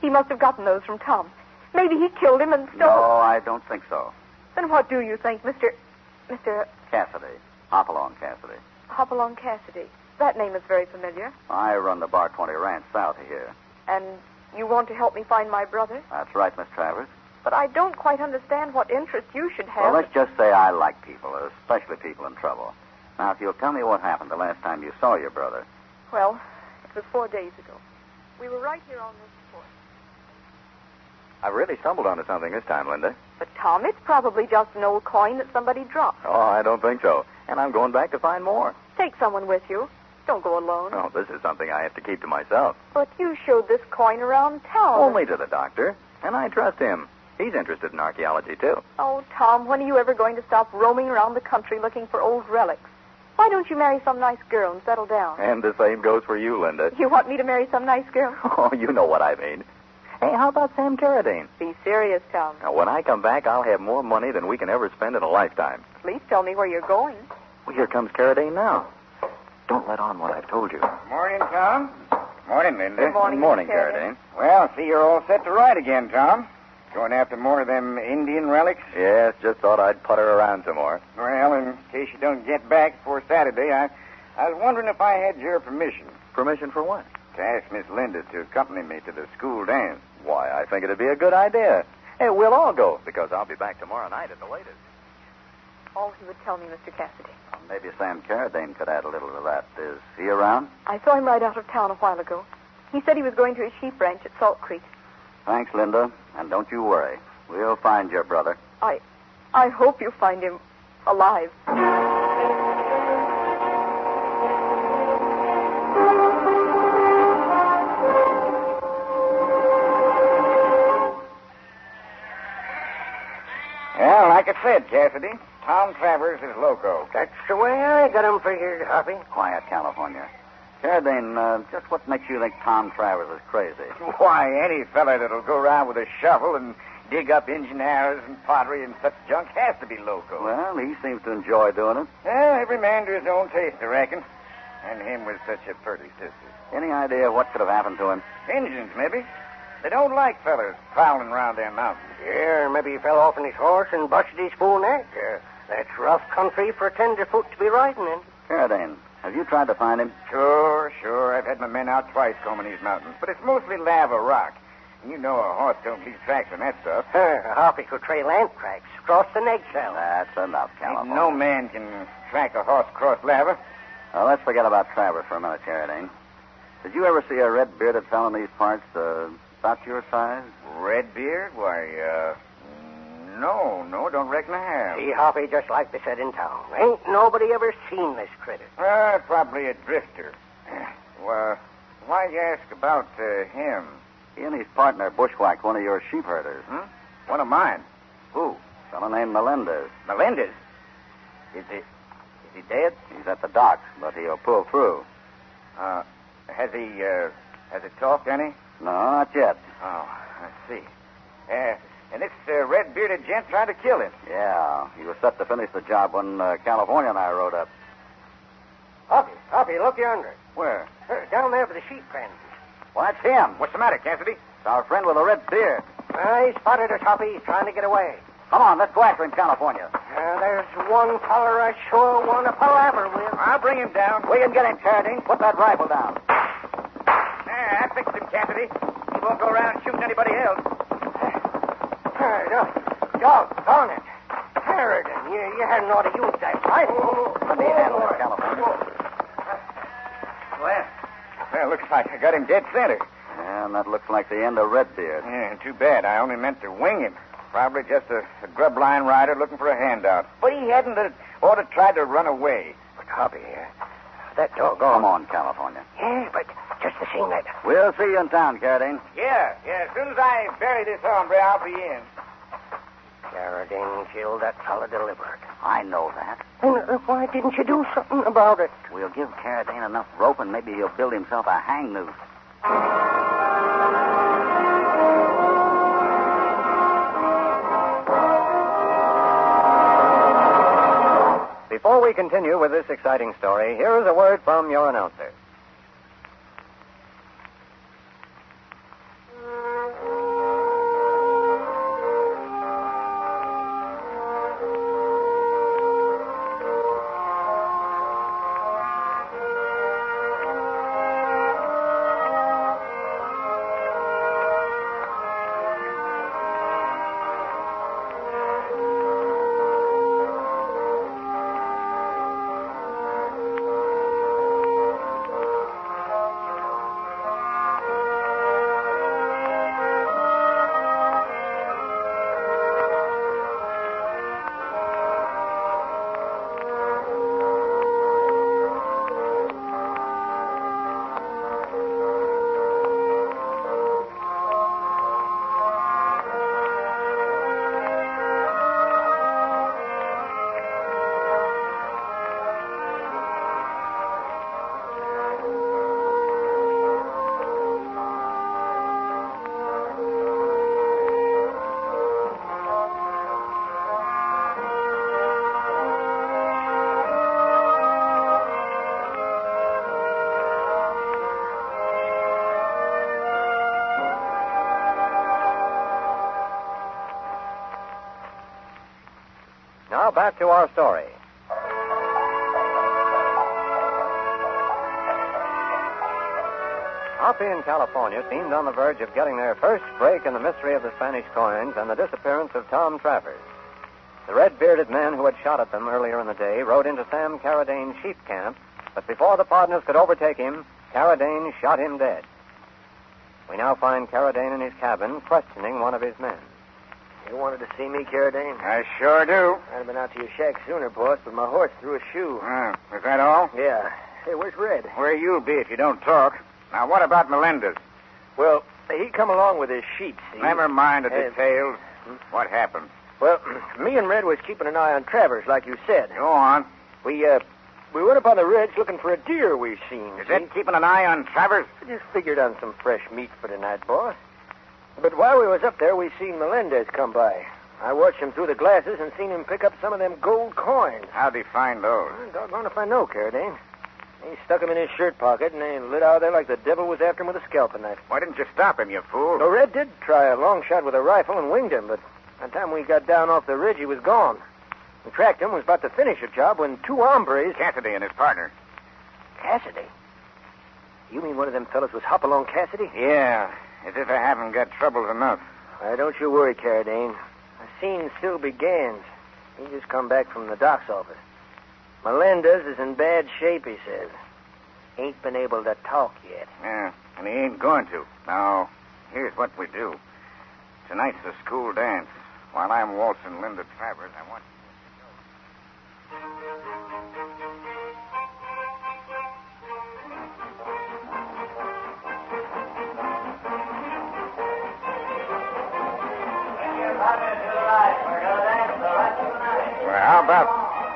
He must have gotten those from Tom. Maybe he killed him and stole... No, I don't think so. Then what do you think, Mr. Cassidy. Hopalong Cassidy. Hopalong Cassidy? That name is very familiar. I run the Bar 20 ranch south of here. And you want to help me find my brother? That's right, Miss Travers. But I don't quite understand what interest you should have. Well, let's just say I like people, especially people in trouble. Now, if you'll tell me what happened the last time you saw your brother. Well, it was 4 days ago. We were right here on this porch. I've really stumbled onto something this time, Linda. But, Tom, it's probably just an old coin that somebody dropped. Oh, I don't think so. And I'm going back to find more. Take someone with you. Don't go alone. Oh, this is something I have to keep to myself. But you showed this coin around town. Only to the doctor. And I trust him. He's interested in archaeology, too. Oh, Tom, when are you ever going to stop roaming around the country looking for old relics? Why don't you marry some nice girl and settle down? And the same goes for you, Linda. You want me to marry some nice girl? Oh, you know what I mean. Hey, how about Sam Carradine? Be serious, Tom. Now, when I come back, I'll have more money than we can ever spend in a lifetime. Please tell me where you're going. Well, here comes Carradine now. Don't let on what I've told you. Morning, Tom. Morning, Linda. Good morning, Good morning, Mr. Carradine. Carradine. Well, see, you're all set to ride again, Tom. Going after more of them Indian relics? Yes, just thought I'd putter around some more. Well, in case you don't get back before Saturday, I was wondering if I had your permission. Permission for what? To ask Miss Linda to accompany me to the school dance. Why, I think it'd be a good idea. Hey, we'll all go, because I'll be back tomorrow night at the latest. All he would tell me, Mr. Cassidy. Well, maybe Sam Carradine could add a little to that. Is he around? I saw him ride out of town a while ago. He said he was going to his sheep ranch at Salt Creek. Thanks, Linda. And don't you worry. We'll find your brother. I hope you find him alive. Well, like I said, Cassidy, Tom Travers is loco. That's the way I got him figured, Hoppy. Quiet, California. Carradine, just what makes you think Tom Travers is crazy? Why, any fella that'll go around with a shovel and dig up engine arrows and pottery and such junk has to be loco. Well, he seems to enjoy doing it. Well, every man to his own taste, I reckon. And him with such a pretty sister. Any idea what could have happened to him? Injuns, maybe. They don't like fellas prowling around their mountains. Yeah, or maybe he fell off on his horse and busted his fool neck. That's rough country for a tenderfoot to be riding in. Carradine, have you tried to find him? Sure. I've had my men out twice combing these mountains, but it's mostly lava rock. And you know a horse don't leave tracks on that stuff. Hoppy could trail ant tracks across the eggshell. That's enough, California. No man can track a horse across lava. Well, let's forget about Travers for a minute, Carradine. Did you ever see a red-bearded fellow in these parts, about your size? Redbeard? Why, no, don't reckon I have. See, Hoppy, just like they said in town. Ain't nobody ever seen this critter. Probably a drifter. Well, why you ask about him? He and his partner bushwhacked one of your sheep herders. One of mine. Who? A fellow named Melendez. Melendez? Is he dead? He's at the docks, but he'll pull through. Has he talked any? No, not yet. Oh, I see. And this red-bearded gent tried to kill him. Yeah, he was set to finish the job when California and I rode up. Hoppy, look yonder. Where? Down there by the sheep pen. Well, that's him. What's the matter, Cassidy? It's our friend with a red beard. He spotted us, Hoppy. He's trying to get away. Come on, let's go after him, California. There's one feller I sure want to palaver with. I'll bring him down. We can get him, Carradine. Put that rifle down. I fixed him, Cassidy. He won't go around shooting anybody else. Doggone it. Carradine, you hadn't ought to use that rifle. Let me handle it, California. Well, looks like I got him dead center. And that looks like the end of Redbeard. Yeah, too bad. I only meant to wing him. Probably just a grub line rider looking for a handout. But he hadn't ought to try to run away. But, Hoppy, that doggone... Come on, California. Yeah, but just the same that... We'll see you in town, Carradine. Yeah. As soon as I bury this hombre, I'll be in. Carradine killed that fella deliberate. I know that. And why didn't you do something about it? We'll give Carradine enough rope and maybe he'll build himself a hang noose. Before we continue with this exciting story, here is a word from your announcer. back to our story. Hoppy in California seemed on the verge of getting their first break in the mystery of the Spanish coins and the disappearance of Tom Travers. The red-bearded man who had shot at them earlier in the day rode into Sam Carradine's sheep camp, but before the partners could overtake him, Carradine shot him dead. We now find Carradine in his cabin questioning one of his men. You wanted to see me, Carradine? I sure do. I'd have been out to your shack sooner, boss, but my horse threw a shoe. Is that all? Yeah. Hey, where's Red? Where you'll be if you don't talk. Now, what about Melendez? Well, he come along with his sheep, see? Never mind the details. What happened? Well, me and Red was keeping an eye on Travers, like you said. Go on. We went up on the ridge looking for a deer we seen. Is that keeping an eye on Travers? I just figured on some fresh meat for tonight, boss. But while we was up there, we seen Melendez come by. I watched him through the glasses and seen him pick up some of them gold coins. How'd he find those? Doggone if I know, Carradine. He stuck them in his shirt pocket and they lit out there like the devil was after him with a scalping knife. Why didn't you stop him, you fool? No, Red did try a long shot with a rifle and winged him, but by the time we got down off the ridge, he was gone. We tracked him, was about to finish the job when two hombres... Cassidy and his partner. Cassidy? You mean one of them fellas was Hopalong Cassidy? Yeah, as if I haven't got troubles enough. Don't you worry, Carradine. I seen Silby Gans. He just come back from the doc's office. Melendez is in bad shape, he says. Ain't been able to talk yet. Yeah, and he ain't going to. Now, here's what we do. Tonight's the school dance. While I'm waltzing Linda Travers, I want... Well,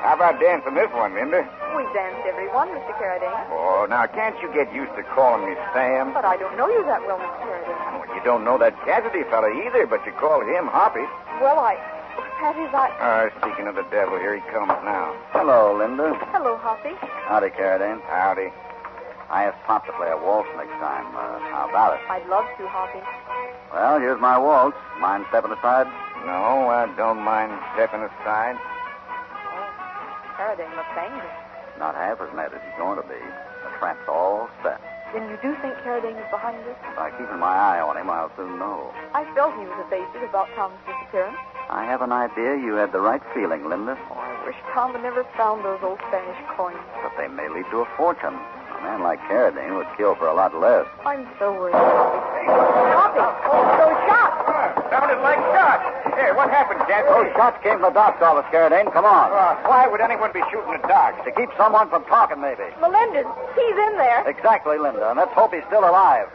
how about dancing this one, Linda? We danced every one, Mr. Carradine. Oh, now, can't you get used to calling me Sam? But I don't know you that well, Mr. Carradine. Well, you don't know that Cassidy fella either, but you call him Hoppy. Well, That is, Speaking of the devil, here he comes now. Hello, Linda. Hello, Hoppy. Howdy, Carradine. Howdy. I asked Pop to play a waltz next time. How about it? I'd love to, Hoppy. Well, here's my waltz. Mind stepping aside? No, I don't mind stepping aside. Carradine looks angry. Not half as mad as he's going to be. The trap's all set. Then you do think Carradine is behind this? By keeping my eye on him, I'll soon know. I felt he was evasive about Tom's disappearance. I have an idea you had the right feeling, Linda. I wish Tom had never found those old Spanish coins. But they may lead to a fortune. A man like Carradine would kill for a lot less. I'm so worried, Hoppy. Hoppy! Those shots! Sounded like shots. Hey, what happened, Jack? Those shots came from the doc's office, Carradine. Come on. Why would anyone be shooting at dogs? To keep someone from talking, maybe. Melendez, he's in there. Exactly, Linda. And let's hope he's still alive.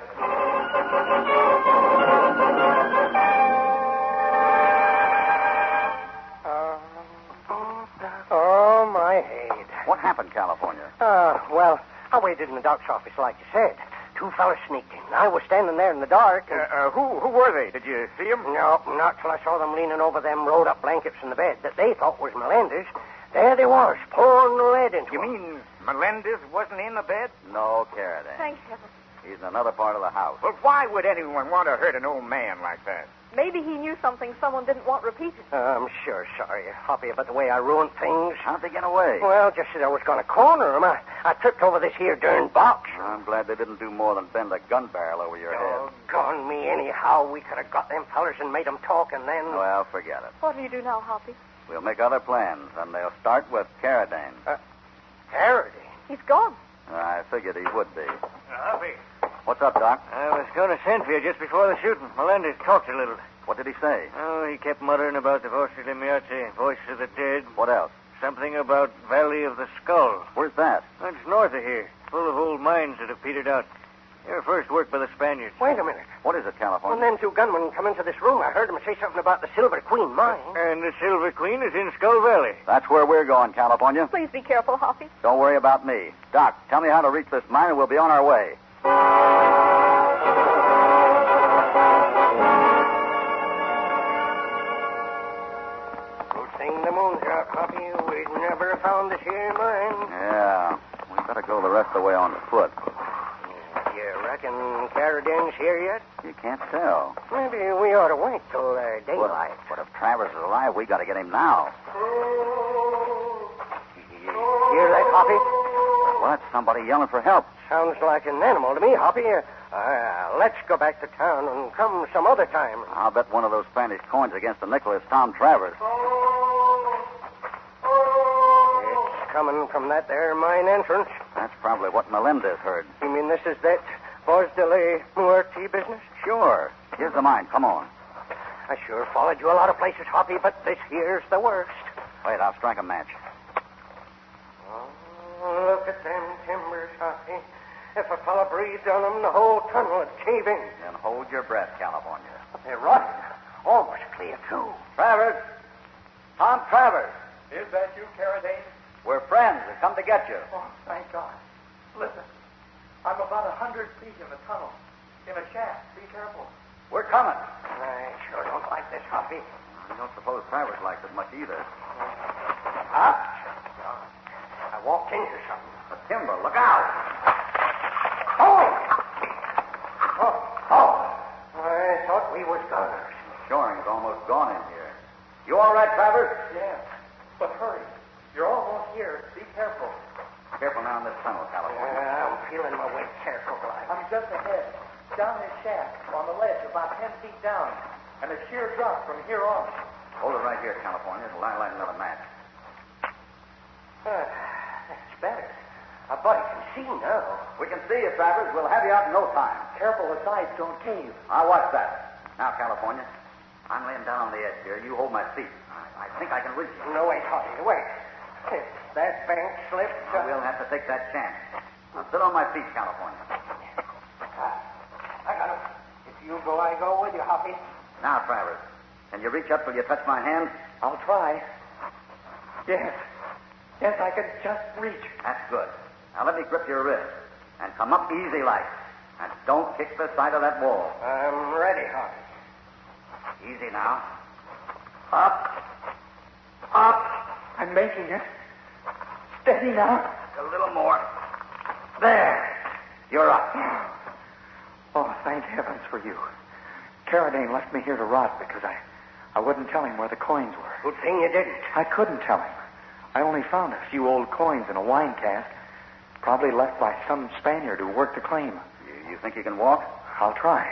Oh, my head. What happened, California? Well, I waited in the doc's office, like you said. Two fellas sneaked in. I was standing there in the dark. Who were they? Did you see them? No, not till I saw them leaning over them rolled-up blankets in the bed that they thought was Melendez. There they was, pouring lead into You mean Melendez wasn't in the bed? No, Carradine. Thank heaven. He's in another part of the house. Well, why would anyone want to hurt an old man like that? Maybe he knew something someone didn't want repeated. I'm sure sorry, Hoppy, about the way I ruined things. How'd they get away? Well, just as I was going to corner them, I tripped over this here darn box. I'm glad they didn't do more than bend a gun barrel over your head. Doggone me, anyhow. We could have got them fellers and made them talk, and then... Well, forget it. What do you do now, Hoppy? We'll make other plans, and they'll start with Carradine. Carradine? He's gone. I figured he would be. Hoppy. What's up, Doc? I was going to send for you just before the shooting. Melendez talked a little. What did he say? Oh, he kept muttering about the Voce de Miarte, voice of the dead. What else? Something about Valley of the Skull. Where's that? It's north of here, full of old mines that have petered out. They were first worked by the Spaniards. Wait a minute. What is it, California? When them two gunmen come into this room, I heard them say something about the Silver Queen mine. And the Silver Queen is in Skull Valley. That's where we're going, California. Please be careful, Hoppy. Don't worry about me. Doc, tell me how to reach this mine, and we'll be on our way. Good thing the moon's out, Hoppy. We'd never have found this here mine. Yeah. We better go the rest of the way on foot. You reckon Carradine's here yet? You can't tell. Maybe we ought to wait till daylight. But if Travers is alive, we got to get him now. Hear that, Hoppy? Well, that's somebody yelling for help. Sounds like an animal to me, Hoppy. Let's go back to town and come some other time. I'll bet one of those Spanish coins against a nickel is Tom Travers. It's coming from that there mine entrance. That's probably what Melendez heard. You mean this is that Voz de la Muerte business? Sure. Here's the mine. Come on. I sure followed you a lot of places, Hoppy, but this here's the worst. Wait, I'll strike a match. Oh, look at them timbers, Hoppy. If a fella breathed on them, the whole tunnel would cave in. Then hold your breath, California. They're rotten. Almost clear through. Travers! Tom Travers! Is that you, Carradine? We're friends. We've come to get you. Oh, thank God. Listen, I'm about 100 feet in the tunnel, in a shaft. Be careful. We're coming. I sure don't like this, Hoppy. I don't suppose Travers likes it much either. Huh? I walked into something. The timber. Look out! Oh! I thought we was goners. Shoring's almost gone in here. You all right, Travers? Yeah, but hurry. You're almost here. Be careful. Careful now in this tunnel, California. I'm feeling my way careful, like. I'm just ahead, down this shaft, on the ledge, about 10 feet down, and a sheer drop from here on. Hold it right here, California. It'll light another match. That's better. Our buddy can see now. We can see you, Travers. We'll have you out in no time. Careful, the sides don't cave. I'll watch that. Now, California, I'm laying down on the edge here. You hold my feet. I think I can reach you. No, wait, Hoppy. Wait. If that bank slips... We'll have to take that chance. Now, sit on my feet, California. I got him. If you go, I go with you, Hoppy. Now, Travers, can you reach up till you touch my hand? I'll try. Yes. Yes, I can just reach. That's good. Now let me grip your wrist and come up easy like. And don't kick the side of that wall. I'm ready, Hoppy. Easy now. Up. Up. I'm making it. Steady now. A little more. There. You're up. Oh, thank heavens for you. Carradine left me here to rot because I wouldn't tell him where the coins were. Good thing you didn't. I couldn't tell him. I only found a few old coins in a wine cask, probably left by some Spaniard who worked the claim. You think you can walk? I'll try.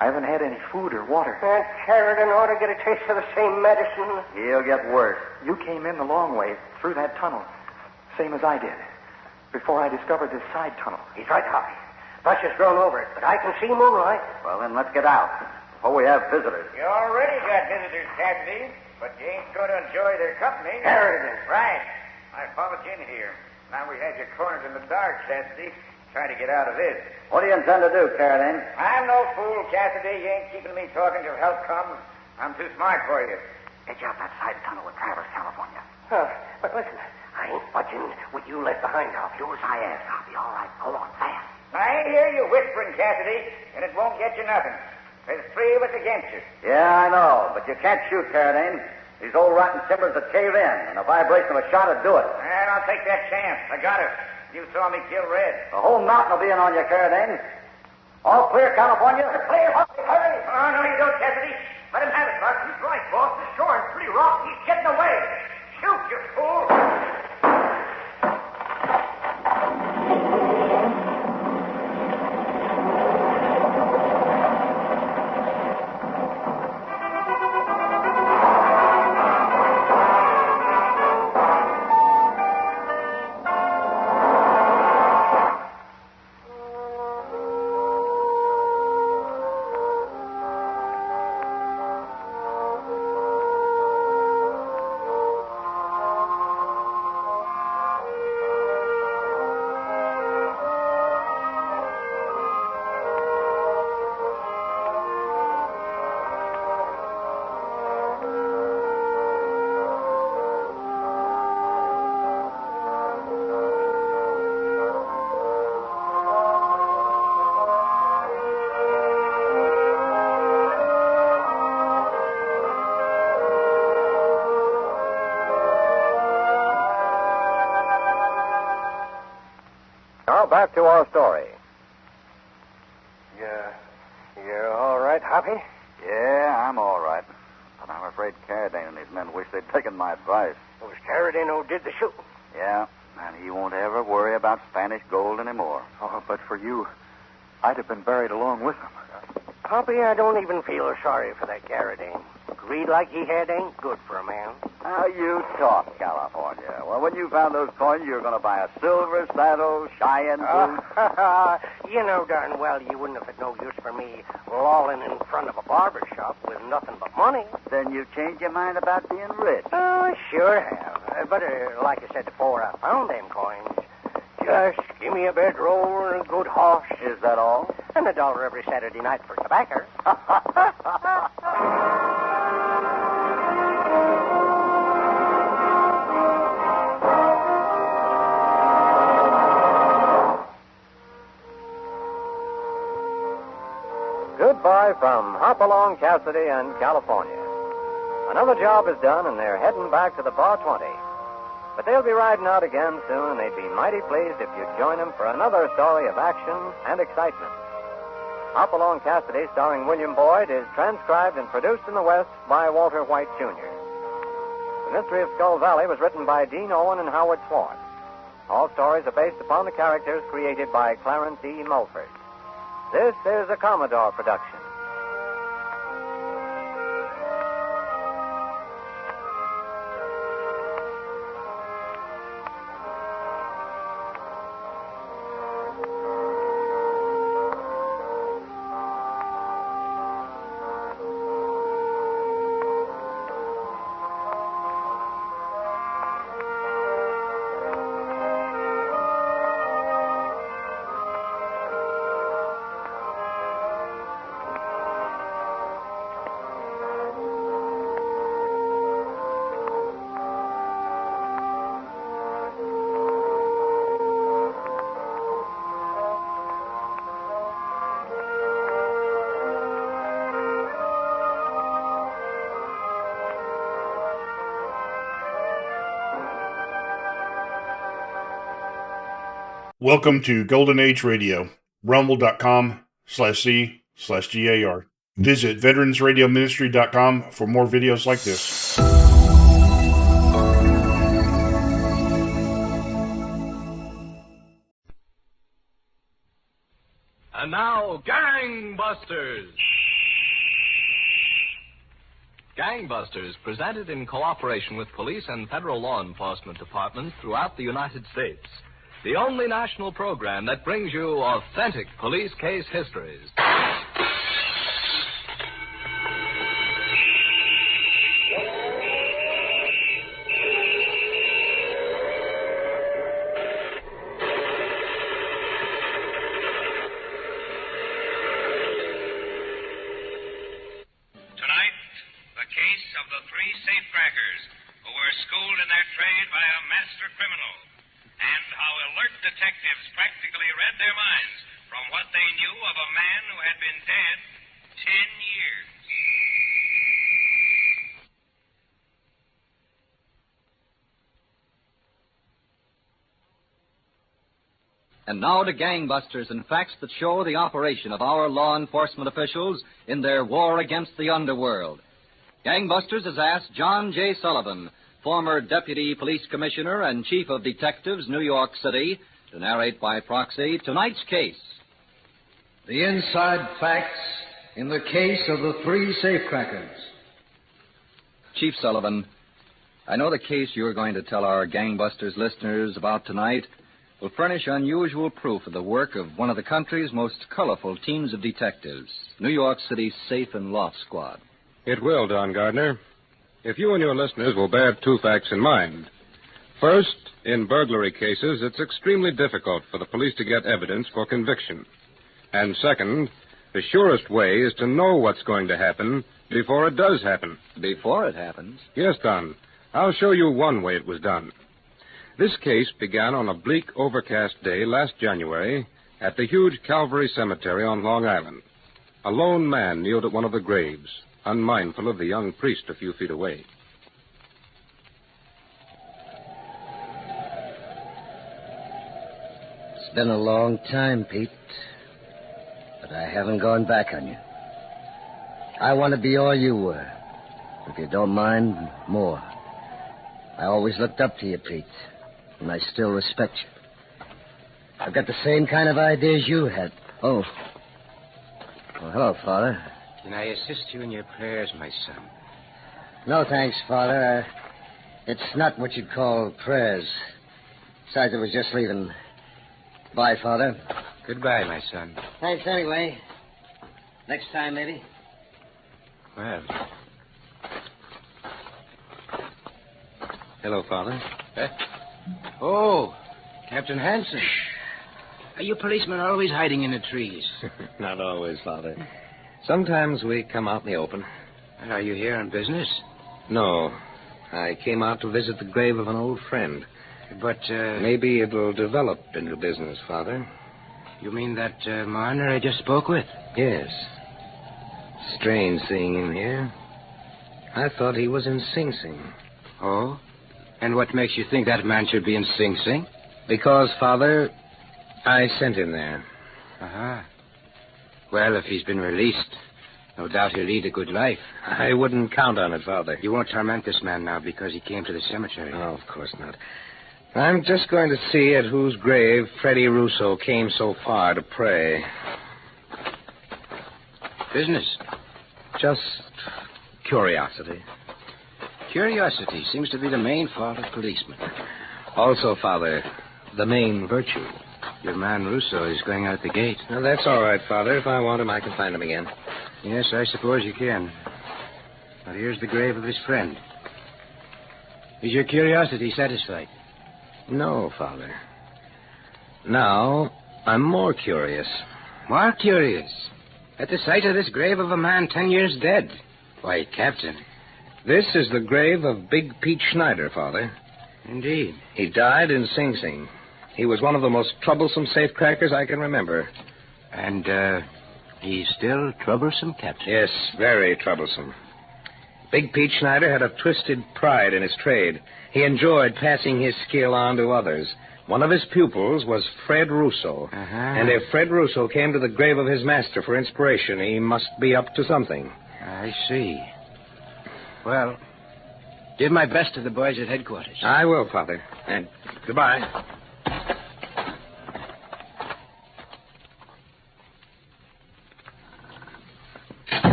I haven't had any food or water. That Carradine ought to get a taste of the same medicine. He'll get worse. You came in the long way through that tunnel, same as I did, before I discovered this side tunnel. He's right, Hoppy. Brush has grown over it, but I can see moonlight. Well, then let's get out before we have visitors. You already got visitors, Cassidy, but you ain't going to enjoy their company. Carradine. Right. I followed you in here. Now we had you cornered in the dark, Cassidy. Try to get out of this. What do you intend to do, Carradine? I'm no fool, Cassidy. You ain't keeping me talking till help comes. I'm too smart for you. Get you out that side tunnel with Travers, California. But listen, I ain't budging with you left behind, Hoppy. Do as I ask, Hoppy. All right, go on, fast. I hear you whispering, Cassidy, and it won't get you nothing. There's 3 of us against you. Yeah, I know, but you can't shoot, Carradine. These old rotten timbers that cave in, and a vibration of a shot would do it. And I'll take that chance. I got it. You saw me kill Red. The whole mountain will be in on you, Carradine. All clear, California? Clear, Hoppy, hurry. Oh, no, you don't, Cassidy. Let him have it, Clark. He's right, boss. The shore is pretty rough. He's getting away. Shoot, you fool. Now back to our story. You're all right, Hoppy? Yeah, I'm all right. But I'm afraid Carradine and his men wish they'd taken my advice. It was Carradine who did the shooting. Yeah, and he won't ever worry about Spanish gold anymore. Oh, but for you, I'd have been buried along with him. Hoppy, I don't even feel sorry for that Carradine. Greed like he had ain't good for a man. How you talk, California. Well, when you found those coins, you were going to buy a silver saddle, Cheyenne boots. You know darn well you wouldn't have had no use for me lolling in front of a barber shop with nothing but money. Then you changed your mind about being rich. Oh, I sure have. But like I said before, I found them coins. Just give me a bedroll and a good horse. Is that all? And $1 every Saturday night for tobacco. Goodbye from Hopalong Cassidy and California. Another job is done, and they're heading back to the Bar 20. But they'll be riding out again soon, and they'd be mighty pleased if you'd join them for another story of action and excitement. Hopalong Cassidy, starring William Boyd, is transcribed and produced in the West by Walter White, Jr. The Mystery of Skull Valley was written by Dean Owen and Howard Swartz. All stories are based upon the characters created by Clarence E. Mulford. This is a Commodore production. Welcome to Golden Age Radio, rumble.com/C/GAR. Visit veteransradioministry.com for more videos like this. And now, Gangbusters! Gangbusters, presented in cooperation with police and federal law enforcement departments throughout the United States. The only national program that brings you authentic police case histories. Tonight, the case of the three safecrackers who were schooled in their trade by a master criminal. And how alert detectives practically read their minds from what they knew of a man who had been dead 10 years. And now to Gangbusters and facts that show the operation of our law enforcement officials in their war against the underworld. Gangbusters has asked John J. Sullivan, former Deputy Police Commissioner and Chief of Detectives, New York City, to narrate by proxy tonight's case. The inside facts in the case of the three safecrackers. Chief Sullivan, I know the case you're going to tell our Gangbusters listeners about tonight will furnish unusual proof of the work of one of the country's most colorful teams of detectives, New York City's Safe and Loft Squad. It will, Don Gardner. If you and your listeners will bear two facts in mind. First, in burglary cases, it's extremely difficult for the police to get evidence for conviction. And second, the surest way is to know what's going to happen before it does happen. Before it happens? Yes, Don. I'll show you one way it was done. This case began on a bleak, overcast day last January at the huge Calvary Cemetery on Long Island. A lone man kneeled at one of the graves, unmindful of the young priest a few feet away. It's been a long time, Pete. But I haven't gone back on you. I want to be all you were. If you don't mind, more. I always looked up to you, Pete. And I still respect you. I've got the same kind of ideas you had. Oh. Well, hello, Father. Can I assist you in your prayers, my son? No, thanks, Father. It's not what you'd call prayers. Besides, I was just leaving. Bye, Father. Goodbye, my son. Thanks anyway. Next time, maybe. Well. Hello, Father. Oh, Captain Hanson. Are you policemen always hiding in the trees? Not always, Father. Sometimes we come out in the open. And are you here on business? No. I came out to visit the grave of an old friend. But, Maybe it'll develop into business, Father. You mean that Marner I just spoke with? Yes. Strange seeing him here. I thought he was in Sing Sing. Oh? And what makes you think that man should be in Sing Sing? Because, Father, I sent him there. Uh-huh. Well, if he's been released, no doubt he'll lead a good life. I wouldn't count on it, Father. You won't torment this man now because he came to the cemetery. Oh, of course not. I'm just going to see at whose grave Freddie Russo came so far to pray. Business? Just curiosity. Curiosity seems to be the main fault of policemen. Also, Father, the main virtue. Your man Russo is going out the gate. Now, that's all right, Father. If I want him, I can find him again. Yes, I suppose you can. But here's the grave of his friend. Is your curiosity satisfied? No, Father. Now, I'm more curious. More curious? At the sight of this grave of a man 10 years dead? Why, Captain. This is the grave of Big Pete Schneider, Father. Indeed. He died in Sing Sing. He was one of the most troublesome safecrackers I can remember. And, he's still troublesome, Captain? Yes, very troublesome. Big Pete Schneider had a twisted pride in his trade. He enjoyed passing his skill on to others. One of his pupils was Fred Russo. Uh-huh. And if Fred Russo came to the grave of his master for inspiration, he must be up to something. I see. Well, give my best to the boys at headquarters. I will, Father. And goodbye.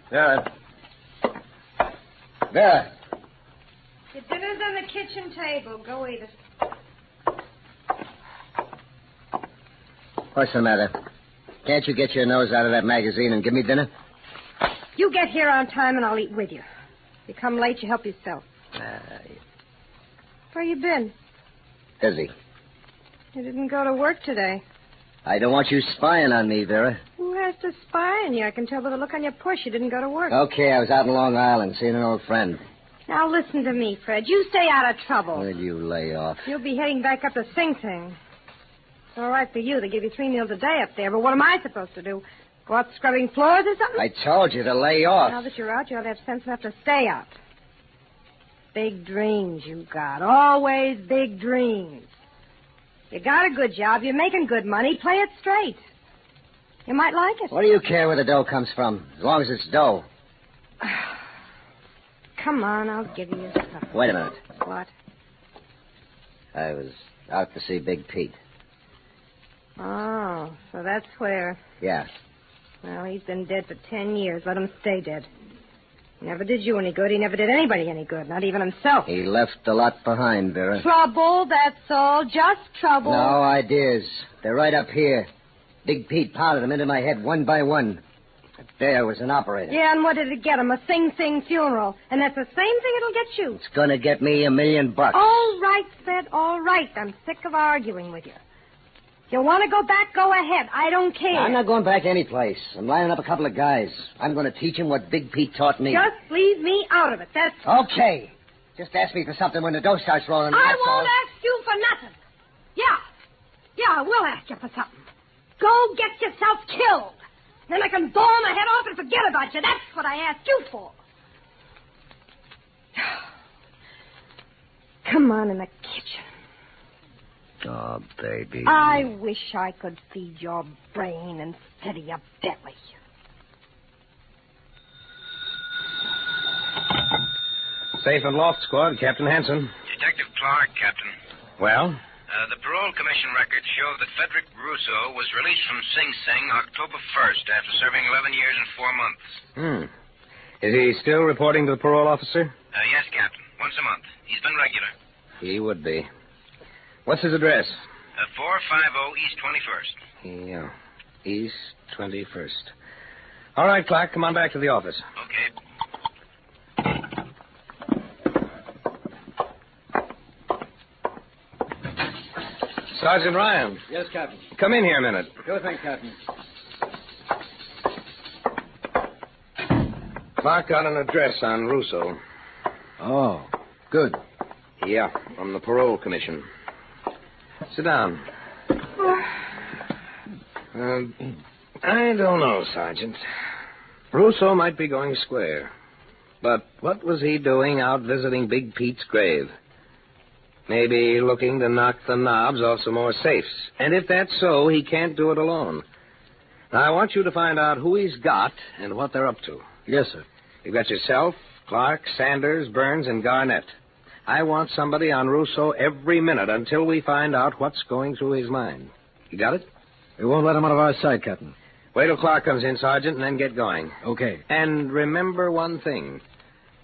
Vera. Vera. Your dinner's on the kitchen table. Go eat it. What's the matter? Can't you get your nose out of that magazine and give me dinner? You get here on time and I'll eat with you. If you come late, you help yourself. Where you been? Busy. You didn't go to work today. I don't want you spying on me, Vera. Who has to spy on you? I can tell by the look on your push you didn't go to work. Okay, I was out in Long Island seeing an old friend. Now listen to me, Fred. You stay out of trouble. Will you lay off? You'll be heading back up to Sing Sing. It's all right for you. They give you 3 meals a day up there, but what am I supposed to do? Go out scrubbing floors or something? I told you to lay off. Now that you're out, you ought to have sense enough to stay out. Big dreams you got. Always big dreams. You got a good job. You're making good money. Play it straight. You might like it. What do you care where the dough comes from, as long as it's dough? Come on, I'll give you your stuff. Wait a minute. What? I was out to see Big Pete. Oh, so that's where. Yeah. Well, he's been dead for 10 years. Let him stay dead. He never did you any good. He never did anybody any good, not even himself. He left a lot behind, Vera. Trouble, that's all. Just trouble. No ideas. They're right up here. Big Pete pounded them into my head one by one. But there was an operator. Yeah, and what did it get him? A Sing Sing funeral. And that's the same thing it'll get you. It's going to get me $1 million. All right, Fred, all right. I'm sick of arguing with you. You want to go back, go ahead. I don't care. I'm not going back any place. I'm lining up a couple of guys. I'm going to teach them what Big Pete taught me. Just leave me out of it. That's... Okay. Just ask me for something when the dough starts rolling. I won't ask you for nothing. Yeah, I will ask you for something. Go get yourself killed. Then I can bawl my head off and forget about you. That's what I asked you for. Come on in the kitchen. Oh, Oh, baby. I wish I could feed your brain instead of your belly. Safe and Loft Squad, Captain Hanson. Detective Clark, Captain. Well? The parole commission records show that Frederick Russo was released from Sing Sing October 1st after serving 11 years and 4 months. Is he still reporting to the parole officer? Yes, Captain. Once a month. He's been regular. He would be. What's his address? 450 East 21st. Yeah. East 21st. All right, Clark, come on back to the office. Okay. Sergeant Ryan. Yes, Captain. Come in here a minute. Sure thing, Captain. Clark got an address on Russo. Oh, good. Yeah, from the parole commission. Sit down. I don't know, Sergeant. Russo might be going square. But what was he doing out visiting Big Pete's grave? Maybe looking to knock the knobs off some more safes. And if that's so, he can't do it alone. Now, I want you to find out who he's got and what they're up to. Yes, sir. You've got yourself, Clark, Sanders, Burns, and Garnett. I want somebody on Russo every minute until we find out what's going through his mind. You got it? We won't let him out of our sight, Captain. Wait till Clark comes in, Sergeant, and then get going. Okay. And remember one thing.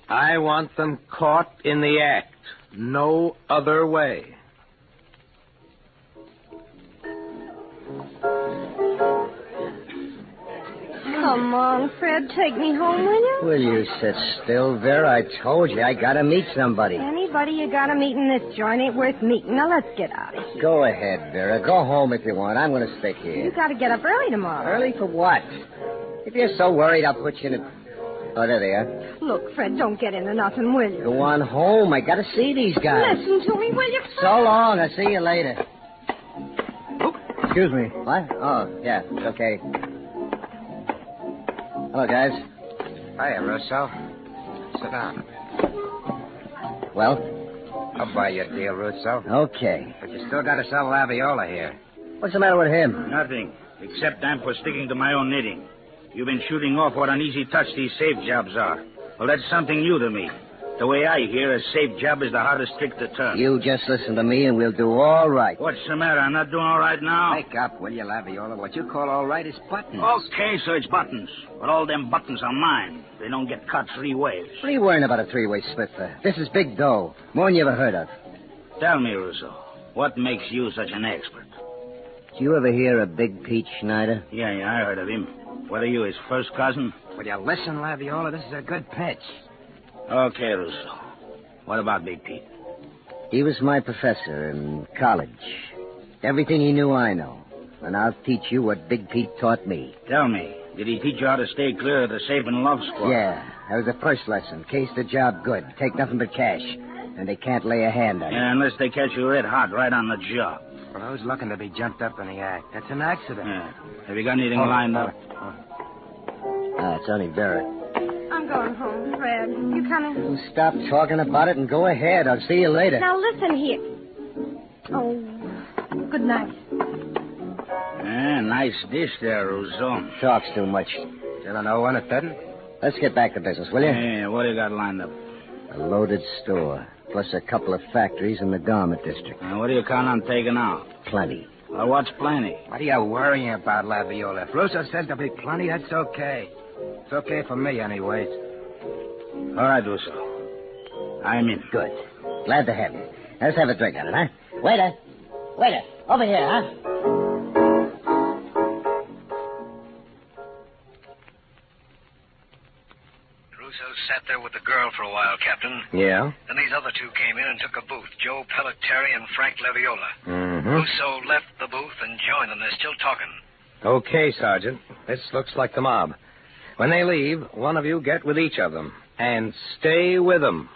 I want them caught in the act. No other way. Come on, Fred. Take me home, will you? Will you sit still, Vera? I told you I gotta meet somebody. Anybody you gotta meet in this joint ain't worth meeting. Now, let's get out of here. Go ahead, Vera. Go home if you want. I'm gonna stick here. You gotta get up early tomorrow. Early for what? If you're so worried, I'll put you in a... Oh, there they are. Look, Fred, don't get into nothing, will you? Go on home. I gotta see these guys. Listen to me, will you, Fred? So long. I'll see you later. Excuse me. What? Oh, yeah. It's okay. Hello, guys. Hiya, Russo. Sit down. Well? I'll buy you a deal, Russo. Okay. But you still got to sell Laviola here. What's the matter with him? Nothing, except I'm for sticking to my own knitting. You've been shooting off what an easy touch these safe jobs are. Well, that's something new to me. The way I hear, a safe job is the hardest trick to turn. You just listen to me and we'll do all right. What's the matter? I'm not doing all right now? Wake up, will you, Laviola? What you call all right is buttons. Okay, so it's buttons. But all them buttons are mine. They don't get cut 3 ways. What are you worrying about a 3-way split for? This is big dough. More than you ever heard of. Tell me, Russo, what makes you such an expert? Did you ever hear of Big Pete Schneider? Yeah, I heard of him. What are you, his first cousin? Will you listen, Laviola? This is a good pitch. Okay, Russo. What about Big Pete? He was my professor in college. Everything he knew, I know. And I'll teach you what Big Pete taught me. Tell me, did he teach you how to stay clear of the Safe and Love Squad? Yeah, that was the first lesson. Case the job good. Take nothing but cash. And they can't lay a hand on it. Yeah, unless they catch you red hot right on the job. Well, who's looking to be jumped up in the act? That's an accident. Yeah. Have you got anything lined up? It's only Barrett. I'm going home, Fred. You coming? Well, stop talking about it and go ahead. I'll see you later. Now, listen here. Oh, good night. Yeah, nice dish there, Russo. Talks too much. Still an 0-1 at betting? Let's get back to business, will you? Yeah, what do you got lined up? A loaded store, plus a couple of factories in the garment district. What do you count on taking out? Plenty. Well, what's plenty? What are you worrying about, Laviola? If Russo says there'll be plenty, that's okay. It's okay for me, anyways. All right, Russo. I'm in. Good. Glad to have you. Let's have a drink on it, huh? Waiter! Over here, huh? Russo sat there with the girl for a while, Captain. Yeah? Then these other two came in and took a booth, Joe Pelletieri and Frank Laviola. Mm-hmm. Russo left the booth and joined them. They're still talking. Okay, Sergeant. This looks like the mob. When they leave, one of you get with each of them. And stay with them.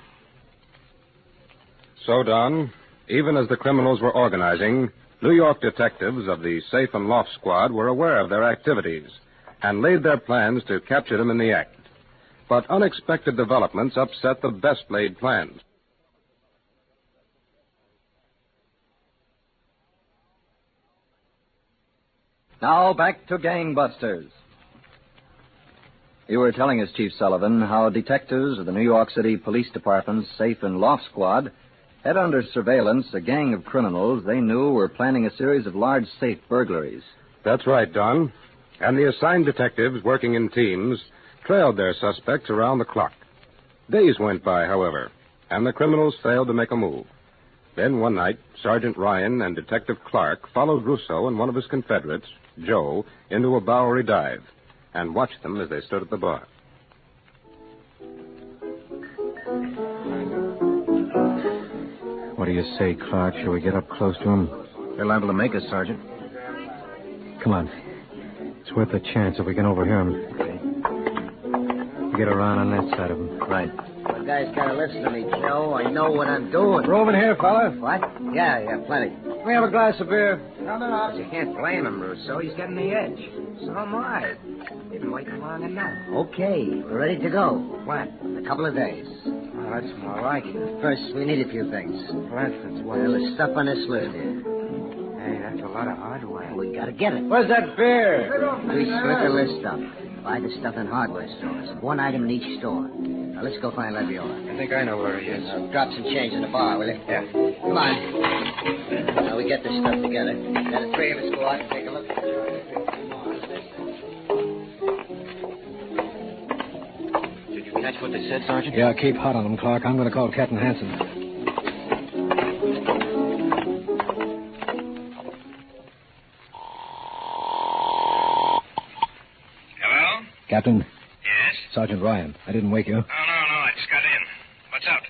So, Don, even as the criminals were organizing, New York detectives of the Safe and Loft Squad were aware of their activities and laid their plans to capture them in the act. But unexpected developments upset the best-laid plans. Now back to Gangbusters. You were telling us, Chief Sullivan, how detectives of the New York City Police Department's Safe and Loft Squad had under surveillance a gang of criminals they knew were planning a series of large safe burglaries. That's right, Don. And the assigned detectives, working in teams, trailed their suspects around the clock. Days went by, however, and the criminals failed to make a move. Then one night, Sergeant Ryan and Detective Clark followed Russo and one of his confederates, Joe, into a Bowery dive and watched them as they stood at the bar. What do you say, Clark? Shall we get up close to him? They're liable to make us, Sergeant. Come on. It's worth a chance if we can overhear him. Get around on that side of him. Right. You guys gotta listen to me, Joe. I know what I'm doing. We're over here, fella. What? Yeah, plenty. Can we have a glass of beer? No. You can't blame him, Russo. He's getting the edge. So am I. You've been waiting long enough. Okay, we're ready to go. What? In a couple of days. Oh, that's more like it. First, we need a few things. For instance, what? Well, the stuff on this list here. Hey, that's a lot of hardware. We gotta get it. Where's that beer? We split the list up. Buy the stuff in hardware stores. One item in each store. Now, let's go find Leviola. I think I know where he is. Drop some change in the bar, will you? Yeah. Come on. Now, we get this stuff together. Now, the three of us go out and take a look. Did you catch what they said, Sergeant? Yeah, keep hot on them, Clark. I'm going to call Captain Hanson. Hello? Captain? Yes? Sergeant Ryan. I didn't wake you. Oh, no. I just got in. What's up?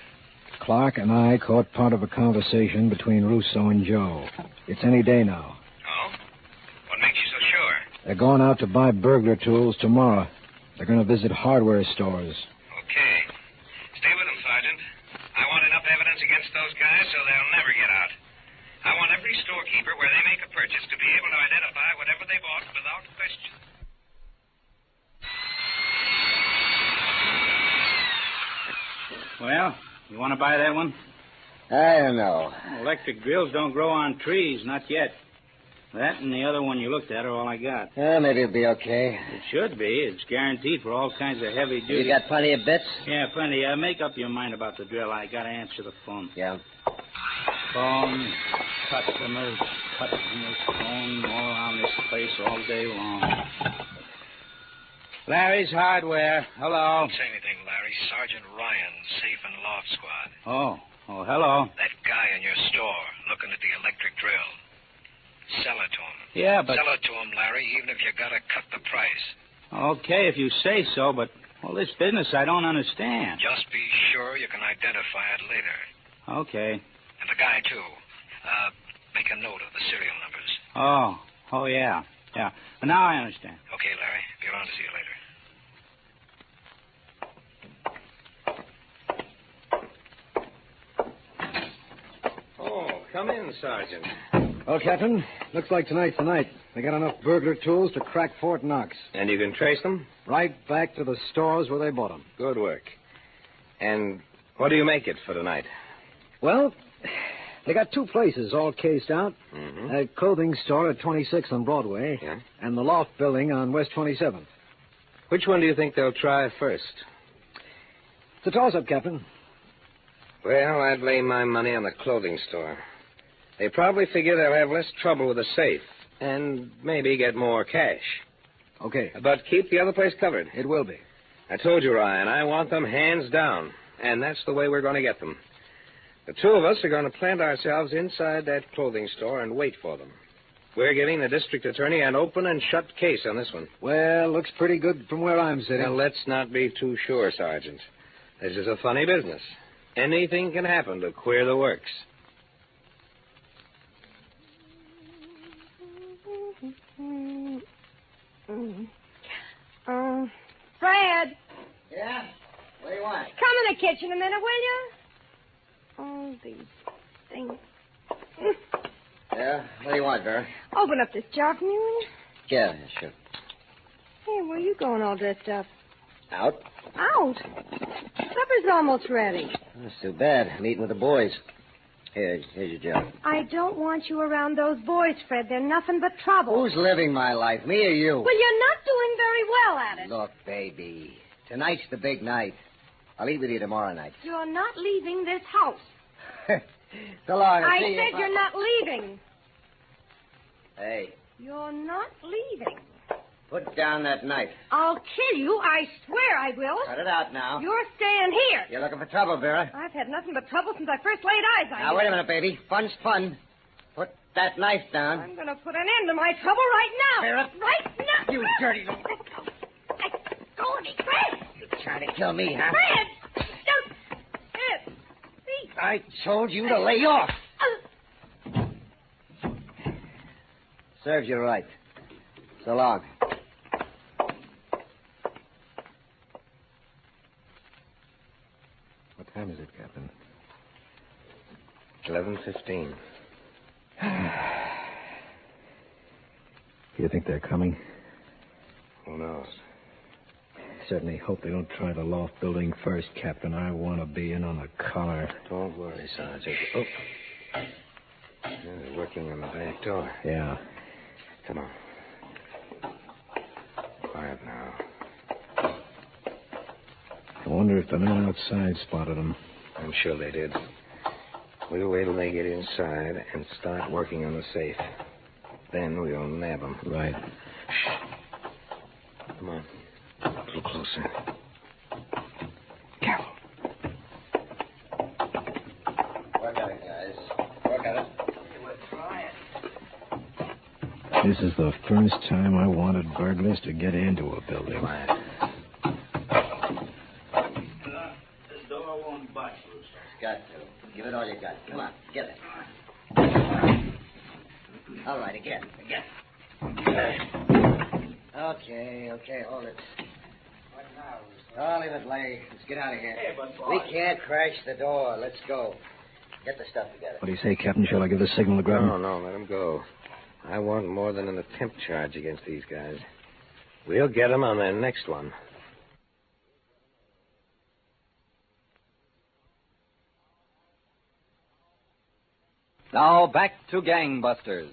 Clark and I caught part of a conversation between Russo and Joe. It's any day now. Oh? What makes you so sure? They're going out to buy burglar tools tomorrow. They're going to visit hardware stores. Okay. Stay with them, Sergeant. I want enough evidence against those guys so they'll never get out. I want every storekeeper where they make a purchase to be able to identify whatever they bought without question. Well, you want to buy that one? I don't know. Electric drills don't grow on trees, not yet. That and the other one you looked at are all I got. Maybe it'll be okay. It should be. It's guaranteed for all kinds of heavy duty. You got plenty of bits? Yeah, plenty. Make up your mind about the drill. I got to answer the phone. Yeah. Phone, customers, phone, all around this place all day long. Larry's Hardware. Hello. Don't say anything, Larry. Sergeant Ryan, Safe and Loft Squad. Oh, hello. That guy in your store looking at the electric drill. Sell it to him. Yeah, but... Sell it to him, Larry, even if you gotta cut the price. Okay, if you say so, but, well, this business I don't understand. Just be sure you can identify it later. Okay. And the guy, too. Make a note of the serial numbers. Oh, yeah. Yeah. Now I understand. Okay, Larry. Be around to see you later. Oh, come in, Sergeant. Well, Captain, looks like tonight's the night. They got enough burglar tools to crack Fort Knox. And you can trace them? Right back to the stores where they bought them. Good work. And what do you make it for tonight? Well, they got two places all cased out. Mm-hmm. A clothing store at 26th on Broadway. Yeah. And the loft building on West 27th. Which one do you think they'll try first? It's a toss-up, Captain. Well, I'd lay my money on the clothing store. They probably figure they'll have less trouble with the safe and maybe get more cash. Okay. But keep the other place covered. It will be. I told you, Ryan, I want them hands down. And that's the way we're going to get them. The two of us are going to plant ourselves inside that clothing store and wait for them. We're giving the district attorney an open and shut case on this one. Well, looks pretty good from where I'm sitting. Now, let's not be too sure, Sergeant. This is a funny business. Anything can happen to queer the works. Fred. Yeah? What do you want? Come in the kitchen a minute, will you? Oh, these things. Yeah? What do you want, Vera? Open up this jar for me, will you? Yeah, sure. Hey, where are you going all dressed up? Out? Out? Supper's almost ready. That's too bad. I'm eating with the boys. Here's your job. I don't want you around those boys, Fred. They're nothing but trouble. Who's living my life, me or you? Well, you're not doing very well at it. Look, baby, tonight's the big night. I'll eat with you tomorrow night. You're not leaving this house. So long. I See you. said you're not leaving. Hey, You're not leaving. put down that knife. I'll kill you. I swear I will. Cut it out now. You're staying here. You're looking for trouble, Vera. I've had nothing but trouble since I first laid eyes on you. Now, wait a minute, baby. Fun's fun. Put that knife down. I'm going to put an end to my trouble right now. Vera. Right now. You dirty little... Go of me, Fred. You're trying to kill me, huh? Fred. Don't. Fred. Please. I told you to lay off. Serves you right. So long. What time is it, Captain? 11:15. Do you think they're coming? Who knows? Certainly hope they don't try the loft building first, Captain. I want to be in on the collar. Don't worry, Sergeant. Oh. Yeah, they're working on the back door. Yeah. Come on. Quiet now. I wonder if the men outside spotted them. I'm sure they did. We'll wait till they get inside and start working on the safe. Then we'll nab them. Right. Come on. A little closer. Careful. Work at it, guys. Work at it. This is the first time I wanted burglars to get into a building. Quiet. This door won't budge, Rooster. Got to. Give it all you got. Come on, get it. All right, again. Okay, hold it. What now? Oh, leave it lay. Let's get out of here. Hey, but We boss. can't crash the door. Let's go. Get the stuff together. What do you say, Captain? Shall I give the signal to grab them? No, let them go. I want more than an attempt charge against these guys. We'll get them on their next one. Now back to Gangbusters.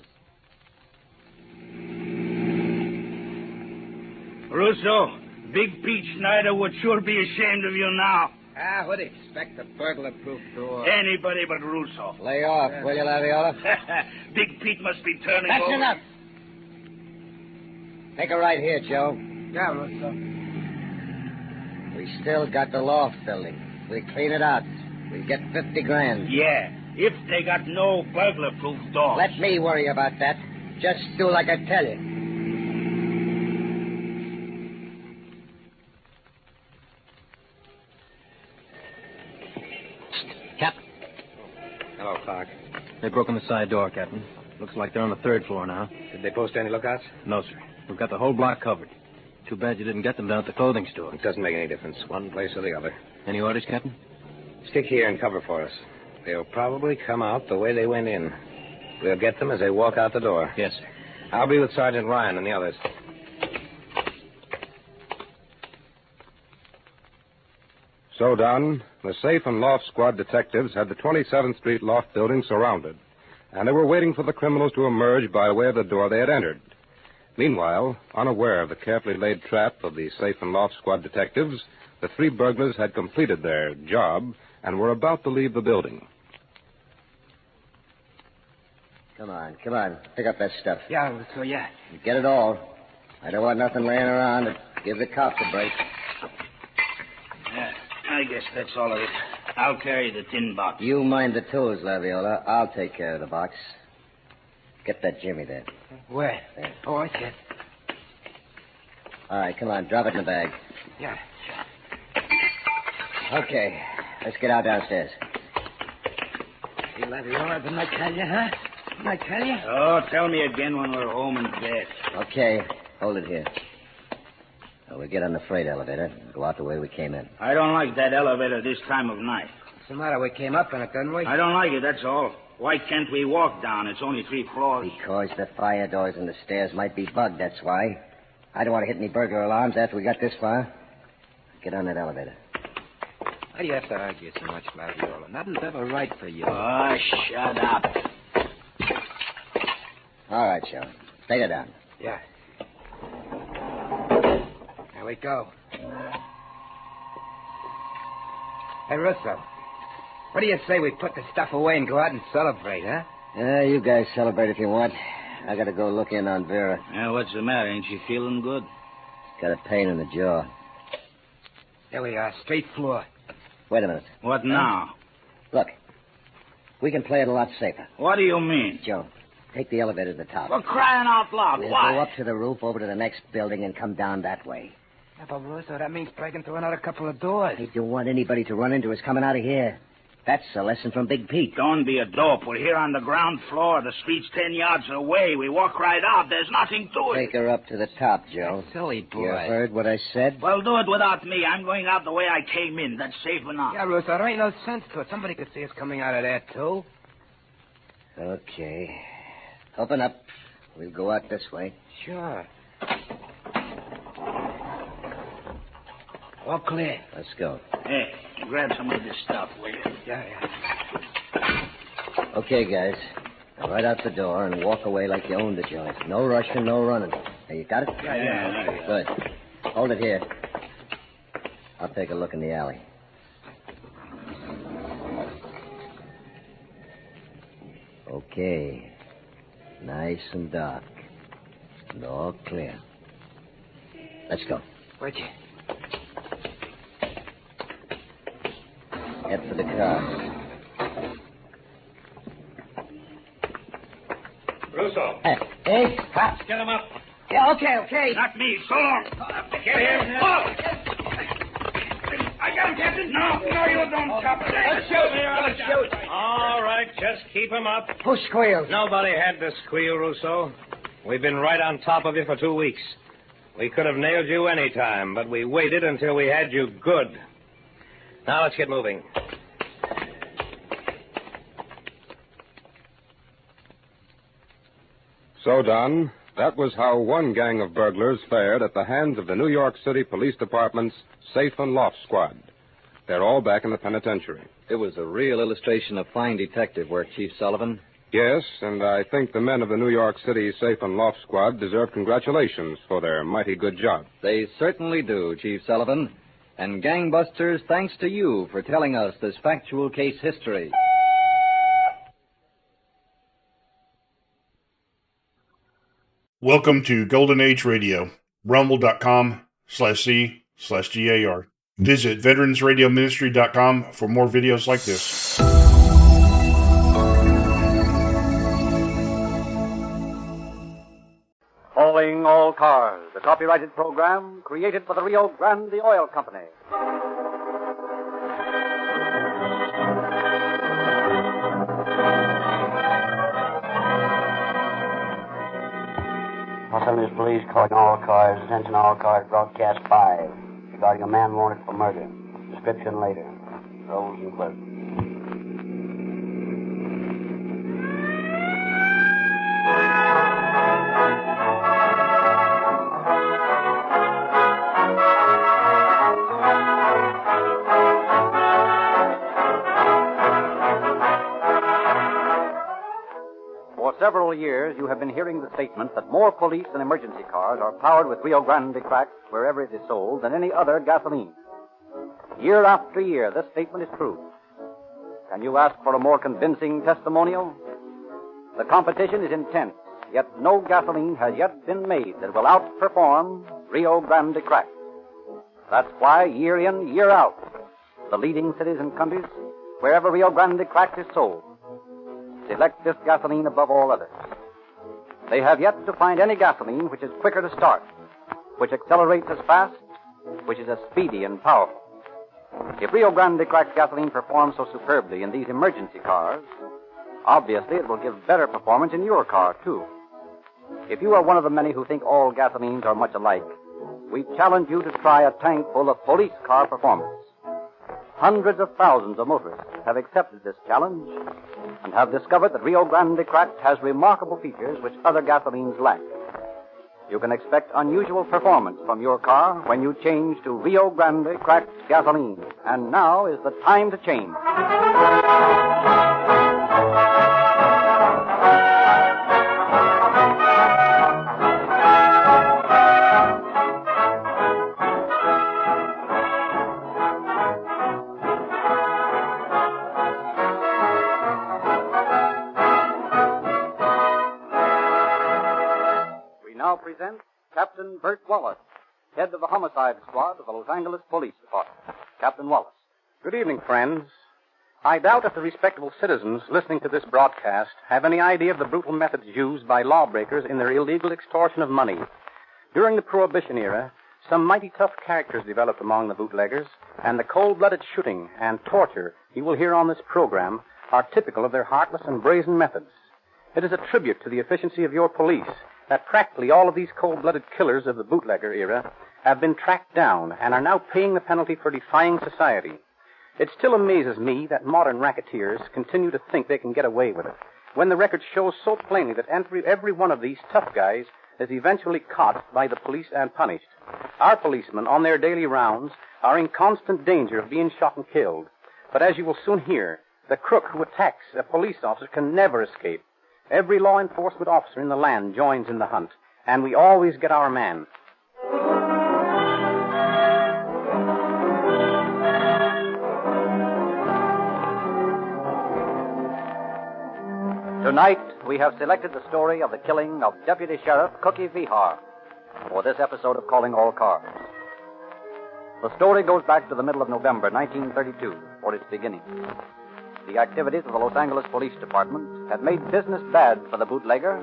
Russo, Big Pete Schneider would sure be ashamed of you now. Ah, what do you expect? A burglar-proof door. Anybody but Russo. Lay off, will you, Laviola? Big Pete must be turning That's over. enough. Take a right here, Joe. Yeah, Russo. We still got the loft building. We clean it out. We get 50 grand. Yeah, if they got no burglar-proof doors. Let me worry about that. Just do like I tell you. Captain. Hello, Clark. They've broken the side door, Captain. Looks like they're on the third floor now. Did they post any lookouts? No, sir. We've got the whole block covered. Too bad you didn't get them down at the clothing store. It doesn't make any difference. One place or the other. Any orders, Captain? Stick here and cover for us. They'll probably come out the way they went in. We'll get them as they walk out the door. Yes, sir. I'll be with Sergeant Ryan and the others. So done, the safe and loft squad detectives had the 27th Street loft building surrounded, and they were waiting for the criminals to emerge by way of the door they had entered. Meanwhile, unaware of the carefully laid trap of the safe and loft squad detectives, the three burglars had completed their job and were about to leave the building. Come on. Pick up that stuff. Yeah, Russo, yeah. Get it all. I don't want nothing laying around to give the cops a break. Yeah, I guess that's all of it. I'll carry the tin box. You mind the tools, Laviola. I'll take care of the box. Get that Jimmy there. Where? There. Oh, I see it. All right, come on. Drop it in the bag. Yeah. Okay. Let's get out downstairs. See, Laviola, didn't I tell you, huh? Didn't I tell you? Oh, tell me again when we're home in bed. Okay. Hold it here. Now, we'll get on the freight elevator and go out the way we came in. I don't like that elevator this time of night. What's the matter? We came up in it, didn't we? I don't like it, that's all. Why can't we walk down? It's only 3 floors. Because the fire doors and the stairs might be bugged, that's why. I don't want to hit any burglar alarms after we got this far. Get on that elevator. Why do you have to argue so much, Laviola? Nothing's ever right for you. Oh, shut up. All right, Shelley. Take her down. Yeah. Here we go. Hey, Russo. What do you say we put the stuff away and go out and celebrate, huh? Yeah, you guys celebrate if you want. I gotta go look in on Vera. What's the matter? Ain't she feeling good? Got a pain in the jaw. There we are, straight floor. Wait a minute. What now? Look. We can play it a lot safer. What do you mean? Joe, take the elevator to the top. We're crying out loud. We'll Why? go up to the roof, over to the next building, and come down that way. Yeah, but Russo, that means breaking through another couple of doors. I don't want anybody to run into us coming out of here. That's a lesson from Big Pete. Don't be a dope. We're here on the ground floor. The street's 10 yards away. We walk right out. There's nothing to it. Take her up to the top, Joe. Silly boy. You heard what I said? Well, do it without me. I'm going out the way I came in. That's safe enough. Yeah, Russo, there ain't no sense to it. Somebody could see us coming out of there, too. Okay. Open up. We'll go out this way. Sure. All clear. Let's go. Hey, grab some of this stuff, will you? Yeah. Okay, guys. Now right out the door and walk away like you own the joint. No rushing, no running. Now, you got it? Yeah. Good. Hold it here. I'll take a look in the alley. Okay. Nice and dark. And all clear. Let's go. Where'd you? Head for the car. Russo. Hey, Cops, get him up. Yeah, okay. Not me. So long. Get here. Oh! I got him, Captain. No, you don't stop. Let's shoot. All right, just keep him up. Who squealed? Nobody had to squeal, Russo. We've been right on top of you for 2 weeks. We could have nailed you any time, but we waited until we had you good. Now let's get moving. So, Don, that was how one gang of burglars fared at the hands of the New York City Police Department's Safe and Loft Squad. They're all back in the penitentiary. It was a real illustration of fine detective work, Chief Sullivan. Yes, and I think the men of the New York City Safe and Loft Squad deserve congratulations for their mighty good job. They certainly do, Chief Sullivan. And gangbusters, thanks to you for telling us this factual case history. Welcome to Golden Age Radio, rumble.com/C/GAR. Visit veteransradioministry.com for more videos like this. Hauling All Cars, a copyrighted program created for the Rio Grande Oil Company. Los Angeles Police calling all cars. Attention all cars. Broadcast 5. Regarding a man wanted for murder. Description later. Rolls and clerk. For several years, you have been hearing the statement that more police and emergency cars are powered with Rio Grande crack wherever it is sold than any other gasoline. Year after year, this statement is true. Can you ask for a more convincing testimonial? The competition is intense, yet no gasoline has yet been made that will outperform Rio Grande crack. That's why, year in, year out, the leading cities and countries, wherever Rio Grande crack is sold, select this gasoline above all others. They have yet to find any gasoline which is quicker to start, which accelerates as fast, which is as speedy and powerful. If Rio Grande cracked gasoline performs so superbly in these emergency cars, obviously it will give better performance in your car, too. If you are one of the many who think all gasolines are much alike, we challenge you to try a tank full of police car performance. Hundreds of thousands of motorists have accepted this challenge and have discovered that Rio Grande cracked has remarkable features which other gasolines lack. You can expect unusual performance from your car when you change to Rio Grande cracked gasoline. And now is the time to change. Now present Captain Bert Wallace, head of the homicide squad of the Los Angeles Police Department. Captain Wallace. Good evening, friends. I doubt if the respectable citizens listening to this broadcast have any idea of the brutal methods used by lawbreakers in their illegal extortion of money. During the Prohibition era, some mighty tough characters developed among the bootleggers, and the cold-blooded shooting and torture you will hear on this program are typical of their heartless and brazen methods. It is a tribute to the efficiency of your police that practically all of these cold-blooded killers of the bootlegger era have been tracked down and are now paying the penalty for defying society. It still amazes me that modern racketeers continue to think they can get away with it, when the record shows so plainly that every one of these tough guys is eventually caught by the police and punished. Our policemen, on their daily rounds, are in constant danger of being shot and killed. But as you will soon hear, the crook who attacks a police officer can never escape. Every law enforcement officer in the land joins in the hunt, and we always get our man. Tonight, we have selected the story of the killing of Deputy Sheriff Cookie Vihar for this episode of Calling All Cars. The story goes back to the middle of November 1932 for its beginning. The activities of the Los Angeles Police Department had made business bad for the bootlegger,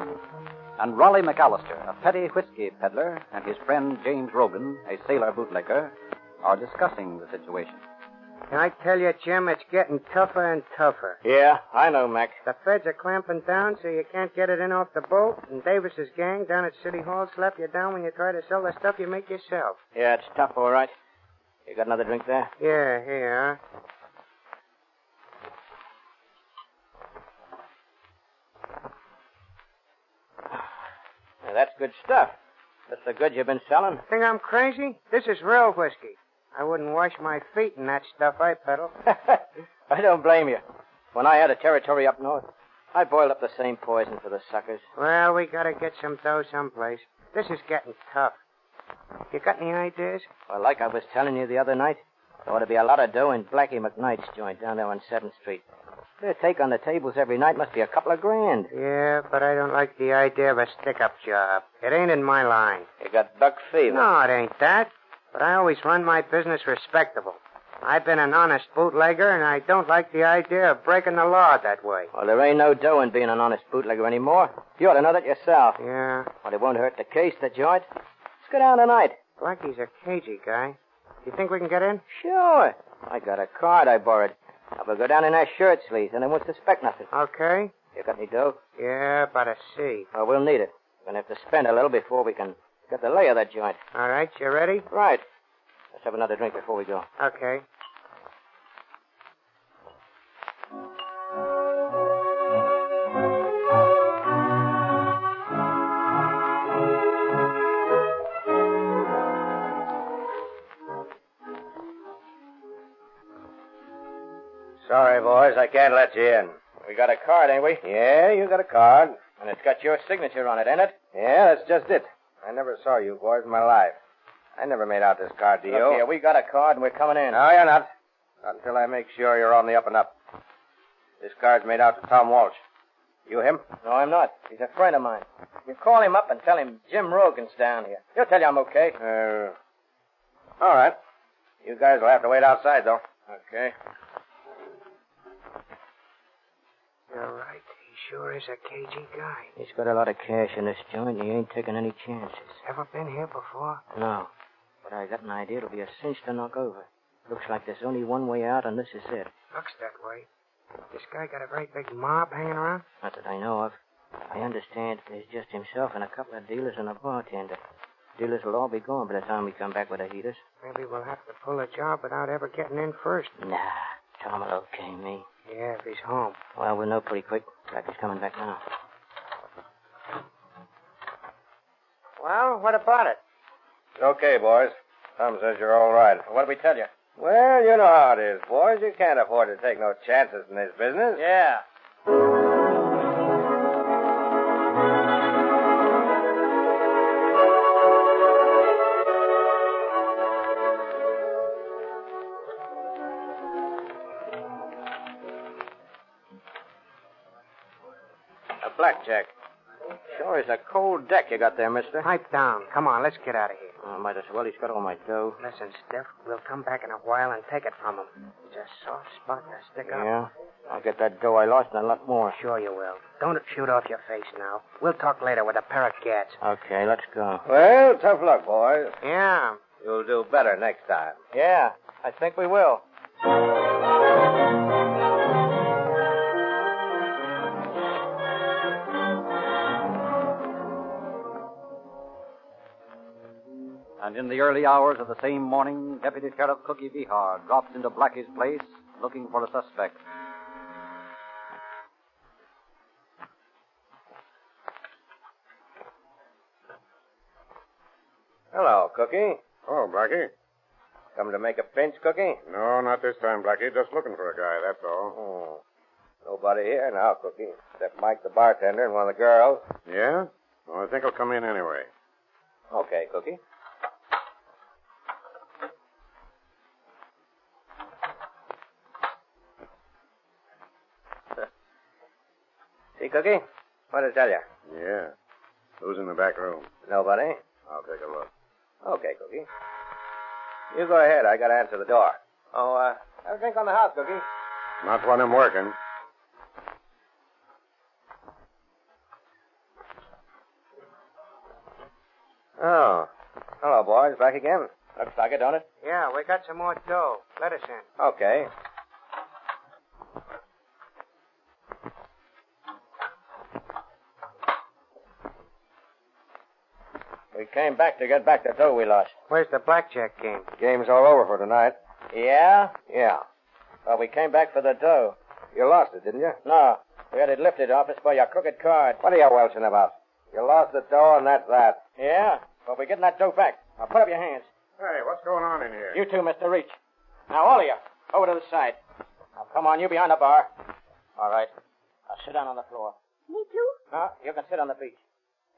and Raleigh McAllister, a petty whiskey peddler, and his friend James Rogan, a sailor bootlegger, are discussing the situation. I tell you, Jim, it's getting tougher and tougher. Yeah, I know, Mac. The feds are clamping down so you can't get it in off the boat, and Davis's gang down at City Hall slap you down when you try to sell the stuff you make yourself. Yeah, it's tough, all right. You got another drink there? Yeah, here. Yeah, that's good stuff. That's the goods you've been selling. Think I'm crazy? This is real whiskey. I wouldn't wash my feet in that stuff I peddle. I don't blame you. When I had a territory up north, I boiled up the same poison for the suckers. Well, we gotta get some dough someplace. This is getting tough. You got any ideas? Well, like I was telling you the other night, there ought to be a lot of dough in Blackie McKnight's joint down there on 7th Street. Their take on the tables every night must be a couple of grand. Yeah, but I don't like the idea of a stick-up job. It ain't in my line. You got buck fever. No, it ain't that. But I always run my business respectable. I've been an honest bootlegger, and I don't like the idea of breaking the law that way. Well, there ain't no dough in being an honest bootlegger anymore. You ought to know that yourself. Yeah. Well, it won't hurt the case, the joint. Let's go down tonight. Blackie's a cagey guy. You think we can get in? Sure. I got a card I borrowed. I'll go down in our shirt sleeves, and they won't suspect nothing. Okay. You got any dough? Yeah, about a C. Well, we'll need it. We're going to have to spend a little before we can get the lay of that joint. All right, you ready? Right. Let's have another drink before we go. Okay. Sorry, boys, I can't let you in. We got a card, ain't we? Yeah, you got a card. And it's got your signature on it, ain't it? Yeah, that's just it. I never saw you boys in my life. I never made out this card to you. Look here, we got a card and we're coming in. No, you're not. Not until I make sure you're on the up and up. This card's made out to Tom Walsh. You him? No, I'm not. He's a friend of mine. You call him up and tell him Jim Rogan's down here. He'll tell you I'm okay. All right. You guys will have to wait outside, though. Okay. You're right. He sure is a cagey guy. He's got a lot of cash in this joint, and he ain't taking any chances. Ever been here before? No. But I got an idea it'll be a cinch to knock over. Looks like there's only one way out, and this is it. Looks that way. This guy got a very big mob hanging around? Not that I know of. I understand there's just himself and a couple of dealers and a bartender. Dealers will all be gone by the time we come back with the heaters. Maybe we'll have to pull a job without ever getting in first. Nah, Tom will okay me. Yeah, if he's home. Well, we'll know pretty quick. Like he's coming back now. Well, what about it? Okay, boys. Tom says you're all right. What did we tell you? Well, you know how it is, boys. You can't afford to take no chances in this business. Yeah. A blackjack. Sure is a cold deck you got there, mister. Pipe down. Come on, let's get out of here. Oh, might as well. He's got all my dough. Listen, Stiff, we'll come back in a while and take it from him. It's a soft spot to stick up. Yeah? I'll get that dough I lost and a lot more. Sure you will. Don't shoot off your face now. We'll talk later with a pair of gats. Okay, let's go. Well, tough luck, boys. Yeah. You'll do better next time. Yeah, I think we will. And in the early hours of the same morning, Deputy Sheriff Cookie Behar drops into Blackie's place looking for a suspect. Hello, Cookie. Oh, Blackie? Come to make a pinch, Cookie? No, not this time, Blackie. Just looking for a guy, that's all. Oh. Nobody here now, Cookie, except Mike the bartender and one of the girls. Yeah? Well, I think he'll come in anyway. Okay, Cookie. See, Cookie? What did I tell you? Yeah. Who's in the back room? Nobody. I'll take a look. Okay, Cookie. You go ahead. I gotta answer the door. Oh, have a drink on the house, Cookie. Not when I'm working. Oh. Hello, boys. Back again? Looks like it, don't it? Yeah, we got some more dough. Let us in. Okay. We came back to get back the dough we lost. Where's the blackjack game? Game's all over for tonight. Yeah? Yeah. Well, we came back for the dough. You lost it, didn't you? No. We had it lifted off us by your crooked card. What are you welching about? You lost the dough, and that's that. Yeah? Well, we're getting that dough back. Now, put up your hands. Hey, what's going on in here? You two, Mr. Reach. Now, all of you, over to the side. Now, come on, you behind the bar. All right. Now, sit down on the floor. Me too? No, you can sit on the beach.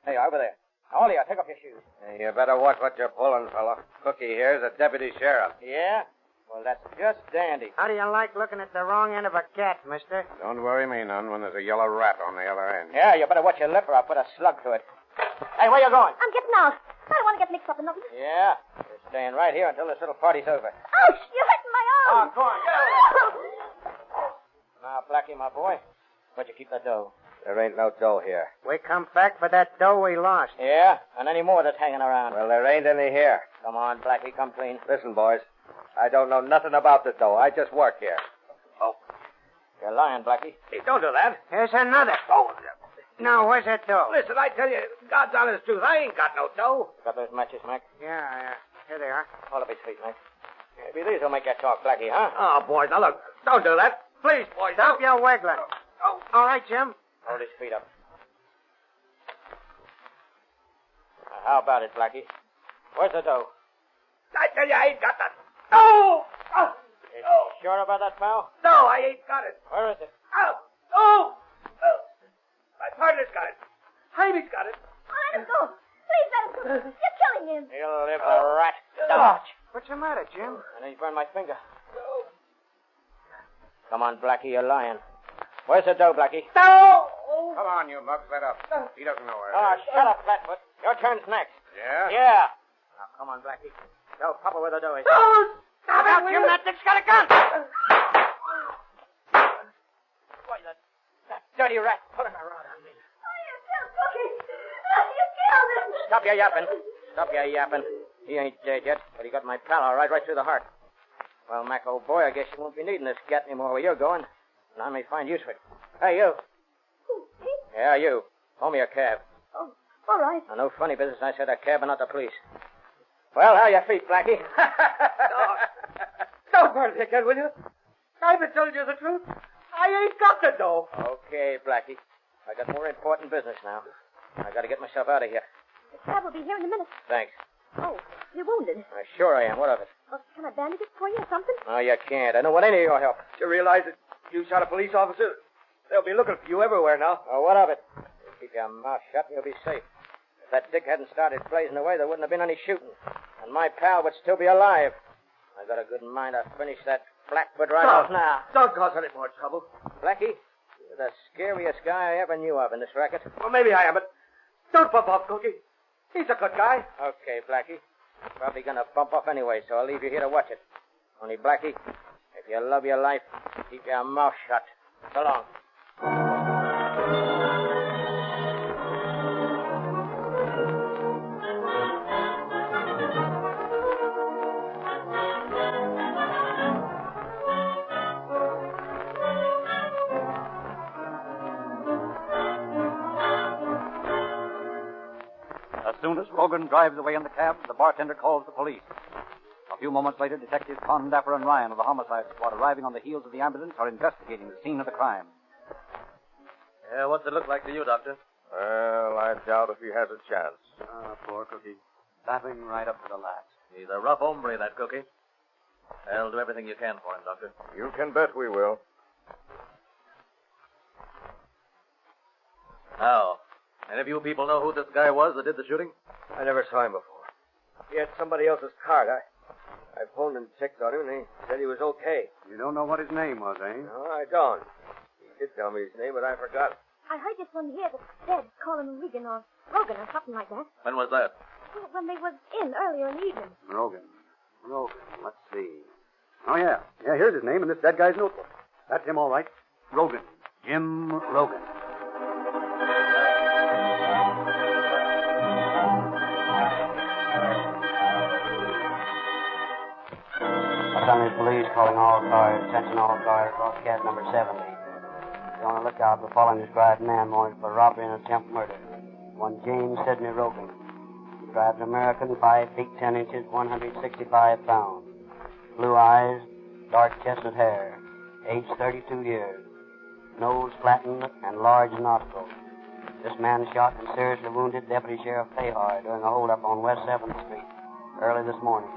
Hey, over there. Now, all of you, take off your shoes. Hey, you better watch what you're pulling, fella. Cookie here's a deputy sheriff. Yeah? Well, that's just dandy. How do you like looking at the wrong end of a cat, mister? Don't worry me none when there's a yellow rat on the other end. Yeah, you better watch your lip or I'll put a slug through it. Hey, where you going? I'm getting out. I don't want to get mixed up in nothing. Yeah? You're staying right here until this little party's over. Ouch! You're hurting my arm. Oh, go on, get over. Now, Blackie, my boy, where'd you keep that dough? There ain't no dough here. We come back for that dough we lost. Yeah? And any more that's hanging around? Well, there ain't any here. Come on, Blackie, come clean. Listen, boys. I don't know nothing about the dough. I just work here. Oh. You're lying, Blackie. Hey, don't do that. Here's another. Oh, Now, where's that dough? listen, I tell you, God's honest truth, I ain't got no dough. Got those matches, Mac? Yeah. Here they are. Hold up his feet, Mac. Maybe these will make you talk, Blackie, huh? Oh, boys, now look. Don't do that. Please, boys. Stop your waggling. Oh. All right, Jim. Hold his feet up. Now, how about it, Blackie? Where's the dough? I tell you, I ain't got that. No! Oh. You sure about that, pal? No, I ain't got it. Where is it? Oh! Oh! Oh. My partner's got it. Jaime's got it. Oh, let him go. Please let him go. You're killing him. He'll live, the rat. Dodge. What's the matter, Jim? And he's burned my finger. Come on, Blackie, you're lying. Where's the dough, Blackie? No! Come on, you mugs, let up. He doesn't know where Oh, it is. shut up, Flatfoot. Your turn's next. Yeah? Yeah. Now, come on, Blackie. Tell Papa where the dough is. No! Stop out, Jim. That dick's got a gun. Why, that dirty rat pulling a rod on me. Oh, you killed Cookie. You killed him. Stop your yapping. Stop your yapping. He ain't dead yet, but he got my pal all right through the heart. Well, Mac, old boy, I guess you won't be needing this gat anymore where you're going. And I may find use for it. Hey, you. Who, me? Yeah, you. Hold me a cab. Oh, all right. Now, no funny business. I said a cab and not the police. Well, how your feet, Blackie? Don't burn it again, will you? I've been telling you the truth. I ain't got the dough. Okay, Blackie. I got more important business now. I got to get myself out of here. The cab will be here in a minute. Thanks. Oh, you're wounded. Sure I am. What of it? Well, can I bandage it for you or something? No, you can't. I don't want any of your help. You realize that you shot a police officer? They'll be looking for you everywhere now. Oh, what of it? Keep your mouth shut and you'll be safe. If that dick hadn't started blazing away, there wouldn't have been any shooting. And my pal would still be alive. I got a good mind to finish that Blackfoot right off now. Don't cause any more trouble. Blackie, you're the scariest guy I ever knew of in this racket. Well, maybe I am, but don't bump off, Cookie. He's a good guy. Okay, Blackie. Probably gonna bump off anyway, so I'll leave you here to watch it. Only, Blackie, if you love your life, keep your mouth shut. So long. As soon as Rogan drives away in the cab, the bartender calls the police. A few moments later, Detectives Condapper and Ryan of the Homicide Squad, arriving on the heels of the ambulance, are investigating the scene of the crime. Yeah, what's it look like to you, Doctor? Well, I doubt if he has a chance. Poor Cookie. Laughing right up to the last. He's a rough hombre, that Cookie. Well, do everything you can for him, Doctor. You can bet we will. Now, any of you people know who this guy was that did the shooting? I never saw him before. He had somebody else's card. I phoned and checked on him, and he said he was okay. You don't know what his name was, eh? No, I don't. He did tell me his name, but I forgot. I heard just from here that Dad called him Regan or Rogan or something like that. When was that? Well, when they was in earlier in the evening. Rogan. Let's see. Oh, yeah. Yeah, here's his name in this dead guy's notebook. That's him, all right. Rogan. Jim Rogan. Los Angeles Police calling all cars. Attention all cars. Broadcast number 70. Be on the lookout for the following described man wanted for robbery and attempt murder. One James Sidney Rogan. Described American, 5 feet 10 inches, 165 pounds. Blue eyes, dark chestnut hair. Age 32 years. Nose flattened and large nostrils. This man shot and seriously wounded Deputy Sheriff Fahar during a holdup on West 7th Street early this morning.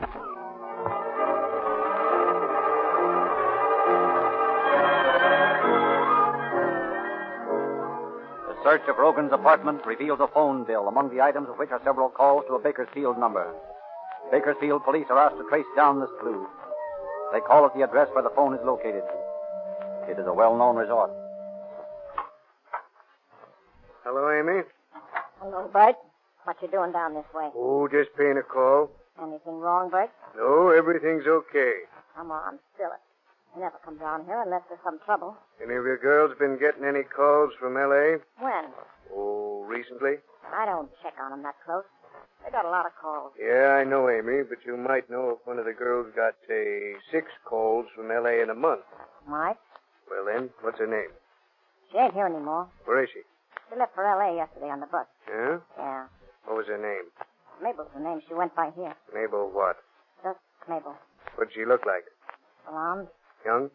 The search of Rogan's apartment reveals a phone bill, among the items of which are several calls to a Bakersfield number. Bakersfield police are asked to trace down this clue. They call at the address where the phone is located. It is a well-known resort. Hello, Amy. Hello, Bert. What you doing down this way? Oh, just paying a call. Anything wrong, Bert? No, everything's okay. Come on, spill it. You never come down here unless there's some trouble. Any of your girls been getting any calls from L.A.? When? Oh, recently? I don't check on them that close. They got a lot of calls. Yeah, I know, Amy, but you might know if one of the girls got, say, 6 calls from L.A. in a month. Might. Well, then, what's her name? She ain't here anymore. Where is she? She left for L.A. yesterday on the bus. Yeah? Yeah. What was her name? Mabel's the name she went by here. Mabel what? Just Mabel. What'd she look like? Blonde. Young?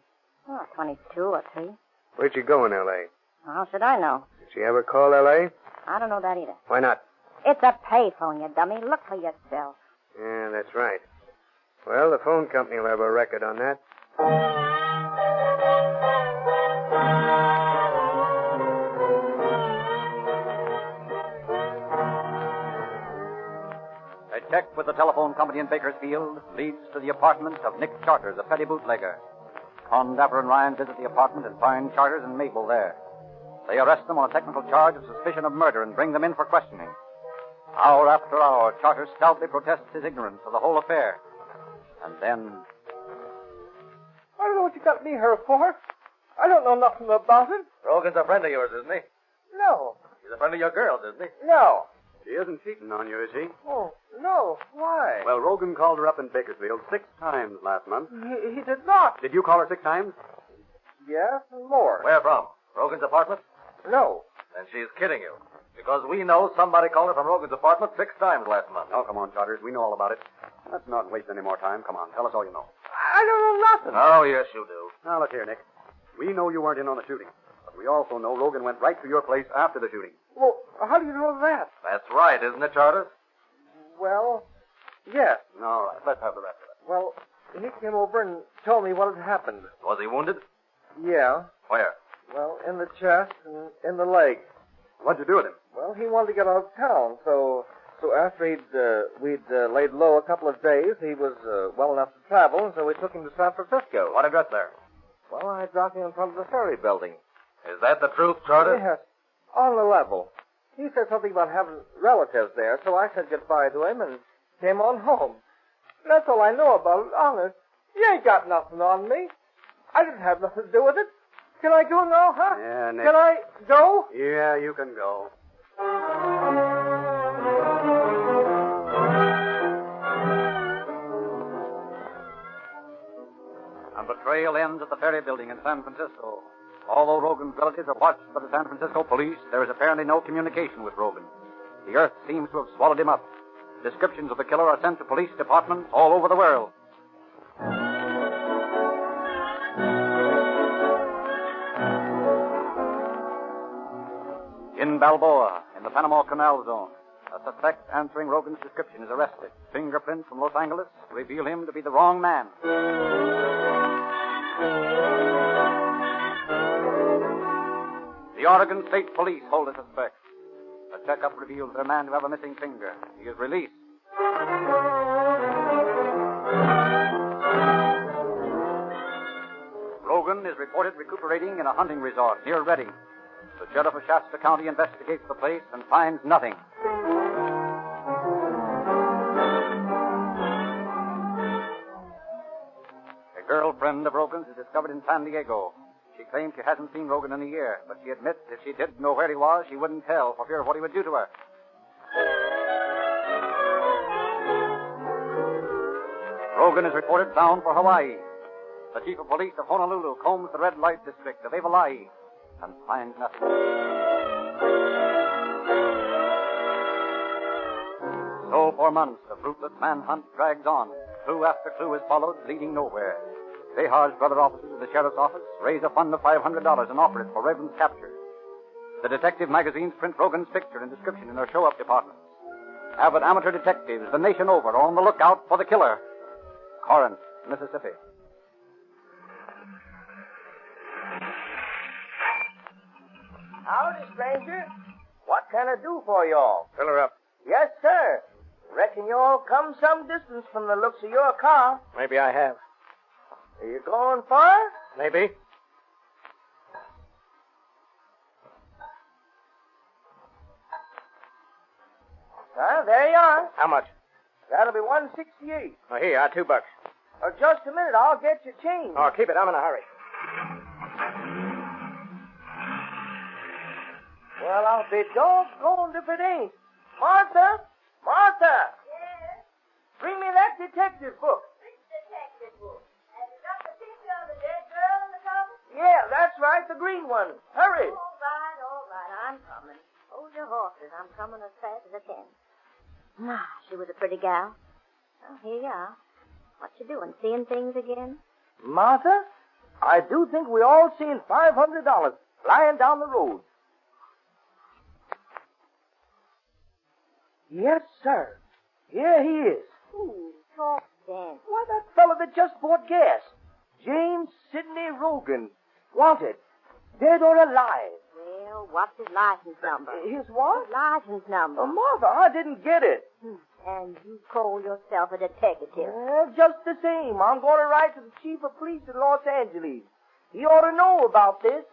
Oh, 22 or 3. Where'd she go in L.A.? How should I know? Did she ever call L.A.? I don't know that either. Why not? It's a payphone, you dummy. Look for yourself. Yeah, that's right. Well, the phone company will have a record on that. A check with the telephone company in Bakersfield leads to the apartment of Nick Charters, a petty bootlegger. Condapper and Ryan visit the apartment and find Charters and Mabel there. They arrest them on a technical charge of suspicion of murder and bring them in for questioning. Hour after hour, Charters stoutly protests his ignorance of the whole affair. And then... I don't know what you got me here for. I don't know nothing about it. Rogan's a friend of yours, isn't he? No. He's a friend of your girls, isn't he? No. He isn't cheating on you, is he? Oh, no. Why? Well, Rogan called her up in Bakersfield 6 times last month. He did not. Did you call her 6 times? Yes, and more. Where from? Rogan's apartment? No. Then she's kidding you. Because we know somebody called her from Rogan's apartment 6 times last month. Oh, come on, Charters. We know all about it. Let's not waste any more time. Come on, tell us all you know. I don't know nothing. Oh, yes, you do. Now, look here, Nick. We know you weren't in on the shooting. But we also know Rogan went right to your place after the shooting. Well, how do you know that? That's right, isn't it, Charters? Well, yes. All right, let's have the rest of it. Well, he came over and told me what had happened. Was he wounded? Yeah. Where? Well, in the chest and in the leg. What'd you do with him? Well, he wanted to get out of town, so after we'd laid low a couple of days, he was well enough to travel, and so we took him to San Francisco. What address there? Well, I dropped him in front of the ferry building. Is that the truth, Charters? Yes, on the level. He said something about having relatives there, so I said goodbye to him and came on home. That's all I know about it, honest. You ain't got nothing on me. I didn't have nothing to do with it. Can I go now, huh? Yeah, Nick. Can I go? Yeah, you can go. And the trail ends at the ferry building in San Francisco. Although Rogan's relatives are watched by the San Francisco police, there is apparently no communication with Rogan. The earth seems to have swallowed him up. Descriptions of the killer are sent to police departments all over the world. In Balboa, in the Panama Canal Zone, a suspect answering Rogan's description is arrested. Fingerprints from Los Angeles reveal him to be the wrong man. The Oregon State Police hold a suspect. A checkup reveals their man to have a missing finger. He is released. Rogan is reported recuperating in a hunting resort near Redding. The sheriff of Shasta County investigates the place and finds nothing. A girlfriend of Rogan's is discovered in San Diego. She claims she hasn't seen Rogan in a year, but she admits if she did know where he was, she wouldn't tell for fear of what he would do to her. Rogan is reported bound for Hawaii. The chief of police of Honolulu combs the red light district of Evalai and finds nothing. So for months, the fruitless manhunt drags on. Clue after clue is followed, leading nowhere. Behar's brother officers of the sheriff's office raise a fund of $500 and offer it for Rogan's capture. The detective magazines print Rogan's picture and description in their show-up departments. Avid amateur detectives the nation over are on the lookout for the killer. Corinth, Mississippi. Howdy, stranger. What can I do for y'all? Fill her up. Yes, sir. Reckon y'all come some distance from the looks of your car. Maybe I have. Are you going far? Maybe. There you are. How much? That'll be $168. Oh, here, $2. Just a minute, I'll get your change. Oh, keep it. I'm in a hurry. Well, I'll be doggone if it ain't. Martha! Martha! Yes? Bring me that detective book. Which detective book? Have you got the picture of the dead girl in the cover? Yeah, that's right, the green one. Hurry. All right, I'm coming. Hold your horses. I'm coming as fast as I can. Ah, she was a pretty gal. Well, here you are. What you doing? Seeing things again? Martha, I do think we all seen $500 flying down the road. Yes, sir. Here he is. Ooh, talk then. Why, that fellow that just bought gas. James Sidney Rogan. Wanted. Dead or alive. Well, what's his license number? His what? His license number. Martha, I didn't get it. And you call yourself a detective? Just the same. I'm going to write to the chief of police in Los Angeles. He ought to know about this.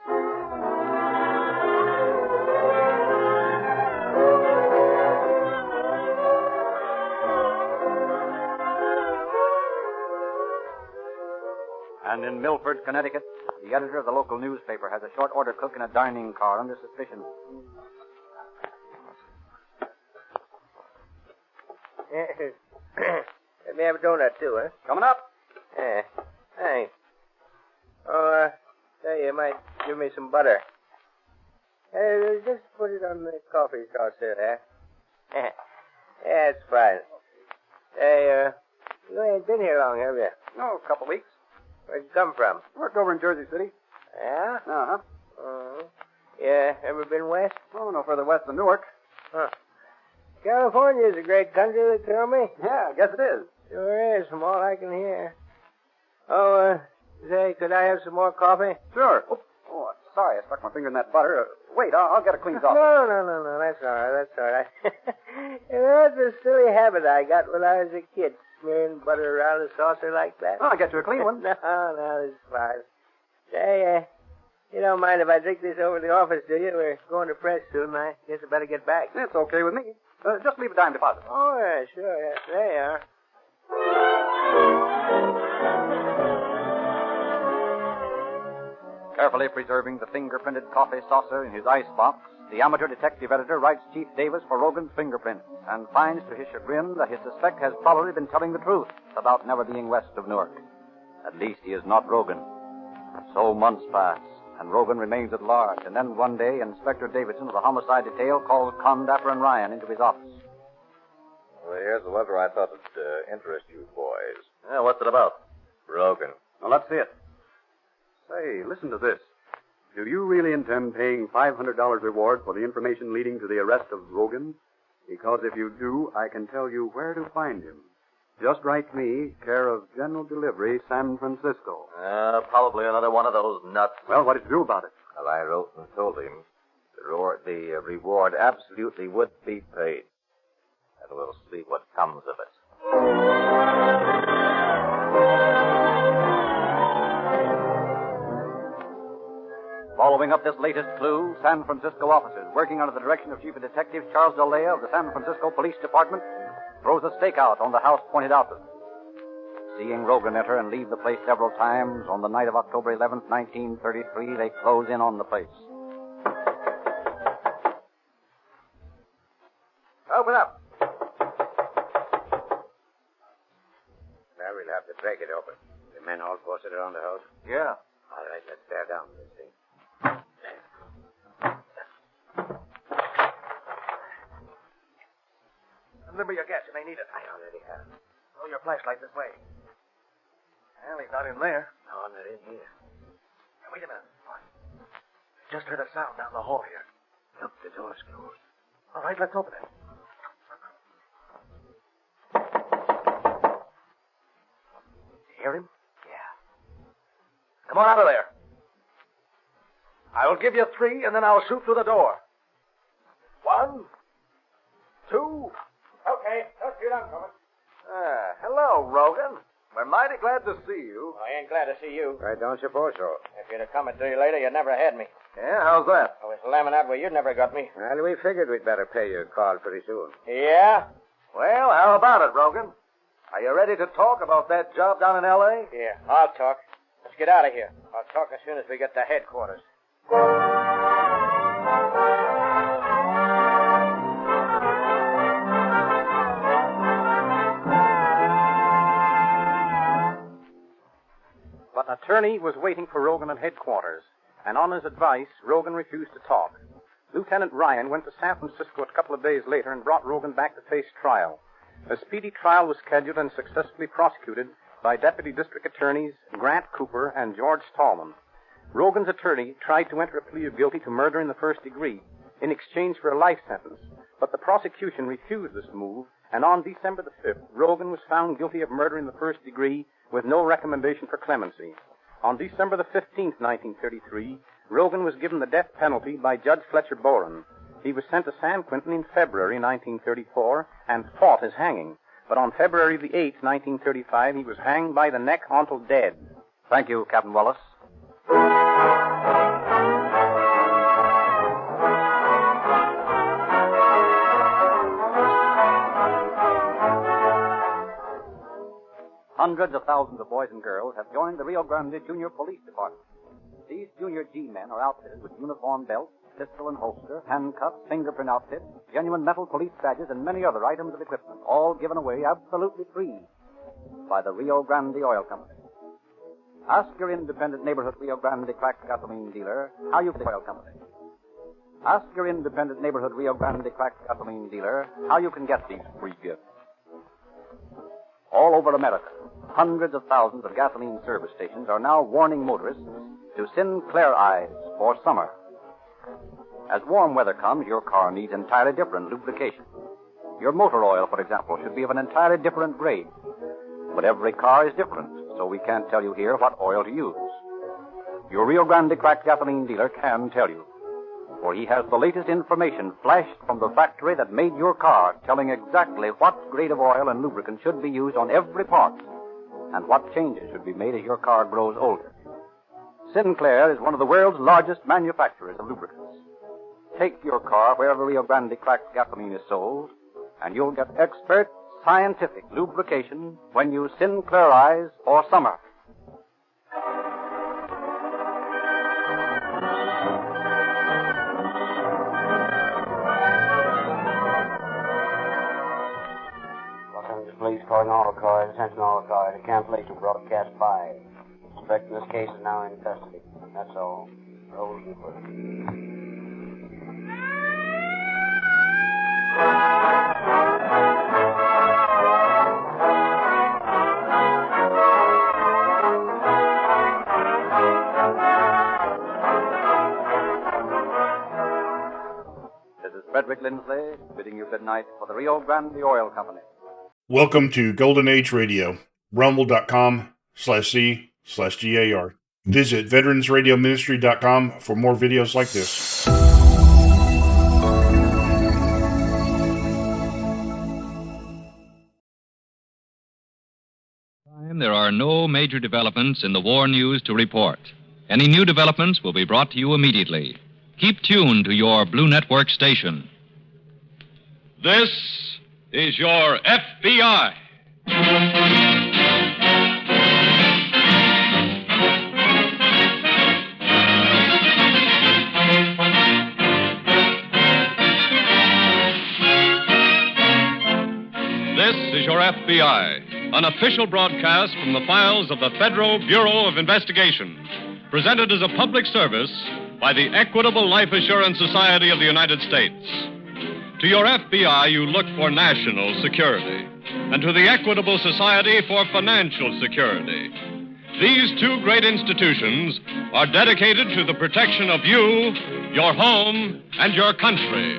And in Milford, Connecticut, the editor of the local newspaper has a short order cook in a dining car under suspicion. Let me have a donut, too, huh? Coming up. Yeah. Thanks. Oh, say, you might give me some butter. Just put it on the coffee saucer there. Yeah, it's fine. Hey, you ain't been here long, have you? Oh, a couple weeks. Where'd you come from? Worked over in Jersey City. Yeah? Uh-huh. Yeah, ever been west? Oh, no further west than Newark. Huh. California's a great country, they tell me. Yeah, I guess it is. Sure is, from all I can hear. Oh, say, could I have some more coffee? Sure. Oh, sorry, I stuck my finger in that butter. Wait, I'll get it cleaned off. No, that's all right. You know, it's a silly habit I got when I was a kid, smearing butter around a saucer like that. I'll get you a clean one. No, this is fine. Say, you don't mind if I drink this over to the office, do you? We're going to press soon. I guess I better get back. It's okay with me. Just leave a dime deposit. Oh, yeah, sure. Yeah. There you are. Carefully preserving the finger-printed coffee saucer in his icebox, the amateur detective editor writes Chief Davis for Rogan's fingerprints and finds to his chagrin that his suspect has probably been telling the truth about never being west of Newark. At least he is not Rogan. So months pass, and Rogan remains at large, and then one day Inspector Davidson of the homicide detail calls Condapper and Ryan into his office. Well, here's the letter I thought would interest you boys. Yeah, what's it about? Rogan. Well, let's see it. Say, listen to this. Do you really intend paying $500 reward for the information leading to the arrest of Rogan? Because if you do, I can tell you where to find him. Just write me, care of General Delivery, San Francisco. Probably another one of those nuts. Well, what did you do about it? Well, I wrote and told him the reward absolutely would be paid. And we'll see what comes of it. Following up this latest clue, San Francisco officers, working under the direction of Chief of Detective Charles Dolea of the San Francisco Police Department, throws a stakeout on the house pointed out to them. Seeing Rogan enter and leave the place several times, on the night of October 11th, 1933, they close in on the place. Open up. Well, we'll have to break it open. The men all posted around the house? Yeah. All right, let's tear down this thing. Remember your gas. You may need it. I already have. Throw your flashlight this way. Well, he's not in there. No, not in here. Now, wait a minute. Just heard a sound down the hall here. Look, the door's closed. All right, let's open it. You hear him? Yeah. Come on out of there. I will give you 3, and then I'll shoot through the door. 1, 2. Okay, just shoot, I'm coming. Hello, Rogan. We're mighty glad to see you. I ain't glad to see you. I don't suppose so. If you'd have come a day later, you'd never had me. Yeah, how's that? I was lambing out where you'd never got me. Well, we figured we'd better pay you a call pretty soon. Yeah? Well, how about it, Rogan? Are you ready to talk about that job down in L.A.? Yeah, I'll talk. Let's get out of here. I'll talk as soon as we get to headquarters. But an attorney was waiting for Rogan at headquarters, and on his advice, Rogan refused to talk. Lieutenant Ryan went to San Francisco a couple of days later and brought Rogan back to face trial. A speedy trial was scheduled and successfully prosecuted by Deputy District Attorneys Grant Cooper and George Stallman. Rogan's attorney tried to enter a plea of guilty to murder in the first degree in exchange for a life sentence, but the prosecution refused this move, and on December the 5th, Rogan was found guilty of murder in the first degree with no recommendation for clemency. On December the 15th, 1933, Rogan was given the death penalty by Judge Fletcher Boren. He was sent to San Quentin in February 1934 and fought his hanging. But on February the 8th, 1935, he was hanged by the neck until dead. Thank you, Captain Wallace. Hundreds of thousands of boys and girls have joined the Rio Grande Junior Police Department. These Junior G men are outfitted with uniform belts, pistol and holster, handcuffs, fingerprint outfits, genuine metal police badges, and many other items of equipment, all given away absolutely free by the Rio Grande Oil Company. Ask your independent neighborhood Rio Grande cracked gasoline dealer how you can get the oil company. Ask your independent neighborhood Rio Grande cracked gasoline dealer how you can get these free gifts. All over America, hundreds of thousands of gasoline service stations are now warning motorists to Sinclair Eyes for summer. As warm weather comes, your car needs entirely different lubrication. Your motor oil, for example, should be of an entirely different grade. But every car is different, so we can't tell you here what oil to use. Your Rio Grande cracked gasoline dealer can tell you, for he has the latest information flashed from the factory that made your car, telling exactly what grade of oil and lubricant should be used on every part, and what changes should be made as your car grows older. Sinclair is one of the world's largest manufacturers of lubricants. Take your car wherever Rio Grande cracked gasoline is sold, and you'll get expert, scientific lubrication when you Sinclairize or summer. Police calling all cars. Attention all cars. A cancellation broadcast 5. Suspect in this case is now in custody. That's all. Rolls and This is Frederick Lindsley bidding you good night for the Rio Grande Oil Company. Welcome to Golden Age Radio, rumble.com/C/GAR. Visit veteransradioministry.com for more videos like this. There are no major developments in the war news to report. Any new developments will be brought to you immediately. Keep tuned to your Blue Network station. This is your FBI. This is your FBI, an official broadcast from the files of the Federal Bureau of Investigation, presented as a public service by the Equitable Life Assurance Society of the United States. To your FBI, you look for national security, and to the Equitable Society for financial security. These two great institutions are dedicated to the protection of you, your home, and your country.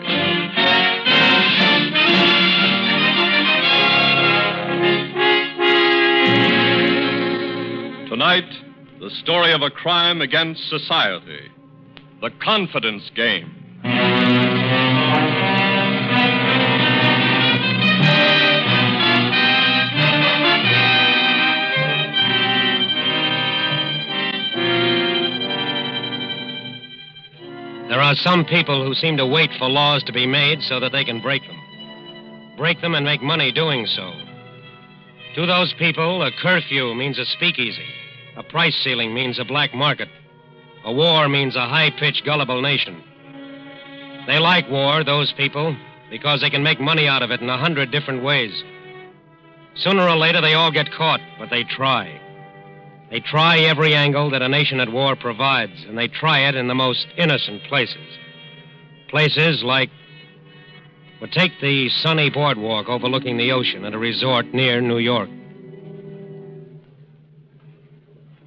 Tonight, the story of a crime against society, the confidence game. There are some people who seem to wait for laws to be made so that they can break them. Break them and make money doing so. To those people, a curfew means a speakeasy. A price ceiling means a black market. A war means a high-pitched, gullible nation. They like war, those people, because they can make money out of it in 100 different ways. Sooner or later, they all get caught, but they try. They try every angle that a nation at war provides, and they try it in the most innocent places. Places like... Well, take the sunny boardwalk overlooking the ocean at a resort near New York.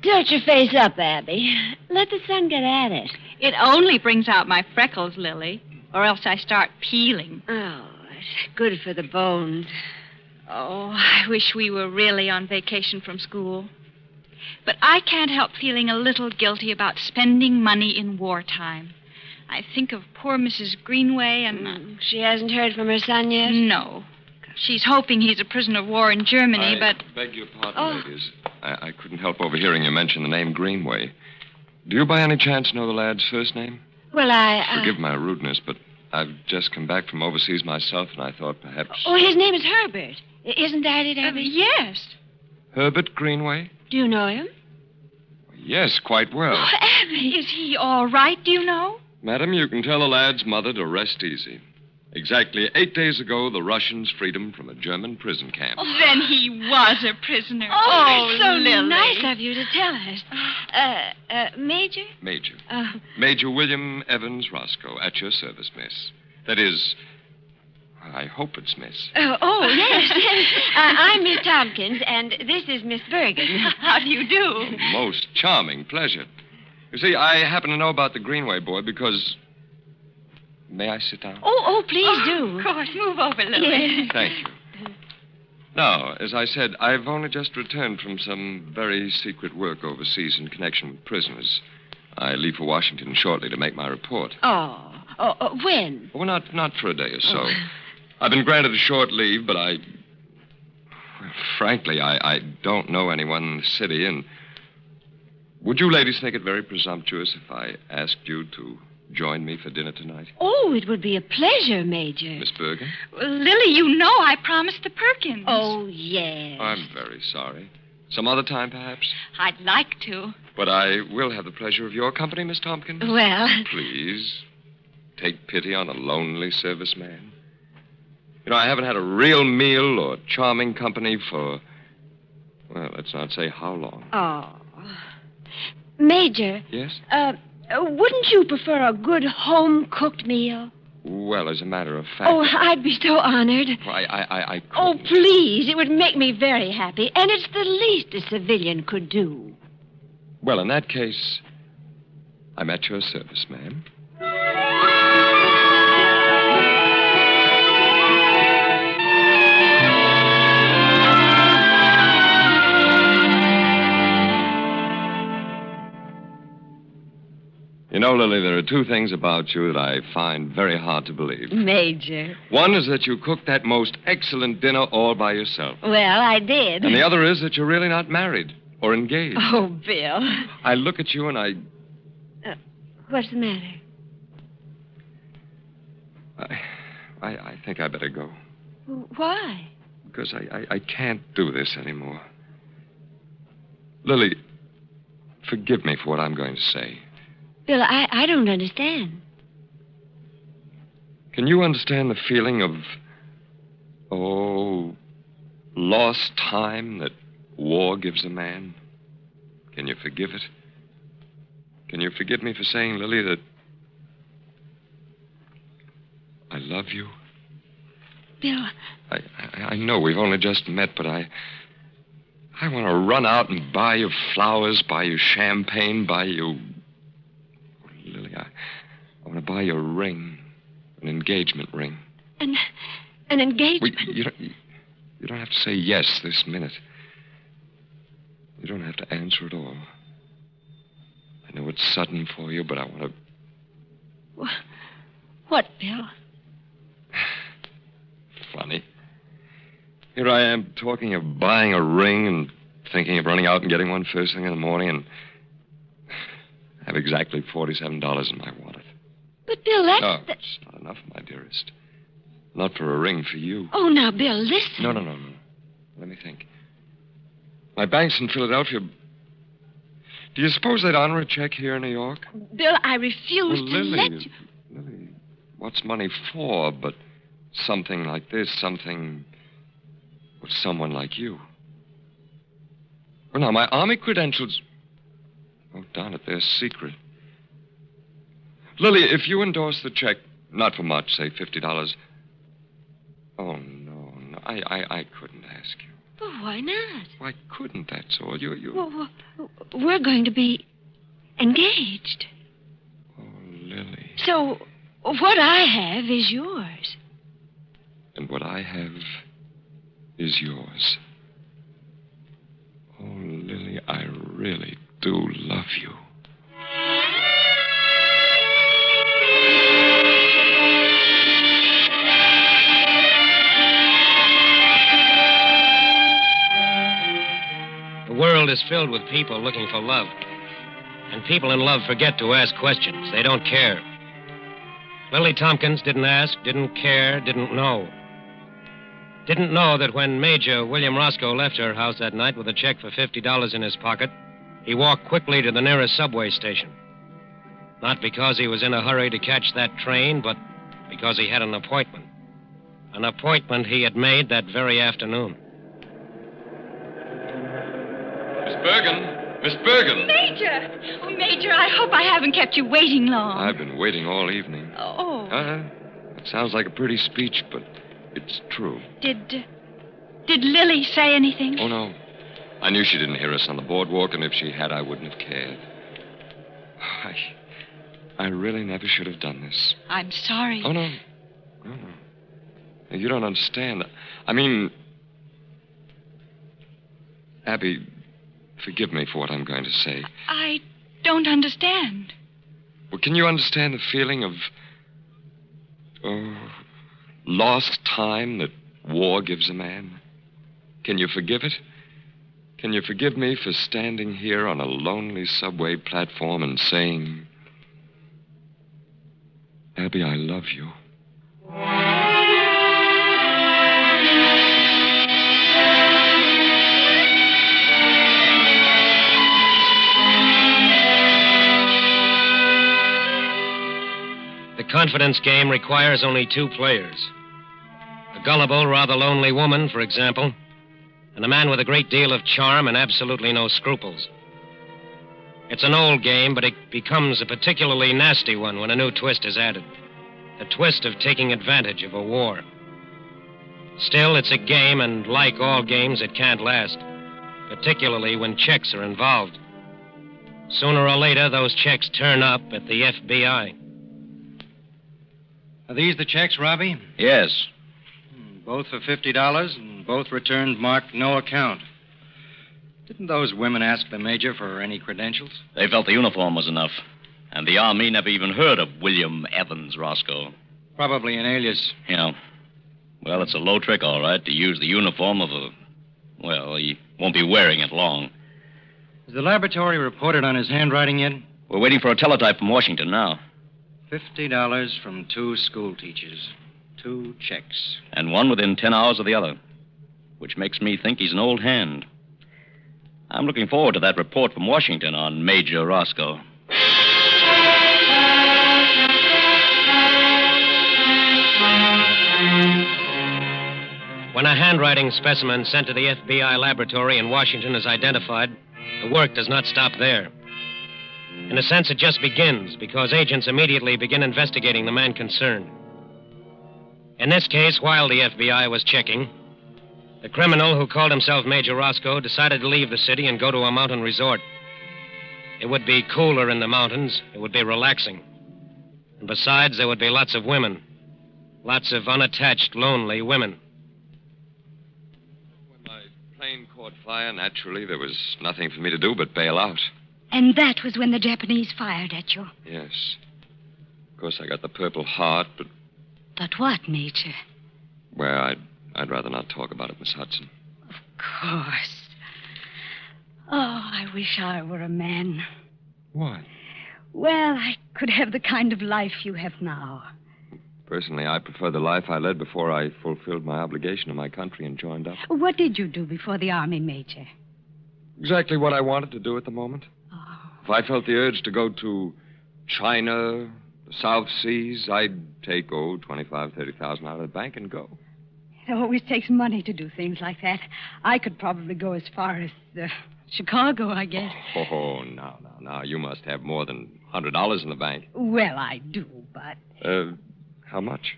Tilt your face up, Abby. Let the sun get at it. It only brings out my freckles, Lily, or else I start peeling. Oh, it's good for the bones. Oh, I wish we were really on vacation from school. But I can't help feeling a little guilty about spending money in wartime. I think of poor Mrs. Greenway and... She hasn't heard from her son yet? No. She's hoping he's a prisoner of war in Germany, but... Beg your pardon, ladies. I couldn't help overhearing you mention the name Greenway. Do you by any chance know the lad's first name? Well, Forgive my rudeness, but I've just come back from overseas myself, and I thought perhaps... Oh, his name is Herbert. Isn't that it, Abby? Yes. Herbert Greenway? Do you know him? Yes, quite well. Oh, Abby, is he all right, do you know? Madam, you can tell the lad's mother to rest easy. Exactly 8 days ago, the Russians freed him from a German prison camp. Oh, then he was a prisoner. Oh, so Lily. nice of you to tell us. Major? Major. Major William Evans Roscoe, at your service, miss. That is, I hope it's miss. Yes. I'm Miss Tompkins, and this is Miss Bergen. How do you do? Most charming pleasure. You see, I happen to know about the Greenway boy because, May I sit down? Oh, please do. Of course, move over, Lily. Yes. Thank you. Now, as I said, I've only just returned from some very secret work overseas in connection with prisoners. I leave for Washington shortly to make my report. When? Well, not for a day or so. I've been granted a short leave, but frankly, I don't know anyone in the city, and would you ladies think it very presumptuous if I asked you to join me for dinner tonight? Oh, it would be a pleasure, Major. Miss Bergen? Well, Lily, you know I promised the Perkins. Oh, yes. I'm very sorry. Some other time, perhaps? I'd like to. But I will have the pleasure of your company, Miss Tompkins. Well... Please, take pity on a lonely serviceman. You know, I haven't had a real meal or charming company for, well, let's not say how long. Oh. Major. Yes? Wouldn't you prefer a good home-cooked meal? Well, as a matter of fact... Oh, I'd be so honored. I Oh, couldn't. please. It would make me very happy. And it's the least a civilian could do. Well, in that case, I'm at your service, ma'am. You know, Lily, there are two things about you that I find very hard to believe. Major. One is that you cooked that most excellent dinner all by yourself. Well, I did. And the other is that you're really not married or engaged. Oh, Bill. I look at you and What's the matter? I think I better go. Why? Because I can't do this anymore. Lily, forgive me for what I'm going to say. Bill, I don't understand. Can you understand the feeling of, lost time that war gives a man? Can you forgive it? Can you forgive me for saying, Lily, that I love you? Bill. I know we've only just met, but I want to run out and buy you flowers, buy you champagne, buy you... Lily, I want to buy you a ring, an engagement ring. An engagement? You don't have to say yes this minute. You don't have to answer at all. I know it's sudden for you, but I want to... What, Bill? Funny. Here I am talking of buying a ring and thinking of running out and getting one first thing in the morning, and I have exactly $47 in my wallet. But, Bill, that's... No, it's not enough, my dearest. Not for a ring for you. Oh, now, Bill, listen. No. Let me think. My bank's in Philadelphia. Do you suppose they'd honor a check here in New York? Bill, I refuse to Lily, let you... Lily, what's money for but something like this, something with someone like you? Well, now, my Army credentials... Oh, darn it, they're secret. Lily, if you endorse the check, not for much, say $50... Oh, no. I couldn't ask you. Well, why not? Why couldn't, that's all. You... Well, we're going to be engaged. Oh, Lily. So, what I have is yours. And what I have is yours. Oh, Lily, I really do love you. The world is filled with people looking for love. And people in love forget to ask questions. They don't care. Lily Tompkins didn't ask, didn't care, didn't know. Didn't know that when Major William Roscoe left her house that night with a check for $50 in his pocket, he walked quickly to the nearest subway station. Not because he was in a hurry to catch that train, but because he had an appointment. An appointment he had made that very afternoon. Miss Bergen! Miss Bergen! Major! Oh, Major, I hope I haven't kept you waiting long. I've been waiting all evening. Oh. It sounds like a pretty speech, but it's true. Did Lily say anything? Oh, no. I knew she didn't hear us on the boardwalk, and if she had, I wouldn't have cared. I really never should have done this. I'm sorry. Oh, no. No. You don't understand. I mean, Abby, forgive me for what I'm going to say. I don't understand. Well, can you understand the feeling of lost time that war gives a man? Can you forgive it? Can you forgive me for standing here on a lonely subway platform and saying, Abby, I love you? The confidence game requires only two players. A gullible, rather lonely woman, for example, and a man with a great deal of charm and absolutely no scruples. It's an old game, but it becomes a particularly nasty one when a new twist is added. The twist of taking advantage of a war. Still, it's a game, and like all games, it can't last, particularly when checks are involved. Sooner or later, those checks turn up at the FBI. Are these the checks, Robbie? Yes. Both for $50 and both returned marked no account. Didn't those women ask the Major for any credentials? They felt the uniform was enough. And the Army never even heard of William Evans Roscoe. Probably an alias. Yeah. Well, it's a low trick, all right, to use the uniform of a... Well, he won't be wearing it long. Has the laboratory reported on his handwriting yet? We're waiting for a teletype from Washington now. $50 from 2 school teachers. 2 checks. And one within 10 hours of the other. Which makes me think he's an old hand. I'm looking forward to that report from Washington on Major Roscoe. When a handwriting specimen sent to the FBI laboratory in Washington is identified, the work does not stop there. In a sense, it just begins, because agents immediately begin investigating the man concerned. In this case, while the FBI was checking, the criminal who called himself Major Roscoe decided to leave the city and go to a mountain resort. It would be cooler in the mountains. It would be relaxing. And besides, there would be lots of women. Lots of unattached, lonely women. When my plane caught fire, naturally, there was nothing for me to do but bail out. And that was when the Japanese fired at you. Yes. Of course, I got the Purple Heart, but... But what, Major? Well, I'd rather not talk about it, Miss Hudson. Of course. Oh, I wish I were a man. Why? Well, I could have the kind of life you have now. Personally, I prefer the life I led before I fulfilled my obligation to my country and joined up. What did you do before the Army, Major? Exactly what I wanted to do at the moment. If I felt the urge to go to China, the South Seas, I'd take, $25,000, $30,000 out of the bank and go. It always takes money to do things like that. I could probably go as far as Chicago, I guess. Oh, now. You must have more than $100 in the bank. Well, I do, but... How much?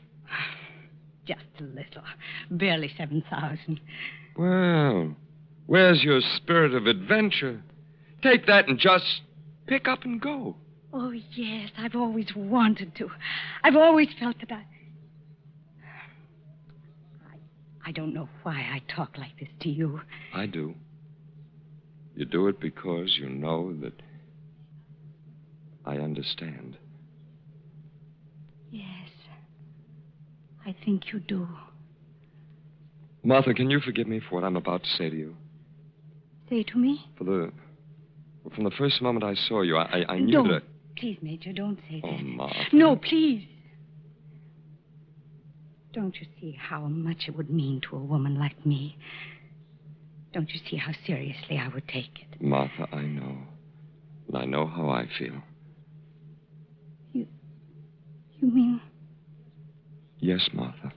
Just a little. Barely 7,000. Well, where's your spirit of adventure? Take that and just pick up and go. Oh, yes, I've always wanted to. I've always felt that I don't know why I talk like this to you. I do. You do it because you know that I understand. Yes, I think you do. Martha, can you forgive me for what I'm about to say to you? Say to me? From the first moment I saw you, I knew don't. that... Please, Major, don't say that. Oh, Martha. No, please. Don't you see how much it would mean to a woman like me? Don't you see how seriously I would take it? Martha, I know. And I know how I feel. You mean... Yes, Martha.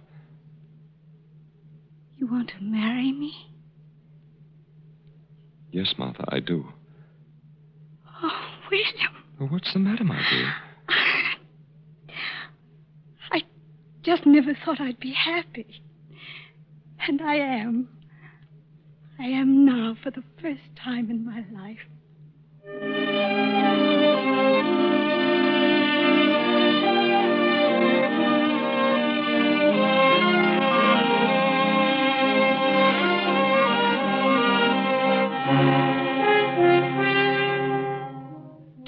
You want to marry me? Yes, Martha, I do. Oh, William. Well, what's the matter, my dear? I just never thought I'd be happy. And I am. I am now for the first time in my life.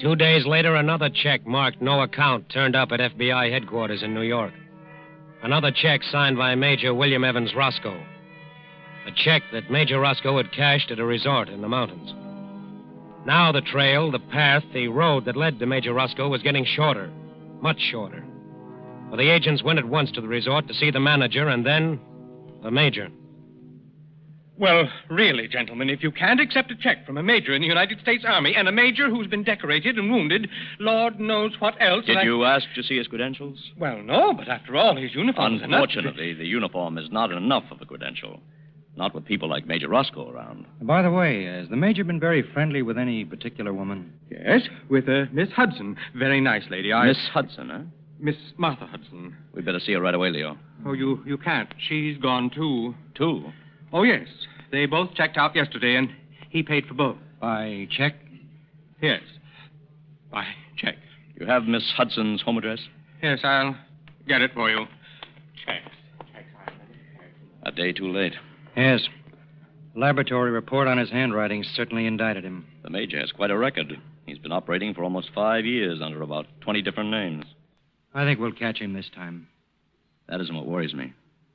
2 days later, another check marked no account turned up at FBI headquarters in New York. Another check signed by Major William Evans Roscoe. A check that Major Roscoe had cashed at a resort in the mountains. Now the trail, the path, the road that led to Major Roscoe was getting shorter. Much shorter. For the agents went at once to the resort to see the manager and then the major. Well, really, gentlemen, if you can't accept a check from a major in the United States Army and a major who's been decorated and wounded, Lord knows what else... Did you ask to see his credentials? Well, no, but after all, his uniform is enough. Unfortunately, the uniform is not enough of a credential. Not with people like Major Roscoe around. By the way, has the major been very friendly with any particular woman? Yes, with Miss Hudson. Very nice lady. Miss Hudson, huh? Miss Martha Hudson. We'd better see her right away, Leo. Oh, you can't. She's gone, too. Two? Oh, yes. They both checked out yesterday, and he paid for both. By check? Yes. By check. You have Miss Hudson's home address? Yes, I'll get it for you. Check. A day too late. Yes. Laboratory report on his handwriting certainly indicted him. The major has quite a record. He's been operating for almost 5 years under about 20 different names. I think we'll catch him this time. That isn't what worries me.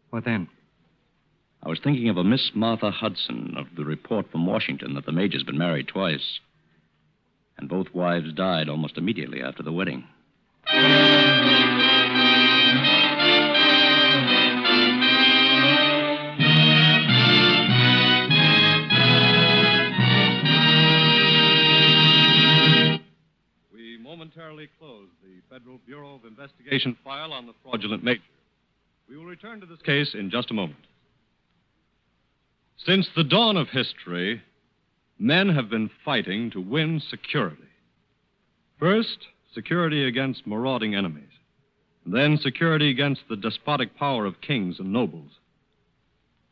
What then? I was thinking of a Miss Martha Hudson, of the report from Washington that the major's been married twice. And both wives died almost immediately after the wedding. We momentarily close the Federal Bureau of Investigation file on the fraudulent major. We will return to this case in just a moment. Since the dawn of history, men have been fighting to win security. First, security against marauding enemies. Then, security against the despotic power of kings and nobles.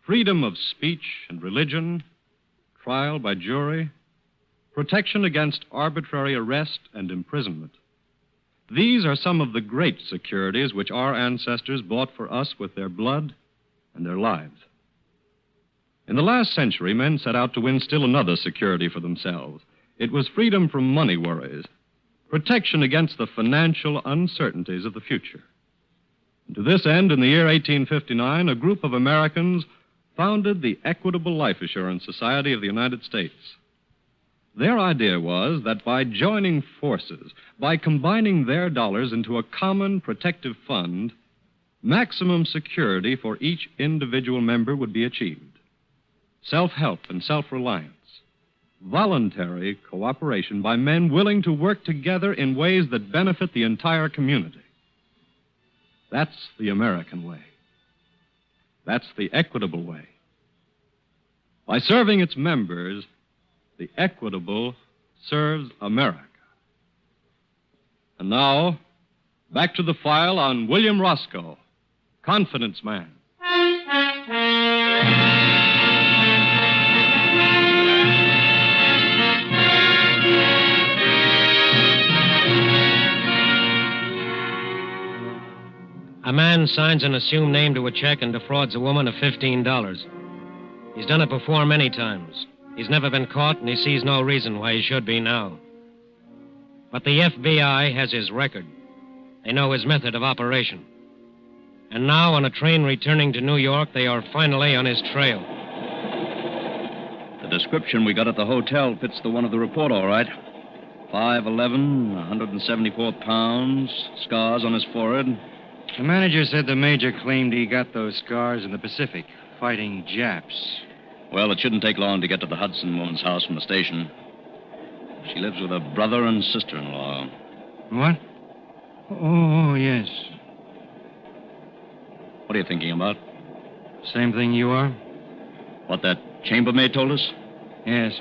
Freedom of speech and religion, trial by jury, protection against arbitrary arrest and imprisonment. These are some of the great securities which our ancestors bought for us with their blood and their lives. In the last century, men set out to win still another security for themselves. It was freedom from money worries, protection against the financial uncertainties of the future. And to this end, in the year 1859, a group of Americans founded the Equitable Life Assurance Society of the United States. Their idea was that by joining forces, by combining their dollars into a common protective fund, maximum security for each individual member would be achieved. Self-help and self-reliance. Voluntary cooperation by men willing to work together in ways that benefit the entire community. That's the American way. That's the equitable way. By serving its members, the Equitable serves America. And now, back to the file on William Roscoe, confidence man. A man signs an assumed name to a check and defrauds a woman of $15. He's done it before many times. He's never been caught, and he sees no reason why he should be now. But the FBI has his record. They know his method of operation. And now, on a train returning to New York, they are finally on his trail. The description we got at the hotel fits the one of the report, all right. 5'11", 174 pounds, scars on his forehead. The manager said the major claimed he got those scars in the Pacific, fighting Japs. Well, it shouldn't take long to get to the Hudson woman's house from the station. She lives with her brother and sister-in-law. What? Oh, yes. What are you thinking about? Same thing you are? What that chambermaid told us? Yes.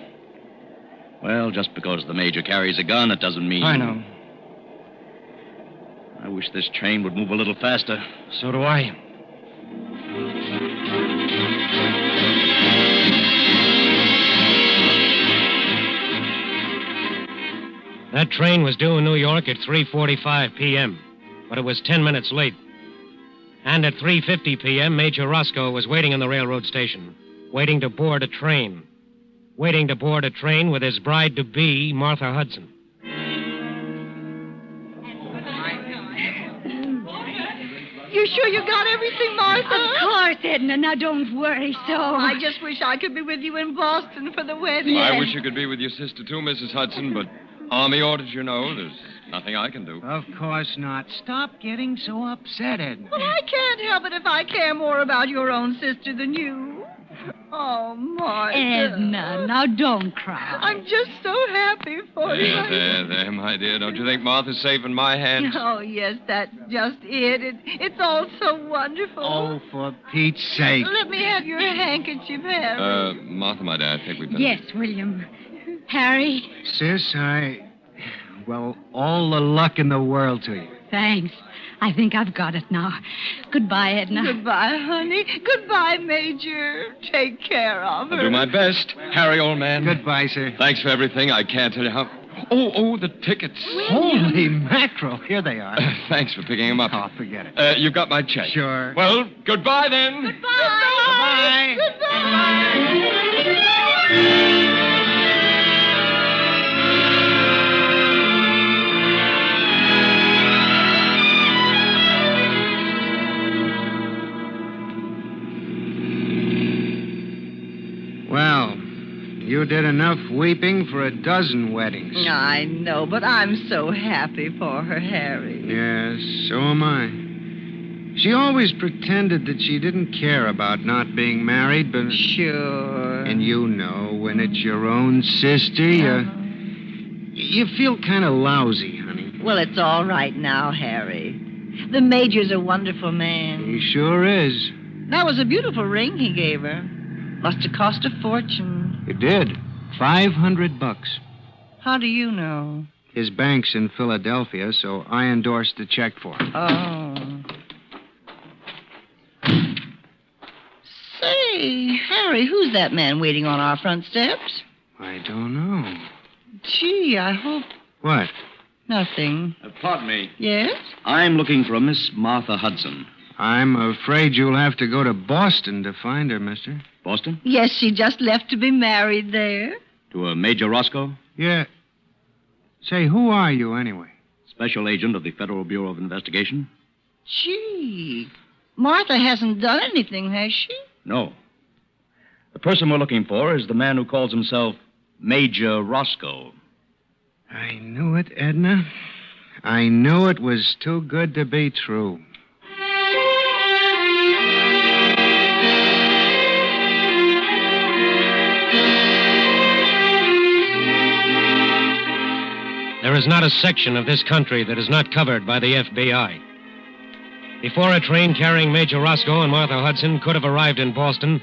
Well, just because the major carries a gun, it doesn't mean... I know. I wish this train would move a little faster. So do I. That train was due in New York at 3:45 p.m., but it was 10 minutes late. And at 3:50 p.m., Major Roscoe was waiting in the railroad station, waiting to board a train. Waiting to board a train with his bride-to-be, Martha Hudson. sure you got everything, Martha? Of course, Edna. Now, don't worry so. I just wish I could be with you in Boston for the wedding. I wish you could be with your sister, too, Mrs. Hudson, but Army orders, you know. There's nothing I can do. Of course not. Stop getting so upset, Edna. Well, I can't help it if I care more about your own sister than you. Oh, Martha. Edna, now don't cry. I'm just so happy for you. There, my dear. Don't you think Martha's safe in my hands? Oh, yes, that's just it. It's all so wonderful. Oh, for Pete's sake. Let me have your handkerchief, Harry. Martha, my dad, I think we better... Yes, William. Harry? Sis, well, all the luck in the world to you. Thanks. I think I've got it now. Goodbye, Edna. Goodbye, honey. Goodbye, Major. Take care of her. I'll do my best. Harry, old man. Goodbye, sir. Thanks for everything. I can't tell you how... Oh, the tickets. Holy mackerel. Here they are. Thanks for picking them up. Oh, forget it. You've got my check. Sure. Well, goodbye, then. Goodbye. Goodbye. Well, you did enough weeping for a dozen weddings. I know, but I'm so happy for her, Harry. Yes, so am I. She always pretended that she didn't care about not being married, but... Sure. And you know, when it's your own sister, you feel kind of lousy, honey. Well, it's all right now, Harry. The Major's a wonderful man. He sure is. That was a beautiful ring he gave her. Must have cost a fortune. It did. $500. How do you know? His bank's in Philadelphia, so I endorsed the check for him. Oh. Say, Harry, who's that man waiting on our front steps? I don't know. Gee, I hope... What? Nothing. Pardon me. Yes? I'm looking for a Miss Martha Hudson. I'm afraid you'll have to go to Boston to find her, mister. Boston? Yes, she just left to be married there. To a Major Roscoe? Yeah. Say, who are you, anyway? Special agent of the Federal Bureau of Investigation. Gee, Martha hasn't done anything, has she? No. The person we're looking for is the man who calls himself Major Roscoe. I knew it, Edna. I knew it was too good to be true. There is not a section of this country that is not covered by the FBI. Before a train carrying Major Roscoe and Martha Hudson could have arrived in Boston,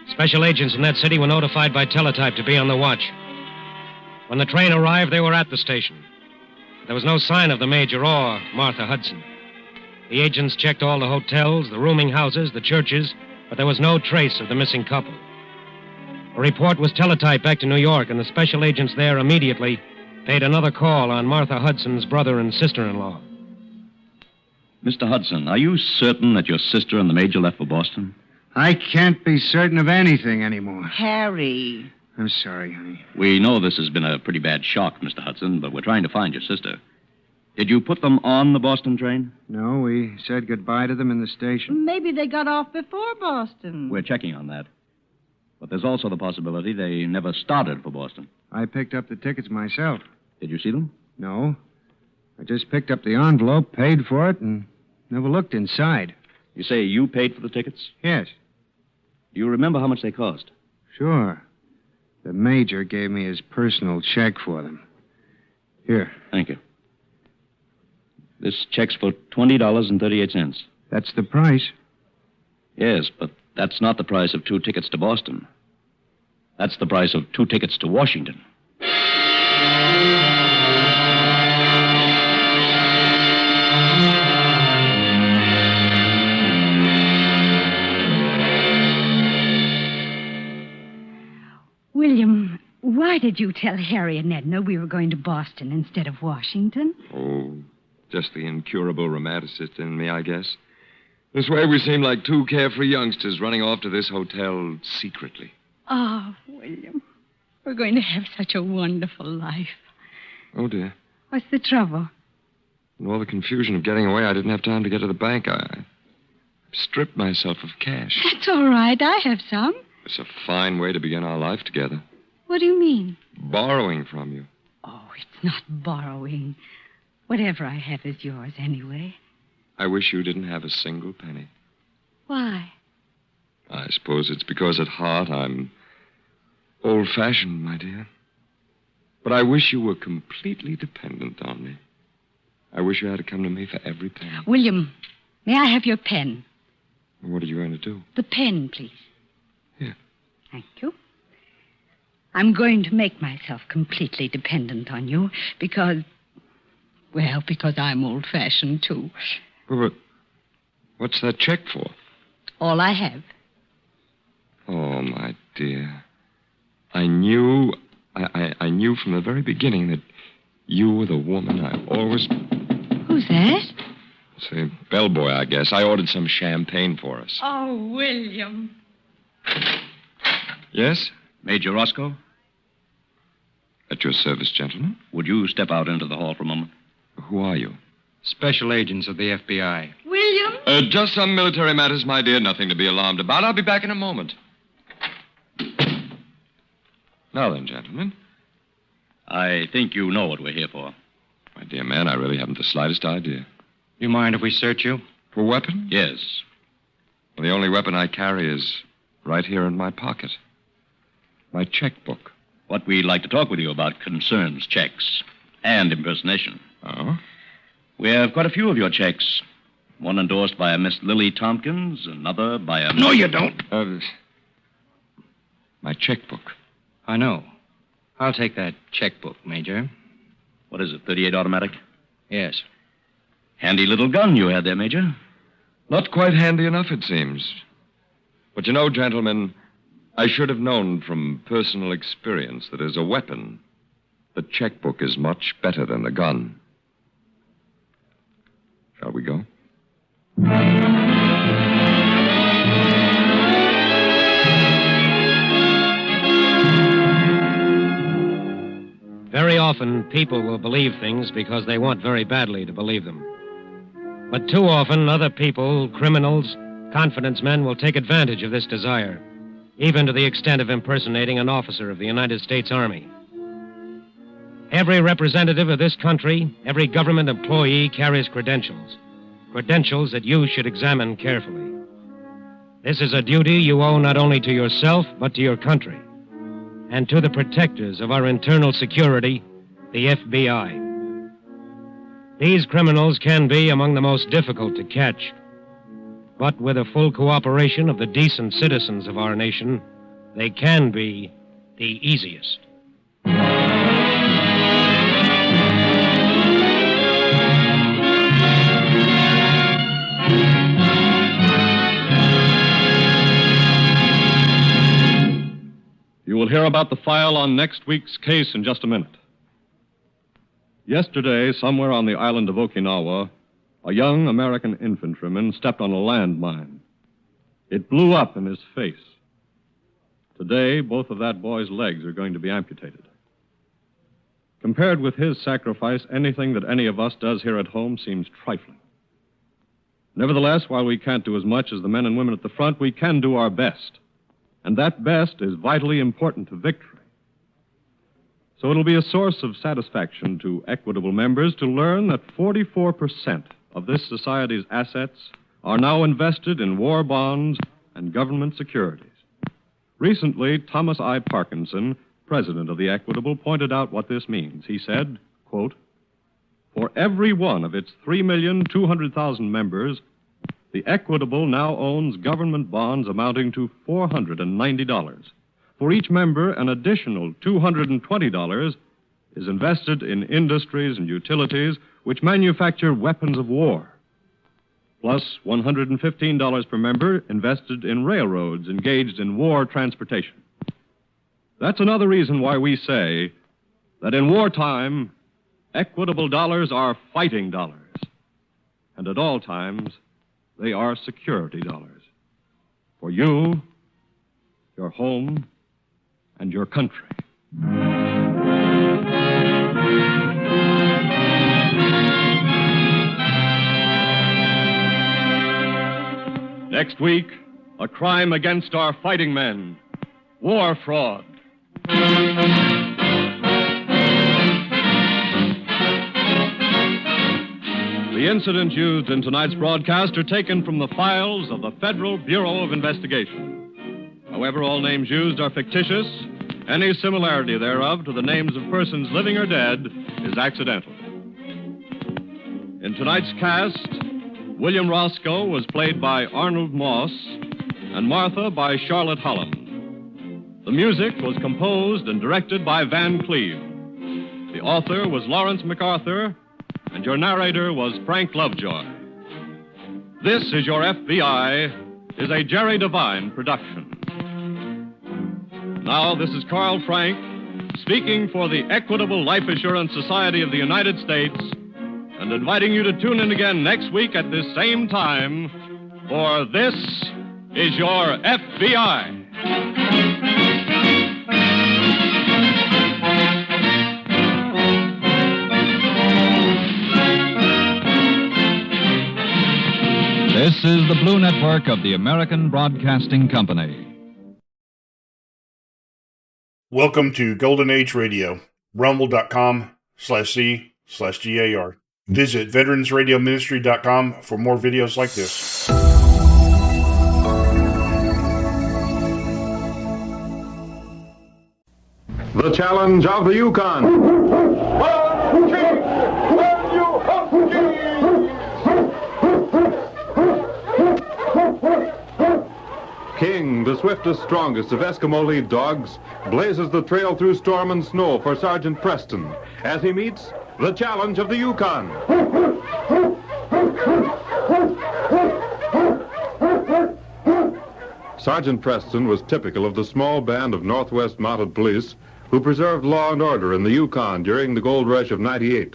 special agents in that city were notified by teletype to be on the watch. When the train arrived, they were at the station. There was no sign of the Major or Martha Hudson. The agents checked all the hotels, the rooming houses, the churches, but there was no trace of the missing couple. A report was teletyped back to New York, and the special agents there immediately paid another call on Martha Hudson's brother and sister-in-law. Mr. Hudson, are you certain that your sister and the Major left for Boston? I can't be certain of anything anymore. Harry. I'm sorry, honey. We know this has been a pretty bad shock, Mr. Hudson, but we're trying to find your sister. Did you put them on the Boston train? No, we said goodbye to them in the station. Maybe they got off before Boston. We're checking on that. But there's also the possibility they never started for Boston. I picked up the tickets myself. Did you see them? No. I just picked up the envelope, paid for it, and never looked inside. You say you paid for the tickets? Yes. Do you remember how much they cost? Sure. The Major gave me his personal check for them. Here. Thank you. This check's for $20.38. That's the price. Yes, but that's not the price of 2 tickets to Boston. That's the price of 2 tickets to Washington. William, why did you tell Harry and Edna we were going to Boston instead of Washington? Oh, just the incurable romanticist in me, I guess. This way we seem like 2 carefree youngsters running off to this hotel secretly. Oh, William, we're going to have such a wonderful life. Oh, dear. What's the trouble? In all the confusion of getting away, I didn't have time to get to the bank. stripped myself of cash. That's all right. I have some. It's a fine way to begin our life together. What do you mean? Borrowing from you. Oh, it's not borrowing. Whatever I have is yours anyway. I wish you didn't have a single penny. Why? I suppose it's because at heart I'm old-fashioned, my dear. But I wish you were completely dependent on me. I wish you had to come to me for every penny. William, may I have your pen? What are you going to do? The pen, please. Here. Thank you. I'm going to make myself completely dependent on you because I'm old-fashioned, too. But what's that check for? All I have. Oh, my dear. I knew from the very beginning that you were the woman I always... Who's that? It's a bellboy, I guess. I ordered some champagne for us. Oh, William. Yes? Major Roscoe? At your service, gentlemen. Would you step out into the hall for a moment? Who are you? Special agents of the FBI. William? Just some military matters, my dear. Nothing to be alarmed about. I'll be back in a moment. Now then, gentlemen. I think you know what we're here for. My dear man, I really haven't the slightest idea. You mind if we search you? For weapons? Yes. Well, the only weapon I carry is right here in my pocket. My checkbook. What we'd like to talk with you about concerns checks and impersonation. Oh? We have quite a few of your checks. One endorsed by a Miss Lily Tompkins, another by a... No, you don't. My checkbook. I know. I'll take that checkbook, Major. What is it, 38 automatic? Yes. Handy little gun you had there, Major. Not quite handy enough, it seems. But you know, gentlemen, I should have known from personal experience that as a weapon, the checkbook is much better than the gun. Shall we go? Very often, people will believe things because they want very badly to believe them. But too often, other people, criminals, confidence men will take advantage of this desire, even to the extent of impersonating an officer of the United States Army. Every representative of this country, every government employee carries credentials that you should examine carefully. This is a duty you owe not only to yourself, but to your country, and to the protectors of our internal security, the FBI. These criminals can be among the most difficult to catch, but with the full cooperation of the decent citizens of our nation, they can be the easiest. You will hear about the file on next week's case in just a minute. Yesterday, somewhere on the island of Okinawa, a young American infantryman stepped on a landmine. It blew up in his face. Today, both of that boy's legs are going to be amputated. Compared with his sacrifice, anything that any of us does here at home seems trifling. Nevertheless, while we can't do as much as the men and women at the front, we can do our best. And that best is vitally important to victory. So it'll be a source of satisfaction to Equitable members to learn that 44% of this society's assets are now invested in war bonds and government securities. Recently, Thomas I. Parkinson, president of the Equitable, pointed out what this means. He said, quote, "For every one of its 3,200,000 members, the Equitable now owns government bonds amounting to $490. For each member, an additional $220 is invested in industries and utilities which manufacture weapons of war, plus $115 per member invested in railroads engaged in war transportation. That's another reason why we say that in wartime, Equitable dollars are fighting dollars, and at all times, they are security dollars. For you, your home, and your country. Next week, a crime against our fighting men. War fraud. The incidents used in tonight's broadcast are taken from the files of the Federal Bureau of Investigation. However, all names used are fictitious. Any similarity thereof to the names of persons living or dead is accidental. In tonight's cast, William Roscoe was played by Arnold Moss and Martha by Charlotte Holland. The music was composed and directed by Van Cleve. The author was Lawrence MacArthur, and your narrator was Frank Lovejoy. This is Your FBI is a Jerry Devine production. Now, this is Carl Frank speaking for the Equitable Life Assurance Society of the United States and inviting you to tune in again next week at this same time for This is Your FBI. This is the Blue Network of the American Broadcasting Company. Welcome to Golden Age Radio, rumble.com/C/GAR. Visit veteransradioministry.com for more videos like this. The challenge of the Yukon. King, the swiftest, strongest of Eskimo lead dogs, blazes the trail through storm and snow for Sergeant Preston as he meets the challenge of the Yukon. Sergeant Preston was typical of the small band of Northwest Mounted Police who preserved law and order in the Yukon during the gold rush of '98.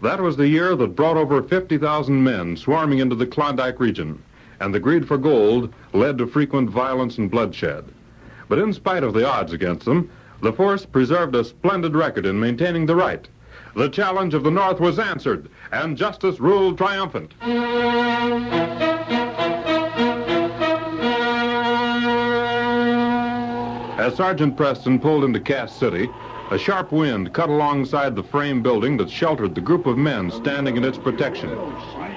That was the year that brought over 50,000 men swarming into the Klondike region, and the greed for gold led to frequent violence and bloodshed. But in spite of the odds against them, the force preserved a splendid record in maintaining the right. The challenge of the North was answered, and justice ruled triumphant. As Sergeant Preston pulled into Cass City, a sharp wind cut alongside the frame building that sheltered the group of men standing in its protection.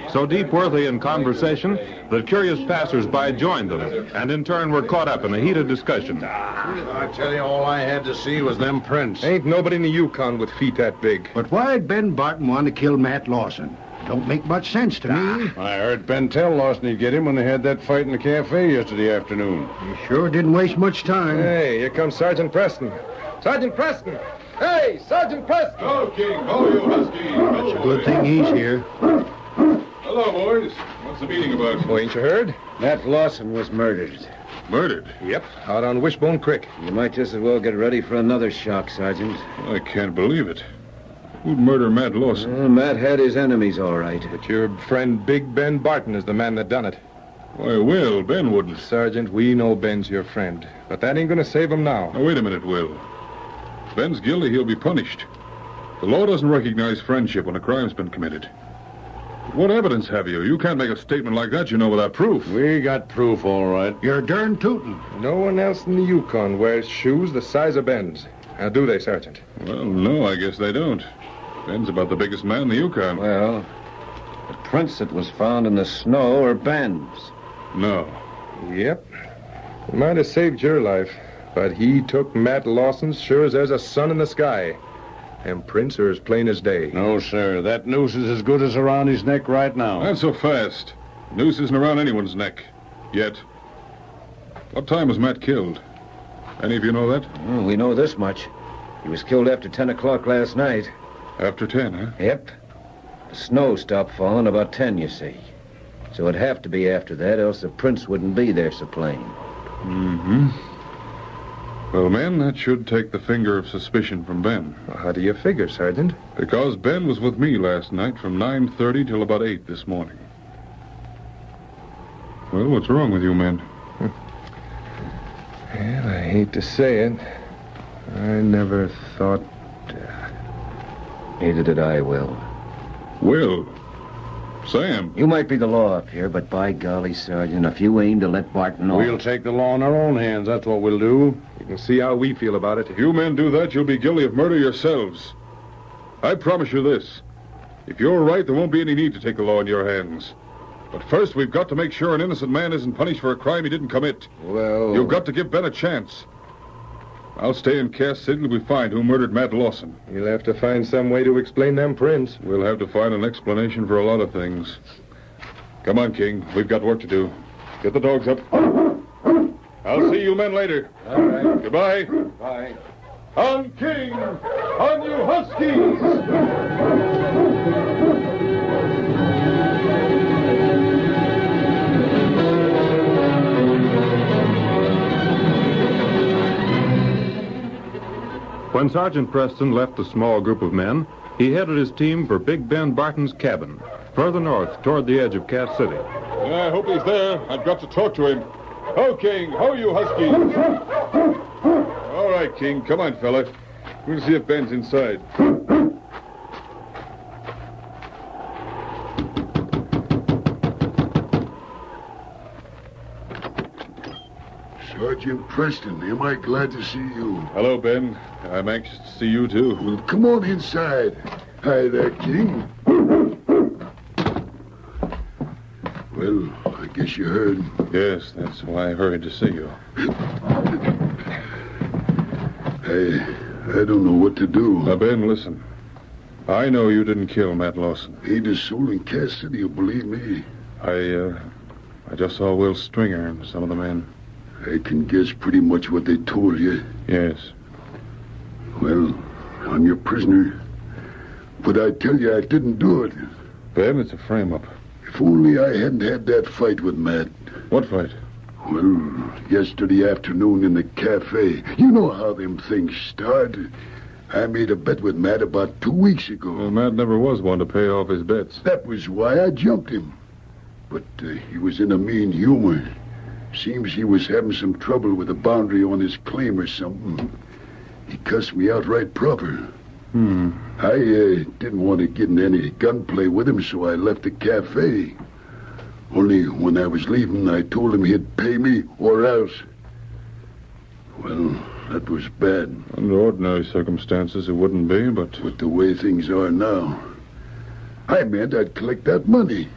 So deep were they in conversation that curious passers-by joined them, and in turn were caught up in a heated discussion. I tell you, all I had to see was them prints. Ain't nobody in the Yukon with feet that big. But why'd Ben Barton want to kill Matt Lawson? Don't make much sense to me. I heard Ben tell Lawson he'd get him when they had that fight in the cafe yesterday afternoon. He sure didn't waste much time. Hey, here comes Sergeant Preston. Sergeant Preston! Hey, Sergeant Preston! Hello, King. How are you, Husky? It's a good thing he's here. Hello, boys. What's the meeting about? Oh, ain't you heard? Matt Lawson was murdered. Murdered? Yep, out on Wishbone Creek. You might just as well get ready for another shock, Sergeant. I can't believe it. Who'd murder Matt Lawson? Well, Matt had his enemies, all right. But your friend Big Ben Barton is the man that done it. Why, Will, Ben wouldn't. Sergeant, we know Ben's your friend. But that ain't gonna save him now. Now, wait a minute, Will. If Ben's guilty, he'll be punished. The law doesn't recognize friendship when a crime's been committed. What evidence have you? You can't make a statement like that, you know, without proof. We got proof, all right. You're darn tootin'. No one else in the Yukon wears shoes the size of Ben's. Now, do they, Sergeant? Well, no, I guess they don't. Ben's about the biggest man in the Yukon. Well, the prints that was found in the snow are Ben's. No. Yep. It might have saved your life, but he took Matt Lawson's sure as there's a sun in the sky. And prints are as plain as day. No, sir. That noose is as good as around his neck right now. Not so fast. Noose isn't around anyone's neck. Yet. What time was Matt killed? Any of you know that? Well, we know this much. He was killed after 10 o'clock last night. After 10, huh? Yep. The snow stopped falling about 10, you see. So it'd have to be after that, else the prints wouldn't be there so plain. Mm-hmm. Well, men, that should take the finger of suspicion from Ben. Well, how do you figure, Sergeant? Because Ben was with me last night from 9:30 till about 8 this morning. Well, what's wrong with you men? Well, I hate to say it. I never thought... Neither did I, Will. Will? Sam. You might be the law up here, but by golly, Sergeant, if you aim to let Barton off... We'll take the law in our own hands. That's what we'll do. You can see how we feel about it. If you men do that, you'll be guilty of murder yourselves. I promise you this. If you're right, there won't be any need to take the law in your hands. But first, we've got to make sure an innocent man isn't punished for a crime he didn't commit. Well... You've got to give Ben a chance. I'll stay in Cass City till we find who murdered Matt Lawson. You'll have to find some way to explain them prints. We'll have to find an explanation for a lot of things. Come on, King. We've got work to do. Get the dogs up. I'll see you men later. All right. Goodbye. Bye. On King! On you Huskies! When Sergeant Preston left the small group of men, he headed his team for Big Ben Barton's cabin, further north toward the edge of Cass City. I hope he's there. I've got to talk to him. Ho, King. Ho, you Huskies. All right, King. Come on, fella. We'll see if Ben's inside. Sergeant Preston, am I glad to see you? Hello, Ben. I'm anxious to see you, too. Well, come on inside. Hi there, King. Well, I guess you heard. Yes, that's why I hurried to see you. I don't know what to do. Now, Ben, listen. I know you didn't kill Matt Lawson. Ain't a soul in Cass City, you believe me. I just saw Will Stringer and some of the men. I can guess pretty much what they told you. Yes. Well, I'm your prisoner. But I tell you, I didn't do it. Ben, it's a frame-up. If only I hadn't had that fight with Matt. What fight? Well, yesterday afternoon in the cafe. You know how them things start. I made a bet with Matt about 2 weeks ago. Well, Matt never was one to pay off his bets. That was why I jumped him. But he was in a mean humor. Seems he was having some trouble with a boundary on his claim or something. He cussed me out right proper. I didn't want to get in any gunplay with him, so I left the cafe. Only when I was leaving, I told him he'd pay me or else. Well, that was bad. Under ordinary circumstances, it wouldn't be, but... With the way things are now, I meant I'd collect that money.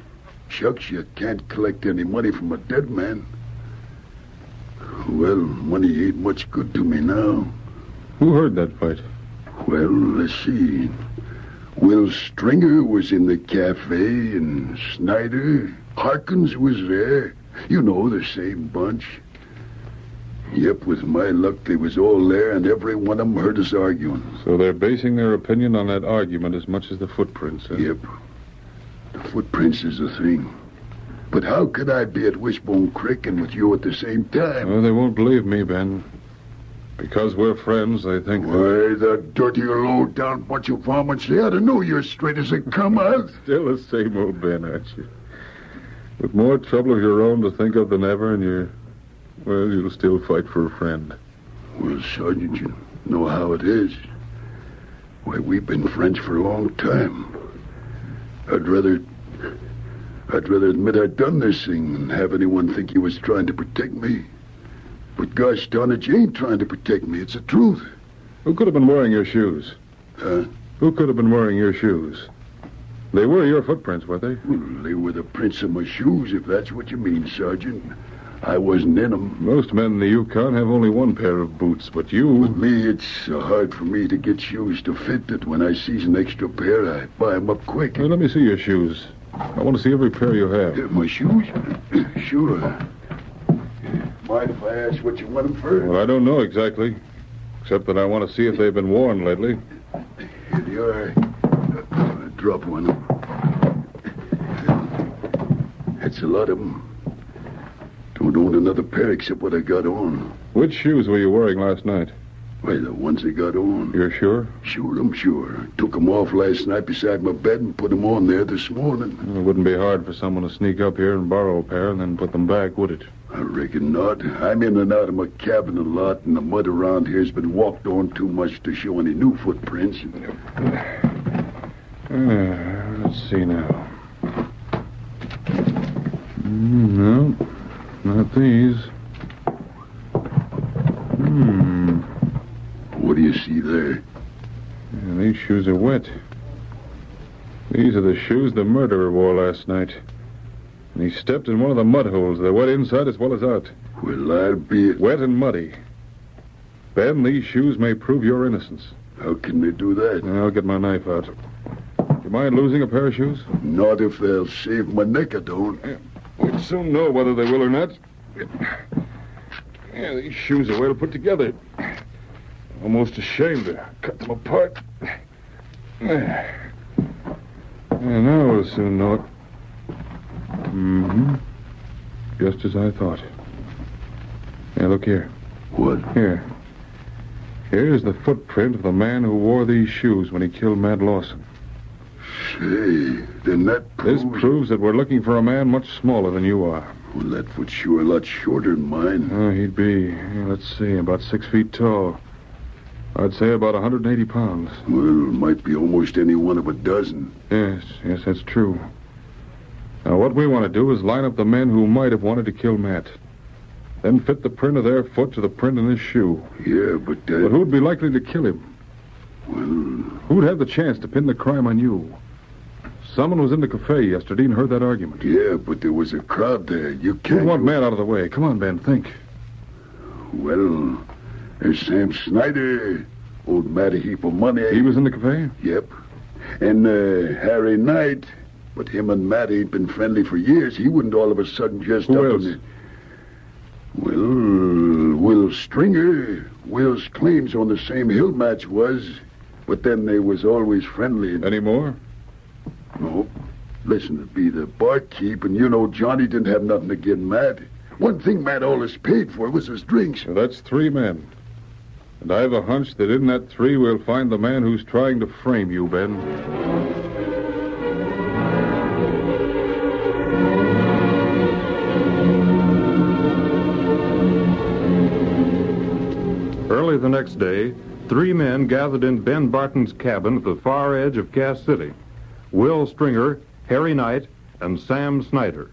Shucks, you can't collect any money from a dead man. Well, money ain't much good to me now. Who heard that fight? Well, let's see. Will Stringer was in the cafe, and Snyder, Harkins was there. You know, the same bunch. Yep, with my luck, they was all there, and every one of them heard us arguing. So they're basing their opinion on that argument as much as the footprints, huh? Yep. The footprints is the thing. But how could I be at Wishbone Creek and with you at the same time? Well, they won't believe me, Ben. Because we're friends, they think Why, the dirty, low-down bunch of varmints, they ought to know you're straight as they come out. Still the same old Ben, aren't you? With more trouble of your own to think of than ever, and you'll still fight for a friend. Well, Sergeant, you know how it is. Why, we've been friends for a long time. I'd rather admit I'd done this thing than have anyone think you was trying to protect me. But gosh darn it, you ain't trying to protect me. It's the truth. Who could have been wearing your shoes? Huh? Who could have been wearing your shoes? They were your footprints, were they? Well, they were the prints of my shoes, if that's what you mean, Sergeant. I wasn't in them. Most men in the Yukon have only one pair of boots, but you... With me, it's so hard for me to get shoes to fit that when I sees an extra pair, I buy 'em up quick. Well, let me see your shoes. I want to see every pair you have. My shoes? Sure. Mind if I ask what you want them for? Well, I don't know exactly. Except that I want to see if they've been worn lately. Here they are. Drop one. That's a lot of them. Don't own another pair except what I got on. Which shoes were you wearing last night? Why, the ones I got on. You're sure? Sure, I'm sure. Took them off last night beside my bed and put them on there this morning. Well, it wouldn't be hard for someone to sneak up here and borrow a pair and then put them back, would it? I reckon not. I'm in and out of my cabin a lot, and the mud around here's been walked on too much to show any new footprints. Let's see now. No, not these. What do you see there? Yeah, these shoes are wet. These are the shoes the murderer wore last night. And he stepped in one of the mud holes. They're wet inside as well as out. Well, I'll be... Wet and muddy. Ben, these shoes may prove your innocence. How can they do that? I'll get my knife out. You mind losing a pair of shoes? Not if they'll save my neck, I don't. We'll soon know whether they will or not. Yeah, these shoes are well put together. Almost ashamed to cut them apart. Yeah, now we'll soon know it. Just as I thought. Yeah, look here. What? Here. Here's the footprint of the man who wore these shoes when he killed Matt Lawson. Say, then that proves... This proves that we're looking for a man much smaller than you are. Well, that foot's sure a lot shorter than mine. Oh, he'd be, let's see, about 6 feet tall. I'd say about 180 pounds. Well, might be almost any one of a dozen. Yes, that's true. Now, what we want to do is line up the men who might have wanted to kill Matt. Then fit the print of their foot to the print in his shoe. Yeah, but... But who'd be likely to kill him? Well... Who'd have the chance to pin the crime on you? Someone was in the cafe yesterday and heard that argument. Yeah, but there was a crowd there. You can't... We want Matt out of the way. Come on, Ben, think. Well, there's Sam Snyder. Owed Matt a heap of money. He was in the cafe? Yep. And Harry Knight. But him and Matt ain't been friendly for years. He wouldn't all of a sudden just Who up else? and... Well, Will Stringer. Will's claims on the same hill match was, but then they was always friendly. Any more? No. Listen, it'd be the barkeep, and you know Johnny didn't have nothing against Matt. One thing Matt always paid for was his drinks. Well, that's 3 men. And I have a hunch that in that 3 we'll find the man who's trying to frame you, Ben. Early the next day, 3 men gathered in Ben Barton's cabin at the far edge of Cass City. Will Stringer, Harry Knight, and Sam Snyder.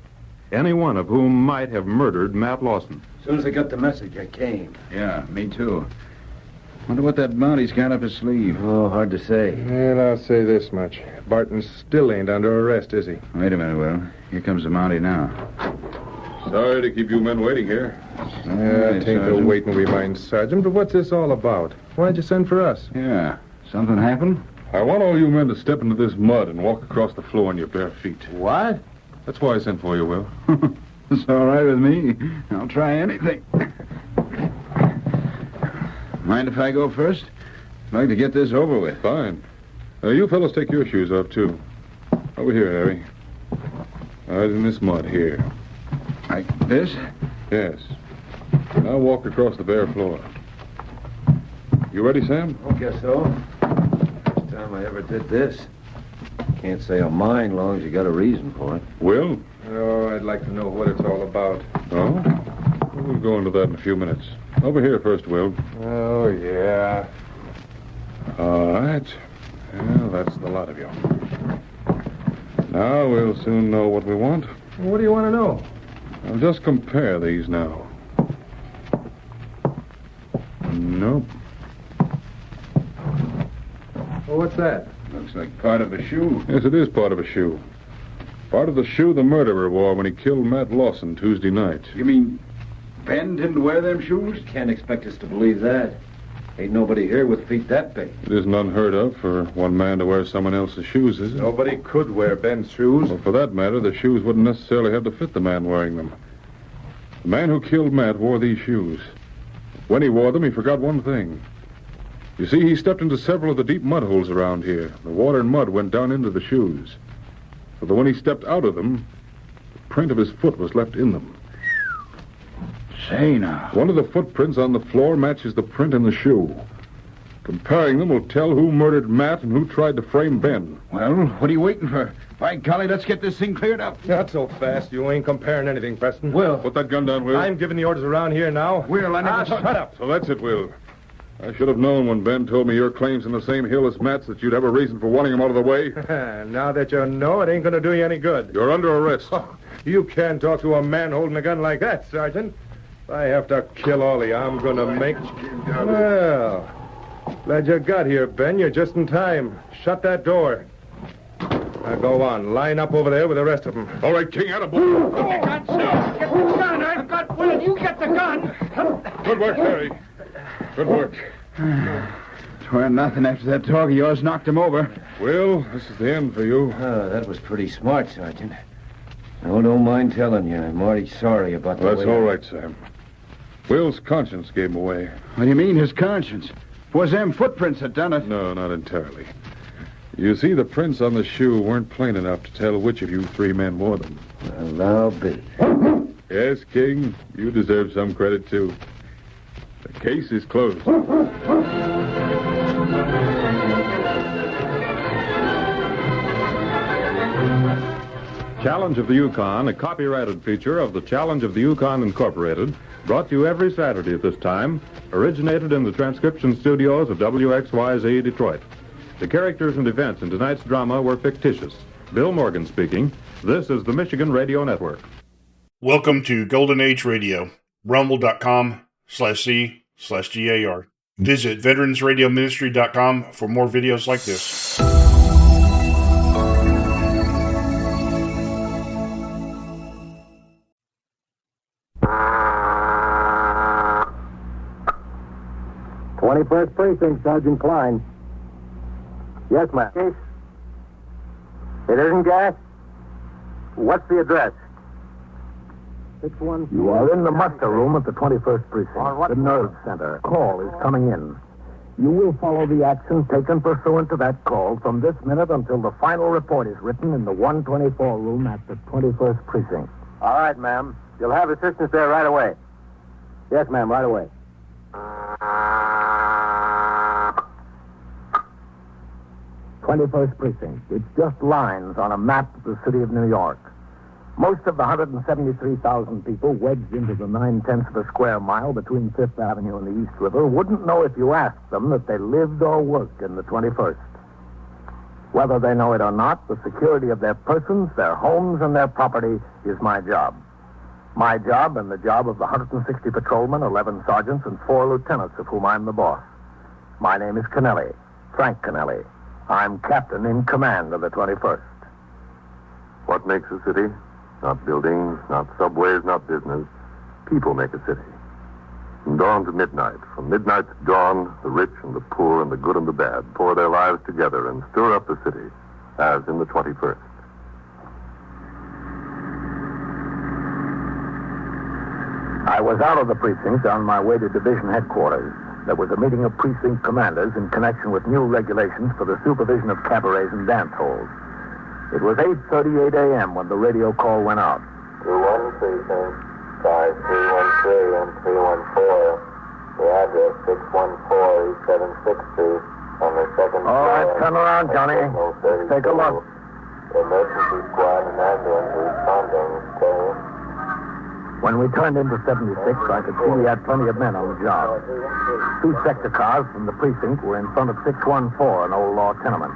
Any one of whom might have murdered Matt Lawson. As soon as I got the message, I came. Yeah, me too. Wonder what that bounty's got up his sleeve. Oh, hard to say. And I'll say this much. Barton still ain't under arrest, is he? Wait a minute, Will. Here comes the Mountie now. Sorry to keep you men waiting here. It ain't the waiting we mind, Sergeant, but what's this all about? Why'd you send for us? Yeah. Something happened? I want all you men to step into this mud and walk across the floor on your bare feet. What? That's why I sent for you, Will. It's all right with me. I'll try anything. Mind if I go first? I'd like to get this over with. Fine. You fellas take your shoes off, too. Over here, Harry. Right in this mud here. Like this? Yes. Now walk across the bare floor. You ready, Sam? I guess so. First time I ever did this. Can't say I'm mine long as you got a reason for it. Will? Oh, I'd like to know what it's all about. Oh? We'll go into that in a few minutes. Over here first, Will. Oh, yeah. All right. Well, that's the lot of you. Now we'll soon know what we want. What do you want to know? I'll just compare these now. Nope. Well, what's that? Looks like part of a shoe. Yes, it is part of a shoe. Part of the shoe the murderer wore when he killed Matt Lawson Tuesday night. You mean Ben didn't wear them shoes? Can't expect us to believe that. Ain't nobody here with feet that big. It isn't unheard of for one man to wear someone else's shoes, is it? Nobody could wear Ben's shoes. Well, for that matter, the shoes wouldn't necessarily have to fit the man wearing them. The man who killed Matt wore these shoes. When he wore them, he forgot one thing. You see, he stepped into several of the deep mud holes around here. The water and mud went down into the shoes. But when he stepped out of them, the print of his foot was left in them. Say now. One of the footprints on the floor matches the print in the shoe. Comparing them will tell who murdered Matt and who tried to frame Ben. Well, what are you waiting for? By golly, let's get this thing cleared up. Not so fast. You ain't comparing anything, Preston. Will. Put that gun down, Will. I'm giving the orders around here now. Will, I never thought... Shut up. So that's it, Will. I should have known when Ben told me your claim's in the same hill as Matt's that you'd have a reason for wanting him out of the way. Now that you know, it ain't going to do you any good. You're under arrest. Oh, you can't talk to a man holding a gun like that, Sergeant. If I have to kill all of you, I'm going to make... Well, glad you got here, Ben. You're just in time. Shut that door. Now go on. Line up over there with the rest of them. All right, King, attaboy. Get the gun. I've got Will. You get the gun. Good work, Harry. Good work. Twere nothing after that talk of yours knocked him over. Will, this is the end for you. Oh, that was pretty smart, Sergeant. No, don't mind telling you. I'm already sorry about the That's all right, Sam. Will's conscience gave him away. What do you mean, his conscience? Was them footprints that done it? No, not entirely. You see, the prints on the shoe weren't plain enough to tell which of you three men wore them. Well, I'll be. Yes, King, you deserve some credit, too. The case is closed. Challenge of the Yukon, a copyrighted feature of the Challenge of the Yukon Incorporated, brought to you every Saturday at this time, originated in the transcription studios of WXYZ Detroit. The characters and events in tonight's drama were fictitious. Bill Morgan speaking. This is the Michigan Radio Network. Welcome to Golden Age Radio, rumble.com/C/GAR. Visit veteransradioministry.com for more videos like this. First Precinct, Sergeant Klein. Yes, ma'am. Case? It isn't gas? What's the address? 6-1. You are in the muster room at the 21st Precinct, the nerve center. Call is coming in. You will follow the action taken pursuant to that call from this minute until the final report is written in the 124 room at the 21st Precinct. All right, ma'am. You'll have assistance there right away. Yes, ma'am, right away. 21st Precinct. It's just lines on a map of the city of New York. Most of the 173,000 people wedged into the 9/10 of a square mile between 5th Avenue and the East River wouldn't know if you asked them that they lived or worked in the 21st. Whether they know it or not, the security of their persons, their homes, and their property is my job. My job and the job of the 160 patrolmen, 11 sergeants, and 4 lieutenants of whom I'm the boss. My name is Kennelly, Frank Kennelly. I'm captain in command of the 21st. What makes a city? Not buildings, not subways, not business. People make a city. From dawn to midnight, from midnight to dawn, the rich and the poor and the good and the bad pour their lives together and stir up the city, as in the 21st. I was out of the precinct on my way to division headquarters. There was a meeting of precinct commanders in connection with new regulations for the supervision of cabarets and dance halls. It was 8:38 a.m. when the radio call went out. 2-1 Precinct, 5313 and 314. The address 614 East 7th Street on the second floor. All right, turn around, Johnny. Let's take a look. Emergency squad and ambulance responding. Okay. When we turned into 76, I could see we had plenty of men on the job. 2 sector cars from the precinct were in front of 614, an old law tenement.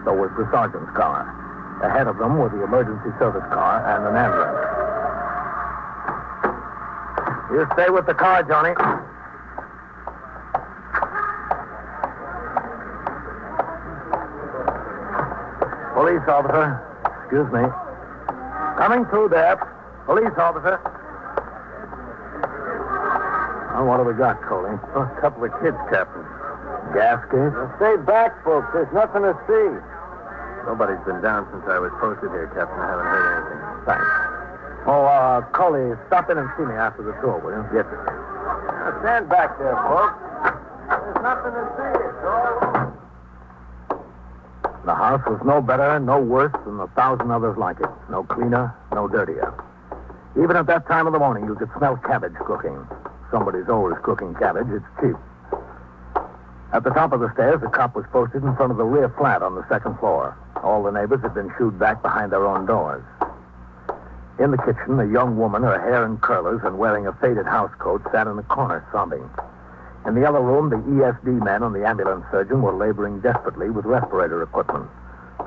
So was the sergeant's car. Ahead of them were the emergency service car and an ambulance. You stay with the car, Johnny. Police officer. Excuse me. Coming through there. Police officer. Oh, what have we got, Coley? A couple of kids, Captain. Gas case? Stay back, folks. There's nothing to see. Nobody's been down since I was posted here, Captain. I haven't heard anything. Thanks. Oh, Coley, stop in and see me after the tour, will you? Yes, sir. Now, stand back there, folks. There's nothing to see. It's all... The house was no better, no worse than 1,000 others like it. No cleaner, no dirtier. Even at that time of the morning, you could smell cabbage cooking. Somebody's always cooking cabbage. It's cheap. At the top of the stairs, a cop was posted in front of the rear flat on the 2nd floor. All the neighbors had been shooed back behind their own doors. In the kitchen, a young woman, her hair in curlers and wearing a faded housecoat, sat in a corner sobbing. In the yellow room, the ESD men and the ambulance surgeon were laboring desperately with respirator equipment.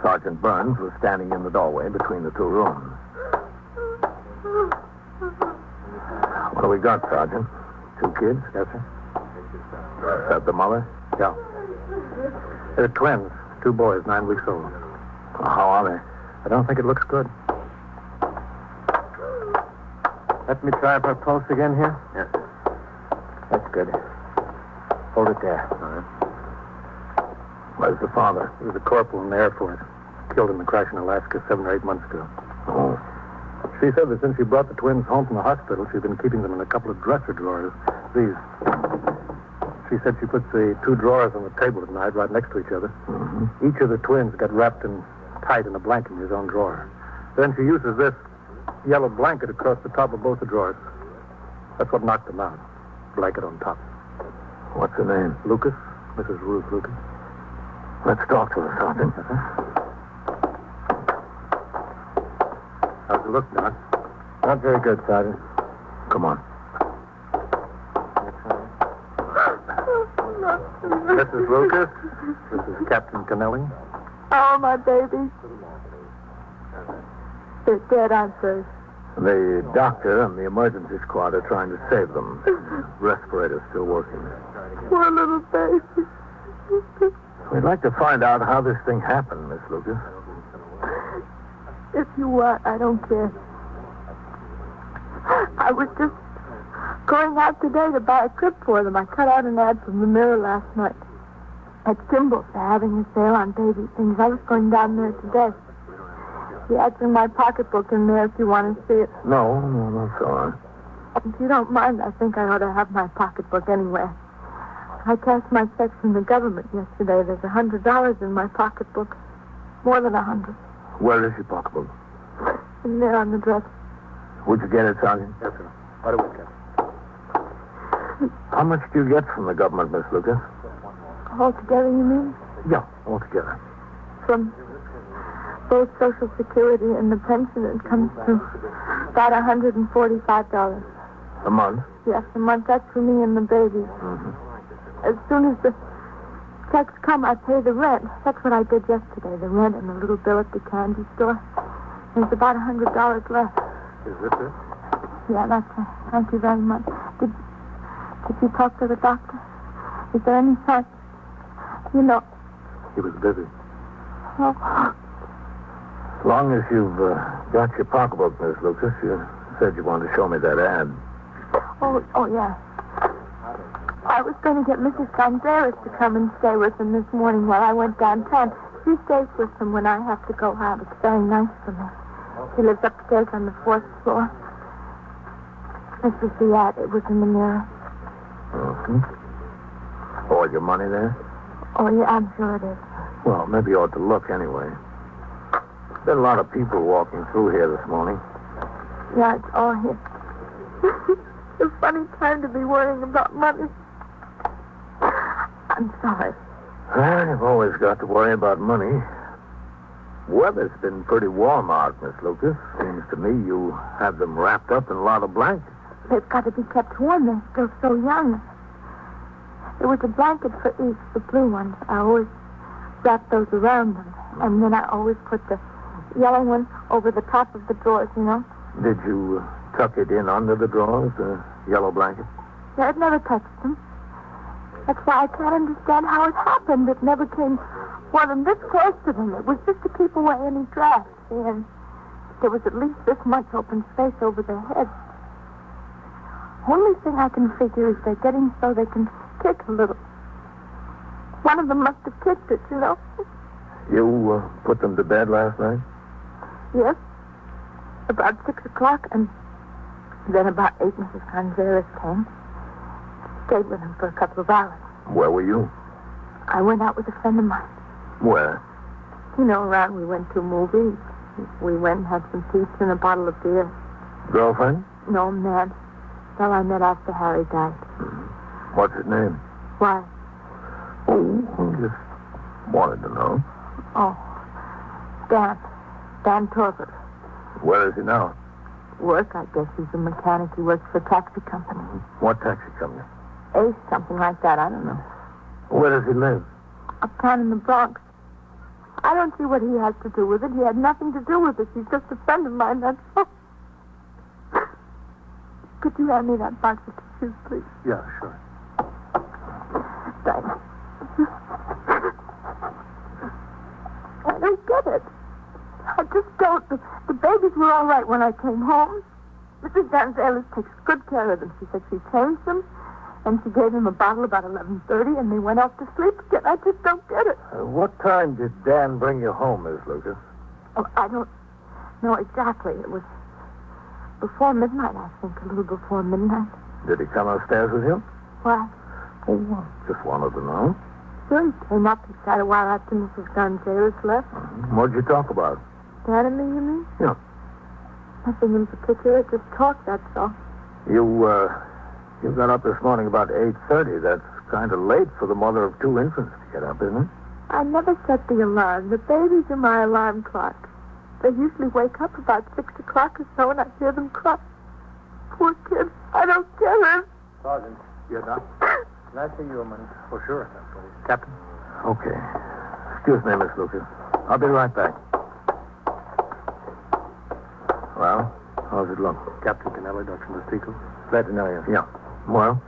Sergeant Burns was standing in the doorway between the two rooms. What do we got, Sergeant? 2 kids? Yes, sir. Is that the mother? Yeah. They're twins. 2 boys, 9 weeks old. How are they? I don't think it looks good. Let me try her pulse again here. Yes. That's good. Hold it there. All right. Where's the father? He was a corporal in the Air Force. Killed in the crash in Alaska 7 or 8 months ago. Oh. She said that since she brought the twins home from the hospital, she's been keeping them in a couple of dresser drawers. These. She said she puts the 2 drawers on the table at night right next to each other. Mm-hmm. Each of the twins got wrapped in tight in a blanket in his own drawer. Then she uses this yellow blanket across the top of both the drawers. That's what knocked them out. Blanket on top. What's her name? Lucas. Mrs. Ruth Lucas. Let's talk to her, Sergeant. How's it look, Doc? Not very good, Sergeant. Come on. Mrs. Lucas. This is Captain Kennelly. Oh, my babies. They're dead, aren't they? The doctor and the emergency squad are trying to save them. Respirator's still working. Poor little babies. We'd like to find out how this thing happened, Miss Lucas. If you want, I don't care. I was just going out today to buy a clip for them. I cut out an ad from the Mirror last night. At Kimball's, they're having a sale on baby things. I was going down there today. The ad's in my pocketbook in there if you want to see it. No, that's all right. If you don't mind, I think I ought to have my pocketbook anyway. I cashed my checks from the government yesterday. There's $100 in my pocketbook. More than 100. Where is your pocketbook? In there on the dresser. Would you get it, Sergeant? Yes, sir. Right away, Captain. How much do you get from the government, Miss Lucas? Altogether, you mean? Yeah, altogether. From both Social Security and the pension, it comes to about $145. A month? Yes, a month. That's for me and the baby. Mm-hmm. As soon as the checks come, I pay the rent. That's what I did yesterday, the rent and the little bill at the candy store. There's about $100 left. Is this it? Yeah, that's it. Thank you very much. Did you talk to the doctor? Is there any sign? You know. He was busy. Oh. As long as you've got your pocketbook, Miss Lucas, you said you wanted to show me that ad. Oh, yeah. I was going to get Mrs. Gonzalez to come and stay with them this morning while I went downtown. She stays with them when I have to go out. It's very nice for me. She lives upstairs on the 4th floor. This is the ad. It was in the Mirror. Mm-hmm. All your money there? Oh, yeah, I'm sure it is. Well, maybe you ought to look anyway. There's been a lot of people walking through here this morning. Yeah, it's all here. It's a funny time to be worrying about money. I'm sorry. Well, you've always got to worry about money. Weather's been pretty warm out, Miss Lucas. Seems to me you have them wrapped up in a lot of blankets. They've got to be kept warm. They're still so young. There was a blanket for each, the blue ones. I always wrap those around them. And then I always put the yellow one over the top of the drawers, you know. Did you tuck it in under the drawers, the yellow blanket? Yeah, it never touched them. That's why I can't understand how it happened. It never came more than this close to them. It was just to keep away any drafts. And there was at least this much open space over their heads. Only thing I can figure is they're getting so they can kick a little. One of them must have kicked it, you know. You put them to bed last night? Yes. About 6 o'clock, and then about 8, Mrs. Gonzalez came. Stayed with him for a couple of hours. Where were you? I went out with a friend of mine. Where? You know, around we went to movies. We went and had some pizza and a bottle of beer. Girlfriend? No, man. Well, I met after Harry died. What's his name? Why? Oh, I just wanted to know. Oh, Dan Torbert. Where is he now? Work, I guess. He's a mechanic. He works for a taxi company. What taxi company? Ace, something like that. I don't know. Where does he live? Uptown in the Bronx. I don't see what he has to do with it. He had nothing to do with it. He's just a friend of mine, that's all. Could you hand me that box of tissues, please? Yeah, sure. Thanks. I don't get it. I just don't. The babies were all right when I came home. Mrs. Gonzalez takes good care of them. She said she changed them, and she gave them a bottle about 11:30, and they went off to sleep again. I just don't get it. What time did Dan bring you home, Miss Lucas? Oh, I don't know exactly. It was before midnight, I think, a little before midnight. Did he come upstairs with you? Why? Oh, just wanted to know. Sure, he came up. He sat a while after Mrs. Gonzalez left. What'd you talk about? Dad and me, you mean? Yeah. Nothing in particular, just talk, that's all. You got up this morning about 8:30. That's kind of late for the mother of two infants to get up, isn't it? I never set the alarm. The babies are my alarm clock. They usually wake up about 6 o'clock or so, and I hear them cry. Poor kids. I don't get it. Sergeant. Yeah, Doc? Can I see you a minute? Oh, sure. Captain? Okay. Excuse me, Miss Lucas. I'll be right back. Well, how's it look? Captain Canelli, Dr. Mastico. Glad to know you. Yeah. Well?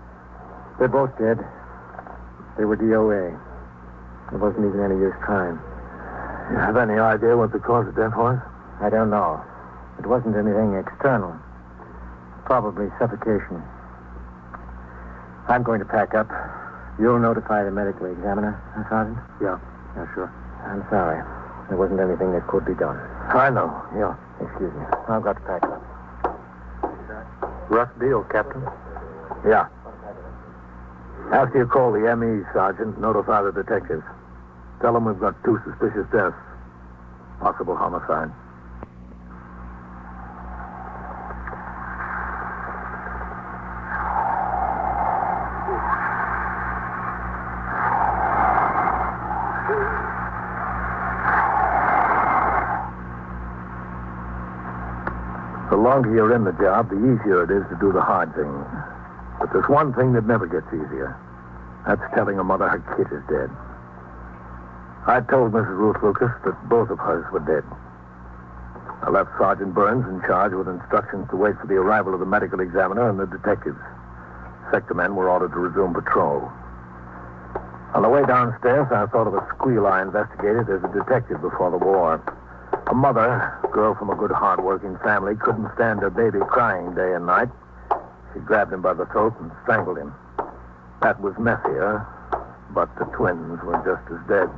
They're both dead. They were DOA. There wasn't even any use trying. You have any idea what the cause of death was? I don't know. It wasn't anything external. Probably suffocation. I'm going to pack up. You'll notify the medical examiner, Sergeant? Yeah, sure. I'm sorry. There wasn't anything that could be done. I know, yeah. Excuse me. I've got to pack up. Rough deal, Captain. Yeah. After you call the ME, Sergeant, notify the detectives. Tell them we've got two suspicious deaths. Possible homicide. The longer you're in the job, the easier it is to do the hard things. But there's one thing that never gets easier. That's telling a mother her kid is dead. I told Mrs. Ruth Lucas that both of hers were dead. I left Sergeant Burns in charge with instructions to wait for the arrival of the medical examiner and the detectives. Sector men were ordered to resume patrol. On the way downstairs, I thought of a squeal I investigated as a detective before the war. A mother, a girl from a good, hard-working family, couldn't stand her baby crying day and night. She grabbed him by the throat and strangled him. That was messier, but the twins were just as dead.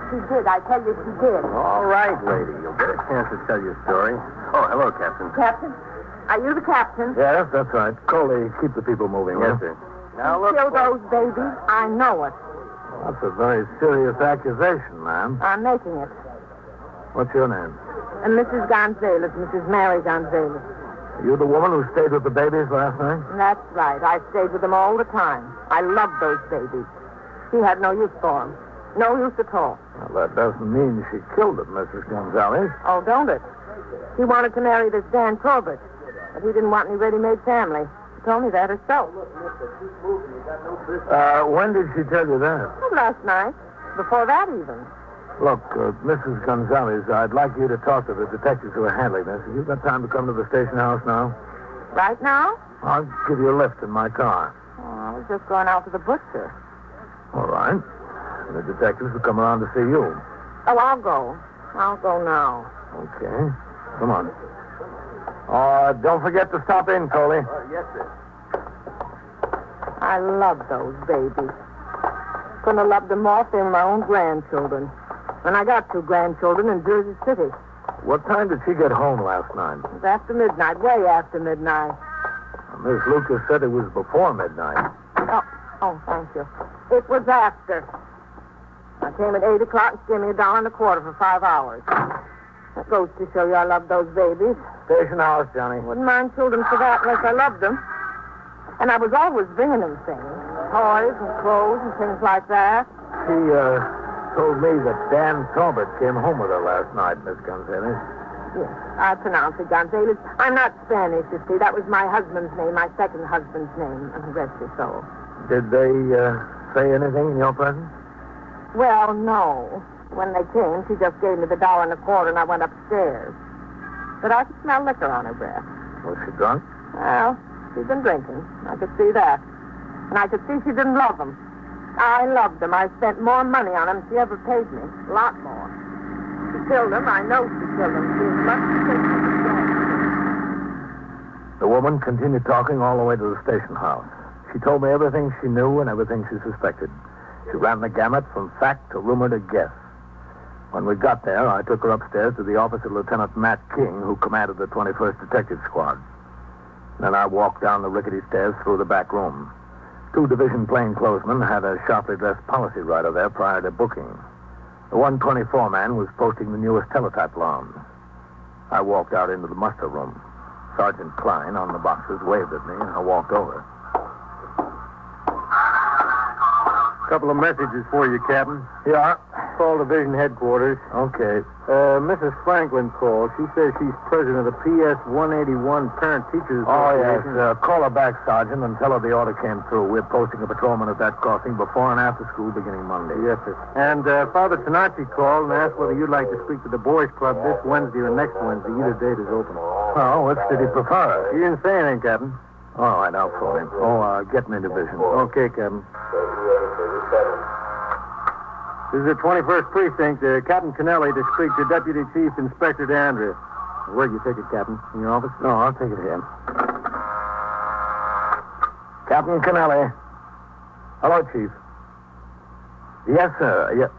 She did. I tell you, she did. All right, lady. You'll get a chance to tell your story. Oh, hello, Captain. Captain? Are you the captain? Yes, that's right. Coley, keep the people moving. Yes, sir. Now look. Kill those babies. I know it. That's a very serious accusation, ma'am. I'm making it. What's your name? And Mrs. Gonzalez, Mrs. Mary Gonzalez. Are you the woman who stayed with the babies last night? That's right. I stayed with them all the time. I loved those babies. She had no use for them. No use at all. Well, that doesn't mean she killed them, Mrs. Gonzalez. Oh, don't it? She wanted to marry this Dan Corbett, but he didn't want any ready-made family. She told me that herself. When did she tell you that? Well, last night. Before that, even. Look, Mrs. Gonzalez, I'd like you to talk to the detectives who are handling this. Have you got time to come to the station house now? Right now? I'll give you a lift in my car. Oh, I was just going out to the butcher. All right. The detectives will come around to see you. Oh, I'll go. I'll go now. Okay. Come on. Don't forget to stop in, Coley. Yes, sir. I love those babies. Couldn't have loved them more if they were my own grandchildren. And I got 2 grandchildren in Jersey City. What time did she get home last night? It was after midnight, way after midnight. Miss Lucas said it was before midnight. Oh, thank you. It was after. I came at 8 o'clock and she gave me $1.25 for 5 hours. That goes to show you I love those babies. Station house, Johnny. Wouldn't mind children for that unless I loved them. And I was always bringing them things. Toys and clothes and things like that. She, told me that Dan Talbot came home with her last night, Miss Gonzalez. Yes, I pronounce it Gonzalez. I'm not Spanish, you see. That was my husband's name, my second husband's name. Rest his soul. Did they say anything in your presence? Well, no. When they came, she just gave me the $1.25 and I went upstairs. But I could smell liquor on her breath. Was she drunk? Well, she'd been drinking. I could see that. And I could see she didn't love him. I loved him. I spent more money on him than she ever paid me. A lot more. She killed him. I know she killed him. She was much sick. The woman continued talking all the way to the station house. She told me everything she knew and everything she suspected. She ran the gamut from fact to rumor to guess. When we got there, I took her upstairs to the office of Lieutenant Matt King, who commanded the 21st Detective Squad. Then I walked down the rickety stairs through the back room. 2 division plainclothesmen had a sharply dressed policy rider there prior to booking. The 124 man was posting the newest teletype alarms. I walked out into the muster room. Sergeant Klein on the boxes waved at me, and I walked over. Couple of messages for you, Captain. Yeah? Call division headquarters. Okay. Mrs. Franklin called. She says she's president of the PS 181 Parent Teachers Oh, yes. Association. Call her back, Sergeant, and tell her the order came through. We're posting a patrolman at that crossing before and after school beginning Monday. Yes, sir. And Father Tanachi called and asked whether you'd like to speak to the boys' club this Wednesday or next Wednesday. Either date is open. Oh, which did he prefer? He didn't say anything, Captain. All right, I'll phone him. Get me division. Okay, Captain. This is the 21st Precinct. Captain Kennelly to speak to Deputy Chief Inspector DeAndrea. Where'd you take it, Captain? In your office? No, I'll take it here. Captain Kennelly. Hello, Chief. Yes, sir.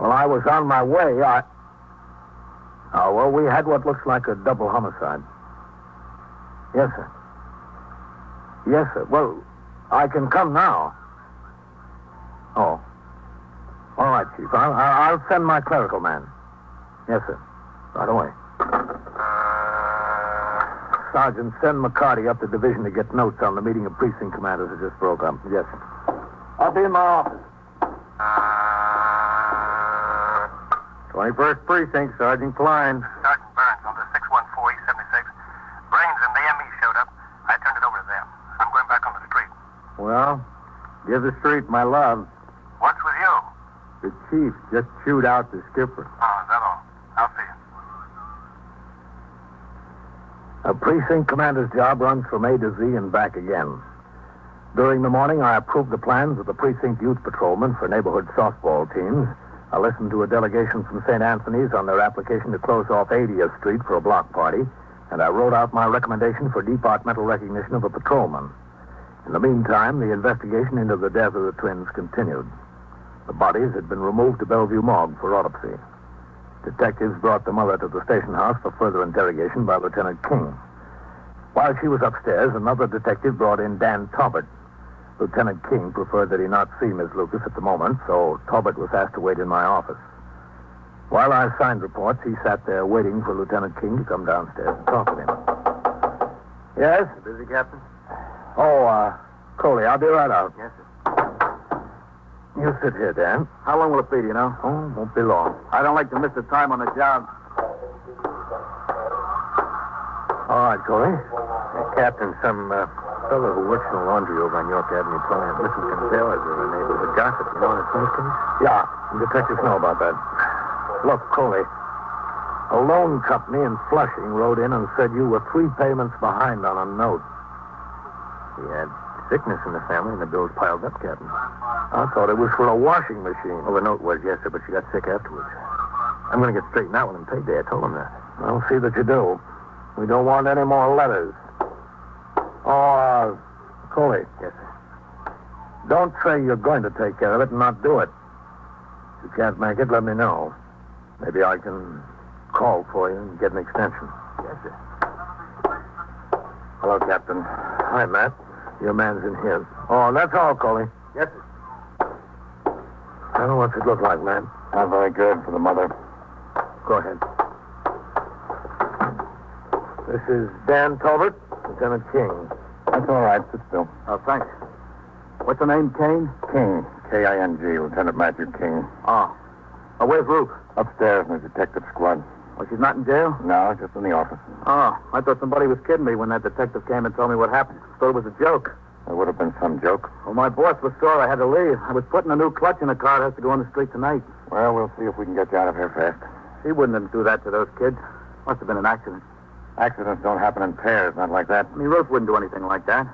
Well, I was on my way. We had what looks like a double homicide. Yes, sir. Yes, sir. Well, I can come now. Oh. All right, Chief. I'll send my clerical man. Yes, sir. Right away. Sergeant, send McCarty up to division to get notes on the meeting of precinct commanders that just broke up. Yes, sir. I'll be in my office. 21st Precinct, Sergeant Klein. Sergeant Burns on the 614 East 76. Brains and the ME showed up. I turned it over to them. I'm going back on the street. Well, give the street my love. What's with you? The chief just chewed out the skipper. Oh, is that all? I'll see you. A precinct commander's job runs from A to Z and back again. During the morning, I approved the plans of the precinct youth patrolmen for neighborhood softball teams. I listened to a delegation from St. Anthony's on their application to close off 80th Street for a block party, and I wrote out my recommendation for departmental recognition of a patrolman. In the meantime, the investigation into the death of the twins continued. The bodies had been removed to Bellevue Morgue for autopsy. Detectives brought the mother to the station house for further interrogation by Lieutenant King. While she was upstairs, another detective brought in Dan Talbot. Lieutenant King preferred that he not see Miss Lucas at the moment, so Talbot was asked to wait in my office. While I signed reports, he sat there waiting for Lieutenant King to come downstairs and talk with him. Yes? Busy, Captain? Coley, I'll be right out. Yes, sir. You sit here, Dan. How long will it be, do you know? Oh, won't be long. I don't like to miss the time on the job. All right, Coley. Captain, some fellow who works in the laundry over on York Avenue told me that Mrs. Gonzalez is a neighborhood gossip. You know in the twins case? Yeah, detectives know about that. Look, Coley, a loan company in Flushing wrote in and said you were 3 payments behind on a note. He had sickness in the family and the bills piled up, Captain. I thought it was for a washing machine. Well, the note was, yes, sir, but she got sick afterwards. I'm going to get straightened out with him payday. I told him that. I'll see that you do. We don't want any more letters. Coley. Yes, sir. Don't say you're going to take care of it and not do it. If you can't make it, let me know. Maybe I can call for you and get an extension. Yes, sir. Hello, Captain. Hi, Matt. Your man's in here. Oh, that's all, Coley. Yes, sir. What's it look like, Matt? Not very good for the mother. Go ahead. This is Dan Talbot, Lieutenant King. That's all right. Sit still. Oh, thanks. What's the name, Kane? King. K-I-N-G, Lieutenant Matthew King. Oh. Where's Ruth? Upstairs in the detective squad. Oh, she's not in jail? No, just in the office. Oh, I thought somebody was kidding me when that detective came and told me what happened. Thought it was a joke. There would have been some joke. Well, my boss was sore I had to leave. I was putting a new clutch in the car. It has to go on the street tonight. Well, we'll see if we can get you out of here fast. She wouldn't do that to those kids. Must have been an accident. Accidents don't happen in pairs, not like that. I mean, Ruth wouldn't do anything like that.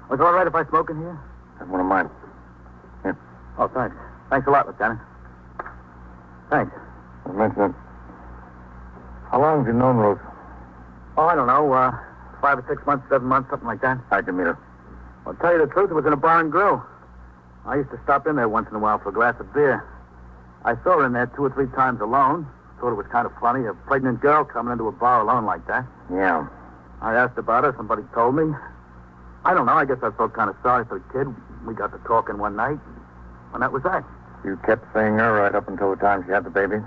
Was it all right if I smoke in here? Have one of mine. Here. Oh, thanks. Thanks a lot, Lieutenant. Thanks. Don't mention it. How long have you known Ruth? Oh, I don't know. 5 or 6 months, 7 months, something like that. How'd you meet her? Well, to tell you the truth, it was in a bar and grill. I used to stop in there once in a while for a glass of beer. I saw her in there 2 or 3 times alone. Thought it was kind of funny, a pregnant girl coming into a bar alone like that. Yeah. I asked about her. Somebody told me. I don't know. I guess I felt kind of sorry for the kid. We got to talking one night, and that was that. You kept seeing her right up until the time she had the baby?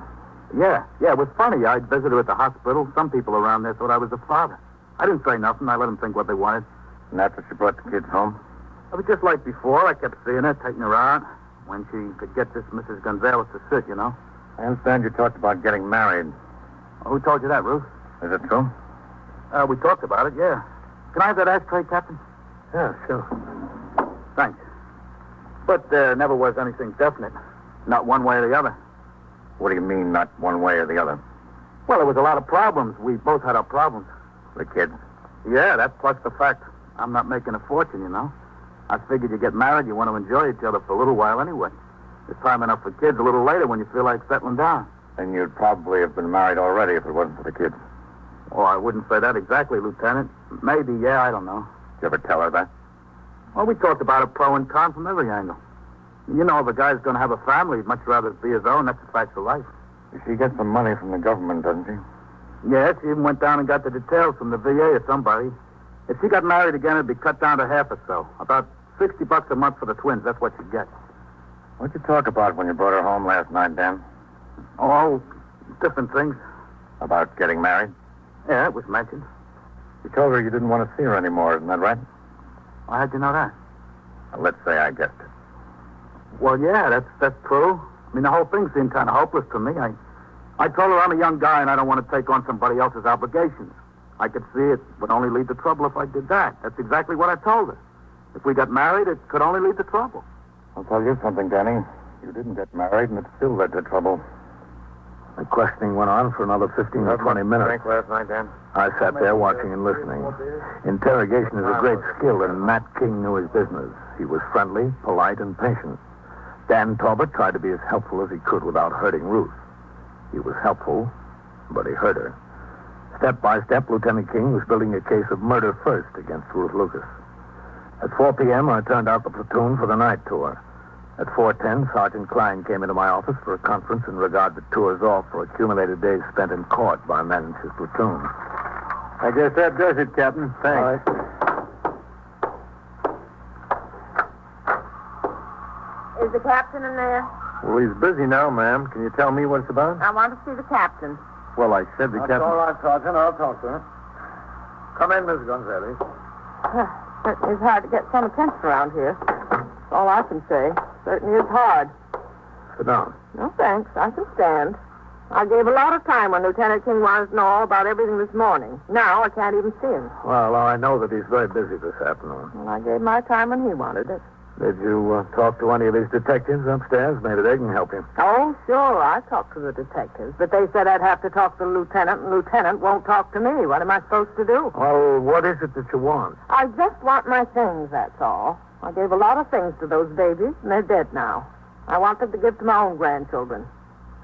Yeah, it was funny. I'd visit her at the hospital. Some people around there thought I was the father. I didn't say nothing. I let them think what they wanted. And after she brought the kids home? It was just like before. I kept seeing her, taking her out, when she could get this Mrs. Gonzalez to sit, you know. I understand you talked about getting married. Oh, who told you that, Ruth? Is it true? We talked about it, yeah. Can I have that ashtray, Captain? Yeah, sure. Thanks. But there never was anything definite. Not one way or the other. What do you mean, not one way or the other? Well, there was a lot of problems. We both had our problems. The kids? Yeah, that plus the fact I'm not making a fortune, you know. I figured you get married, you want to enjoy each other for a little while anyway. There's time enough for kids a little later when you feel like settling down. And you'd probably have been married already if it wasn't for the kids. Oh, I wouldn't say that exactly, Lieutenant. Maybe, yeah, I don't know. Did you ever tell her that? Well, we talked about it pro and con from every angle. You know, if a guy's going to have a family, he'd much rather it be his own. That's the fact of life. She gets some money from the government, doesn't she? Yeah, she even went down and got the details from the VA or somebody. If she got married again, it'd be cut down to half or so. About $60 a month for the twins. That's what she'd get. What'd you talk about when you brought her home last night, Dan? Oh, different things. About getting married? Yeah, it was mentioned. You told her you didn't want to see her anymore, isn't that right? Well, how'd you know that? Well, let's say I guessed it. Well, yeah, that's true. I mean, the whole thing seemed kind of hopeless to me. I told her I'm a young guy and I don't want to take on somebody else's obligations. I could see it would only lead to trouble if I did that. That's exactly what I told her. If we got married, it could only lead to trouble. I'll tell you something, Danny. You didn't get married, and it still led to trouble. The questioning went on for another 15 or 20 minutes. Drink last night, Dan? I sat there watching and listening. Interrogation is a great skill, and Matt King knew his business. He was friendly, polite, and patient. Dan Talbot tried to be as helpful as he could without hurting Ruth. He was helpful, but he hurt her. Step by step, Lieutenant King was building a case of murder first against Ruth Lucas. At 4 p.m., I turned out the platoon for the night tour. At 4:10, Sergeant Klein came into my office for a conference in regard to tours off for accumulated days spent in court by men in his platoon. I guess that does it, Captain. Thanks. All right. Is the captain in there? Well, he's busy now, ma'am. Can you tell me what it's about? I want to see the captain. Well, I said the captain... All right, Sergeant. I'll talk to her. Come in, Miss Gonzalez. Certainly is hard to get some attention around here. That's all I can say. Certainly is hard. Sit down. No, thanks. I can stand. I gave a lot of time when Lieutenant King wanted to know all about everything this morning. Now I can't even see him. Well, I know that he's very busy this afternoon. Well, I gave my time when he wanted it. Did you talk to any of his detectives upstairs? Maybe they can help him. Oh, sure. I talked to the detectives. But they said I'd have to talk to the lieutenant, and lieutenant won't talk to me. What am I supposed to do? Well, what is it that you want? I just want my things, that's all. I gave a lot of things to those babies, and they're dead now. I want them to give to my own grandchildren.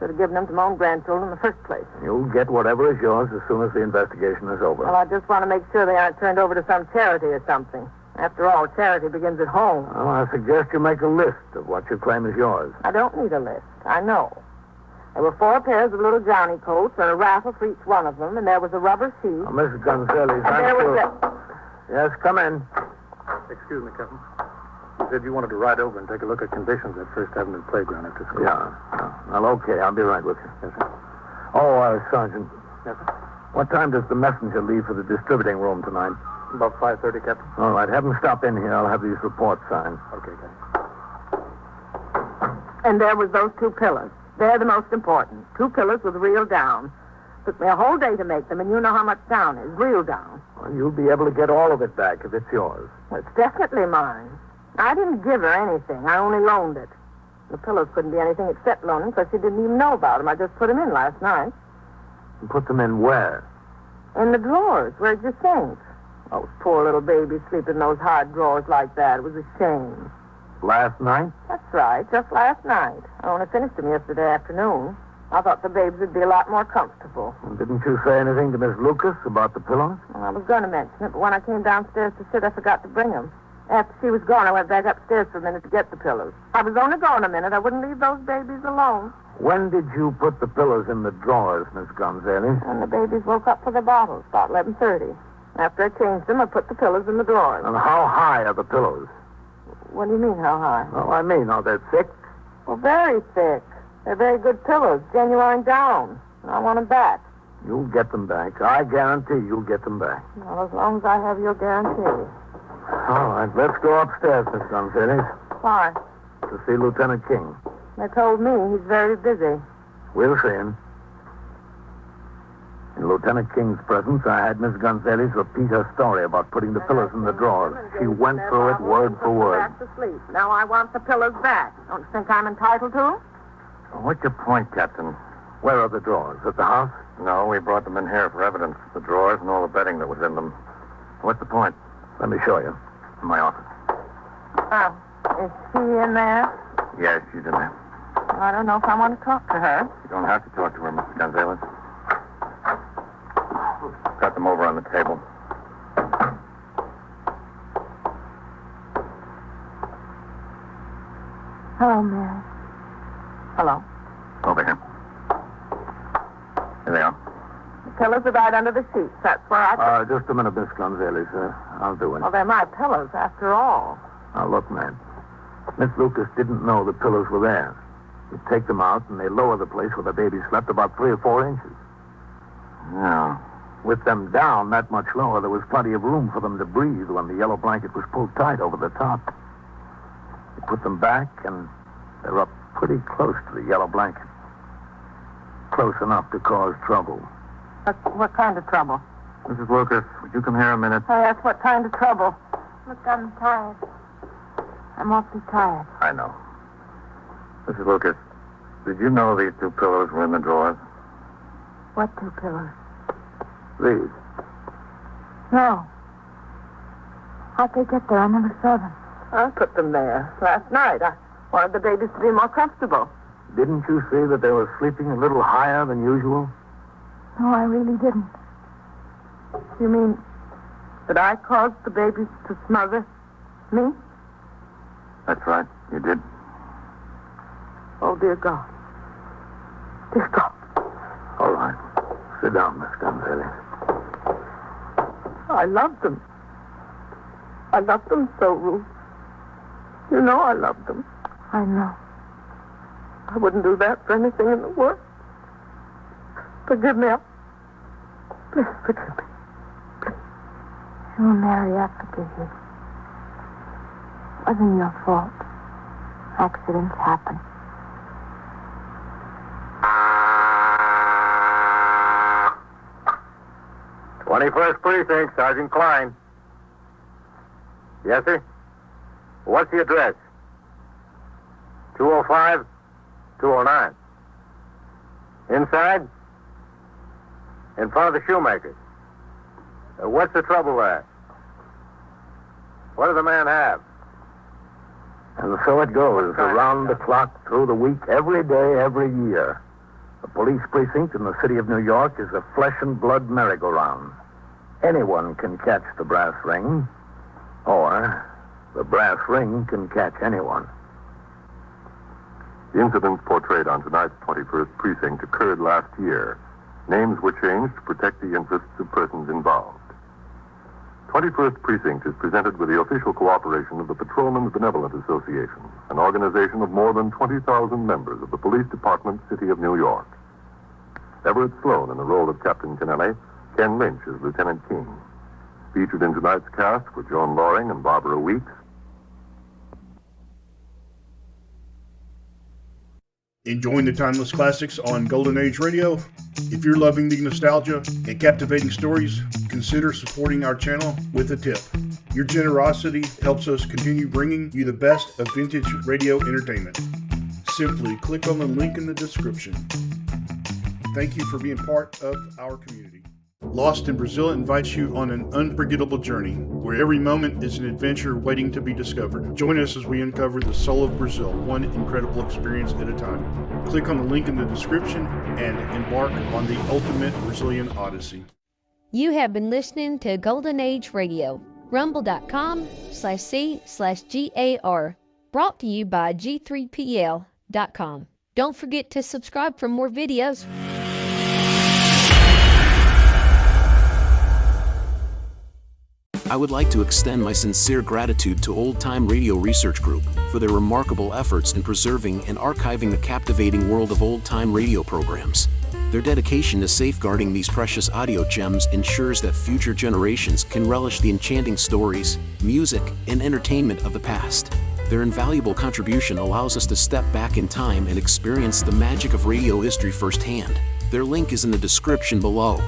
Should have given them to my own grandchildren in the first place. You'll get whatever is yours as soon as the investigation is over. Well, I just want to make sure they aren't turned over to some charity or something. After all, charity begins at home. Well, I suggest you make a list of what you claim is yours. I don't need a list. I know. There were 4 pairs of little Johnny coats and a raffle for each one of them, and there was a rubber sheet. Oh, Mrs. Gonzalez, and there was Yes, come in. Excuse me, Captain. You said you wanted to ride over and take a look at conditions at First Avenue Playground after school. Yeah. Well, okay. I'll be right with you. Yes, sir. Oh, Sergeant. Yes, sir? What time does the messenger leave for the distributing room tonight? About 5:30, Captain. All right. Have him stop in here. I'll have these reports signed. Okay, Captain. And there was those 2 pillars. They're the most important. 2 pillars with real down. Took me a whole day to make them, and you know how much down is. Real down. Well, you'll be able to get all of it back if it's yours. Well, it's definitely mine. I didn't give her anything. I only loaned it. The pillows couldn't be anything except loaning, because she didn't even know about them. I just put them in last night. You put them in where? In the drawers. Where'd you think? Those poor little babies sleep in those hard drawers like that. It was a shame. Last night? That's right, just last night. I only finished them yesterday afternoon. I thought the babes would be a lot more comfortable. And didn't you say anything to Miss Lucas about the pillows? Well, I was going to mention it, but when I came downstairs to sit, I forgot to bring them. After she was gone, I went back upstairs for a minute to get the pillows. I was only gone a minute. I wouldn't leave those babies alone. When did you put the pillows in the drawers, Miss Gonzalez? And the babies woke up for their bottles, about 11:30. After I changed them, I put the pillows in the drawers. And how high are the pillows? What do you mean, how high? Well, I mean, are they thick? Well, very thick. They're very good pillows, genuine down. And I want them back. You'll get them back. I guarantee you'll get them back. Well, as long as I have your guarantee. All right, let's go upstairs, Miss Gonzalez. Why? To see Lieutenant King. They told me he's very busy. We'll see him. In Lieutenant King's presence, I had Miss Gonzalez repeat her story about putting the pillows in the drawers. She went through it word for word. Back to sleep. Now I want the pillows back. Don't you think I'm entitled to them? What's your point, Captain? Where are the drawers? At the house? No, we brought them in here for evidence. The drawers and all the bedding that was in them. What's the point? Let me show you. In my office. Oh, is she in there? Yes, she's in there. Well, I don't know if I want to talk to her. You don't have to talk to her, Mr. Gonzalez. Got them over on the table. Hello, Mary. Hello. Over here. Here they are. The pillows are right under the sheets. That's where I... Just a minute, Miss Gonzalez. I'll do it. Well, they're my pillows, after all. Now, look, man. Miss Lucas didn't know the pillows were there. You take them out, and they lower the place where the baby slept about 3 or 4 inches. Yeah. With them down that much lower, there was plenty of room for them to breathe when the yellow blanket was pulled tight over the top. You put them back, and they're up pretty close to the yellow blanket. Close enough to cause trouble. What kind of trouble? Mrs. Lucas, would you come here a minute? I asked what kind of trouble. Look, I'm tired. I'm awfully tired. I know. Mrs. Lucas, did you know these 2 pillows were in the drawers? What 2 pillows? These. No. How'd they get there? I never saw them. I put them there last night. I wanted the babies to be more comfortable. Didn't you see that they were sleeping a little higher than usual? No, I really didn't. You mean that I caused the babies to smother me? That's right. You did. Oh, dear God. Dear God. All right. Sit down, Miss Gonzalez. I loved them. I loved them so, Ruth. You know I loved them. I know. I wouldn't do that for anything in the world. Forgive me. Please forgive me. Oh, Mary, I forgive you. It wasn't your fault. Accidents happen. Ah. 21st Precinct, Sergeant Klein. Yes, sir? What's the address? 205, 209. Inside? In front of the shoemakers. What's the trouble there? What does the man have? And so it goes, around the clock, through the week, every day, every year. The police precinct in the city of New York is a flesh and blood merry-go-round. Anyone can catch the brass ring, or the brass ring can catch anyone. The incidents portrayed on tonight's 21st Precinct occurred last year. Names were changed to protect the interests of persons involved. 21st Precinct is presented with the official cooperation of the Patrolmen's Benevolent Association, an organization of more than 20,000 members of the Police Department, City of New York. Everett Sloan in the role of Captain Kennelly, Ken Lynch as Lieutenant King. Featured in tonight's cast were Joan Loring and Barbara Weeks, Enjoying the timeless classics on Golden Age Radio? If you're loving the nostalgia and captivating stories, consider supporting our channel with a tip. Your generosity helps us continue bringing you the best of vintage radio entertainment. Simply click on the link in the description. Thank you for being part of our community. Lost in Brazil invites you on an unforgettable journey where every moment is an adventure waiting to be discovered. Join us as we uncover the soul of Brazil, one incredible experience at a time. Click on the link in the description and embark on the ultimate Brazilian odyssey. You have been listening to Golden Age Radio, rumble.com/C/GAR, brought to you by G3PL.com. Don't forget to subscribe for more videos. I would like to extend my sincere gratitude to Old Time Radio Research Group for their remarkable efforts in preserving and archiving the captivating world of old-time radio programs. Their dedication to safeguarding these precious audio gems ensures that future generations can relish the enchanting stories, music, and entertainment of the past. Their invaluable contribution allows us to step back in time and experience the magic of radio history firsthand. Their link is in the description below.